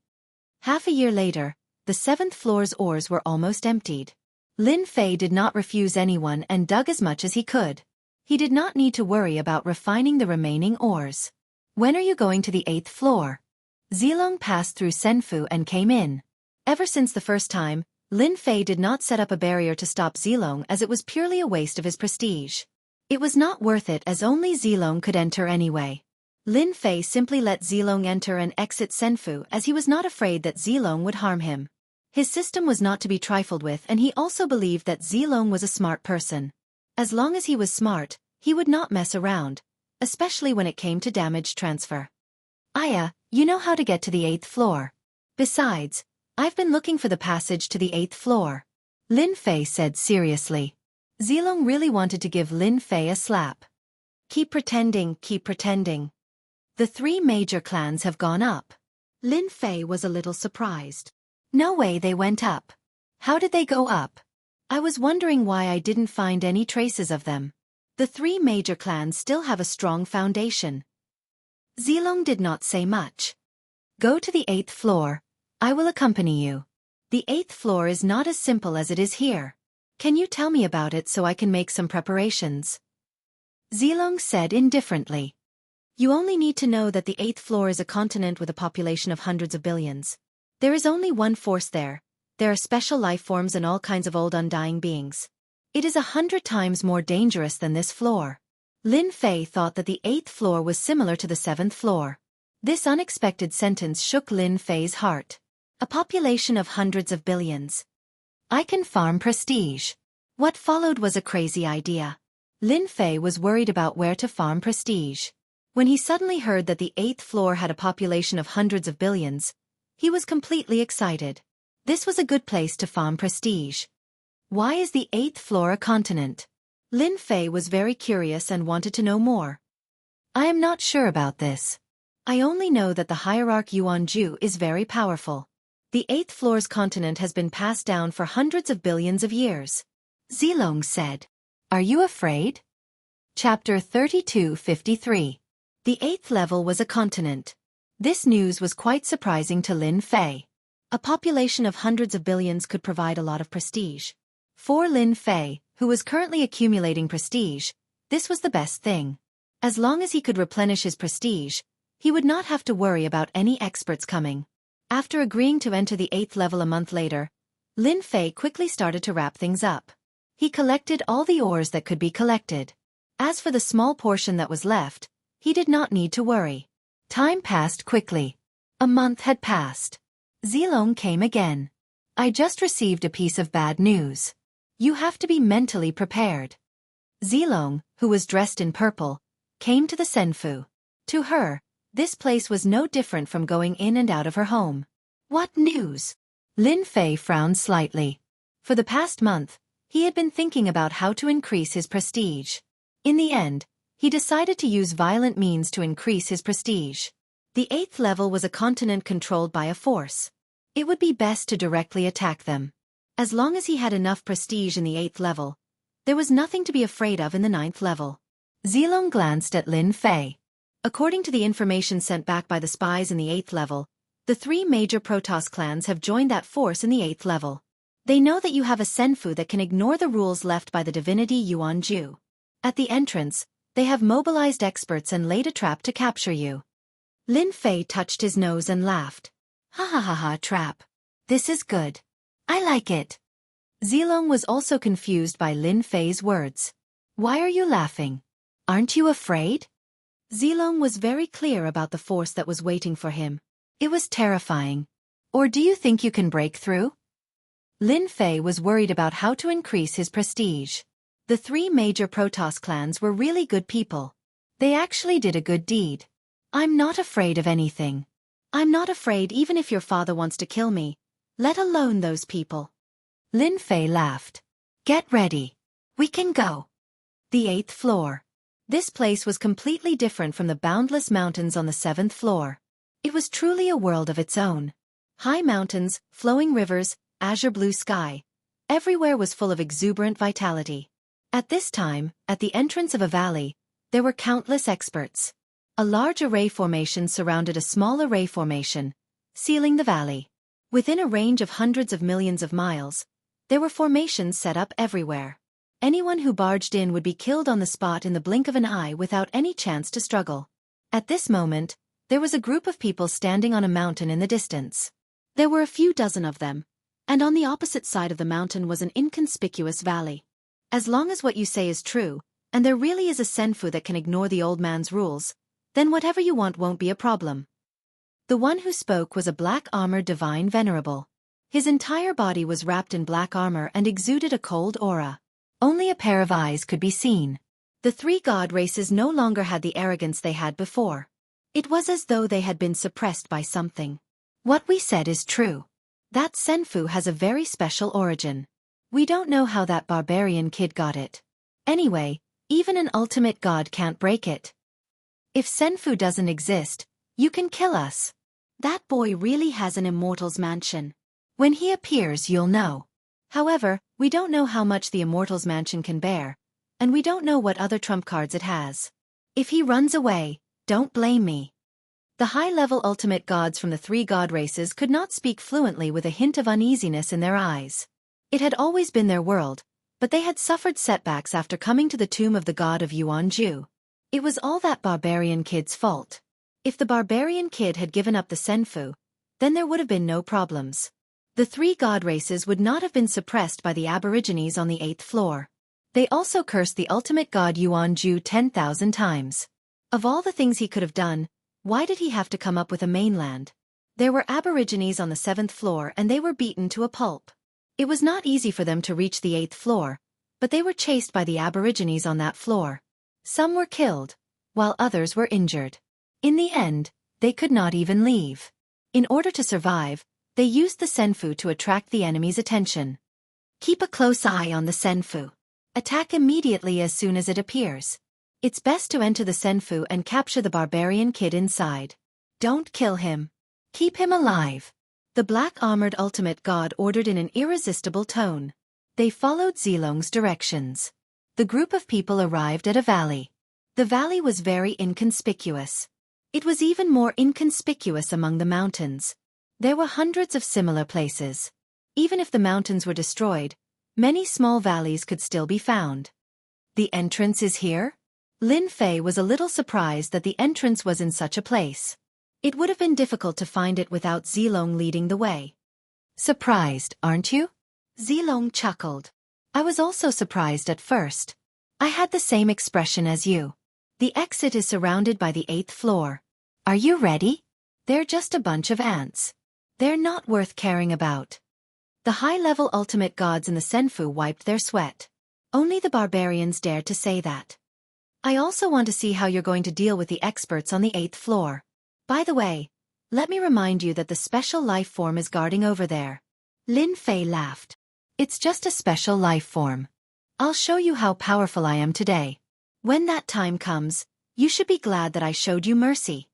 [SPEAKER 1] Half a year later, the 7th floor's ores were almost emptied. Lin Fei did not refuse anyone and dug as much as he could. He did not need to worry about refining the remaining ores. When are you going to the 8th floor? Zilong passed through Senfu and came in. Ever since the first time, Lin Fei did not set up a barrier to stop Zilong as it was purely a waste of his prestige. It was not worth it as only Zilong could enter anyway. Lin Fei simply let Zilong enter and exit Senfu as he was not afraid that Zilong would harm him. His system was not to be trifled with and he also believed that Zilong was a smart person. As long as he was smart, he would not mess around, especially when it came to damage transfer. Aya, you know how to get to the 8th floor. Besides, I've been looking for the passage to the 8th floor. Lin Fei said seriously. Zilong really wanted to give Lin Fei a slap. Keep pretending, keep pretending. The 3 major clans have gone up.
[SPEAKER 2] Lin Fei was a little surprised.
[SPEAKER 1] No way they went up. How did they go up? I was wondering why I didn't find any traces of them. The 3 major clans still have a strong foundation. Zilong did not say much. Go to the 8th floor. I will accompany you. The 8th floor is not as simple as it is here. Can you tell me about it so I can make some preparations? Zilong said indifferently. You only need to know that the 8th floor is a continent with a population of hundreds of billions. There is only one force there. There are special life forms and all kinds of old undying beings. It is 100 times more dangerous than this floor. Lin Fei thought that the 8th floor was similar to the 7th floor. This unexpected sentence shook Lin Fei's heart. A population of hundreds of billions. I can farm prestige. What followed was a crazy idea. Lin Fei was worried about where to farm prestige. When he suddenly heard that the 8th floor had a population of hundreds of billions, he was completely excited. This was a good place to farm prestige. Why is the 8th floor a continent? Lin Fei was very curious and wanted to know more. I am not sure about this. I only know that the hierarch Yuanju is very powerful. The 8th floor's continent has been passed down for hundreds of billions of years. Zilong said. Are you afraid? Chapter 32:53. The 8th level was a continent. This news was quite surprising to Lin Fei. A population of hundreds of billions could provide a lot of prestige. For Lin Fei, who was currently accumulating prestige, this was the best thing. As long as he could replenish his prestige, he would not have to worry about any experts coming. After agreeing to enter the 8th level a month later, Lin Fei quickly started to wrap things up. He collected all the ores that could be collected. As for the small portion that was left, he did not need to worry. Time passed quickly. A month had passed. Zilong came again. I just received a piece of bad news. You have to be mentally prepared. Zilong, who was dressed in purple, came to the Senfu. To her, this place was no different from going in and out of her home. What news? Lin Fei frowned slightly. For the past month, he had been thinking about how to increase his prestige. In the end, he decided to use violent means to increase his prestige. The 8th level was a continent controlled by a force. It would be best to directly attack them. As long as he had enough prestige in the 8th level, there was nothing to be afraid of in the 9th level. Zilong glanced at Lin Fei. According to the information sent back by the spies in the 8th level, the 3 major Protoss clans have joined that force in the 8th level. They know that you have a Senfu that can ignore the rules left by the divinity Yuanju. At the entrance, they have mobilized experts and laid a trap to capture you. Lin Fei touched his nose and laughed. Ha ha ha ha, trap. This is good. I like it. Zilong was also confused by Lin Fei's words. Why are you laughing? Aren't you afraid? Zilong was very clear about the force that was waiting for him. It was terrifying. Or do you think you can break through? Lin Fei was worried about how to increase his prestige. The three major Protoss clans were really good people. They actually did a good deed. I'm not afraid of anything.
[SPEAKER 2] I'm not afraid even if your father wants to kill me, let alone those people.
[SPEAKER 1] Lin Fei laughed. Get ready. We can go. The 8th floor. This place was completely different from the boundless mountains on the 7th floor. It was truly a world of its own. High mountains, flowing rivers, azure blue sky. Everywhere was full of exuberant vitality. At this time, at the entrance of a valley, there were countless experts. A large array formation surrounded a small array formation, sealing the valley. Within a range of hundreds of millions of miles, there were formations set up everywhere. Anyone who barged in would be killed on the spot in the blink of an eye without any chance to struggle. At this moment, there was a group of people standing on a mountain in the distance.
[SPEAKER 2] There were a few dozen of them, and on the opposite side of the mountain was an inconspicuous valley. As long as what you say is true, and there really is a senfu that can ignore the old man's rules, then whatever you want won't be a problem. The one who spoke was a black-armored divine venerable. His entire body was wrapped in black armor and exuded a cold aura. Only a pair of eyes could be seen. The three god races no longer had the arrogance they had before. It was as though they had been suppressed by something. What we said is true. That senfu has a very special origin. We don't know how that barbarian kid got it. Anyway, even an ultimate god can't break it. If senfu doesn't exist, you can kill us. That boy really has an immortal's mansion.
[SPEAKER 1] When he appears, you'll know. However, we don't know how much the Immortal's Mansion can bear, and we don't know what other trump cards it has. If he runs away, don't blame me. The high-level ultimate gods from the three god races could not speak fluently with a hint of uneasiness in their eyes. It had always been their world, but they had suffered setbacks after coming to the tomb of the god of Yuanju. It was all that barbarian kid's fault. If the barbarian kid had given up the senfu, then there would have been no problems. The three god races would not have been suppressed by the aborigines on the 8th floor. They also cursed the ultimate god Yuanju 10,000 times. Of all the things he could have done, why did he have to come up with a mainland? There were aborigines on the 7th floor and they were beaten to a pulp. It was not easy for them to reach the 8th floor, but they were chased by the aborigines on that floor. Some were killed, while others were injured. In the end, they could not even leave. In order to survive, they used the senfu to attract the enemy's attention. Keep a close eye on the senfu. Attack immediately as soon as it appears. It's best to enter the senfu and capture the barbarian kid inside. Don't kill him. Keep him alive. The black-armored ultimate god ordered in an irresistible tone. They followed Zilong's directions. The group of people arrived at a valley. The valley was very inconspicuous. It was even more inconspicuous among the mountains. There were hundreds of similar places. Even if the mountains were destroyed, many small valleys could still be found. The entrance is here? Lin Fei was a little surprised that the entrance was in such a place. It would have been difficult to find it without Zilong leading the way. Surprised, aren't you? Zilong chuckled. I was also surprised at first. I had the same expression as you. The exit is surrounded by the 8th floor. Are you ready? They're just a bunch of ants. They're not worth caring about. The high-level ultimate gods in the senfu wiped their sweat. Only the barbarians dared to say that. I also want to see how you're going to deal with the experts on the 8th floor. By the way, let me remind you that the special life form is guarding over there. Lin Fei laughed. It's just a special life form. I'll show you how powerful I am today. When that time comes, you should be glad that I showed you mercy.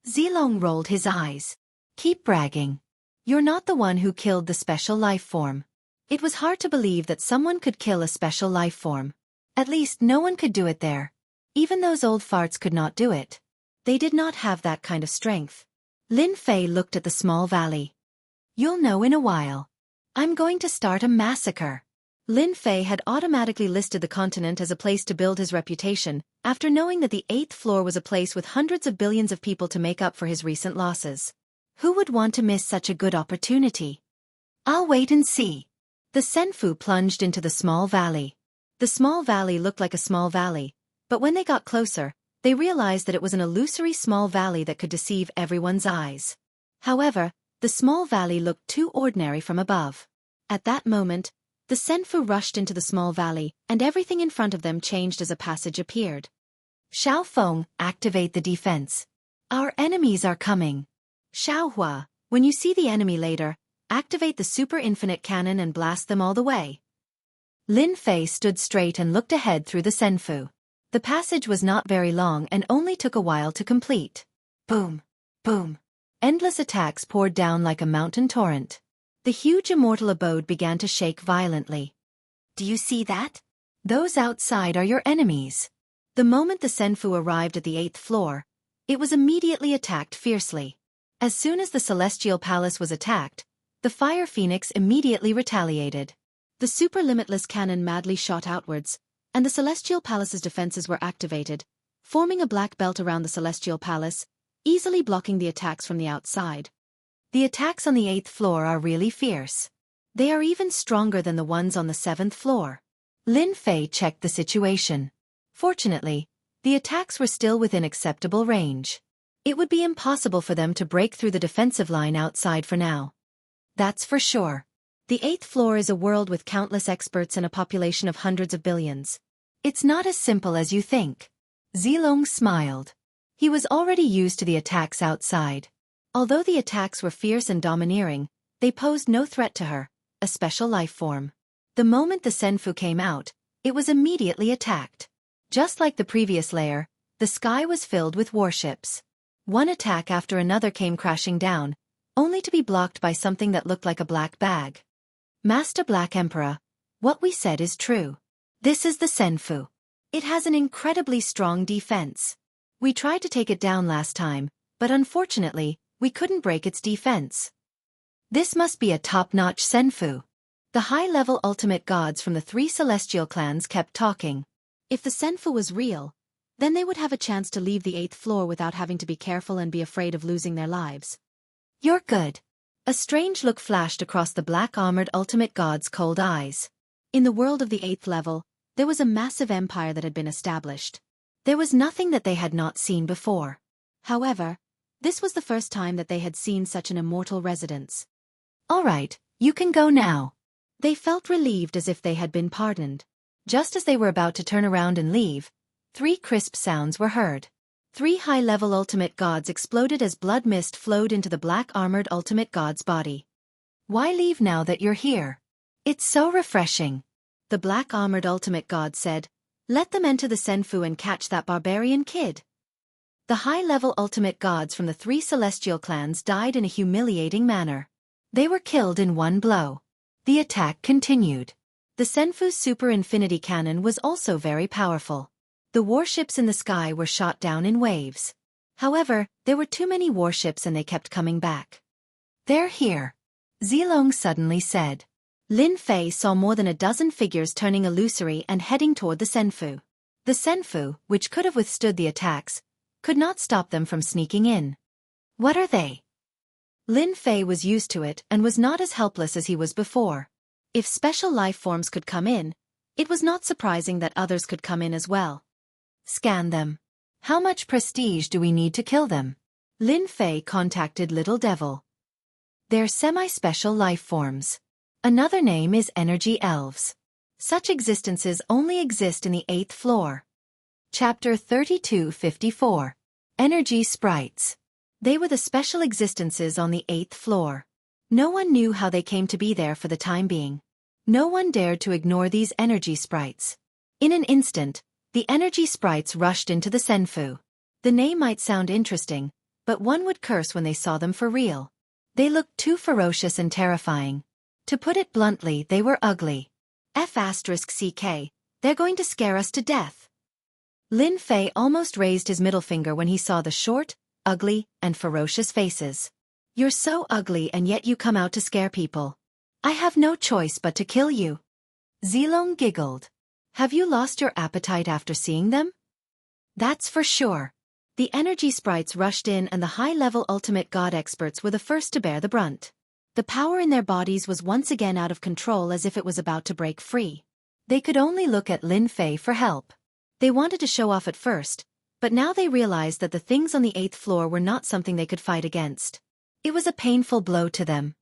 [SPEAKER 1] Zilong rolled his eyes. Keep bragging. You're not the one who killed the special life form. It was hard to believe that someone could kill a special life form. At least no one could do it there. Even those old farts could not do it. They did not have that kind of strength. Lin Fei looked at the small valley. You'll know in a while. I'm going to start a massacre. Lin Fei had automatically listed the continent as a place to build his reputation, after knowing that the 8th floor was a place with hundreds of billions of people to make up for his recent losses. Who would want to miss such a good opportunity? I'll wait and see. The senfu plunged into the small valley. The small valley looked like a small valley, but when they got closer, they realized that it was an illusory small valley that could deceive everyone's eyes. However, the small valley looked too ordinary from above.
[SPEAKER 2] At that moment, the Senfu rushed into the small valley, and everything in front of them changed as a passage appeared.
[SPEAKER 1] Xiaofeng, activate the defense. Our enemies are coming. Xiaohua, when you see the enemy later, activate the super infinite cannon and blast them all the way. Lin Fei stood straight and looked ahead through the Senfu. The passage was not very long and only took a while to complete. Boom, boom. Endless attacks poured down like a mountain torrent. The huge immortal abode began to shake violently. Do you see that? Those outside are your enemies. The moment the Senfu arrived at the 8th floor, it was immediately attacked fiercely. As soon as the Celestial Palace was attacked, the Fire Phoenix immediately retaliated. The super limitless cannon madly shot outwards, and the Celestial Palace's defenses were activated, forming a black belt around the Celestial Palace, easily blocking the attacks from the outside. The attacks on the 8th floor are really fierce. They are even stronger than the ones on the 7th floor. Lin Fei checked the situation. Fortunately, the attacks were still within acceptable range. It would be impossible for them to break through the defensive line outside for now. That's for sure. The 8th floor is a world with countless experts and a population of hundreds of billions. It's not as simple as you think. Zilong smiled. He was already used to the attacks outside. Although the attacks were fierce and domineering, they posed no threat to her, a special life form. The moment the Senfu came out, it was immediately attacked. Just like the previous layer, the sky was filled with warships. One attack after another came crashing down, only to be blocked by something that looked like a black bag. Master Black Emperor, what we said is true. This is the Senfu. It has an incredibly strong defense. We tried to take it down last time, but unfortunately, we couldn't break its defense. This must be a top-notch Senfu. The high-level ultimate gods from the 3 celestial clans kept talking.
[SPEAKER 2] If the Senfu was real, then they would have a chance to leave the 8th floor without having to be careful and be afraid of losing their lives.
[SPEAKER 1] You're good. A strange look flashed across the black-armored ultimate god's cold eyes.
[SPEAKER 2] In the world of the 8th level, there was a massive empire that had been established.
[SPEAKER 1] There was nothing that they had not seen before.
[SPEAKER 2] However, this was the first time that they had seen such an immortal residence.
[SPEAKER 1] All right, you can go now.
[SPEAKER 2] They felt relieved as if they had been pardoned.
[SPEAKER 1] Just as they were about to turn around and leave, 3 crisp sounds were heard. 3 high-level ultimate gods exploded as blood mist flowed into the black-armored ultimate god's body. Why leave now that you're here? It's so refreshing.
[SPEAKER 2] The black-armored ultimate god said, let them enter the Senfu and catch that barbarian kid.
[SPEAKER 1] The high-level ultimate gods from the 3 celestial clans died in a humiliating manner. They were killed in one blow. The attack continued. The Senfu's super infinity cannon was also very powerful. The warships in the sky were shot down in waves. However, there were too many warships and they kept coming back. They're here, Zilong suddenly said. Lin Fei saw more than a dozen figures turning illusory and heading toward the Senfu. The Senfu, which could have withstood the attacks, could not stop them from sneaking in. What are they? Lin Fei was used to it and was not as helpless as he was before. If special life forms could come in, it was not surprising that others could come in as well. Scan them. How much prestige do we need to kill them? Lin Fei contacted Little Devil. They're semi-special life forms. Another name is energy elves. Such existences only exist in the 8th floor. Chapter 3254. Energy Sprites. They were the special existences on the 8th floor. No one knew how they came to be there for the time being. No one dared to ignore these energy sprites. In an instant, the energy sprites rushed into the Senfu. The name might sound interesting, but one would curse when they saw them for real. They looked too ferocious and terrifying. To put it bluntly, they were ugly. F***CK, they're going to scare us to death. Lin Fei almost raised his middle finger when he saw the short, ugly, and ferocious faces. You're so ugly and yet you come out to scare people. I have no choice but to kill you. Zilong giggled. Have you lost your appetite after seeing them? That's for sure. The energy sprites rushed in and the high-level ultimate god experts were the first to bear the brunt. The power in their bodies was once again out of control as if it was about to break free. They could only look at Lin Fei for help. They wanted to show off at first, but now they realized that the things on the 8th floor were not something they could fight against. It was a painful blow to them.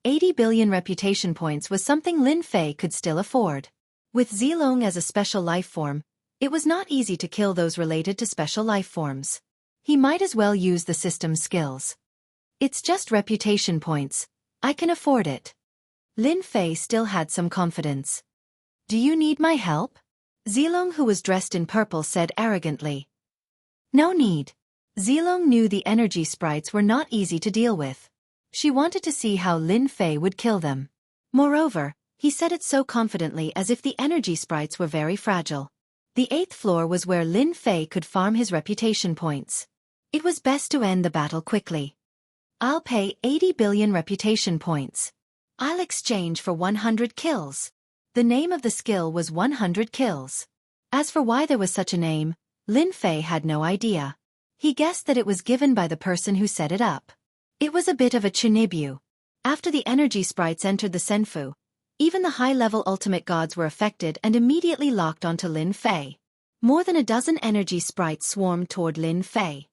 [SPEAKER 1] 80 billion reputation points was something Lin Fei could still afford. With Zilong as a special life form, it was not easy to kill those related to special life forms. He might as well use the system's skills. It's just reputation points. I can afford it. Lin Fei still had some confidence. Do you need my help? Zilong, who was dressed in purple, said arrogantly. No need. Zilong knew the energy sprites were not easy to deal with. She wanted to see how Lin Fei would kill them. Moreover, he said it so confidently as if the energy sprites were very fragile. The 8th floor was where Lin Fei could farm his reputation points. It was best to end the battle quickly. I'll pay 80 billion reputation points. I'll exchange for 100 kills. The name of the skill was 100 kills. As for why there was such a name, Lin Fei had no idea. He guessed that it was given by the person who set it up. It was a bit of a chinibu. After the energy sprites entered the Senfu, even the high-level ultimate gods were affected and immediately locked onto Lin Fei. More than a dozen energy sprites swarmed toward Lin Fei.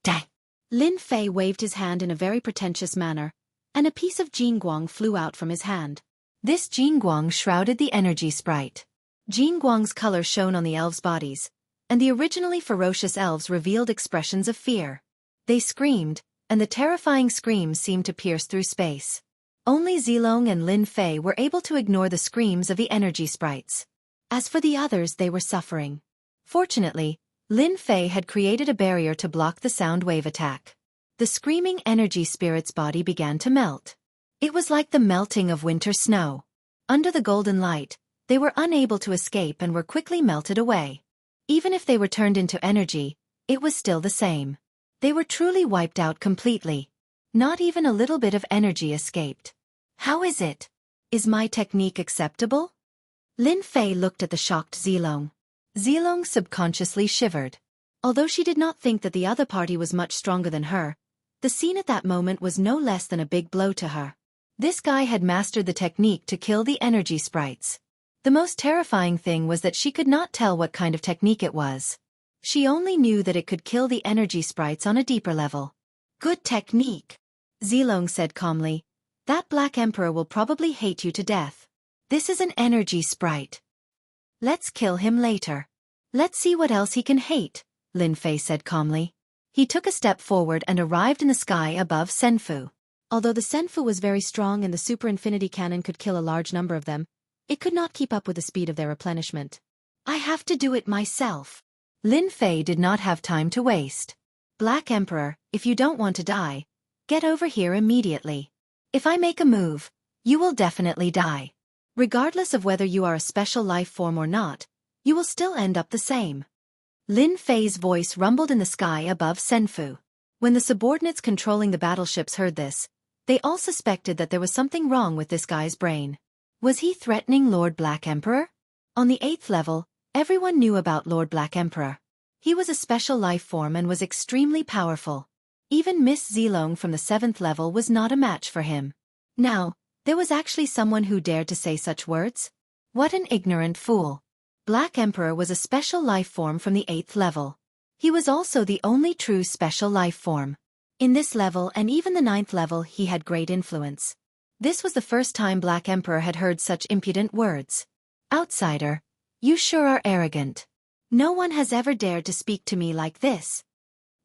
[SPEAKER 1] Dang! Lin Fei waved his hand in a very pretentious manner, and a piece of Jingguang flew out from his hand. This Jingguang shrouded the energy sprite. Jingguang's color shone on the elves' bodies, and the originally ferocious elves revealed expressions of fear. They screamed, and the terrifying screams seemed to pierce through space. Only Zilong and Lin Fei were able to ignore the screams of the energy sprites. As for the others, they were suffering. Fortunately, Lin Fei had created a barrier to block the sound wave attack. The screaming energy spirit's body began to melt. It was like the melting of winter snow. Under the golden light, they were unable to escape and were quickly melted away. Even if they were turned into energy, it was still the same. They were truly wiped out completely. Not even a little bit of energy escaped. How is it? Is my technique acceptable? Lin Fei looked at the shocked Zilong. Zilong subconsciously shivered. Although she did not think that the other party was much stronger than her, the scene at that moment was no less than a big blow to her. This guy had mastered the technique to kill the energy sprites. The most terrifying thing was that she could not tell what kind of technique it was. She only knew that it could kill the energy sprites on a deeper level. Good technique, Zilong said calmly. That Black Emperor will probably hate you to death. This is an energy sprite. Let's kill him later. Let's see what else he can hate, Lin Fei said calmly. He took a step forward and arrived in the sky above Senfu. Although the Senfu was very strong and the super infinity cannon could kill a large number of them, it could not keep up with the speed of their replenishment. I have to do it myself. Lin Fei did not have time to waste. Black Emperor, if you don't want to die, get over here immediately. If I make a move, you will definitely die. Regardless of whether you are a special life form or not, you will still end up the same. Lin Fei's voice rumbled in the sky above Senfu. When the subordinates controlling the battleships heard this, they all suspected that there was something wrong with this guy's brain. Was he threatening Lord Black Emperor? On the 8th level, everyone knew about Lord Black Emperor. He was a special life form and was extremely powerful. Even Miss Zilong from the 7th level was not a match for him. Now, there was actually someone who dared to say such words? What an ignorant fool. Black Emperor was a special life form from the 8th level. He was also the only true special life form. In this level and even the 9th level he had great influence. This was the first time Black Emperor had heard such impudent words. Outsider, you sure are arrogant. No one has ever dared to speak to me like this.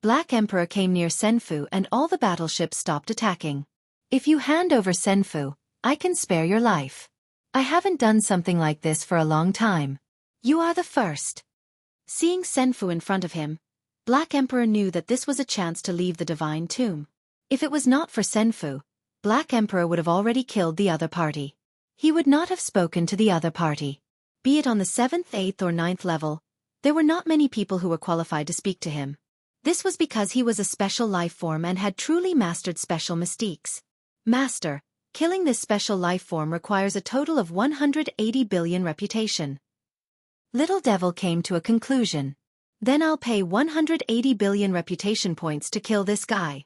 [SPEAKER 1] Black Emperor came near Senfu and all the battleships stopped attacking. If you hand over Senfu, I can spare your life. I haven't done something like this for a long time. You are the first. Seeing Senfu in front of him, Black Emperor knew that this was a chance to leave the divine tomb. If it was not for Senfu, Black Emperor would have already killed the other party. He would not have spoken to the other party. Be it on the 7th, 8th or 9th level, there were not many people who were qualified to speak to him. This was because he was a special life form and had truly mastered special mystiques. Master, killing this special life form requires a total of 180 billion reputation. Little Devil came to a conclusion. Then I'll pay 180 billion reputation points to kill this guy.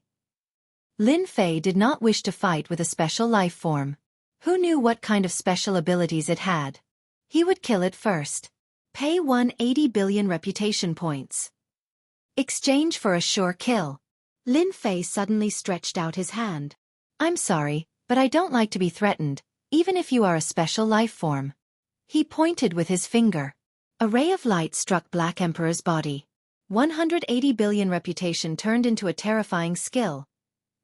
[SPEAKER 1] Lin Fei did not wish to fight with a special life form. Who knew what kind of special abilities it had? He would kill it first. Pay 180 billion reputation points. Exchange for a sure kill. Lin Fei suddenly stretched out his hand. I'm sorry, But I don't like to be threatened, even if you are a special life form. He pointed with his finger. A ray of light struck Black Emperor's body. 180 billion reputation turned into a terrifying skill.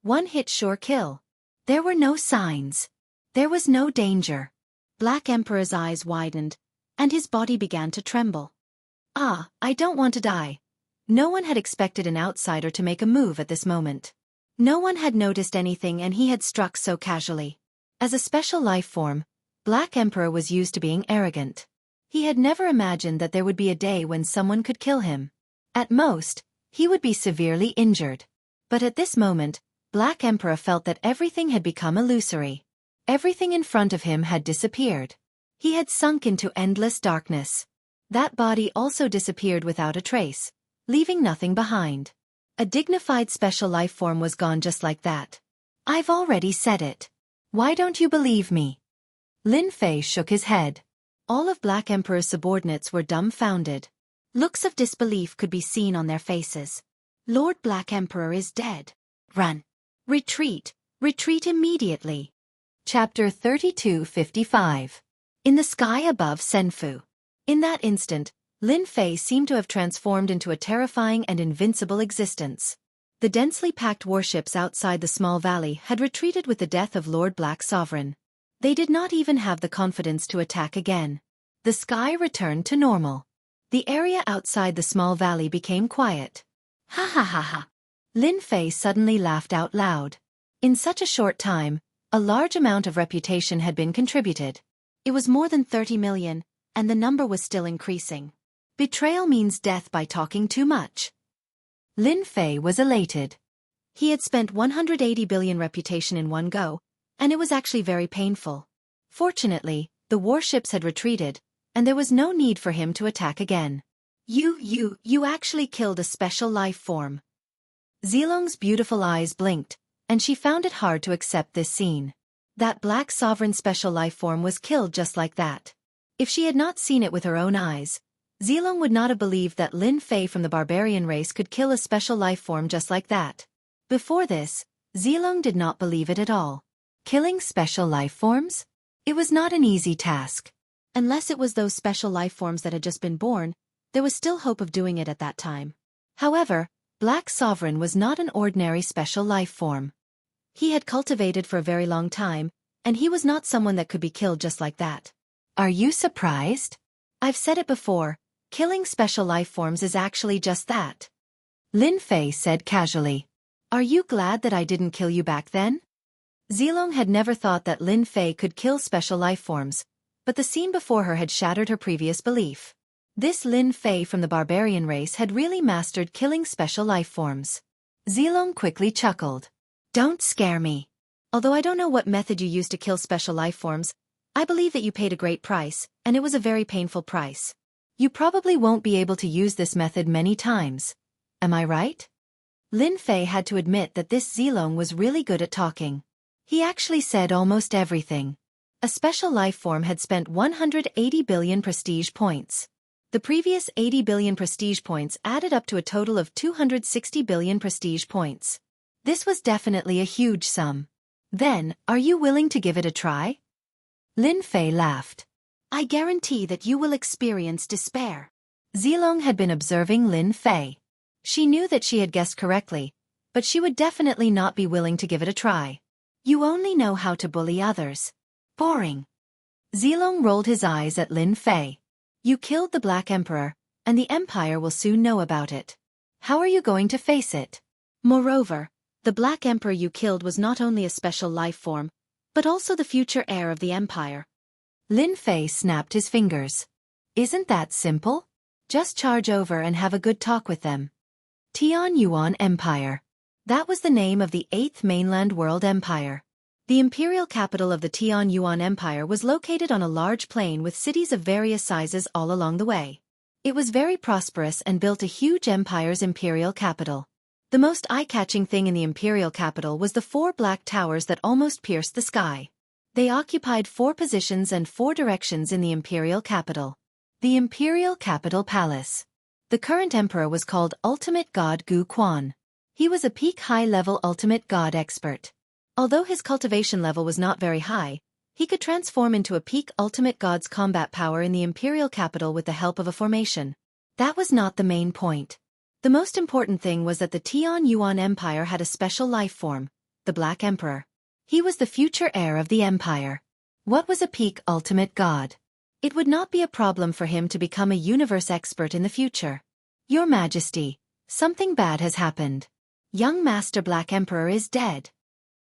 [SPEAKER 1] One hit sure kill. There were no signs. There was no danger.
[SPEAKER 2] Black Emperor's eyes widened, and his body began to tremble.
[SPEAKER 1] Ah, I don't want to die. No one had expected an outsider to make a move at this moment. No one had noticed anything and he had struck so casually. As a special life form, Black Emperor was used to being arrogant. He had never imagined that there would be a day when someone could kill him. At most, he would be severely injured. But at this moment, Black Emperor felt that everything had become illusory. Everything in front of him had disappeared. He had sunk into endless darkness. That body also disappeared without a trace, leaving nothing behind. A dignified special life form was gone just like that. I've already said it. Why don't you believe me? Lin Fei shook his head. All of Black Emperor's subordinates were dumbfounded.
[SPEAKER 2] Looks of disbelief could be seen on their faces. Lord Black Emperor is dead. Run. Retreat. Retreat immediately.
[SPEAKER 1] Chapter 3255. In the sky above Senfu. In that instant, Lin Fei seemed to have transformed into a terrifying and invincible existence. The densely packed warships outside the small valley had retreated with the death of Lord Black Sovereign. They did not even have the confidence to attack again. The sky returned to normal. The area outside the small valley became quiet. Ha ha ha ha. Lin Fei suddenly laughed out loud. In such a short time, a large amount of reputation had been contributed.
[SPEAKER 2] It was more than 30 million, and the number was still increasing.
[SPEAKER 1] Betrayal means death by talking too much. Lin Fei was elated.
[SPEAKER 2] He had spent 180 billion reputation in one go, and it was actually very painful.
[SPEAKER 1] Fortunately, the warships had retreated, and there was no need for him to attack again.
[SPEAKER 2] You actually killed a special life form.
[SPEAKER 1] Zilong's beautiful eyes blinked, and she found it hard to accept this scene. That Black Sovereign special life form was killed just like that. If she had not seen it with her own eyes, Zilong would not have believed that Lin Fei from the barbarian race could kill a special life form just like that. Before this, Zilong did not believe it at all. Killing special life forms? It was not an easy task.
[SPEAKER 2] Unless it was those special life forms that had just been born, there was still hope of doing it at that time.
[SPEAKER 1] However, Black Sovereign was not an ordinary special life form. He had cultivated for a very long time, and he was not someone that could be killed just like that. Are you surprised? I've said it before, killing special life forms is actually just that. Lin Fei said casually. Are you glad that I didn't kill you back then? Zilong had never thought that Lin Fei could kill special life forms, but the scene before her had shattered her previous belief. This Lin Fei from the barbarian race had really mastered killing special life forms. Zilong quickly chuckled. Don't scare me. Although I don't know what method you used to kill special life forms, I believe that you paid a great price, and it was a very painful price. You probably won't be able to use this method many times. Am I right? Lin Fei had to admit that this Zilong was really good at talking. He actually said almost everything. A special life form had spent 180 billion prestige points. The previous 80 billion prestige points added up to a total of 260 billion prestige points. This was definitely a huge sum. Then, are you willing to give it a try? Lin Fei laughed.
[SPEAKER 2] I guarantee that you will experience despair.
[SPEAKER 1] Zilong had been observing Lin Fei. She knew that she had guessed correctly, but she would definitely not be willing to give it a try. You only know how to bully others. Boring. Zilong rolled his eyes at Lin Fei. You killed the Black Emperor, and the Empire will soon know about it. How are you going to face it?
[SPEAKER 2] Moreover, the Black Emperor you killed was not only a special life form, but also the future heir of the Empire.
[SPEAKER 1] Lin Fei snapped his fingers. Isn't that simple? Just charge over and have a good talk with them. Tian Yuan Empire. That was the name of the 8th mainland world empire. The imperial capital of the Tian Yuan Empire was located on a large plain with cities of various sizes all along the way. It was very prosperous and built a huge empire's imperial capital. The most eye-catching thing in the imperial capital was the 4 black towers that almost pierced the sky. They occupied 4 positions and 4 directions in the imperial capital. The imperial capital palace. The current emperor was called Ultimate God Gu Quan. He was a peak high-level ultimate god expert. Although his cultivation level was not very high, he could transform into a peak ultimate god's combat power in the imperial capital with the help of a formation. That was not the main point. The most important thing was that the Tian Yuan Empire had a special life form, the Black Emperor. He was the future heir of the empire. What was a peak ultimate god? It would not be a problem for him to become a universe expert in the future. Your Majesty, something bad has happened. Young Master Black Emperor is dead.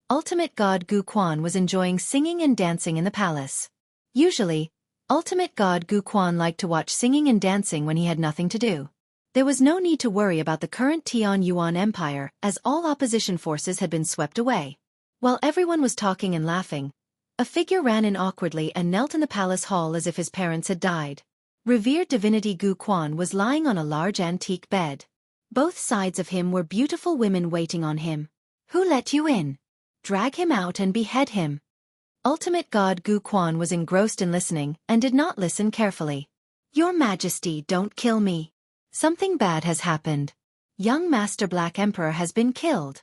[SPEAKER 1] Ultimate God Gu Quan was enjoying singing and dancing in the palace. Usually, Ultimate God Gu Quan liked to watch singing and dancing when he had nothing to do. There was no need to worry about the current Tian Yuan Empire, as all opposition forces had been swept away. While everyone was talking and laughing, a figure ran in awkwardly and knelt in the palace hall as if his parents had died. Revered divinity Gu Quan was lying on a large antique bed. Both sides of him were beautiful women waiting on him. Who let you in? Drag him out and behead him. Ultimate God Gu Quan was engrossed in listening and did not listen carefully. Your Majesty, don't kill me. Something bad has happened. Young Master Black Emperor has been killed.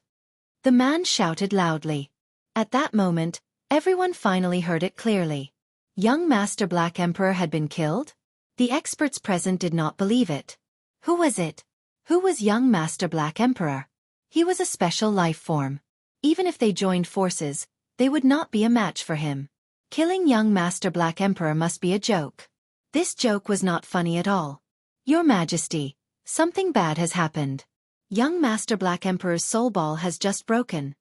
[SPEAKER 1] The man shouted loudly. At that moment, everyone finally heard it clearly. Young Master Black Emperor had been killed? The experts present did not believe it. Who was it? Who was young Master Black Emperor? He was a special life form. Even if they joined forces, they would not be a match for him. Killing young Master Black Emperor must be a joke. This joke was not funny at all. Your Majesty, something bad has happened. Young Master Black Emperor's soul ball has just broken.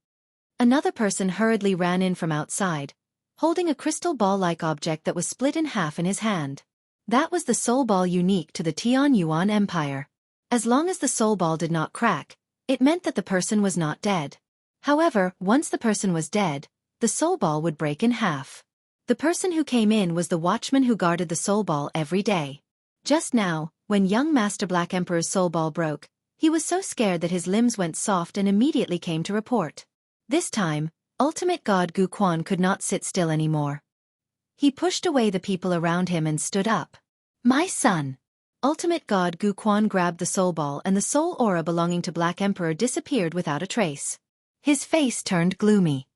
[SPEAKER 1] Another person hurriedly ran in from outside, holding a crystal ball-like object that was split in half in his hand. That was the soul ball unique to the Tian Yuan Empire. As long as the soul ball did not crack, it meant that the person was not dead. However, once the person was dead, the soul ball would break in half. The person who came in was the watchman who guarded the soul ball every day. Just now, when young Master Black Emperor's soul ball broke, he was so scared that his limbs went soft and immediately came to report. This time, Ultimate God Gu Quan could not sit still anymore. He pushed away the people around him and stood up. My son! Ultimate God Gu Quan grabbed the soul ball and the soul aura belonging to Black Emperor disappeared without a trace. His face turned gloomy.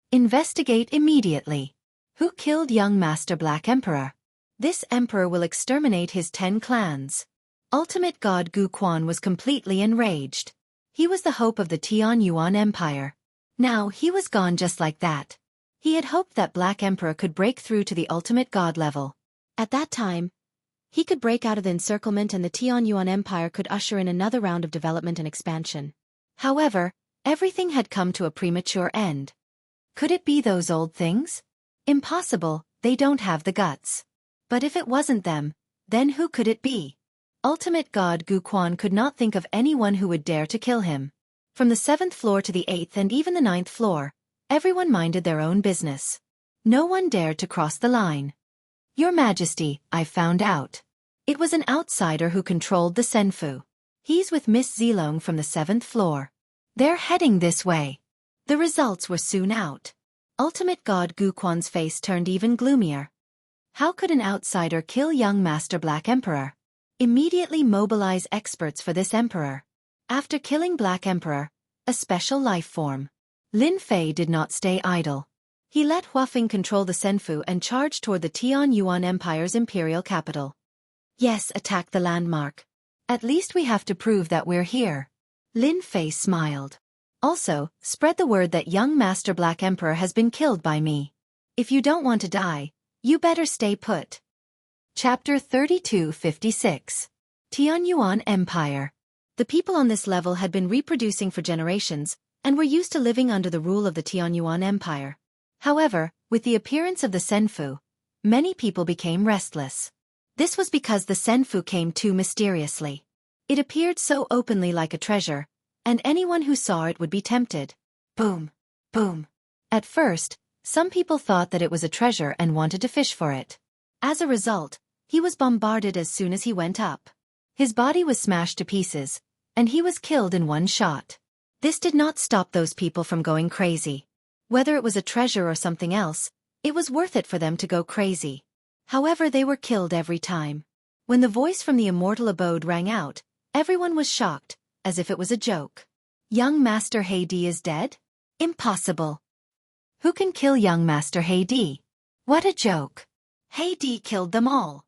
[SPEAKER 1] Investigate immediately. Who killed young Master Black Emperor? This emperor will exterminate his 10 clans. Ultimate God Gu Quan was completely enraged. He was the hope of the Tian Yuan Empire. Now he was gone just like that. He had hoped that Black Emperor could break through to the ultimate god level. At that time, he could break out of the encirclement and the Tian Yuan Empire could usher in another round of development and expansion. However, everything had come to a premature end. Could it be those old things? Impossible, they don't have the guts. But if it wasn't them, then who could it be? Ultimate God Gu Quan could not think of anyone who would dare to kill him. From the 7th floor to the 8th and even the 9th floor, everyone minded their own business. No one dared to cross the line. Your Majesty, I found out. It was an outsider who controlled the Senfu. He's with Miss Zilong from the 7th floor. They're heading this way. The results were soon out. Ultimate God Gu Quan's face turned even gloomier. How could an outsider kill young Master Black Emperor? Immediately mobilize experts for this emperor. After killing Black Emperor, a special life form, Lin Fei did not stay idle. He let Huafeng control the Senfu and charged toward the Tian Yuan Empire's imperial capital. Yes, attack the landmark. At least we have to prove that we're here. Lin Fei smiled. Also, spread the word that young Master Black Emperor has been killed by me. If you don't want to die, you better stay put. Chapter 3256. Tian Yuan Empire. The people on this level had been reproducing for generations, and were used to living under the rule of the Tian Yuan Empire. However, with the appearance of the Senfu, many people became restless. This was because the Senfu came too mysteriously. It appeared so openly like a treasure, and anyone who saw it would be tempted. Boom! Boom! At first, some people thought that it was a treasure and wanted to fish for it. As a result, he was bombarded as soon as he went up. His body was smashed to pieces, and he was killed in one shot. This did not stop those people from going crazy. Whether it was a treasure or something else, it was worth it for them to go crazy. However, they were killed every time. When the voice from the immortal abode rang out, everyone was shocked, as if it was a joke. Young Master Heidi is dead? Impossible. Who can kill young Master Heidi? What a joke. Heidi killed them all.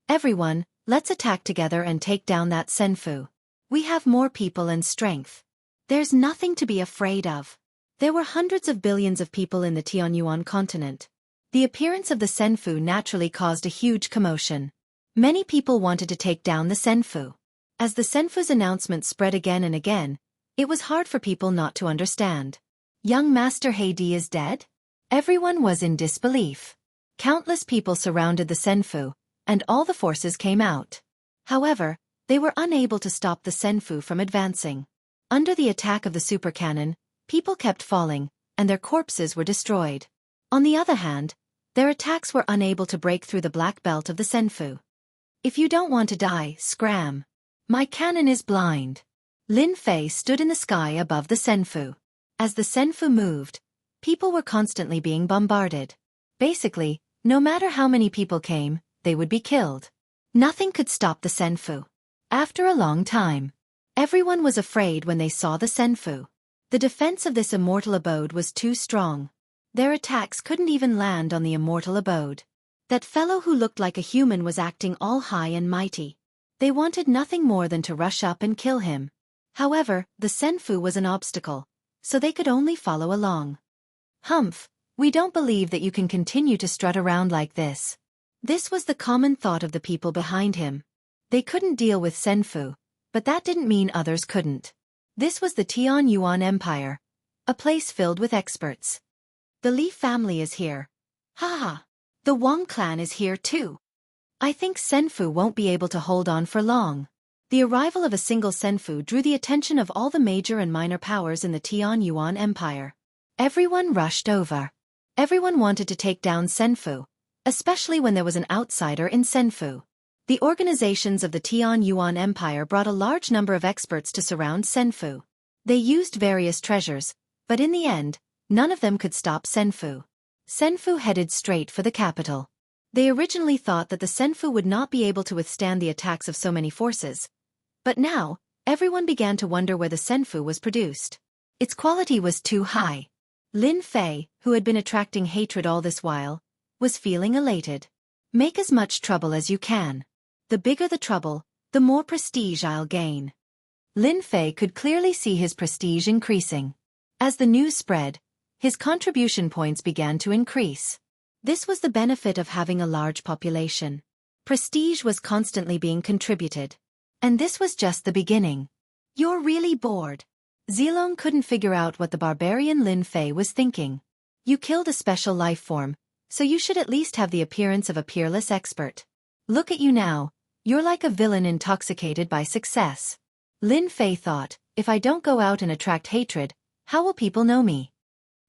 [SPEAKER 1] Everyone, let's attack together and take down that Senfu. We have more people and strength. There's nothing to be afraid of. There were hundreds of billions of people in the Tianyuan continent. The appearance of the Senfu naturally caused a huge commotion. Many people wanted to take down the Senfu. As the Senfu's announcement spread again and again, it was hard for people not to understand. Young Master Heidi is dead? Everyone was in disbelief. Countless people surrounded the Senfu, and all the forces came out. However, they were unable to stop the Senfu from advancing. Under the attack of the super cannon, people kept falling, and their corpses were destroyed. On the other hand, their attacks were unable to break through the black belt of the Senfu. If you don't want to die, scram. My cannon is blind. Lin Fei stood in the sky above the Senfu. As the Senfu moved, people were constantly being bombarded. Basically, no matter how many people came, they would be killed. Nothing could stop the Senfu. After a long time, everyone was afraid when they saw the Senfu. The defense of this immortal abode was too strong. Their attacks couldn't even land on the immortal abode. That fellow who looked like a human was acting all high and mighty. They wanted nothing more than to rush up and kill him. However, the Senfu was an obstacle, so they could only follow along. Humph, we don't believe that you can continue to strut around like this. This was the common thought of the people behind him. They couldn't deal with Senfu, but that didn't mean others couldn't. This was the Tianyuan Empire, a place filled with experts. The Li family is here. Ha! The Wang clan is here too. I think Senfu won't be able to hold on for long. The arrival of a single Senfu drew the attention of all the major and minor powers in the Tianyuan Empire. Everyone rushed over. Everyone wanted to take down Senfu, especially when there was an outsider in Senfu. The organizations of the Tianyuan Empire brought a large number of experts to surround Senfu. They used various treasures, but in the end, none of them could stop Senfu. Senfu headed straight for the capital. They originally thought that the Senfu would not be able to withstand the attacks of so many forces. But now, everyone began to wonder where the Senfu was produced. Its quality was too high. Lin Fei, who had been attracting hatred all this while, was feeling elated. Make as much trouble as you can. The bigger the trouble, the more prestige I'll gain. Lin Fei could clearly see his prestige increasing. As the news spread, his contribution points began to increase. This was the benefit of having a large population. Prestige was constantly being contributed. And this was just the beginning. You're really bored. Zilong couldn't figure out what the barbarian Lin Fei was thinking. You killed a special life form, so you should at least have the appearance of a peerless expert. Look at you now, you're like a villain intoxicated by success. Lin Fei thought, if I don't go out and attract hatred, how will people know me?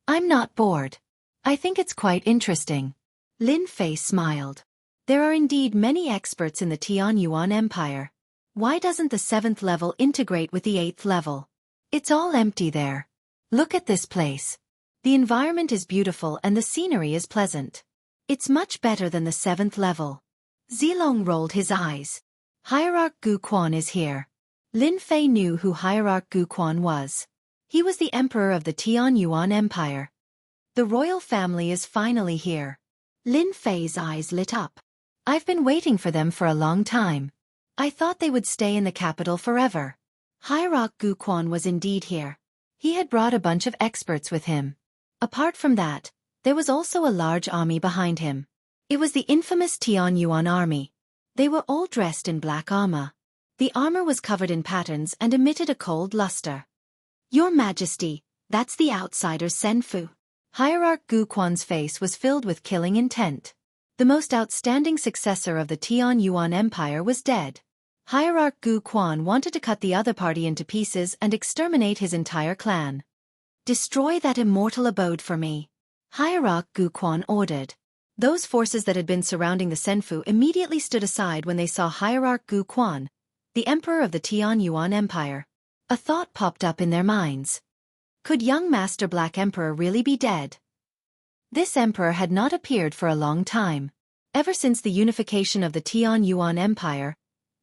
[SPEAKER 1] I'm not bored. I think it's quite interesting. Lin Fei smiled. There are indeed many experts in the Tianyuan Empire. Why doesn't the 7th level integrate with the 8th level? It's all empty there. Look at this place. The environment is beautiful and the scenery is pleasant. It's much better than the 7th level. Zilong rolled his eyes. Hierarch Gu Quan is here. Lin Fei knew who Hierarch Gu Quan was. He was the emperor of the Tianyuan Empire. The royal family is finally here. Lin Fei's eyes lit up. I've been waiting for them for a long time. I thought they would stay in the capital forever. Hierarch Gu Quan was indeed here. He had brought a bunch of experts with him. Apart from that, there was also a large army behind him. It was the infamous Tianyuan army. They were all dressed in black armor. The armor was covered in patterns and emitted a cold luster. Your Majesty, that's the outsider Senfu. Hierarch Gu Quan's face was filled with killing intent. The most outstanding successor of the Tianyuan Empire was dead. Hierarch Gu Quan wanted to cut the other party into pieces and exterminate his entire clan. Destroy that immortal abode for me. Hierarch Gu Quan ordered. Those forces that had been surrounding the Senfu immediately stood aside when they saw Hierarch Gu Quan, the emperor of the Tianyuan Empire. A thought popped up in their minds. Could young Master Black Emperor really be dead? This emperor had not appeared for a long time. Ever since the unification of the Tianyuan Empire,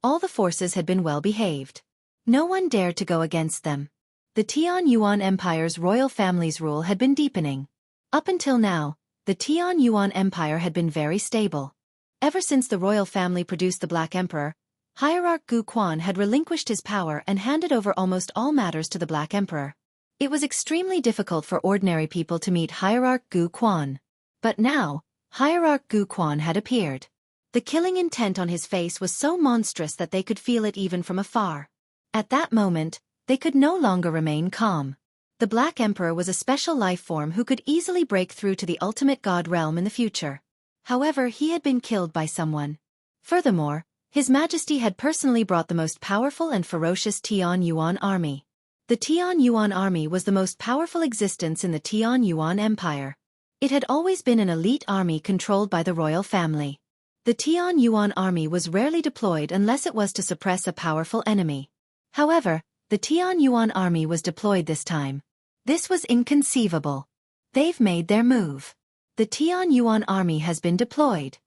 [SPEAKER 1] all the forces had been well behaved. No one dared to go against them. The Tianyuan Empire's royal family's rule had been deepening. Up until now, the Tian Yuan Empire had been very stable. Ever since the royal family produced the Black Emperor, Hierarch Gu Quan had relinquished his power and handed over almost all matters to the Black Emperor. It was extremely difficult for ordinary people to meet Hierarch Gu Quan. But now, Hierarch Gu Quan had appeared. The killing intent on his face was so monstrous that they could feel it even from afar. At that moment, they could no longer remain calm. The Black Emperor was a special life form who could easily break through to the ultimate god realm in the future. However, he had been killed by someone. Furthermore, His Majesty had personally brought the most powerful and ferocious Tian Yuan army. The Tian Yuan army was the most powerful existence in the Tian Yuan Empire. It had always been an elite army controlled by the royal family. The Tian Yuan army was rarely deployed unless it was to suppress a powerful enemy. However, the Tian Yuan army was deployed this time. This was inconceivable. They've made their move. The Tian Yuan army has been deployed.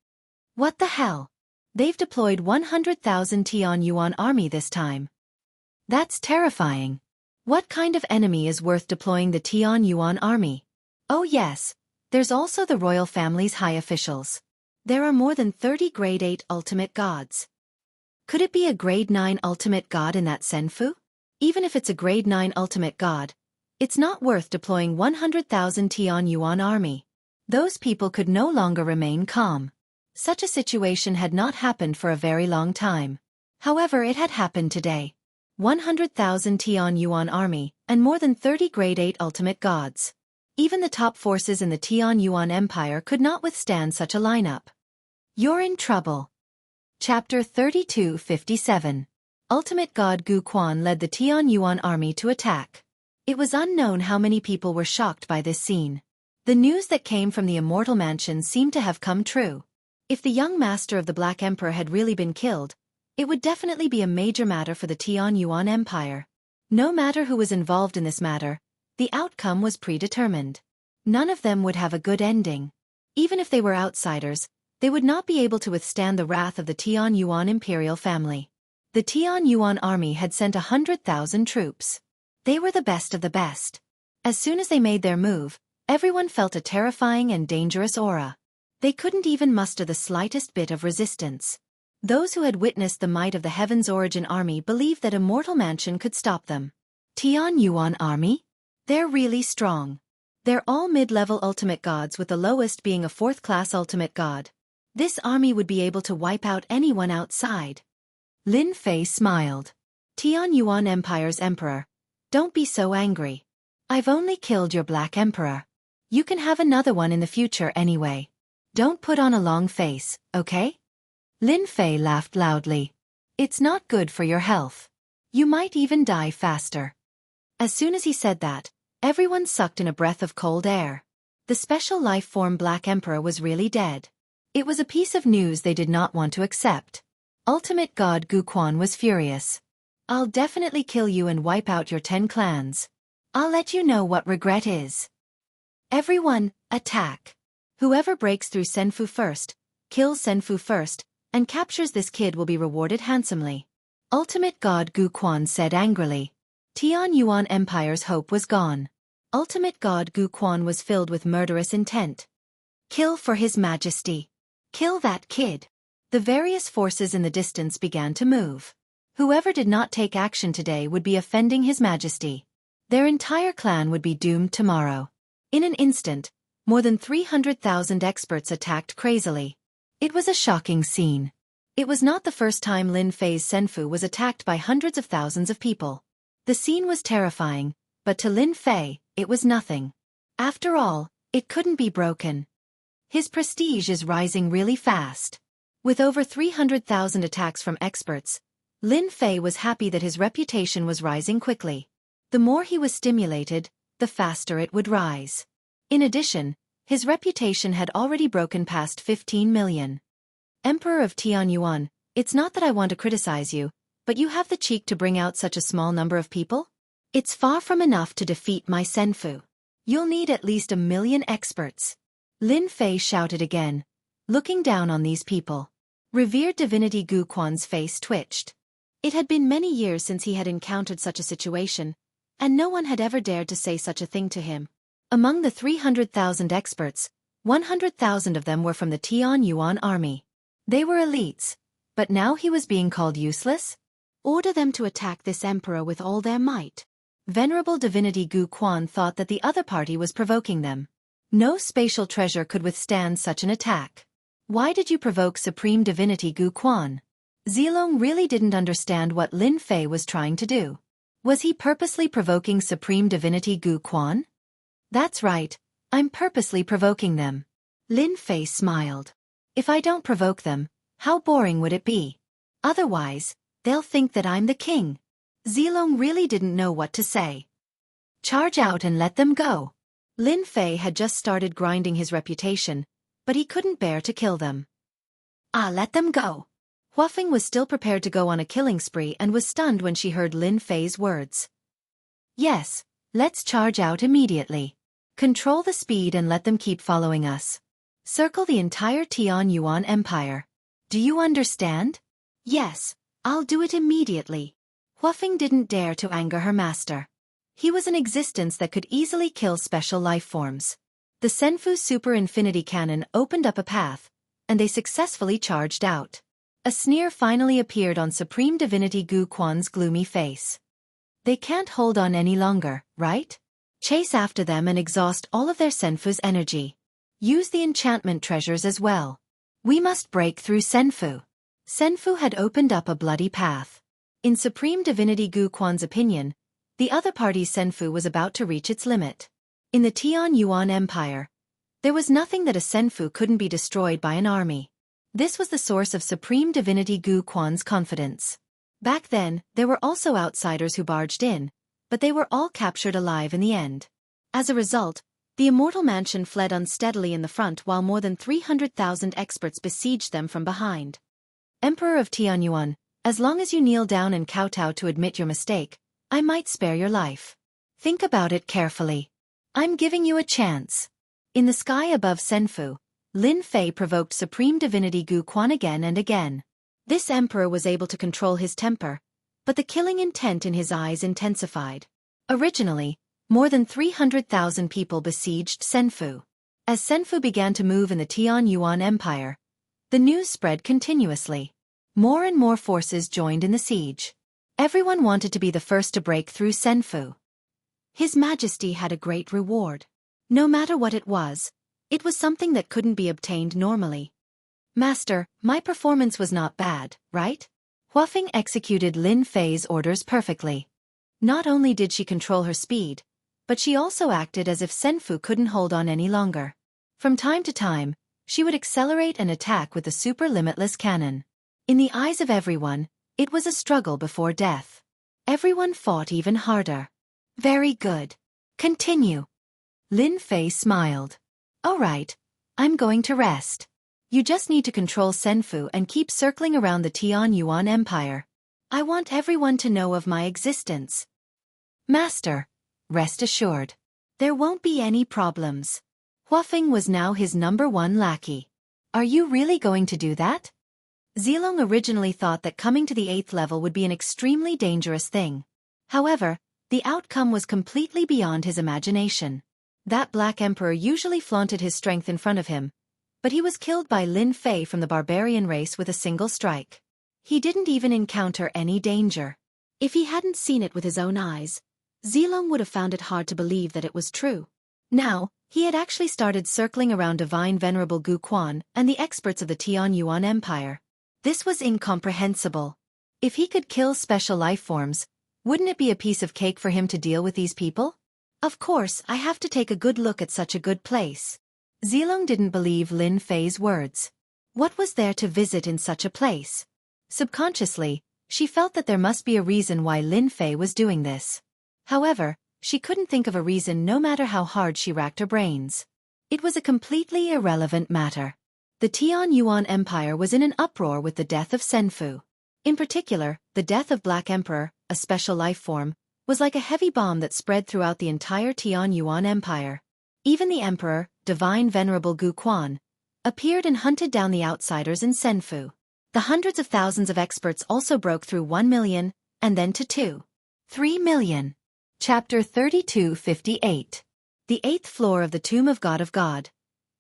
[SPEAKER 1] What the hell? They've deployed 100,000 Tian Yuan army this time. That's terrifying. What kind of enemy is worth deploying the Tian Yuan army? Oh yes, there's also the royal family's high officials. There are more than 30 grade 8 ultimate gods. Could it be a grade 9 ultimate god in that Senfu? Even if it's a grade 9 ultimate god, it's not worth deploying 100,000 Tian Yuan army. Those people could no longer remain calm. Such a situation had not happened for a very long time. However, it had happened today. 100,000 Tian Yuan army, and more than 30 grade 8 ultimate gods. Even the top forces in the Tian Yuan Empire could not withstand such a lineup. You're in trouble. Chapter 3257. Ultimate God Gu Quan led the Tian Yuan army to attack. It was unknown how many people were shocked by this scene. The news that came from the Immortal Mansion seemed to have come true. If the young master of the Black Emperor had really been killed, it would definitely be a major matter for the Tian Yuan Empire. No matter who was involved in this matter, the outcome was predetermined. None of them would have a good ending. Even if they were outsiders, they would not be able to withstand the wrath of the Tian Yuan imperial family. The Tian Yuan army had sent 100,000 troops. They were the best of the best. As soon as they made their move, everyone felt a terrifying and dangerous aura. They couldn't even muster the slightest bit of resistance. Those who had witnessed the might of the Heaven's Origin army believed that Immortal Mansion could stop them. Tian Yuan army? They're really strong. They're all mid-level ultimate gods, with the lowest being a 4th-class ultimate god. This army would be able to wipe out anyone outside. Lin Fei smiled. Tian Yuan Empire's emperor, don't be so angry. I've only killed your Black Emperor. You can have another one in the future anyway. Don't put on a long face, okay? Lin Fei laughed loudly. It's not good for your health. You might even die faster. As soon as he said that, everyone sucked in a breath of cold air. The special life form Black Emperor was really dead. It was a piece of news they did not want to accept. Ultimate God Gu Quan was furious. I'll definitely kill you and wipe out your 10 clans. I'll let you know what regret is. Everyone, attack. Whoever breaks through Senfu first, kills Senfu first, and captures this kid will be rewarded handsomely. Ultimate God Gu Quan said angrily. Tian Yuan Empire's hope was gone. Ultimate God Gu Quan was filled with murderous intent. Kill for His Majesty. Kill that kid. The various forces in the distance began to move. Whoever did not take action today would be offending His Majesty. Their entire clan would be doomed tomorrow. In an instant, more than 300,000 experts attacked crazily. It was a shocking scene. It was not the first time Lin Fei's Senfu was attacked by hundreds of thousands of people. The scene was terrifying, but to Lin Fei, it was nothing. After all, it couldn't be broken. His prestige is rising really fast. With over 300,000 attacks from experts, Lin Fei was happy that his reputation was rising quickly. The more he was stimulated, the faster it would rise. In addition, his reputation had already broken past 15 million. Emperor of Tian Yuan, it's not that I want to criticize you, but you have the cheek to bring out such a small number of people? It's far from enough to defeat my Senfu. You'll need at least 1 million experts. Lin Fei shouted again, looking down on these people. Revered divinity Gu Quan's face twitched. It had been many years since he had encountered such a situation, and no one had ever dared to say such a thing to him. Among the 300,000 experts, 100,000 of them were from the Tian Yuan army. They were elites, but now he was being called useless?
[SPEAKER 2] Order them to attack this emperor with all their might.
[SPEAKER 1] Venerable divinity Gu Quan thought that the other party was provoking them. No spatial treasure could withstand such an attack. Why did you provoke Supreme Divinity Gu Quan? Zilong really didn't understand what Lin Fei was trying to do. Was he purposely provoking Supreme Divinity Gu Quan? That's right, I'm purposely provoking them. Lin Fei smiled. If I don't provoke them, how boring would it be? Otherwise, they'll think that I'm the king. Zilong really didn't know what to say. Charge out and let them go. Lin Fei had just started grinding his reputation, but he couldn't bear to kill them. Let them go. Huafeng was still prepared to go on a killing spree and was stunned when she heard Lin Fei's words. Yes, let's charge out immediately. Control the speed and let them keep following us. Circle the entire Tian Yuan Empire. Do you understand?
[SPEAKER 2] Yes, I'll do it immediately.
[SPEAKER 1] Huafeng didn't dare to anger her master. He was an existence that could easily kill special life forms. The Senfu Super Infinity Cannon opened up a path, and they successfully charged out. A sneer finally appeared on Supreme Divinity Gu Quan's gloomy face. They can't hold on any longer, right? Chase after them and exhaust all of their Senfu's energy. Use the enchantment treasures as well. We must break through Senfu. Senfu had opened up a bloody path. In Supreme Divinity Gu Quan's opinion, the other party's Senfu was about to reach its limit. In the Tian Yuan Empire, there was nothing that a Senfu couldn't be destroyed by an army. This was the source of Supreme Divinity Gu Quan's confidence. Back then, there were also outsiders who barged in, but they were all captured alive in the end. As a result, the Immortal Mansion fled unsteadily in the front while more than 300,000 experts besieged them from behind. Emperor of Tianyuan, as long as you kneel down and kowtow to admit your mistake, I might spare your life. Think about it carefully. I'm giving you a chance. In the sky above Senfu, Lin Fei provoked Supreme Divinity Gu Quan again and again. This emperor was able to control his temper, but the killing intent in his eyes intensified. Originally, more than 300,000 people besieged Senfu. As Senfu began to move in the Tian Yuan Empire, the news spread continuously. More and more forces joined in the siege. Everyone wanted to be the first to break through Senfu. His Majesty had a great reward. No matter what it was something that couldn't be obtained normally. Master, my performance was not bad, right? Huafeng executed Lin Fei's orders perfectly. Not only did she control her speed, but she also acted as if Senfu couldn't hold on any longer. From time to time, she would accelerate an attack with the super limitless cannon. In the eyes of everyone, it was a struggle before death. Everyone fought even harder. Very good. Continue. Lin Fei smiled. All right, I'm going to rest. You just need to control Senfu and keep circling around the Tian Yuan Empire. I want everyone to know of my existence. Master, rest assured. There won't be any problems. Huafeng was now his #1 lackey. Are you really going to do that? Zilong originally thought that coming to the 8th level would be an extremely dangerous thing. However, the outcome was completely beyond his imagination. That Black Emperor usually flaunted his strength in front of him, but he was killed by Lin Fei from the barbarian race with a single strike. He didn't even encounter any danger. If he hadn't seen it with his own eyes, Zilong would have found it hard to believe that it was true. Now, he had actually started circling around Divine Venerable Gu Quan and the experts of the Tian Yuan Empire. This was incomprehensible. If he could kill special life forms, wouldn't it be a piece of cake for him to deal with these people? Of course, I have to take a good look at such a good place. Zilong didn't believe Lin Fei's words. What was there to visit in such a place? Subconsciously, she felt that there must be a reason why Lin Fei was doing this. However, she couldn't think of a reason no matter how hard she racked her brains. It was a completely irrelevant matter. The Tian Yuan Empire was in an uproar with the death of Senfu. In particular, the death of Black Emperor, a special life form, was like a heavy bomb that spread throughout the entire Tian Yuan Empire. Even the Emperor, Divine Venerable Gu Quan, appeared and hunted down the outsiders in Senfu. The hundreds of thousands of experts also broke through 1 million, and then to 2, 3 million. Chapter 3258. The 8th floor of the Tomb of God,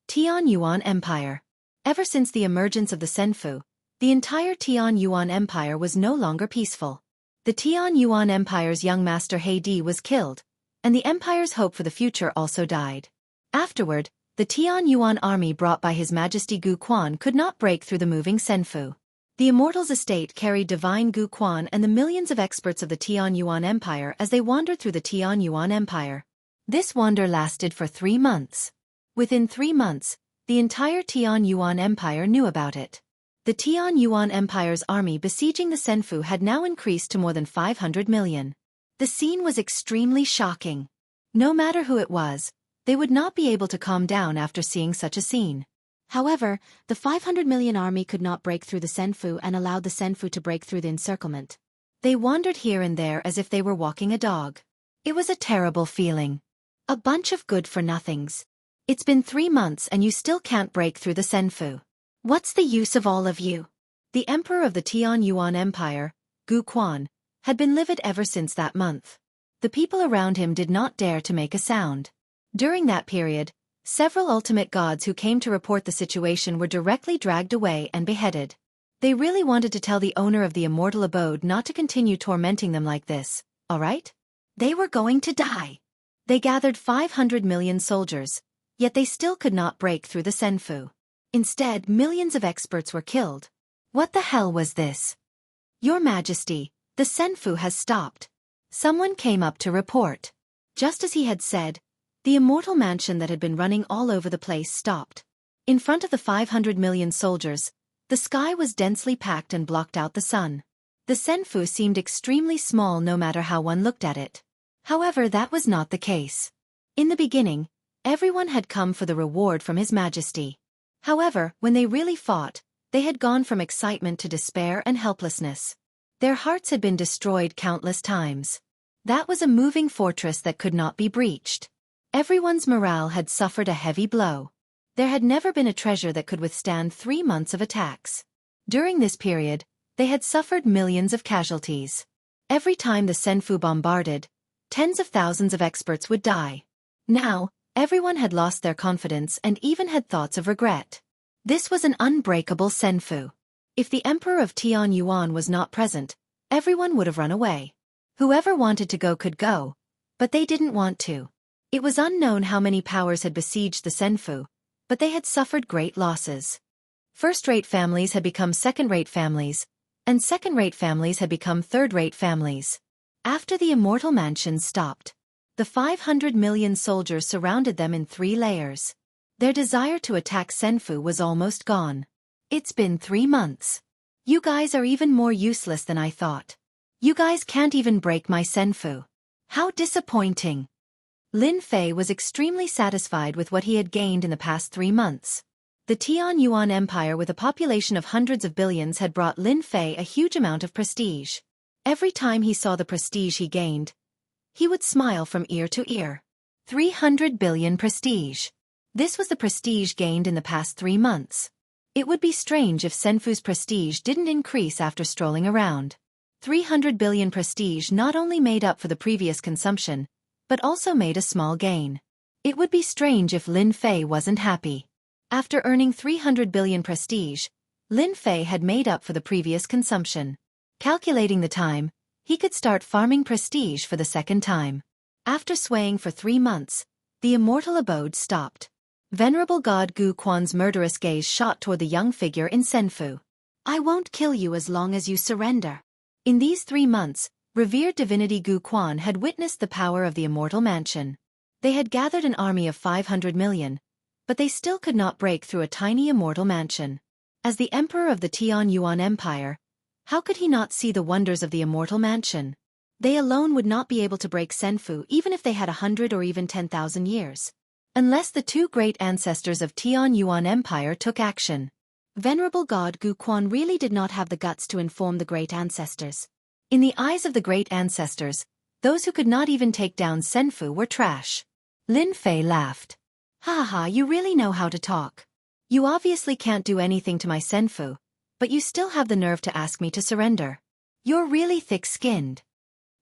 [SPEAKER 1] Tian Yuan Empire. Ever since the emergence of the Senfu, the entire Tian Yuan Empire was no longer peaceful. The Tian Yuan Empire's young master Heidi was killed, and the empire's hope for the future also died. Afterward, the Tian Yuan army brought by His Majesty Gu Quan could not break through the moving Senfu. The Immortal's estate carried divine Gu Quan and the millions of experts of the Tian Yuan Empire as they wandered through the Tian Yuan Empire. This wander lasted for 3 months. Within 3 months, the entire Tian Yuan Empire knew about it. The Tian Yuan Empire's army besieging the Senfu had now increased to more than 500 million. The scene was extremely shocking. No matter who it was, they would not be able to calm down after seeing such a scene.
[SPEAKER 2] However, the 500 million army could not break through the Senfu and allowed the Senfu to break through the encirclement.
[SPEAKER 1] They wandered here and there as if they were walking a dog. It was a terrible feeling. A bunch of good-for-nothings. It's been 3 months and you still can't break through the Senfu. What's the use of all of you? The emperor of the Tian Yuan Empire, Gu Quan, had been livid ever since that month. The people around him did not dare to make a sound. During that period, several ultimate gods who came to report the situation were directly dragged away and beheaded. They really wanted to tell the owner of the immortal abode not to continue tormenting them like this, alright? They were going to die. They gathered 500 million soldiers, yet they still could not break through the Senfu. Instead, millions of experts were killed. What the hell was this? Your Majesty, the Senfu has stopped. Someone came up to report. Just as he had said, the immortal mansion that had been running all over the place stopped. In front of the 500 million soldiers, the sky was densely packed and blocked out the sun. The Senfu seemed extremely small no matter how one looked at it. However, that was not the case. In the beginning, everyone had come for the reward from His Majesty. However, when they really fought, they had gone from excitement to despair and helplessness. Their hearts had been destroyed countless times. That was a moving fortress that could not be breached. Everyone's morale had suffered a heavy blow. There had never been a treasure that could withstand 3 months of attacks. During this period, they had suffered millions of casualties. Every time the Senfu bombarded, tens of thousands of experts would die. Now, everyone had lost their confidence and even had thoughts of regret. This was an unbreakable Senfu. If the Emperor of Tian Yuan was not present, everyone would have run away. Whoever wanted to go could go, but they didn't want to. It was unknown how many powers had besieged the Senfu, but they had suffered great losses. First-rate families had become second-rate families, and second-rate families had become third-rate families. After the immortal mansion stopped, the 500 million soldiers surrounded them in 3 layers. Their desire to attack Senfu was almost gone. It's been 3 months. You guys are even more useless than I thought. You guys can't even break my Senfu. How disappointing. Lin Fei was extremely satisfied with what he had gained in the past 3 months. The Tian Yuan Empire with a population of hundreds of billions had brought Lin Fei a huge amount of prestige. Every time he saw the prestige he gained, he would smile from ear to ear. 300 billion prestige. This was the prestige gained in the past 3 months. It would be strange if Senfu's prestige didn't increase after strolling around. 300 billion prestige not only made up for the previous consumption, but also made a small gain. It would be strange if Lin Fei wasn't happy. After earning 300 billion prestige, Lin Fei had made up for the previous consumption. Calculating the time, he could start farming prestige for the second time. After swaying for 3 months, the immortal abode stopped. Venerable God Gu Quan's murderous gaze shot toward the young figure in Senfu. I won't kill you as long as you surrender. In these 3 months, revered divinity Gu Quan had witnessed the power of the immortal mansion. They had gathered an army of 500 million, but they still could not break through a tiny immortal mansion. As the emperor of the Tian Yuan Empire, how could he not see the wonders of the immortal mansion? They alone would not be able to break Senfu even if they had 100 or even 10,000 years. Unless the 2 great ancestors of Tian Yuan Empire took action. Venerable God Gu Quan really did not have the guts to inform the great ancestors. In the eyes of the great ancestors, those who could not even take down Senfu were trash. Lin Fei laughed. Ha ha, you really know how to talk. You obviously can't do anything to my Senfu, but you still have the nerve to ask me to surrender. You're really thick-skinned.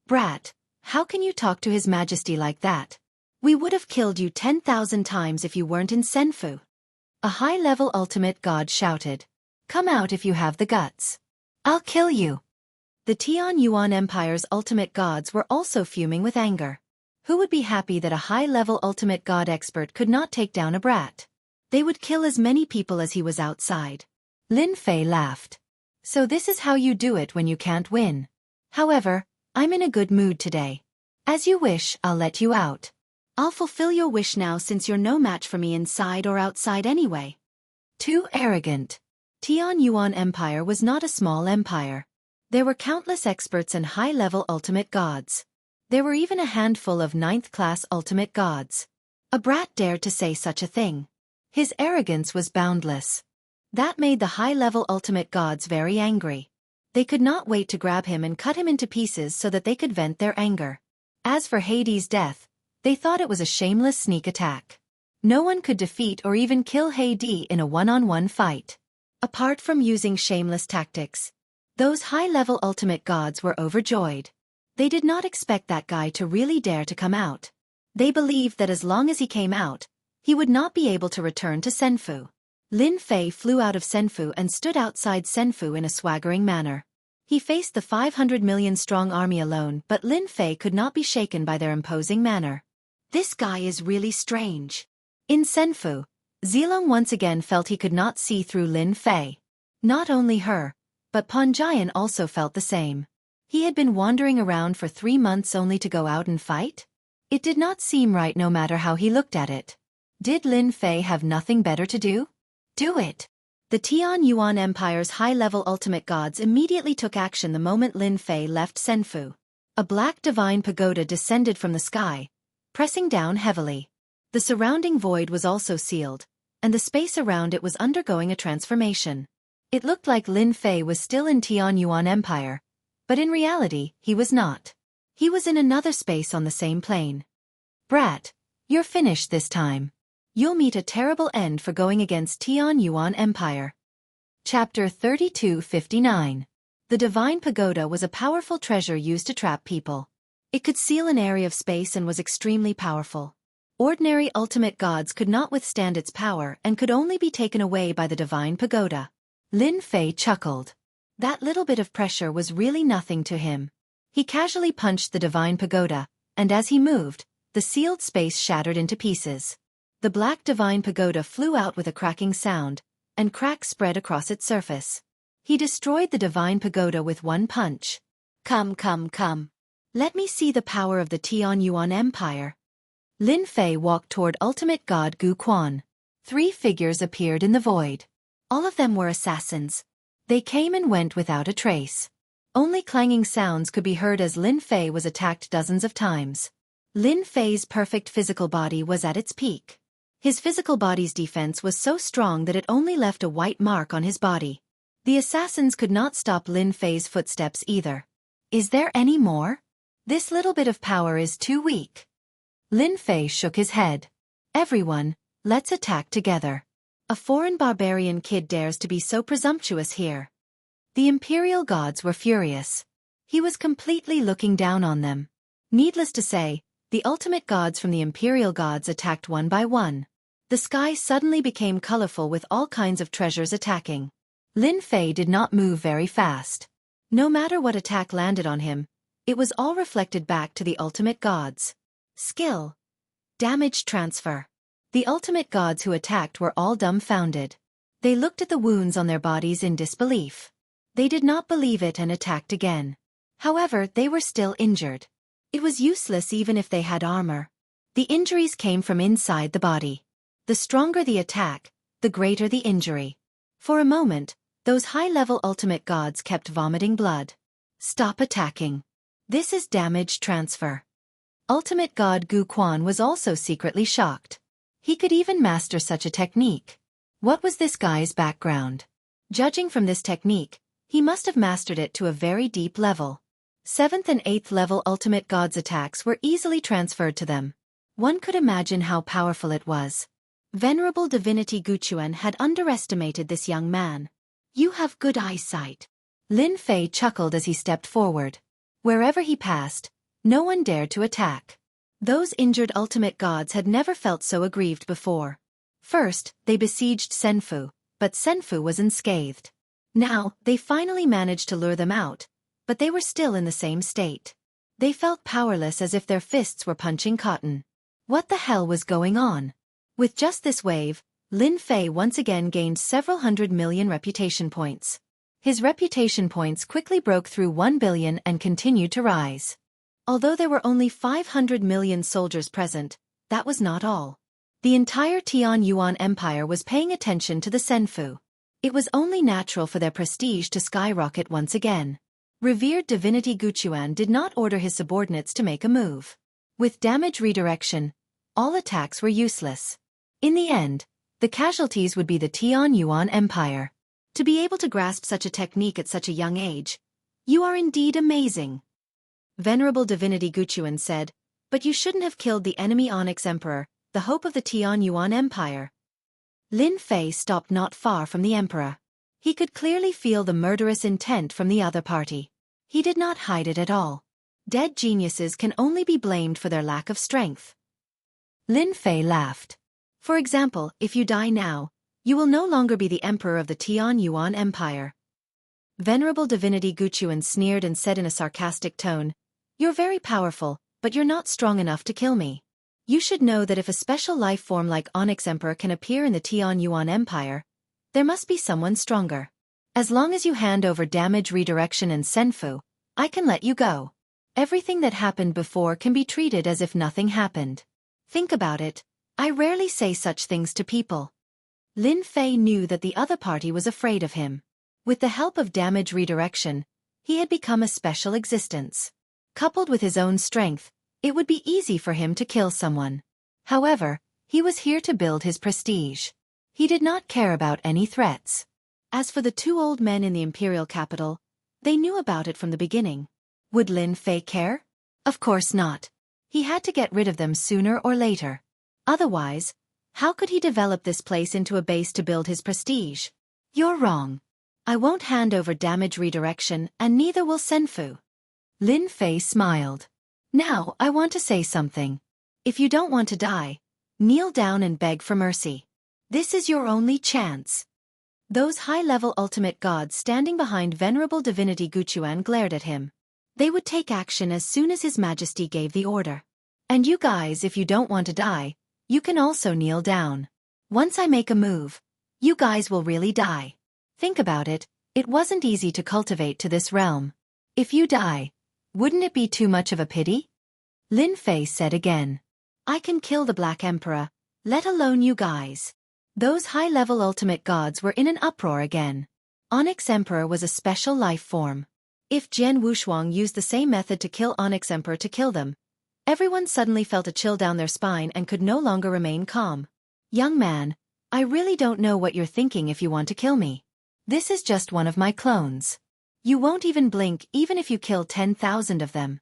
[SPEAKER 1] Brat, how can you talk to His Majesty like that?
[SPEAKER 2] We would have killed you 10,000 times if you weren't in Senfu.
[SPEAKER 1] A high-level ultimate god shouted. Come out if you have the guts. I'll kill you. The Tian Yuan Empire's ultimate gods were also fuming with anger. Who would be happy that a high-level ultimate god expert could not take down a brat? They would kill as many people as he was outside. Lin Fei laughed. So this is how you do it when you can't win. However, I'm in a good mood today. As you wish, I'll let you out.
[SPEAKER 2] I'll fulfill your wish now since you're no match for me inside or outside anyway.
[SPEAKER 1] Too arrogant. Tian Yuan Empire was not a small empire. There were countless experts and high-level ultimate gods. There were even a handful of 9th-class ultimate gods. A brat dared to say such a thing. His arrogance was boundless. That made the high-level ultimate gods very angry. They could not wait to grab him and cut him into pieces so that they could vent their anger. As for Hades' death, they thought it was a shameless sneak attack. No one could defeat or even kill Hades in a one-on-one fight. Apart from using shameless tactics, those high-level ultimate gods were overjoyed. They did not expect that guy to really dare to come out. They believed that as long as he came out, he would not be able to return to Senfu. Lin Fei flew out of Senfu and stood outside Senfu in a swaggering manner. He faced the 500 million strong army alone, but Lin Fei could not be shaken by their imposing manner. This guy is really strange. In Senfu, Zilong once again felt he could not see through Lin Fei. Not only her, but Panjian also felt the same. He had been wandering around for 3 months only to go out and fight? It did not seem right no matter how he looked at it. Did Lin Fei have nothing better to do? Do it! The Tian Yuan Empire's high-level ultimate gods immediately took action the moment Lin Fei left Senfu. A black divine pagoda descended from the sky, pressing down heavily. The surrounding void was also sealed, and the space around it was undergoing a transformation. It looked like Lin Fei was still in Tian Yuan Empire, but in reality, he was not. He was in another space on the same plane. Brat, you're finished this time. You'll meet a terrible end for going against Tian Yuan Empire. Chapter 3259. The Divine Pagoda was a powerful treasure used to trap people. It could seal an area of space and was extremely powerful. Ordinary ultimate gods could not withstand its power and could only be taken away by the Divine Pagoda. Lin Fei chuckled. That little bit of pressure was really nothing to him. He casually punched the Divine Pagoda, and as he moved, the sealed space shattered into pieces. The black Divine Pagoda flew out with a cracking sound, and cracks spread across its surface. He destroyed the Divine Pagoda with one punch. Come, come, come. Let me see the power of the Tian Yuan Empire. Lin Fei walked toward Ultimate God Gu Quan. 3 figures appeared in the void. All of them were assassins. They came and went without a trace. Only clanging sounds could be heard as Lin Fei was attacked dozens of times. Lin Fei's perfect physical body was at its peak. His physical body's defense was so strong that it only left a white mark on his body. The assassins could not stop Lin Fei's footsteps either. Is there any more? This little bit of power is too weak. Lin Fei shook his head. Everyone, let's attack together. A foreign barbarian kid dares to be so presumptuous here. The imperial gods were furious. He was completely looking down on them. Needless to say, the ultimate gods from the imperial gods attacked one by one. The sky suddenly became colorful with all kinds of treasures attacking. Lin Fei did not move very fast. No matter what attack landed on him, it was all reflected back to the ultimate gods. Skill. Damage transfer. The ultimate gods who attacked were all dumbfounded. They looked at the wounds on their bodies in disbelief. They did not believe it and attacked again. However, they were still injured. It was useless even if they had armor. The injuries came from inside the body. The stronger the attack, the greater the injury. For a moment, those high-level ultimate gods kept vomiting blood. Stop attacking. This is damage transfer. Ultimate God Gu Quan was also secretly shocked. He could even master such a technique. What was this guy's background? Judging from this technique, he must have mastered it to a very deep level. 7th and 8th level ultimate gods' attacks were easily transferred to them. One could imagine how powerful it was. Venerable divinity Guchuan had underestimated this young man. You have good eyesight. Lin Fei chuckled as he stepped forward. Wherever he passed, no one dared to attack. Those injured ultimate gods had never felt so aggrieved before. First, they besieged Senfu, but Senfu was unscathed. Now, they finally managed to lure them out, but they were still in the same state. They felt powerless as if their fists were punching cotton. What the hell was going on? With just this wave, Lin Fei once again gained several 100 million reputation points. His reputation points quickly broke through 1 billion and continued to rise. Although there were only 500 million soldiers present, that was not all. The entire Tian Yuan Empire was paying attention to the Senfu. It was only natural for their prestige to skyrocket once again. Revered divinity Guchuan did not order his subordinates to make a move. With damage redirection, all attacks were useless. In the end, the casualties would be the Tian Yuan Empire. To be able to grasp such a technique at such a young age, you are indeed amazing. Venerable divinity Guchuan said, but you shouldn't have killed the enemy Onyx Emperor, the hope of the Tian Yuan Empire. Lin Fei stopped not far from the emperor. He could clearly feel the murderous intent from the other party. He did not hide it at all. Dead geniuses can only be blamed for their lack of strength. Lin Fei laughed. For example, if you die now, you will no longer be the emperor of the Tian Yuan Empire. Venerable divinity Guchuan sneered and said in a sarcastic tone, "You're very powerful, but you're not strong enough to kill me. You should know that if a special life form like Onyx Emperor can appear in the Tian Yuan Empire, there must be someone stronger. As long as you hand over damage redirection and Senfu, I can let you go. Everything that happened before can be treated as if nothing happened. Think about it, I rarely say such things to people." Lin Fei knew that the other party was afraid of him. With the help of damage redirection, he had become a special existence. Coupled with his own strength, it would be easy for him to kill someone. However, he was here to build his prestige. He did not care about any threats. As for the two old men in the imperial capital, they knew about it from the beginning. Would Lin Fei care? Of course not. He had to get rid of them sooner or later. Otherwise, how could he develop this place into a base to build his prestige? You're wrong. I won't hand over damage redirection, and neither will Senfu. Lin Fei smiled. Now, I want to say something. If you don't want to die, kneel down and beg for mercy. This is your only chance. Those high-level ultimate gods standing behind venerable divinity Guchuan glared at him. They would take action as soon as His Majesty gave the order. And you guys, if you don't want to die, you can also kneel down. Once I make a move, you guys will really die. Think about it, it wasn't easy to cultivate to this realm. If you die, wouldn't it be too much of a pity? Lin Fei said again. I can kill the Black Emperor, let alone you guys. Those high-level ultimate gods were in an uproar again. Onyx Emperor was a special life form. If Jian Wushuang used the same method to kill Onyx Emperor to kill them, everyone suddenly felt a chill down their spine and could no longer remain calm. Young man, I really don't know what you're thinking if you want to kill me. This is just one of my clones. You won't even blink even if you kill 10,000 of them.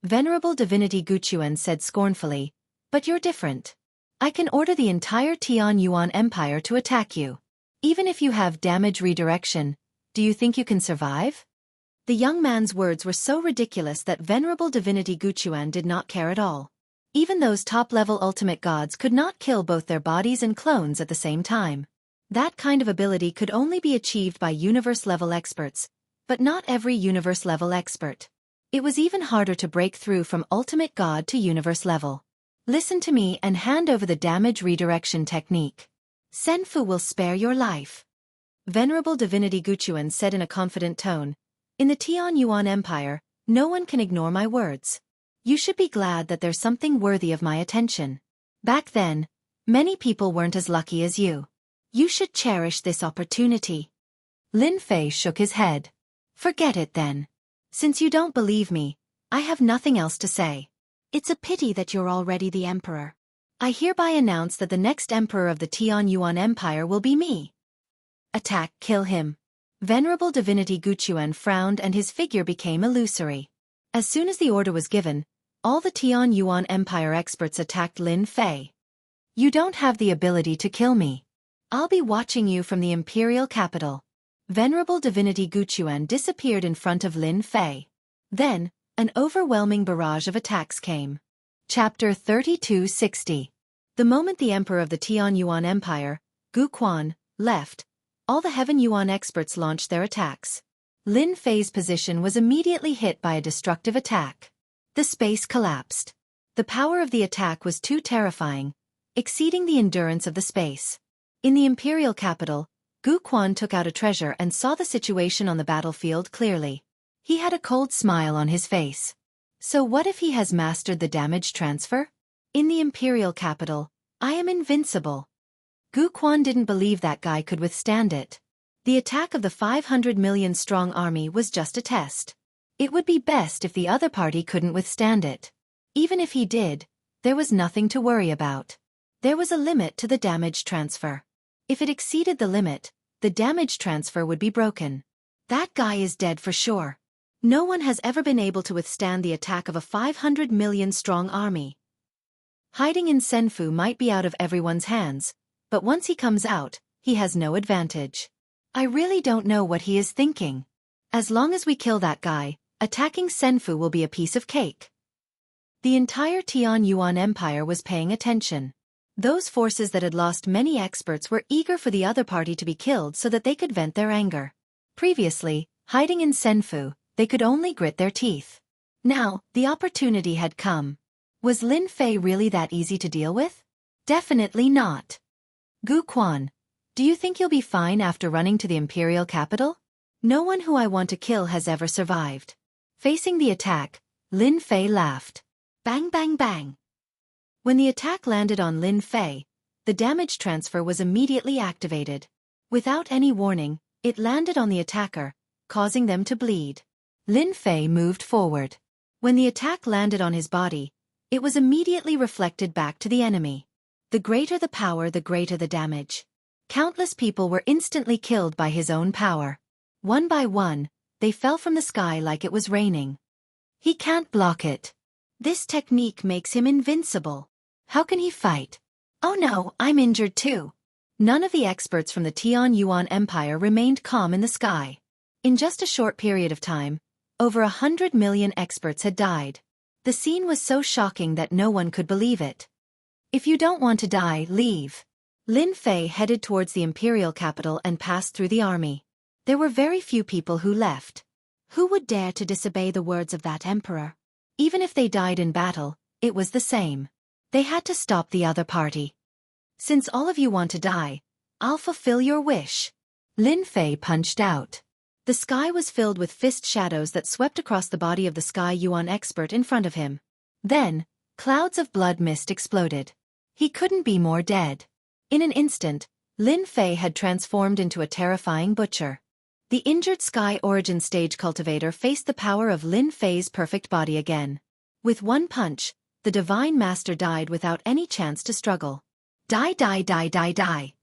[SPEAKER 1] Venerable divinity Guchuan said scornfully, but you're different. I can order the entire Tian Yuan Empire to attack you. Even if you have damage redirection, do you think you can survive? The young man's words were so ridiculous that venerable divinity Guchuan did not care at all. Even those top-level ultimate gods could not kill both their bodies and clones at the same time. That kind of ability could only be achieved by universe-level experts, but not every universe-level expert. It was even harder to break through from ultimate god to universe level. Listen to me and hand over the damage redirection technique. Senfu will spare your life. Venerable divinity Guchuan said in a confident tone, in the Tian Yuan Empire, no one can ignore my words. You should be glad that there's something worthy of my attention. Back then, many people weren't as lucky as you. You should cherish this opportunity. Lin Fei shook his head. Forget it then. Since you don't believe me, I have nothing else to say. It's a pity that you're already the emperor. I hereby announce that the next emperor of the Tian Yuan Empire will be me. Attack, kill him. Venerable divinity Guchuan frowned and his figure became illusory. As soon as the order was given, all the Tian Yuan Empire experts attacked Lin Fei. You don't have the ability to kill me. I'll be watching you from the imperial capital. Venerable divinity Guchuan disappeared in front of Lin Fei. Then, an overwhelming barrage of attacks came. Chapter 3260.
[SPEAKER 2] The moment the emperor of the Tian Yuan Empire, Gu Quan, left, all the Heaven Yuan experts launched their attacks. Lin Fei's position was immediately hit by a destructive attack. The space collapsed. The power of the attack was too terrifying, exceeding the endurance of the space. In the imperial capital, Gu Quan took out a treasure and saw the situation on the battlefield clearly. He had a cold smile on his face. So what if he has mastered the damage transfer? In the imperial capital, I am invincible. Gu Quan didn't believe that guy could withstand it. The attack of the 500 million strong army was just a test. It would be best if the other party couldn't withstand it. Even if he did, there was nothing to worry about. There was a limit to the damage transfer. If it exceeded the limit, the damage transfer would be broken. That guy is dead for sure. No one has ever been able to withstand the attack of a 500 million strong army. Hiding in Senfu might be out of everyone's hands, but once he comes out, he has no advantage. I really don't know what he is thinking. As long as we kill that guy, attacking Senfu will be a piece of cake. The entire Tian Yuan Empire was paying attention. Those forces that had lost many experts were eager for the other party to be killed so that they could vent their anger. Previously, hiding in Senfu, they could only grit their teeth. Now, the opportunity had come. Was Lin Fei really that easy to deal with? Definitely not. Gu Quan, do you think you'll be fine after running to the imperial capital? No one who I want to kill has ever survived. Facing the attack, Lin Fei laughed. Bang bang bang. When the attack landed on Lin Fei, the damage transfer was immediately activated. Without any warning, it landed on the attacker, causing them to bleed. Lin Fei moved forward. When the attack landed on his body, it was immediately reflected back to the enemy. The greater the power, the greater the damage. Countless people were instantly killed by his own power. One by one, they fell from the sky like it was raining. He can't block it. This technique makes him invincible. How can he fight? Oh no, I'm injured too. None of the experts from the Tian Yuan Empire remained calm in the sky. In just a short period of time, over 100 million experts had died. The scene was so shocking that no one could believe it. If you don't want to die, leave. Lin Fei headed towards the imperial capital and passed through the army. There were very few people who left. Who would dare to disobey the words of that emperor? Even if they died in battle, it was the same. They had to stop the other party. Since all of you want to die, I'll fulfill your wish. Lin Fei punched out. The sky was filled with fist shadows that swept across the body of the Sky Yuan expert in front of him. Then, clouds of blood mist exploded. He couldn't be more dead. In an instant, Lin Fei had transformed into a terrifying butcher. The injured Sky Origin Stage cultivator faced the power of Lin Fei's perfect body again. With one punch, the Divine Master died without any chance to struggle. Die die die die die.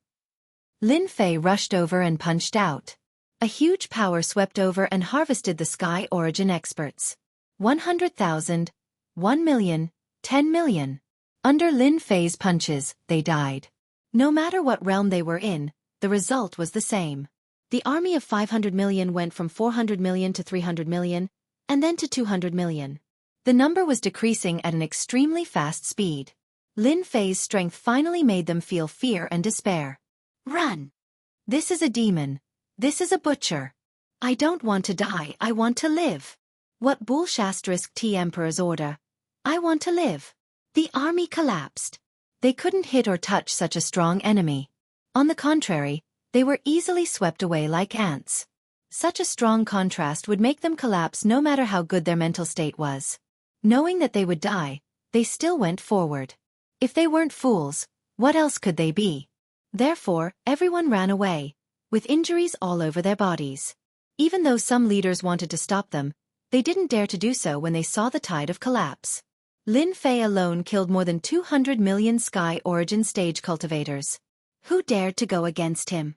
[SPEAKER 2] Lin Fei rushed over and punched out. A huge power swept over and harvested the Sky Origin experts. 100,000, 1 million, 10 million. Under Lin Fei's punches, they died. No matter what realm they were in, the result was the same. The army of 500 million went from 400 million to 300 million, and then to 200 million. The number was decreasing at an extremely fast speed. Lin Fei's strength finally made them feel fear and despair. Run! This is a demon. This is a butcher. I don't want to die, I want to live. What bullshit T Emperor's order? I want to live. The army collapsed. They couldn't hit or touch such a strong enemy. On the contrary, they were easily swept away like ants. Such a strong contrast would make them collapse no matter how good their mental state was. Knowing that they would die, they still went forward. If they weren't fools, what else could they be? Therefore, everyone ran away, with injuries all over their bodies. Even though some leaders wanted to stop them, they didn't dare to do so when they saw the tide of collapse. Lin Fei alone killed more than 200 million Sky Origin Stage cultivators. Who dared to go against him?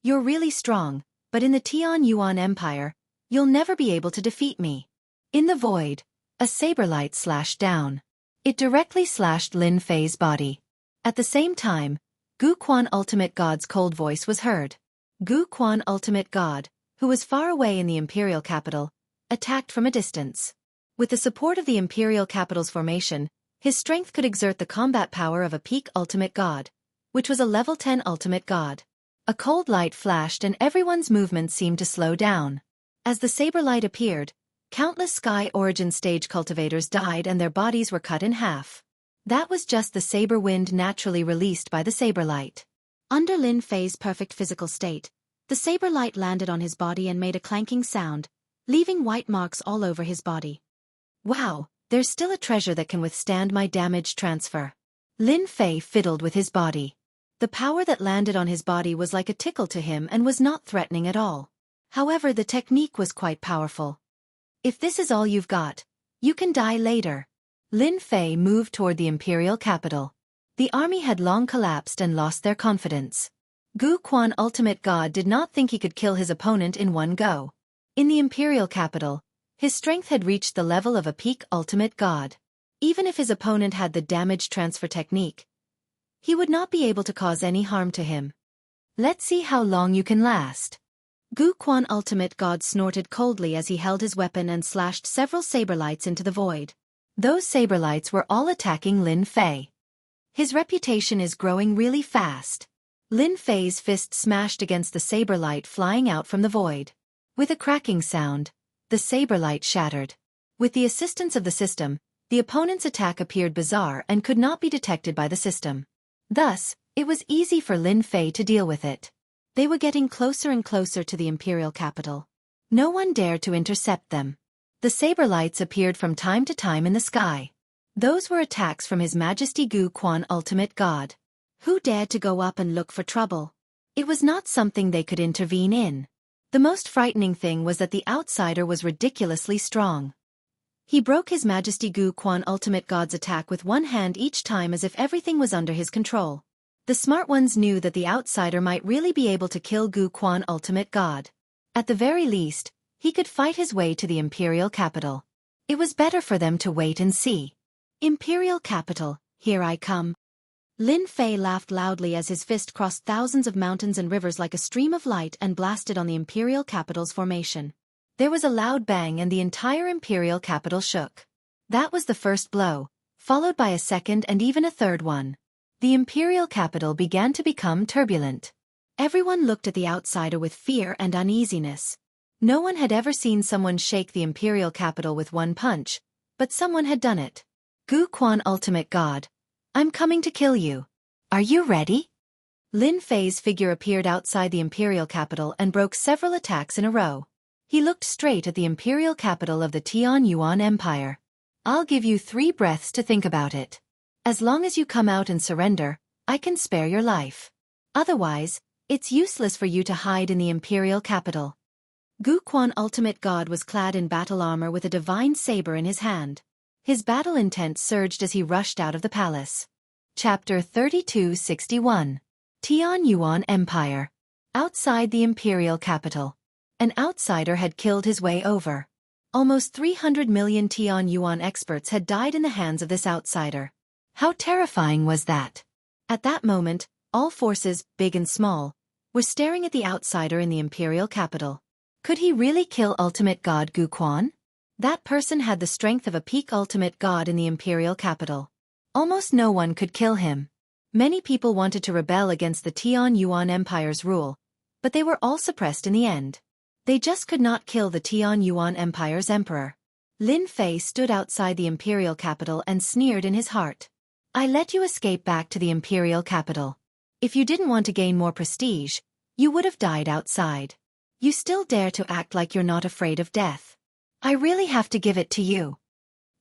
[SPEAKER 2] You're really strong, but in the Tian Yuan Empire, you'll never be able to defeat me. In the void, a saber light slashed down. It directly slashed Lin Fei's body. At the same time, Gu Quan Ultimate God's cold voice was heard. Gu Quan Ultimate God, who was far away in the imperial capital, attacked from a distance. With the support of the imperial capital's formation,
[SPEAKER 1] His strength could exert the combat power of a peak ultimate god, which was a level 10 ultimate god. A cold light flashed and everyone's movements seemed to slow down. As the saber light appeared, countless Sky Origin stage cultivators died and their bodies were cut in half. That was just the saber wind naturally released by the saber light.
[SPEAKER 2] Under Lin Fei's perfect physical state, the saber light landed on his body and made a clanking sound, leaving white marks all over his body.
[SPEAKER 1] Wow, there's still a treasure that can withstand my damage transfer. Lin Fei fiddled with his body. The power that landed on his body was like a tickle to him and was not threatening at all. However, the technique was quite powerful. If this is all you've got, you can die later. Lin Fei moved toward the imperial capital. The army had long collapsed and lost their confidence. Gu Quan Ultimate God did not think he could kill his opponent in one go. In the imperial capital, his strength had reached the level of a peak ultimate god. Even if his opponent had the damage transfer technique, he would not be able to cause any harm to him. Let's see how long you can last. Gu Quan Ultimate God snorted coldly as he held his weapon and slashed several saber lights into the void. Those saber lights were all attacking Lin Fei. His reputation is growing really fast. Lin Fei's fist smashed against the saber light flying out from the void. With a cracking sound, the saber light shattered. With the assistance of the system, the opponent's attack appeared bizarre and could not be detected by the system. Thus, it was easy for Lin Fei to deal with it. They were getting closer and closer to the imperial capital. No one dared to intercept them. The saber lights appeared from time to time in the sky. Those were attacks from His Majesty Gu Quan Ultimate God. Who dared to go up and look for trouble? It was not something they could intervene in. The most frightening thing was that the outsider was ridiculously strong. He broke His Majesty Gu Quan Ultimate God's attack with one hand each time as if everything was under his control. The smart ones knew that the outsider might really be able to kill Gu Quan Ultimate God. At the very least, he could fight his way to the imperial capital. It was better for them to wait and see. Imperial capital, here I come. Lin Fei laughed loudly as his fist crossed thousands of mountains and rivers like a stream of light and blasted on the imperial capital's formation. There was a loud bang and the entire imperial capital shook. That was the first blow, followed by a second and even a third one. The imperial capital began to become turbulent. Everyone looked at the outsider with fear and uneasiness. No one had ever seen someone shake the imperial capital with one punch, but someone had done it. Gu Quan Ultimate God, I'm coming to kill you. Are you ready? Lin Fei's figure appeared outside the imperial capital and broke several attacks in a row. He looked straight at the imperial capital of the Tianyuan Empire. I'll give you 3 breaths to think about it. As long as you come out and surrender, I can spare your life. Otherwise, it's useless for you to hide in the imperial capital. Gu Quan Ultimate God was clad in battle armor with a divine saber in his hand. His battle intent surged as he rushed out of the palace. Chapter 3261. Tianyuan Empire. Outside the imperial capital. An outsider had killed his way over. Almost 300 million Tianyuan experts had died in the hands of this outsider. How terrifying was that? At that moment, all forces, big and small, were staring at the outsider in the imperial capital. Could he really kill Ultimate God Gu Quan? That person had the strength of a peak Ultimate God in the imperial capital. Almost no one could kill him. Many people wanted to rebel against the Tianyuan Empire's rule, but they were all suppressed in the end. They just could not kill the Tianyuan Empire's emperor. Lin Fei stood outside the imperial capital and sneered in his heart. I let you escape back to the imperial capital. If you didn't want to gain more prestige, you would have died outside. You still dare to act like you're not afraid of death. I really have to give it to you.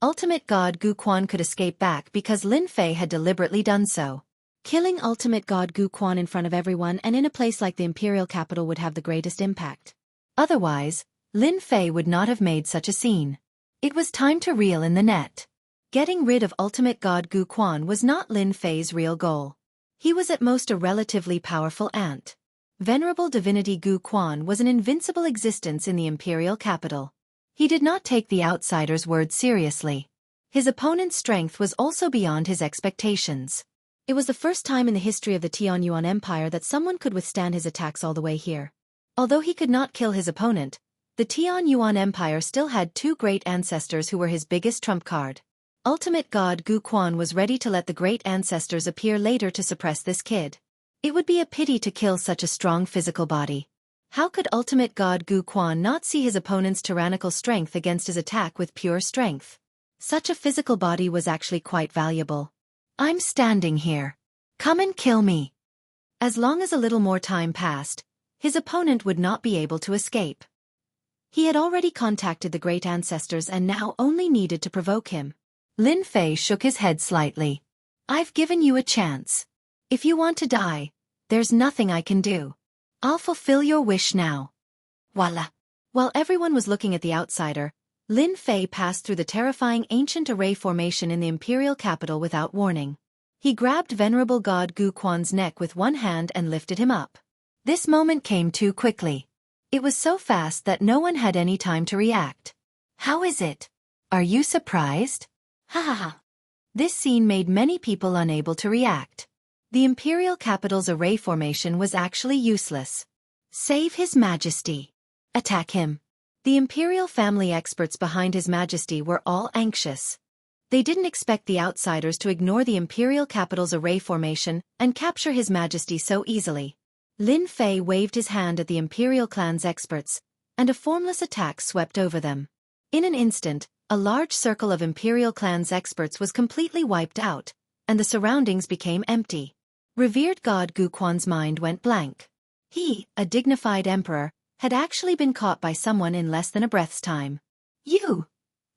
[SPEAKER 1] Ultimate God Gu Quan could escape back because Lin Fei had deliberately done so. Killing Ultimate God Gu Quan in front of everyone and in a place like the imperial capital would have the greatest impact. Otherwise, Lin Fei would not have made such a scene. It was time to reel in the net. Getting rid of Ultimate God Gu Quan was not Lin Fei's real goal. He was at most a relatively powerful ant. Venerable divinity Gu Quan was an invincible existence in the imperial capital. He did not take the outsider's word seriously. His opponent's strength was also beyond his expectations. It was the first time in the history of the Tianyuan Empire that someone could withstand his attacks all the way here. Although he could not kill his opponent, the Tianyuan Empire still had 2 great ancestors who were his biggest trump card. Ultimate God Gu Quan was ready to let the great ancestors appear later to suppress this kid. It would be a pity to kill such a strong physical body. How could Ultimate God Gu Quan not see his opponent's tyrannical strength against his attack with pure strength? Such a physical body was actually quite valuable. I'm standing here. Come and kill me. As long as a little more time passed, his opponent would not be able to escape. He had already contacted the great ancestors and now only needed to provoke him. Lin Fei shook his head slightly. I've given you a chance. If you want to die, there's nothing I can do. I'll fulfill your wish now. Voila. While everyone was looking at the outsider, Lin Fei passed through the terrifying ancient array formation in the imperial capital without warning. He grabbed venerable god Gu Quan's neck with one hand and lifted him up. This moment came too quickly. It was so fast that no one had any time to react. How is it? Are you surprised? Ha ha ha. This scene made many people unable to react. The imperial capital's array formation was actually useless. Save His Majesty. Attack him. The imperial family experts behind His Majesty were all anxious. They didn't expect the outsiders to ignore the imperial capital's array formation and capture His Majesty so easily. Lin Fei waved his hand at the imperial clan's experts, and a formless attack swept over them. In an instant, a large circle of imperial clan's experts was completely wiped out, and the surroundings became empty. Revered god Gu Quan's mind went blank. He, a dignified emperor, had actually been caught by someone in less than a breath's time. You!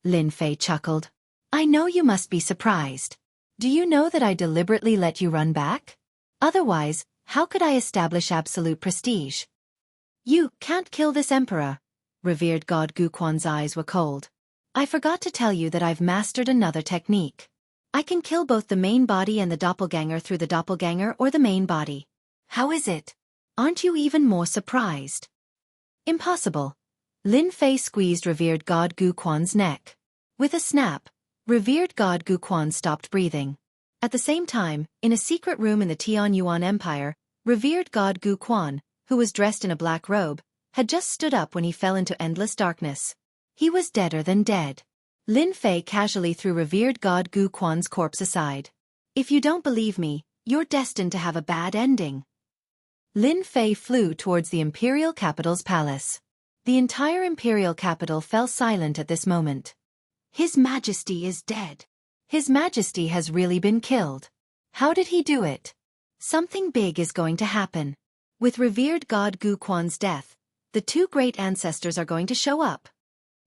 [SPEAKER 1] Lin Fei chuckled. I know you must be surprised. Do you know that I deliberately let you run back? Otherwise, how could I establish absolute prestige? You can't kill this emperor. Revered god Gu Quan's eyes were cold. I forgot to tell you that I've mastered another technique. I can kill both the main body and the doppelganger through the doppelganger or the main body. How is it? Aren't you even more surprised? Impossible. Lin Fei squeezed revered god Gu Quan's neck. With a snap, revered god Gu Quan stopped breathing. At the same time, in a secret room in the Tianyuan Empire, revered god Gu Quan, who was dressed in a black robe, had just stood up when he fell into endless darkness. He was deader than dead. Lin Fei casually threw revered god Gu Quan's corpse aside. If you don't believe me, you're destined to have a bad ending. Lin Fei flew towards the imperial capital's palace. The entire imperial capital fell silent at this moment. His Majesty is dead. His Majesty has really been killed. How did he do it? Something big is going to happen. With revered god Gu Quan's death, the two great ancestors are going to show up.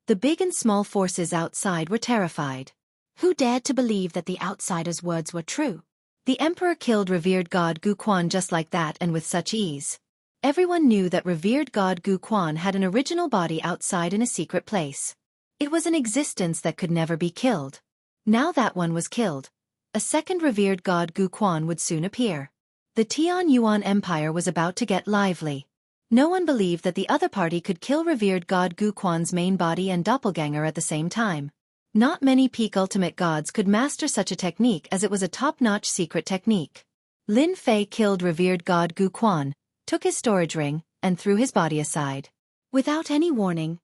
[SPEAKER 1] The big and small forces outside were terrified. Who dared to believe that the outsider's words were true? The emperor killed revered god Gu Quan just like that and with such ease. Everyone knew that revered god Gu Quan had an original body outside in a secret place. It was an existence that could never be killed. Now that one was killed, a second revered god Gu Quan would soon appear. The Tianyuan Empire was about to get lively. No one believed that the other party could kill revered god Gu Quan's main body and doppelganger at the same time. Not many peak ultimate gods could master such a technique as it was a top-notch secret technique. Lin Fei killed revered god Gu Quan, took his storage ring, and threw his body aside. Without any warning,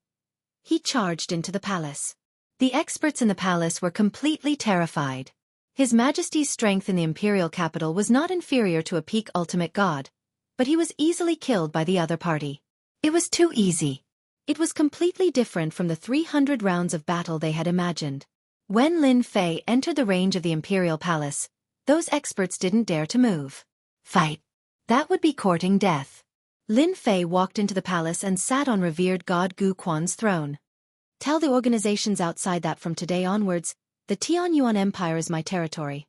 [SPEAKER 1] he charged into the palace. The experts in the palace were completely terrified. His Majesty's strength in the imperial capital was not inferior to a peak ultimate god, but he was easily killed by the other party. It was too easy. It was completely different from the 300 rounds of battle they had imagined. When Lin Fei entered the range of the imperial palace, those experts didn't dare to move. Fight. That would be courting death. Lin Fei walked into the palace and sat on revered god Gu Quan's throne. Tell the organizations outside that from today onwards, the Tianyuan Empire is my territory.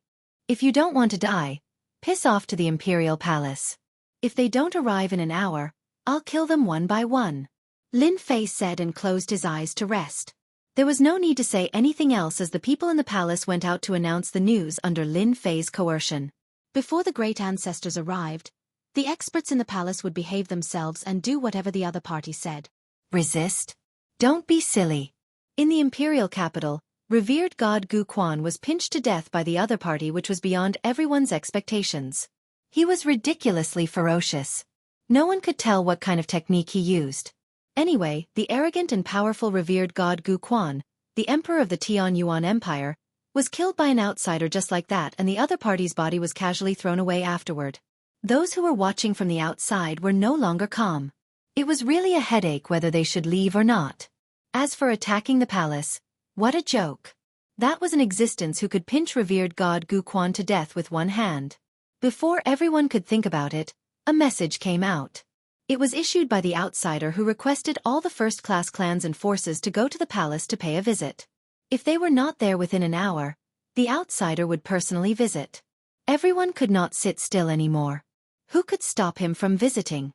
[SPEAKER 1] If you don't want to die, piss off to the imperial palace. If they don't arrive in an hour, I'll kill them one by one. Lin Fei said and closed his eyes to rest. There was no need to say anything else as the people in the palace went out to announce the news under Lin Fei's coercion. Before the great ancestors arrived, the experts in the palace would behave themselves and do whatever the other party said. Resist? Don't be silly. In the imperial capital, revered god Gu Quan was pinched to death by the other party, which was beyond everyone's expectations. He was ridiculously ferocious. No one could tell what kind of technique he used. Anyway, the arrogant and powerful revered god Gu Quan, the emperor of the Tianyuan Empire, was killed by an outsider just like that, and the other party's body was casually thrown away afterward. Those who were watching from the outside were no longer calm. It was really a headache whether they should leave or not. As for attacking the palace, what a joke. That was an existence who could pinch revered god Gu Quan to death with one hand. Before everyone could think about it, a message came out. It was issued by the outsider who requested all the first-class clans and forces to go to the palace to pay a visit. If they were not there within an hour, the outsider would personally visit. Everyone could not sit still anymore. Who could stop him from visiting?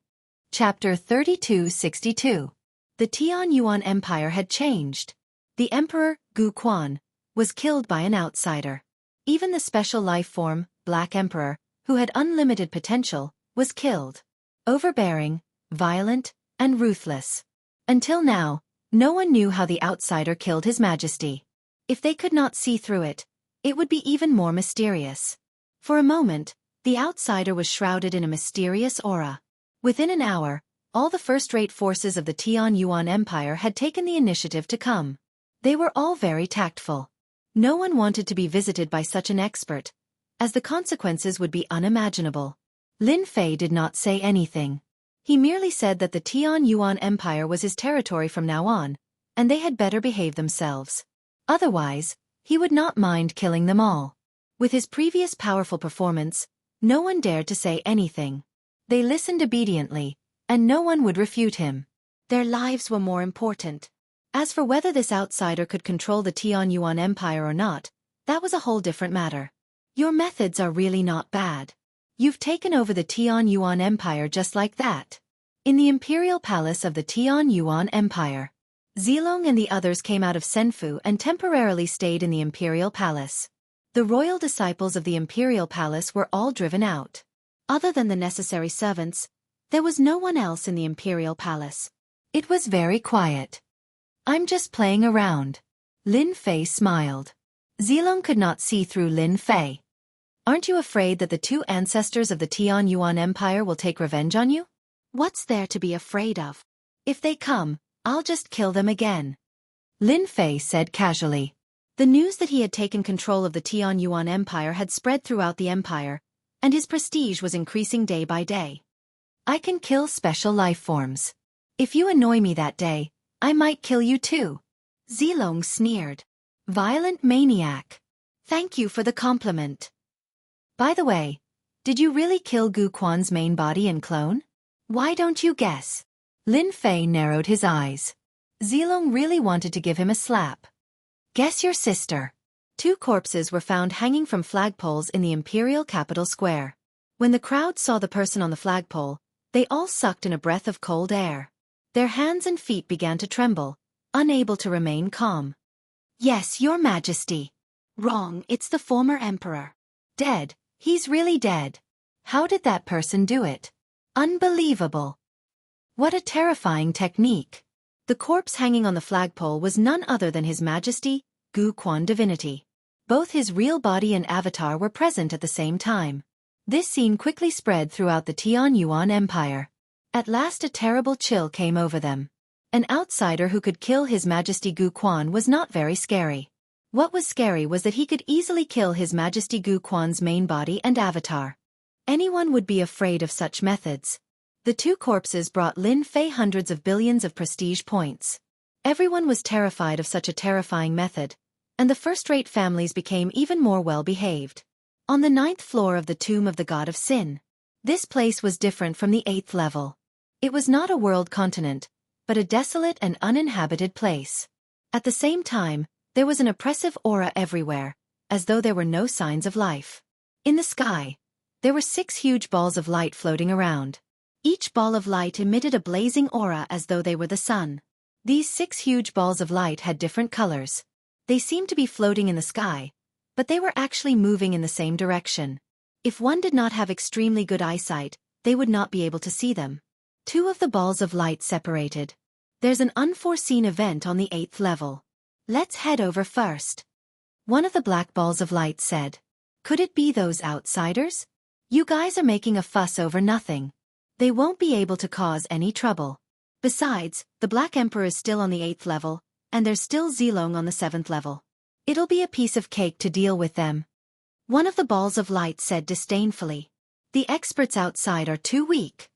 [SPEAKER 1] Chapter 3262. The Tianyuan Empire had changed. The emperor, Gu Quan, was killed by an outsider. Even the special life form, Black Emperor, who had unlimited potential, was killed. Overbearing, violent, and ruthless. Until now, no one knew how the outsider killed His Majesty. If they could not see through it, it would be even more mysterious. For a moment, the outsider was shrouded in a mysterious aura. Within an hour, all the first-rate forces of the Tianyuan Empire had taken the initiative to come. They were all very tactful. No one wanted to be visited by such an expert, as the consequences would be unimaginable. Lin Fei did not say anything. He merely said that the Tianyuan Empire was his territory from now on, and they had better behave themselves. Otherwise, he would not mind killing them all. With his previous powerful performance, no one dared to say anything. They listened obediently, and no one would refute him. Their lives were more important. As for whether this outsider could control the Tianyuan Empire or not, that was a whole different matter. Your methods are really not bad. You've taken over the Tianyuan Empire just like that. In the imperial palace of the Tianyuan Empire, Zilong and the others came out of Senfu and temporarily stayed in the imperial palace. The royal disciples of the imperial palace were all driven out. Other than the necessary servants, there was no one else in the imperial palace. It was very quiet. I'm just playing around. Lin Fei smiled. Zilong could not see through Lin Fei. Aren't you afraid that the two ancestors of the Tianyuan Empire will take revenge on you? What's there to be afraid of? If they come, I'll just kill them again. Lin Fei said casually. The news that he had taken control of the Tianyuan Empire had spread throughout the empire, and his prestige was increasing day by day. I can kill special life forms. If you annoy me that day, I might kill you too. Zilong sneered. Violent maniac. Thank you for the compliment. By the way, did you really kill Gu Quan's main body and clone? Why don't you guess? Lin Fei narrowed his eyes. Zilong really wanted to give him a slap. Guess your sister. Two corpses were found hanging from flagpoles in the imperial capital square. When the crowd saw the person on the flagpole, they all sucked in a breath of cold air. Their hands and feet began to tremble, unable to remain calm. Yes, Your Majesty. Wrong, it's the former emperor. Dead. He's really dead. How did that person do it? Unbelievable. What a terrifying technique. The corpse hanging on the flagpole was none other than His Majesty, Gu Quan Divinity. Both his real body and avatar were present at the same time. This scene quickly spread throughout the Tianyuan Empire. At last a terrible chill came over them. An outsider who could kill His Majesty Gu Quan was not very scary. What was scary was that he could easily kill His Majesty Gu Quan's main body and avatar. Anyone would be afraid of such methods. The two corpses brought Lin Fei hundreds of billions of prestige points. Everyone was terrified of such a terrifying method, and the first-rate families became even more well-behaved. On the 9th floor of the tomb of the god of sin. This place was different from the 8th level. It was not a world continent, but a desolate and uninhabited place. At the same time, there was an oppressive aura everywhere, as though there were no signs of life. In the sky, there were 6 huge balls of light floating around. Each ball of light emitted a blazing aura as though they were the sun. These 6 huge balls of light had different colors. They seemed to be floating in the sky, but they were actually moving in the same direction. If one did not have extremely good eyesight, they would not be able to see them. 2 of the balls of light separated. There's an unforeseen event on the 8th level. Let's head over first. One of the black balls of light said. Could it be those outsiders? You guys are making a fuss over nothing. They won't be able to cause any trouble. Besides, the Black Emperor is still on the 8th level, and there's still Zilong on the 7th level. It'll be a piece of cake to deal with them.
[SPEAKER 2] One of the balls of light said disdainfully.
[SPEAKER 1] The experts outside are too weak.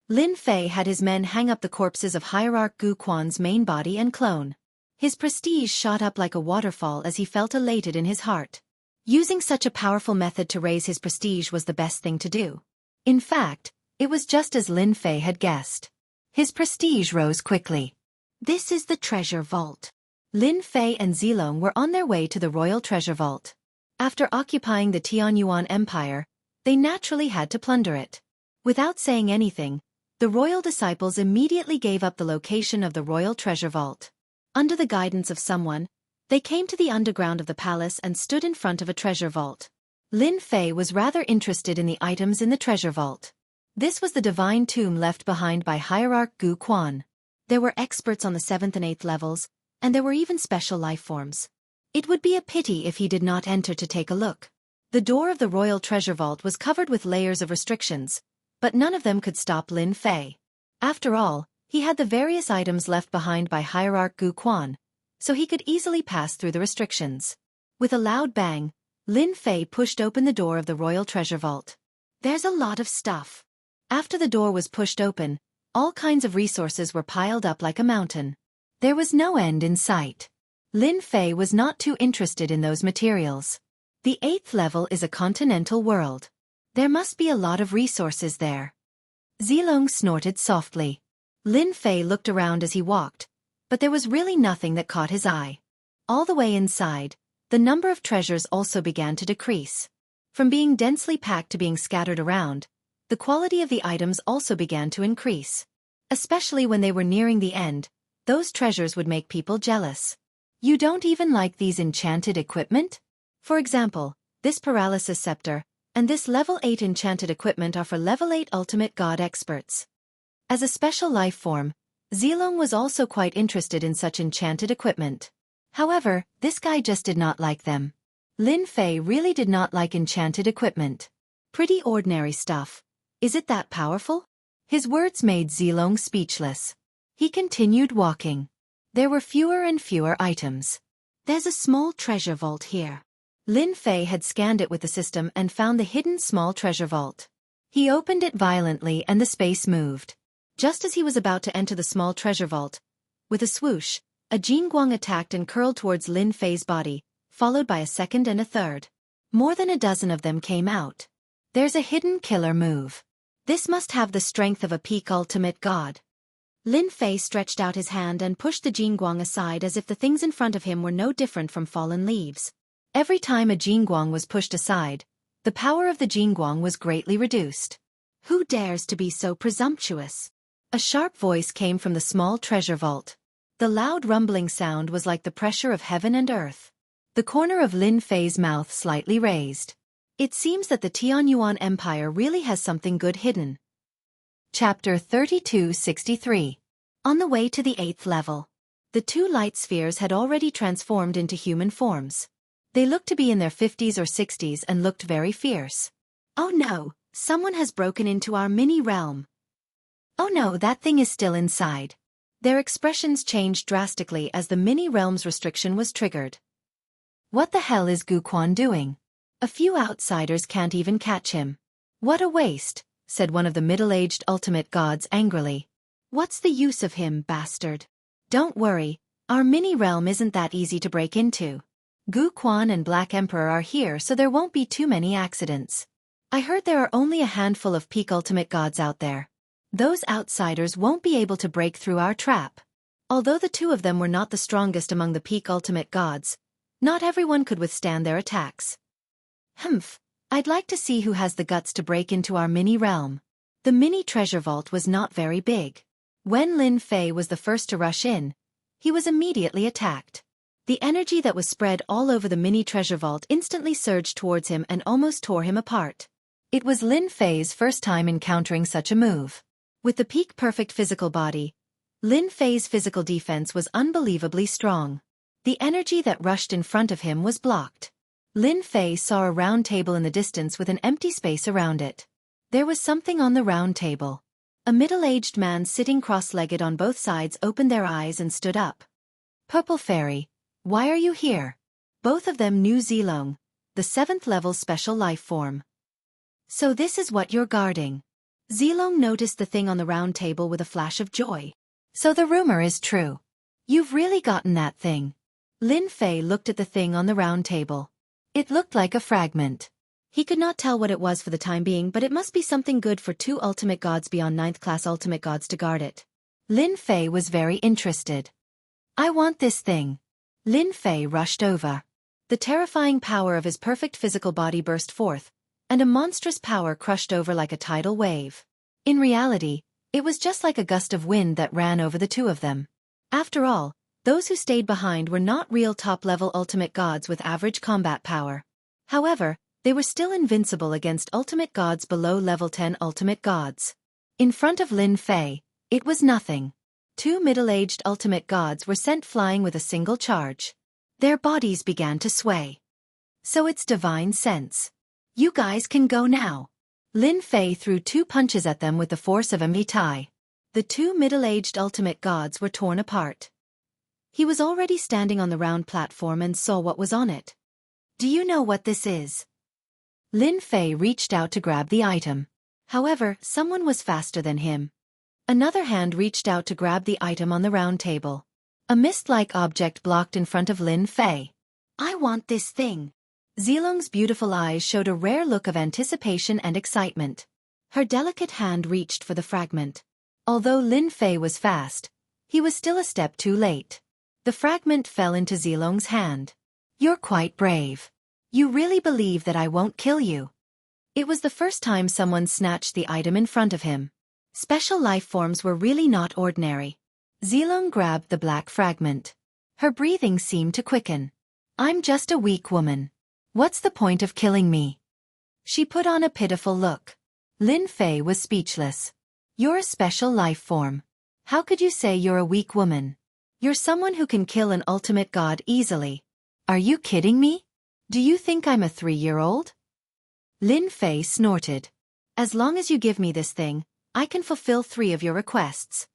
[SPEAKER 1] Lin Fei had his men hang up the corpses of Hierarch Gu Quan's main body and clone. His prestige shot up like a waterfall as he felt elated in his heart. Using such a powerful method to raise his prestige was the best thing to do. In fact, it was just as Lin Fei had guessed. His prestige rose quickly.
[SPEAKER 2] This is the treasure vault.
[SPEAKER 1] Lin Fei and Zilong were on their way to the royal treasure vault. After occupying the Tianyuan Empire, they naturally had to plunder it. Without saying anything, the royal disciples immediately gave up the location of the royal treasure vault. Under the guidance of someone, they came to the underground of the palace and stood in front of a treasure vault. Lin Fei was rather interested in the items in the treasure vault. This was the divine tomb left behind by Hierarch Gu Quan. There were experts on the 7th and 8th levels, and there were even special life forms. It would be a pity if he did not enter to take a look. The door of the royal treasure vault was covered with layers of restrictions, but none of them could stop Lin Fei. After all, he had the various items left behind by Hierarch Gu Quan, so he could easily pass through the restrictions. With a loud bang, Lin Fei pushed open the door of the royal treasure vault.
[SPEAKER 2] There's a lot of stuff.
[SPEAKER 1] After the door was pushed open, all kinds of resources were piled up like a mountain. There was no end in sight. Lin Fei was not too interested in those materials. The 8th level is a continental world. There must be a lot of resources there. Zilong snorted softly. Lin Fei looked around as he walked, but there was really nothing that caught his eye. All the way inside, the number of treasures also began to decrease. From being densely packed to being scattered around, the quality of the items also began to increase. Especially when they were nearing the end, those treasures would make people jealous. You don't even like these enchanted equipment? For example, this paralysis scepter, and this level 8 enchanted equipment are for level 8 ultimate god experts. As a special life form, Zilong was also quite interested in such enchanted equipment. However, this guy just did not like them. Lin Fei really did not like enchanted equipment. Pretty ordinary stuff. Is it that powerful? His words made Zilong speechless. He continued walking. There were fewer and fewer items.
[SPEAKER 2] There's a small treasure vault here.
[SPEAKER 1] Lin Fei had scanned it with the system and found the hidden small treasure vault. He opened it violently and the space moved. Just as he was about to enter the small treasure vault, with a swoosh, a Jingguang attacked and curled towards Lin Fei's body, followed by a second and a third. More than a dozen of them came out. There's a hidden killer move. This must have the strength of a peak ultimate god.
[SPEAKER 2] Lin Fei stretched out his hand and pushed the Jingguang aside as if the things in front of him were no different from fallen leaves.
[SPEAKER 1] Every time a Jingguang was pushed aside, the power of the Jingguang was greatly reduced.
[SPEAKER 2] Who dares to be so presumptuous?
[SPEAKER 1] A sharp voice came from the small treasure vault. The loud rumbling sound was like the pressure of heaven and earth. The corner of Lin Fei's mouth slightly raised. It seems that the Tianyuan Empire really has something good hidden. Chapter 3263.
[SPEAKER 2] On the way to the 8th level.
[SPEAKER 1] The two light spheres had already transformed into human forms. They looked to be in their 50s or 60s and looked very fierce.
[SPEAKER 2] Oh no, someone has broken into our mini-realm.
[SPEAKER 1] Oh no, that thing is still inside. Their expressions changed drastically as the mini-realms restriction was triggered. What the hell is Gu Quan doing? A few outsiders can't even catch him. What a waste, said one of the middle-aged ultimate gods angrily.
[SPEAKER 2] What's the use of him, bastard?
[SPEAKER 1] Don't worry, our mini-realm isn't that easy to break into. Gu Quan and Black Emperor are here so there won't be too many accidents. I heard there are only a handful of peak ultimate gods out there. Those outsiders won't be able to break through our trap. Although the two of them were not the strongest among the peak ultimate gods, not everyone could withstand their attacks. Humph, I'd like to see who has the guts to break into our mini-realm. The mini treasure vault was not very big. When Lin Fei was the first to rush in, he was immediately attacked. The energy that was spread all over the mini treasure vault instantly surged towards him and almost tore him apart. It was Lin Fei's first time encountering such a move. With the peak-perfect physical body, Lin Fei's physical defense was unbelievably strong. The energy that rushed in front of him was blocked. Lin Fei saw a round table in the distance with an empty space around it. There was something on the round table. A middle-aged man sitting cross-legged on both sides opened their eyes and stood up. Purple Fairy, why are you here?
[SPEAKER 2] Both of them knew Zilong, the 7th level special life form. So this is what you're guarding. Zilong noticed the thing on the round table with a flash of joy.
[SPEAKER 1] So the rumor is true.
[SPEAKER 2] You've really gotten that thing. Lin Fei looked at the thing on the round table.
[SPEAKER 1] It looked like a fragment.
[SPEAKER 2] He could not tell what it was for the time being, but it must be something good for 2 ultimate gods beyond 9th class ultimate gods to guard it.
[SPEAKER 1] Lin Fei was very interested. I want this thing.
[SPEAKER 2] Lin Fei rushed over. The terrifying power of his perfect physical body burst forth, and a monstrous power crushed over like a tidal wave.
[SPEAKER 1] In reality, it was just like a gust of wind that ran over the two of them.
[SPEAKER 2] After all, those who stayed behind were not real top-level ultimate gods with average combat power. However, they were still invincible against ultimate gods below level 10 ultimate gods.
[SPEAKER 1] In front of Lin Fei, it was nothing.
[SPEAKER 2] 2 middle-aged ultimate gods were sent flying with a single charge.
[SPEAKER 1] Their bodies began to sway.
[SPEAKER 2] So it's divine sense. You guys can go now.
[SPEAKER 1] Lin Fei threw 2 punches at them with the force of a mitai.
[SPEAKER 2] The 2 middle-aged ultimate gods were torn apart. He was already standing on the round platform and saw what was on it.
[SPEAKER 1] Do you know what this is? Lin Fei reached out to grab the item.
[SPEAKER 2] However, someone was faster than him. Another hand reached out to grab the item on the round table.
[SPEAKER 1] A mist-like object blocked in front of Lin Fei.
[SPEAKER 2] I want this thing. Zilong's beautiful eyes showed a rare look of anticipation and excitement. Her delicate hand reached for the fragment.
[SPEAKER 1] Although Lin Fei was fast, he was still a step too late.
[SPEAKER 2] The fragment fell into Zilong's hand.
[SPEAKER 1] You're quite brave. You really believe that I won't kill you?
[SPEAKER 2] It was the first time someone snatched the item in front of him. Special life forms were really not ordinary.
[SPEAKER 1] Zilong grabbed the black fragment. Her breathing seemed to quicken. I'm just a weak woman. What's the point of killing me?
[SPEAKER 2] She put on a pitiful look.
[SPEAKER 1] Lin Fei was speechless. You're a special life form. How could you say you're a weak woman?
[SPEAKER 2] You're someone who can kill an ultimate god easily.
[SPEAKER 1] Are you kidding me?
[SPEAKER 2] Do you think I'm a 3-year-old?
[SPEAKER 1] Lin Fei snorted.
[SPEAKER 2] As long as you give me this thing, I can fulfill 3 of your requests.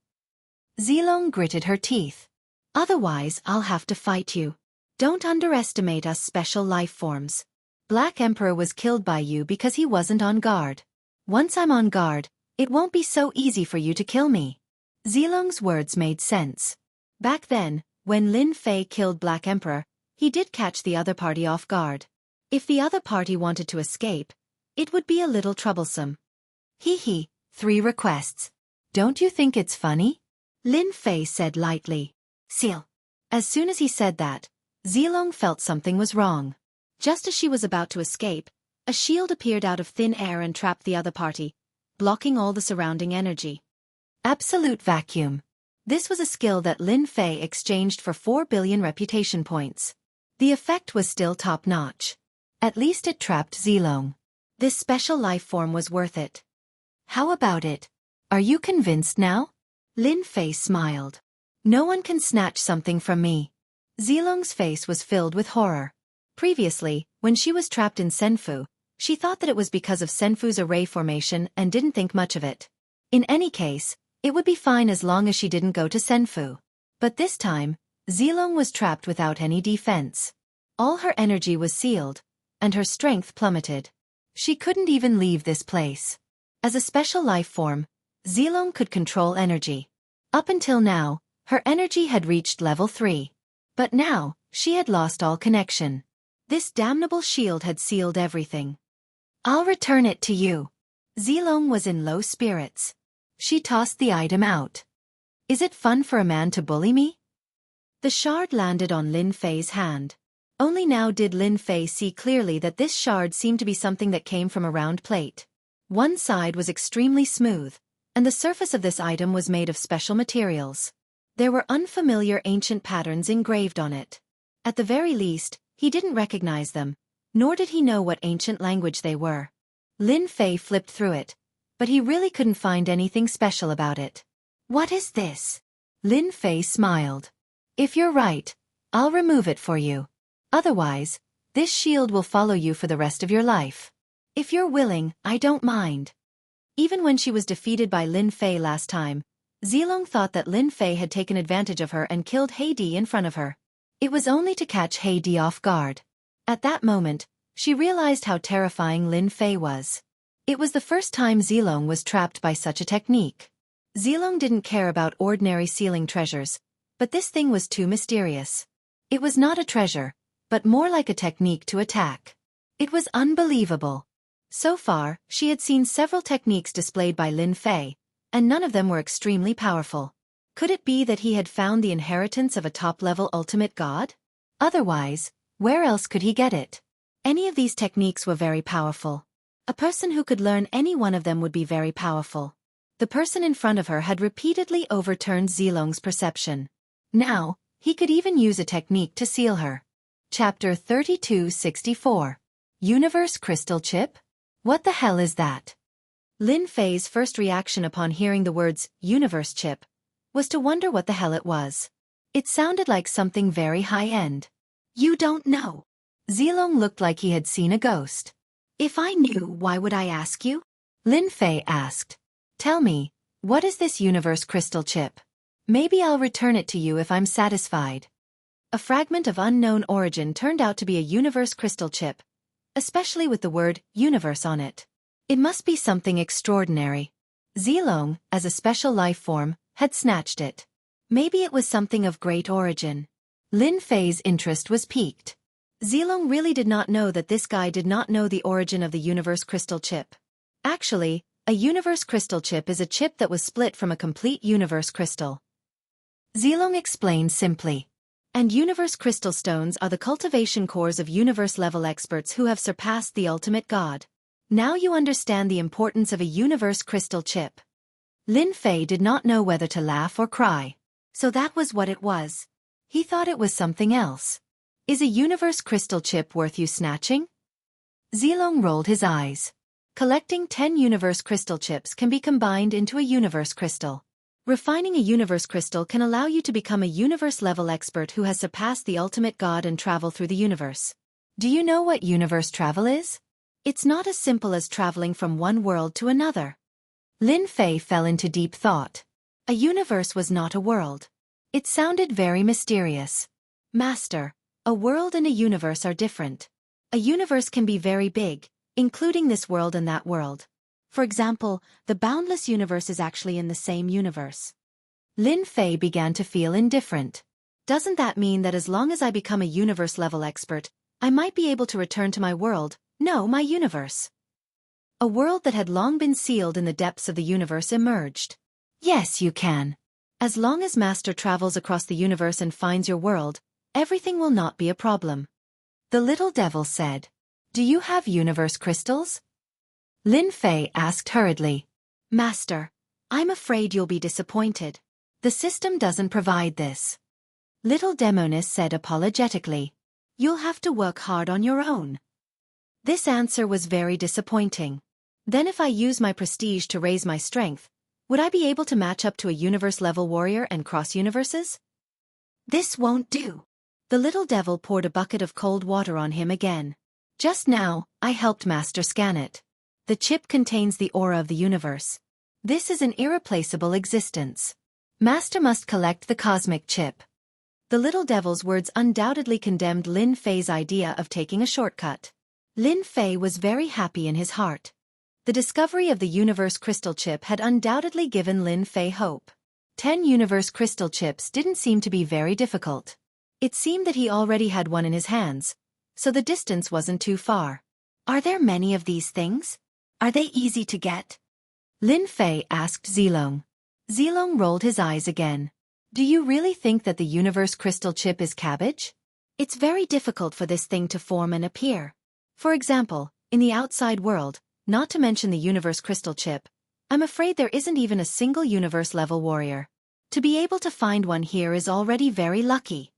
[SPEAKER 1] Zilong gritted her teeth.
[SPEAKER 2] Otherwise, I'll have to fight you. Don't underestimate us special life forms. Black Emperor was killed by you because he wasn't on guard. Once I'm on guard, it won't be so easy for you to kill me.
[SPEAKER 1] Zilong's words made sense.
[SPEAKER 2] Back then, when Lin Fei killed Black Emperor, he did catch the other party off guard. If the other party wanted to escape, it would be a little troublesome.
[SPEAKER 1] Hee, 3 requests. Don't you think it's funny?
[SPEAKER 2] Lin Fei said lightly. Seal. As soon as he said that, Zilong felt something was wrong. Just as she was about to escape, a shield appeared out of thin air and trapped the other party, blocking all the surrounding energy.
[SPEAKER 1] Absolute vacuum.
[SPEAKER 2] This was a skill that Lin Fei exchanged for 4 billion reputation points. The effect was still top-notch.
[SPEAKER 1] At least it trapped Zilong.
[SPEAKER 2] This special life form was worth it.
[SPEAKER 1] How about it? Are you convinced now?
[SPEAKER 2] Lin Fei smiled.
[SPEAKER 1] No one can snatch something from me.
[SPEAKER 2] Zilong's face was filled with horror. Previously, when she was trapped in Senfu, she thought that it was because of Senfu's array formation and didn't think much of it. In any case, it would be fine as long as she didn't go to Senfu. But this time, Zilong was trapped without any defense. All her energy was sealed, and her strength plummeted. She couldn't even leave this place. As a special life form, Zilong could control energy. Up until now, her energy had reached level 3. But now, she had lost all connection. This damnable shield had sealed everything.
[SPEAKER 1] I'll return it to you.
[SPEAKER 2] Zilong was in low spirits.
[SPEAKER 1] She tossed the item out.
[SPEAKER 2] Is it fun for a man to bully me? The shard landed on Lin Fei's hand. Only now did Lin Fei see clearly that this shard seemed to be something that came from a round plate. One side was extremely smooth, and the surface of this item was made of special materials. There were unfamiliar ancient patterns engraved on it. At the very least, he didn't recognize them, nor did he know what ancient language they were. Lin Fei flipped through it, but he really couldn't find anything special about it.
[SPEAKER 1] What is this? Lin Fei smiled. If you're right, I'll remove it for you. Otherwise, this shield will follow you for the rest of your life.
[SPEAKER 2] If you're willing, I don't mind. Even when she was defeated by Lin Fei last time, Zilong thought that Lin Fei had taken advantage of her and killed Heidi in front of her.
[SPEAKER 1] It was only to catch Heidi off guard. At that moment, she realized how terrifying Lin Fei was. It was the first time Zilong was trapped by such a technique. Zilong didn't care about ordinary sealing treasures, but this thing was too mysterious. It was not a treasure, but more like a technique to attack. It was unbelievable. So far, she had seen several techniques displayed by Lin Fei, and none of them were extremely powerful. Could it be that he had found the inheritance of a top-level ultimate god? Otherwise, where else could he get it? Any of these techniques were very powerful. A person who could learn any one of them would be very powerful. The person in front of her had repeatedly overturned Zilong's perception. Now, he could even use a technique to seal her. Chapter 3264. Universe Crystal Chip? What the hell is that? Lin Fei's first reaction upon hearing the words, universe chip, was to wonder what the hell it was. It sounded like something very high-end.
[SPEAKER 2] You don't know.
[SPEAKER 1] Zilong looked like he had seen a ghost.
[SPEAKER 2] If I knew, why would I ask you?
[SPEAKER 1] Lin Fei asked. Tell me, what is this universe crystal chip? Maybe I'll return it to you if I'm satisfied. A fragment of unknown origin turned out to be a universe crystal chip, especially with the word universe on it. It must be something extraordinary. Zilong, as a special life form, had snatched it. Maybe it was something of great origin. Lin Fei's interest was piqued. Zilong really did not know that this guy did not know the origin of the universe crystal chip. Actually, a universe crystal chip is a chip that was split from a complete universe crystal. Zilong explained simply. And universe crystal stones are the cultivation cores of universe-level experts who have surpassed the ultimate god. Now you understand the importance of a universe crystal chip. Lin Fei did not know whether to laugh or cry. So that was what it was. He thought it was something else. Is a universe crystal chip worth you snatching? Zilong rolled his eyes. Collecting 10 universe crystal chips can be combined into a universe crystal. Refining a universe crystal can allow you to become a universe-level expert who has surpassed the ultimate god and travel through the universe. Do you know what universe travel is? It's not as simple as traveling from one world to another. Lin Fei fell into deep thought. A universe was not a world. It sounded very mysterious. Master, a world and a universe are different. A universe can be very big, including this world and that world. For example, the boundless universe is actually in the same universe. Lin Fei began to feel indifferent. Doesn't that mean that as long as I become a universe-level expert, I might be able to return to my world, no, my universe? A world that had long been sealed in the depths of the universe emerged. Yes, you can. As long as Master travels across the universe and finds your world, everything will not be a problem. The little devil said. Do you have universe crystals? Lin Fei asked hurriedly. Master, I'm afraid you'll be disappointed. The system doesn't provide this. Little Demonis said apologetically. You'll have to work hard on your own. This answer was very disappointing. Then if I use my prestige to raise my strength, would I be able to match up to a universe-level warrior and cross universes? This won't do. The little devil poured a bucket of cold water on him again. Just now, I helped Master scan it. The chip contains the aura of the universe. This is an irreplaceable existence. Master must collect the cosmic chip. The little devil's words undoubtedly condemned Lin Fei's idea of taking a shortcut. Lin Fei was very happy in his heart. The discovery of the universe crystal chip had undoubtedly given Lin Fei hope. 10 universe crystal chips didn't seem to be very difficult. It seemed that he already had one in his hands, so the distance wasn't too far. Are there many of these things? Are they easy to get? Lin Fei asked Zilong. Zilong rolled his eyes again. Do you really think that the universe crystal chip is cabbage? It's very difficult for this thing to form and appear. For example, in the outside world, not to mention the universe crystal chip, I'm afraid there isn't even a single universe-level warrior. To be able to find one here is already very lucky.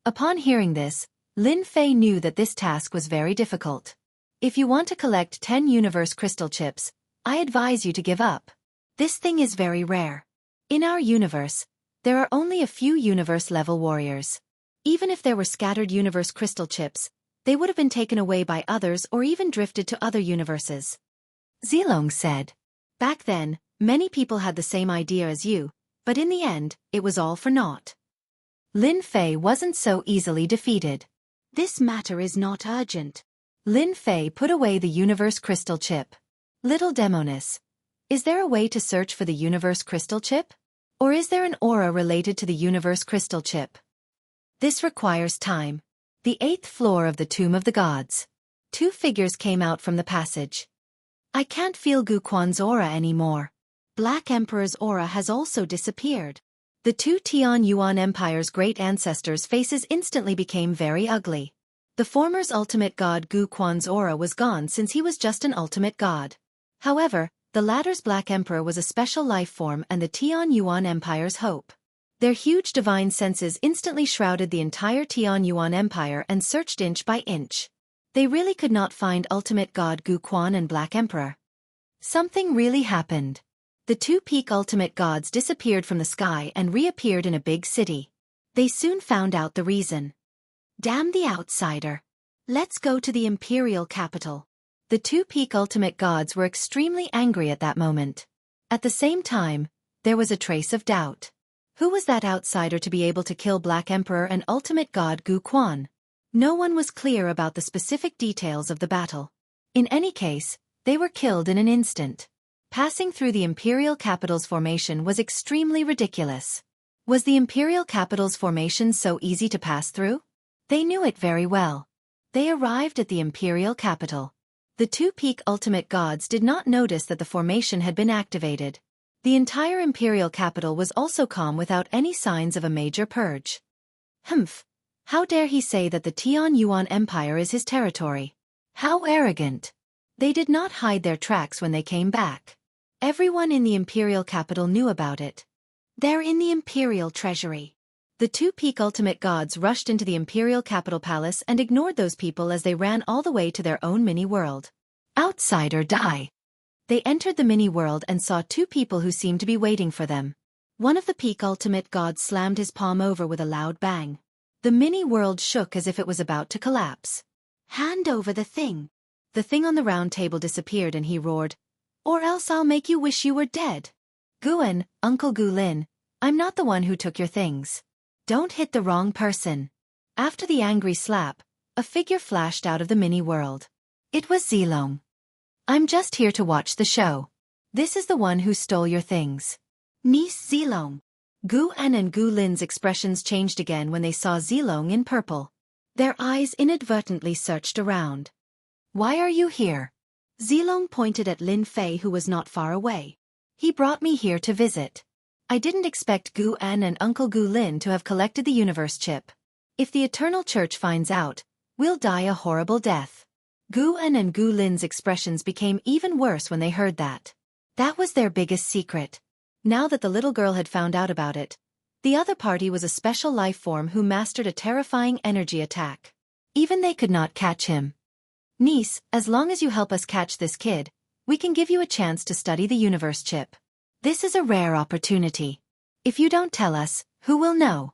[SPEAKER 1] Upon hearing this, Lin Fei knew that this task was very difficult. If you want to collect 10 universe crystal chips, I advise you to give up. This thing is very rare. In our universe, there are only a few universe-level warriors. Even if there were scattered universe crystal chips, they would have been taken away by others or even drifted to other universes. Zilong said. Back then, many people had the same idea as you, but in the end, it was all for naught. Lin Fei wasn't so easily defeated.
[SPEAKER 2] This matter is not urgent.
[SPEAKER 1] Lin Fei put away the universe crystal chip. Little Demonis, is there a way to search for the universe crystal chip? Or is there an aura related to the universe crystal chip? This requires time. The 8th floor of the Tomb of the Gods. 2 figures came out from the passage. I can't feel Gu Quan's aura anymore.
[SPEAKER 2] Black Emperor's aura has also disappeared.
[SPEAKER 1] The 2 Tian Yuan Empire's great ancestors' faces instantly became very ugly. The former's ultimate god Gu Quan's aura was gone since he was just an ultimate god. However, the latter's Black Emperor was a special life form and the Tian Yuan Empire's hope. Their huge divine senses instantly shrouded the entire Tian Yuan Empire and searched inch by inch. They really could not find ultimate god Gu Quan and Black Emperor. Something really happened. The 2 peak ultimate gods disappeared from the sky and reappeared in a big city. They soon found out the reason.
[SPEAKER 2] Damn the outsider. Let's go to the imperial capital.
[SPEAKER 1] The 2 peak ultimate gods were extremely angry at that moment. At the same time, there was a trace of doubt. Who was that outsider to be able to kill Black Emperor and ultimate god Gu Quan? No one was clear about the specific details of the battle. In any case, they were killed in an instant. Passing through the imperial capital's formation was extremely ridiculous. Was the imperial capital's formation so easy to pass through? They knew it very well. They arrived at the imperial capital. The 2 peak ultimate gods did not notice that the formation had been activated. The entire imperial capital was also calm without any signs of a major purge. Humph! How dare he say that the Tian Yuan Empire is his territory? How arrogant! They did not hide their tracks when they came back. Everyone in the imperial capital knew about it.
[SPEAKER 2] They're in the imperial treasury.
[SPEAKER 1] The 2 peak ultimate gods rushed into the imperial capital palace and ignored those people as they ran all the way to their own mini-world. Outsider die! They entered the mini-world and saw 2 people who seemed to be waiting for them. One of the peak ultimate gods slammed his palm over with a loud bang. The mini-world shook as if it was about to collapse.
[SPEAKER 2] Hand over the thing.
[SPEAKER 1] The thing on the round table disappeared and he roared, "Or else I'll make you wish you were dead. Guan, Uncle Gu Lin, I'm not the one who took your things. Don't hit the wrong person." After the angry slap, a figure flashed out of the mini-world. It was Zilong. "I'm just here to watch the show. This is the one who stole your things."
[SPEAKER 2] Niece Zilong.
[SPEAKER 1] Gu An and Gu Lin's expressions changed again when they saw Zilong in purple. Their eyes inadvertently searched around. "Why are you here?"
[SPEAKER 2] Zilong pointed at Lin Fei who was not far away.
[SPEAKER 1] "He brought me here to visit. I didn't expect Gu An and Uncle Gu Lin to have collected the universe chip. If the Eternal Church finds out, we'll die a horrible death." Gu An and Gu Lin's expressions became even worse when they heard that. That was their biggest secret. Now that the little girl had found out about it, the other party was a special life form who mastered a terrifying energy attack. Even they could not catch him. "Niece, as long as you help us catch this kid, we can give you a chance to study the universe chip. This is a rare opportunity. If you don't tell us, who will know?"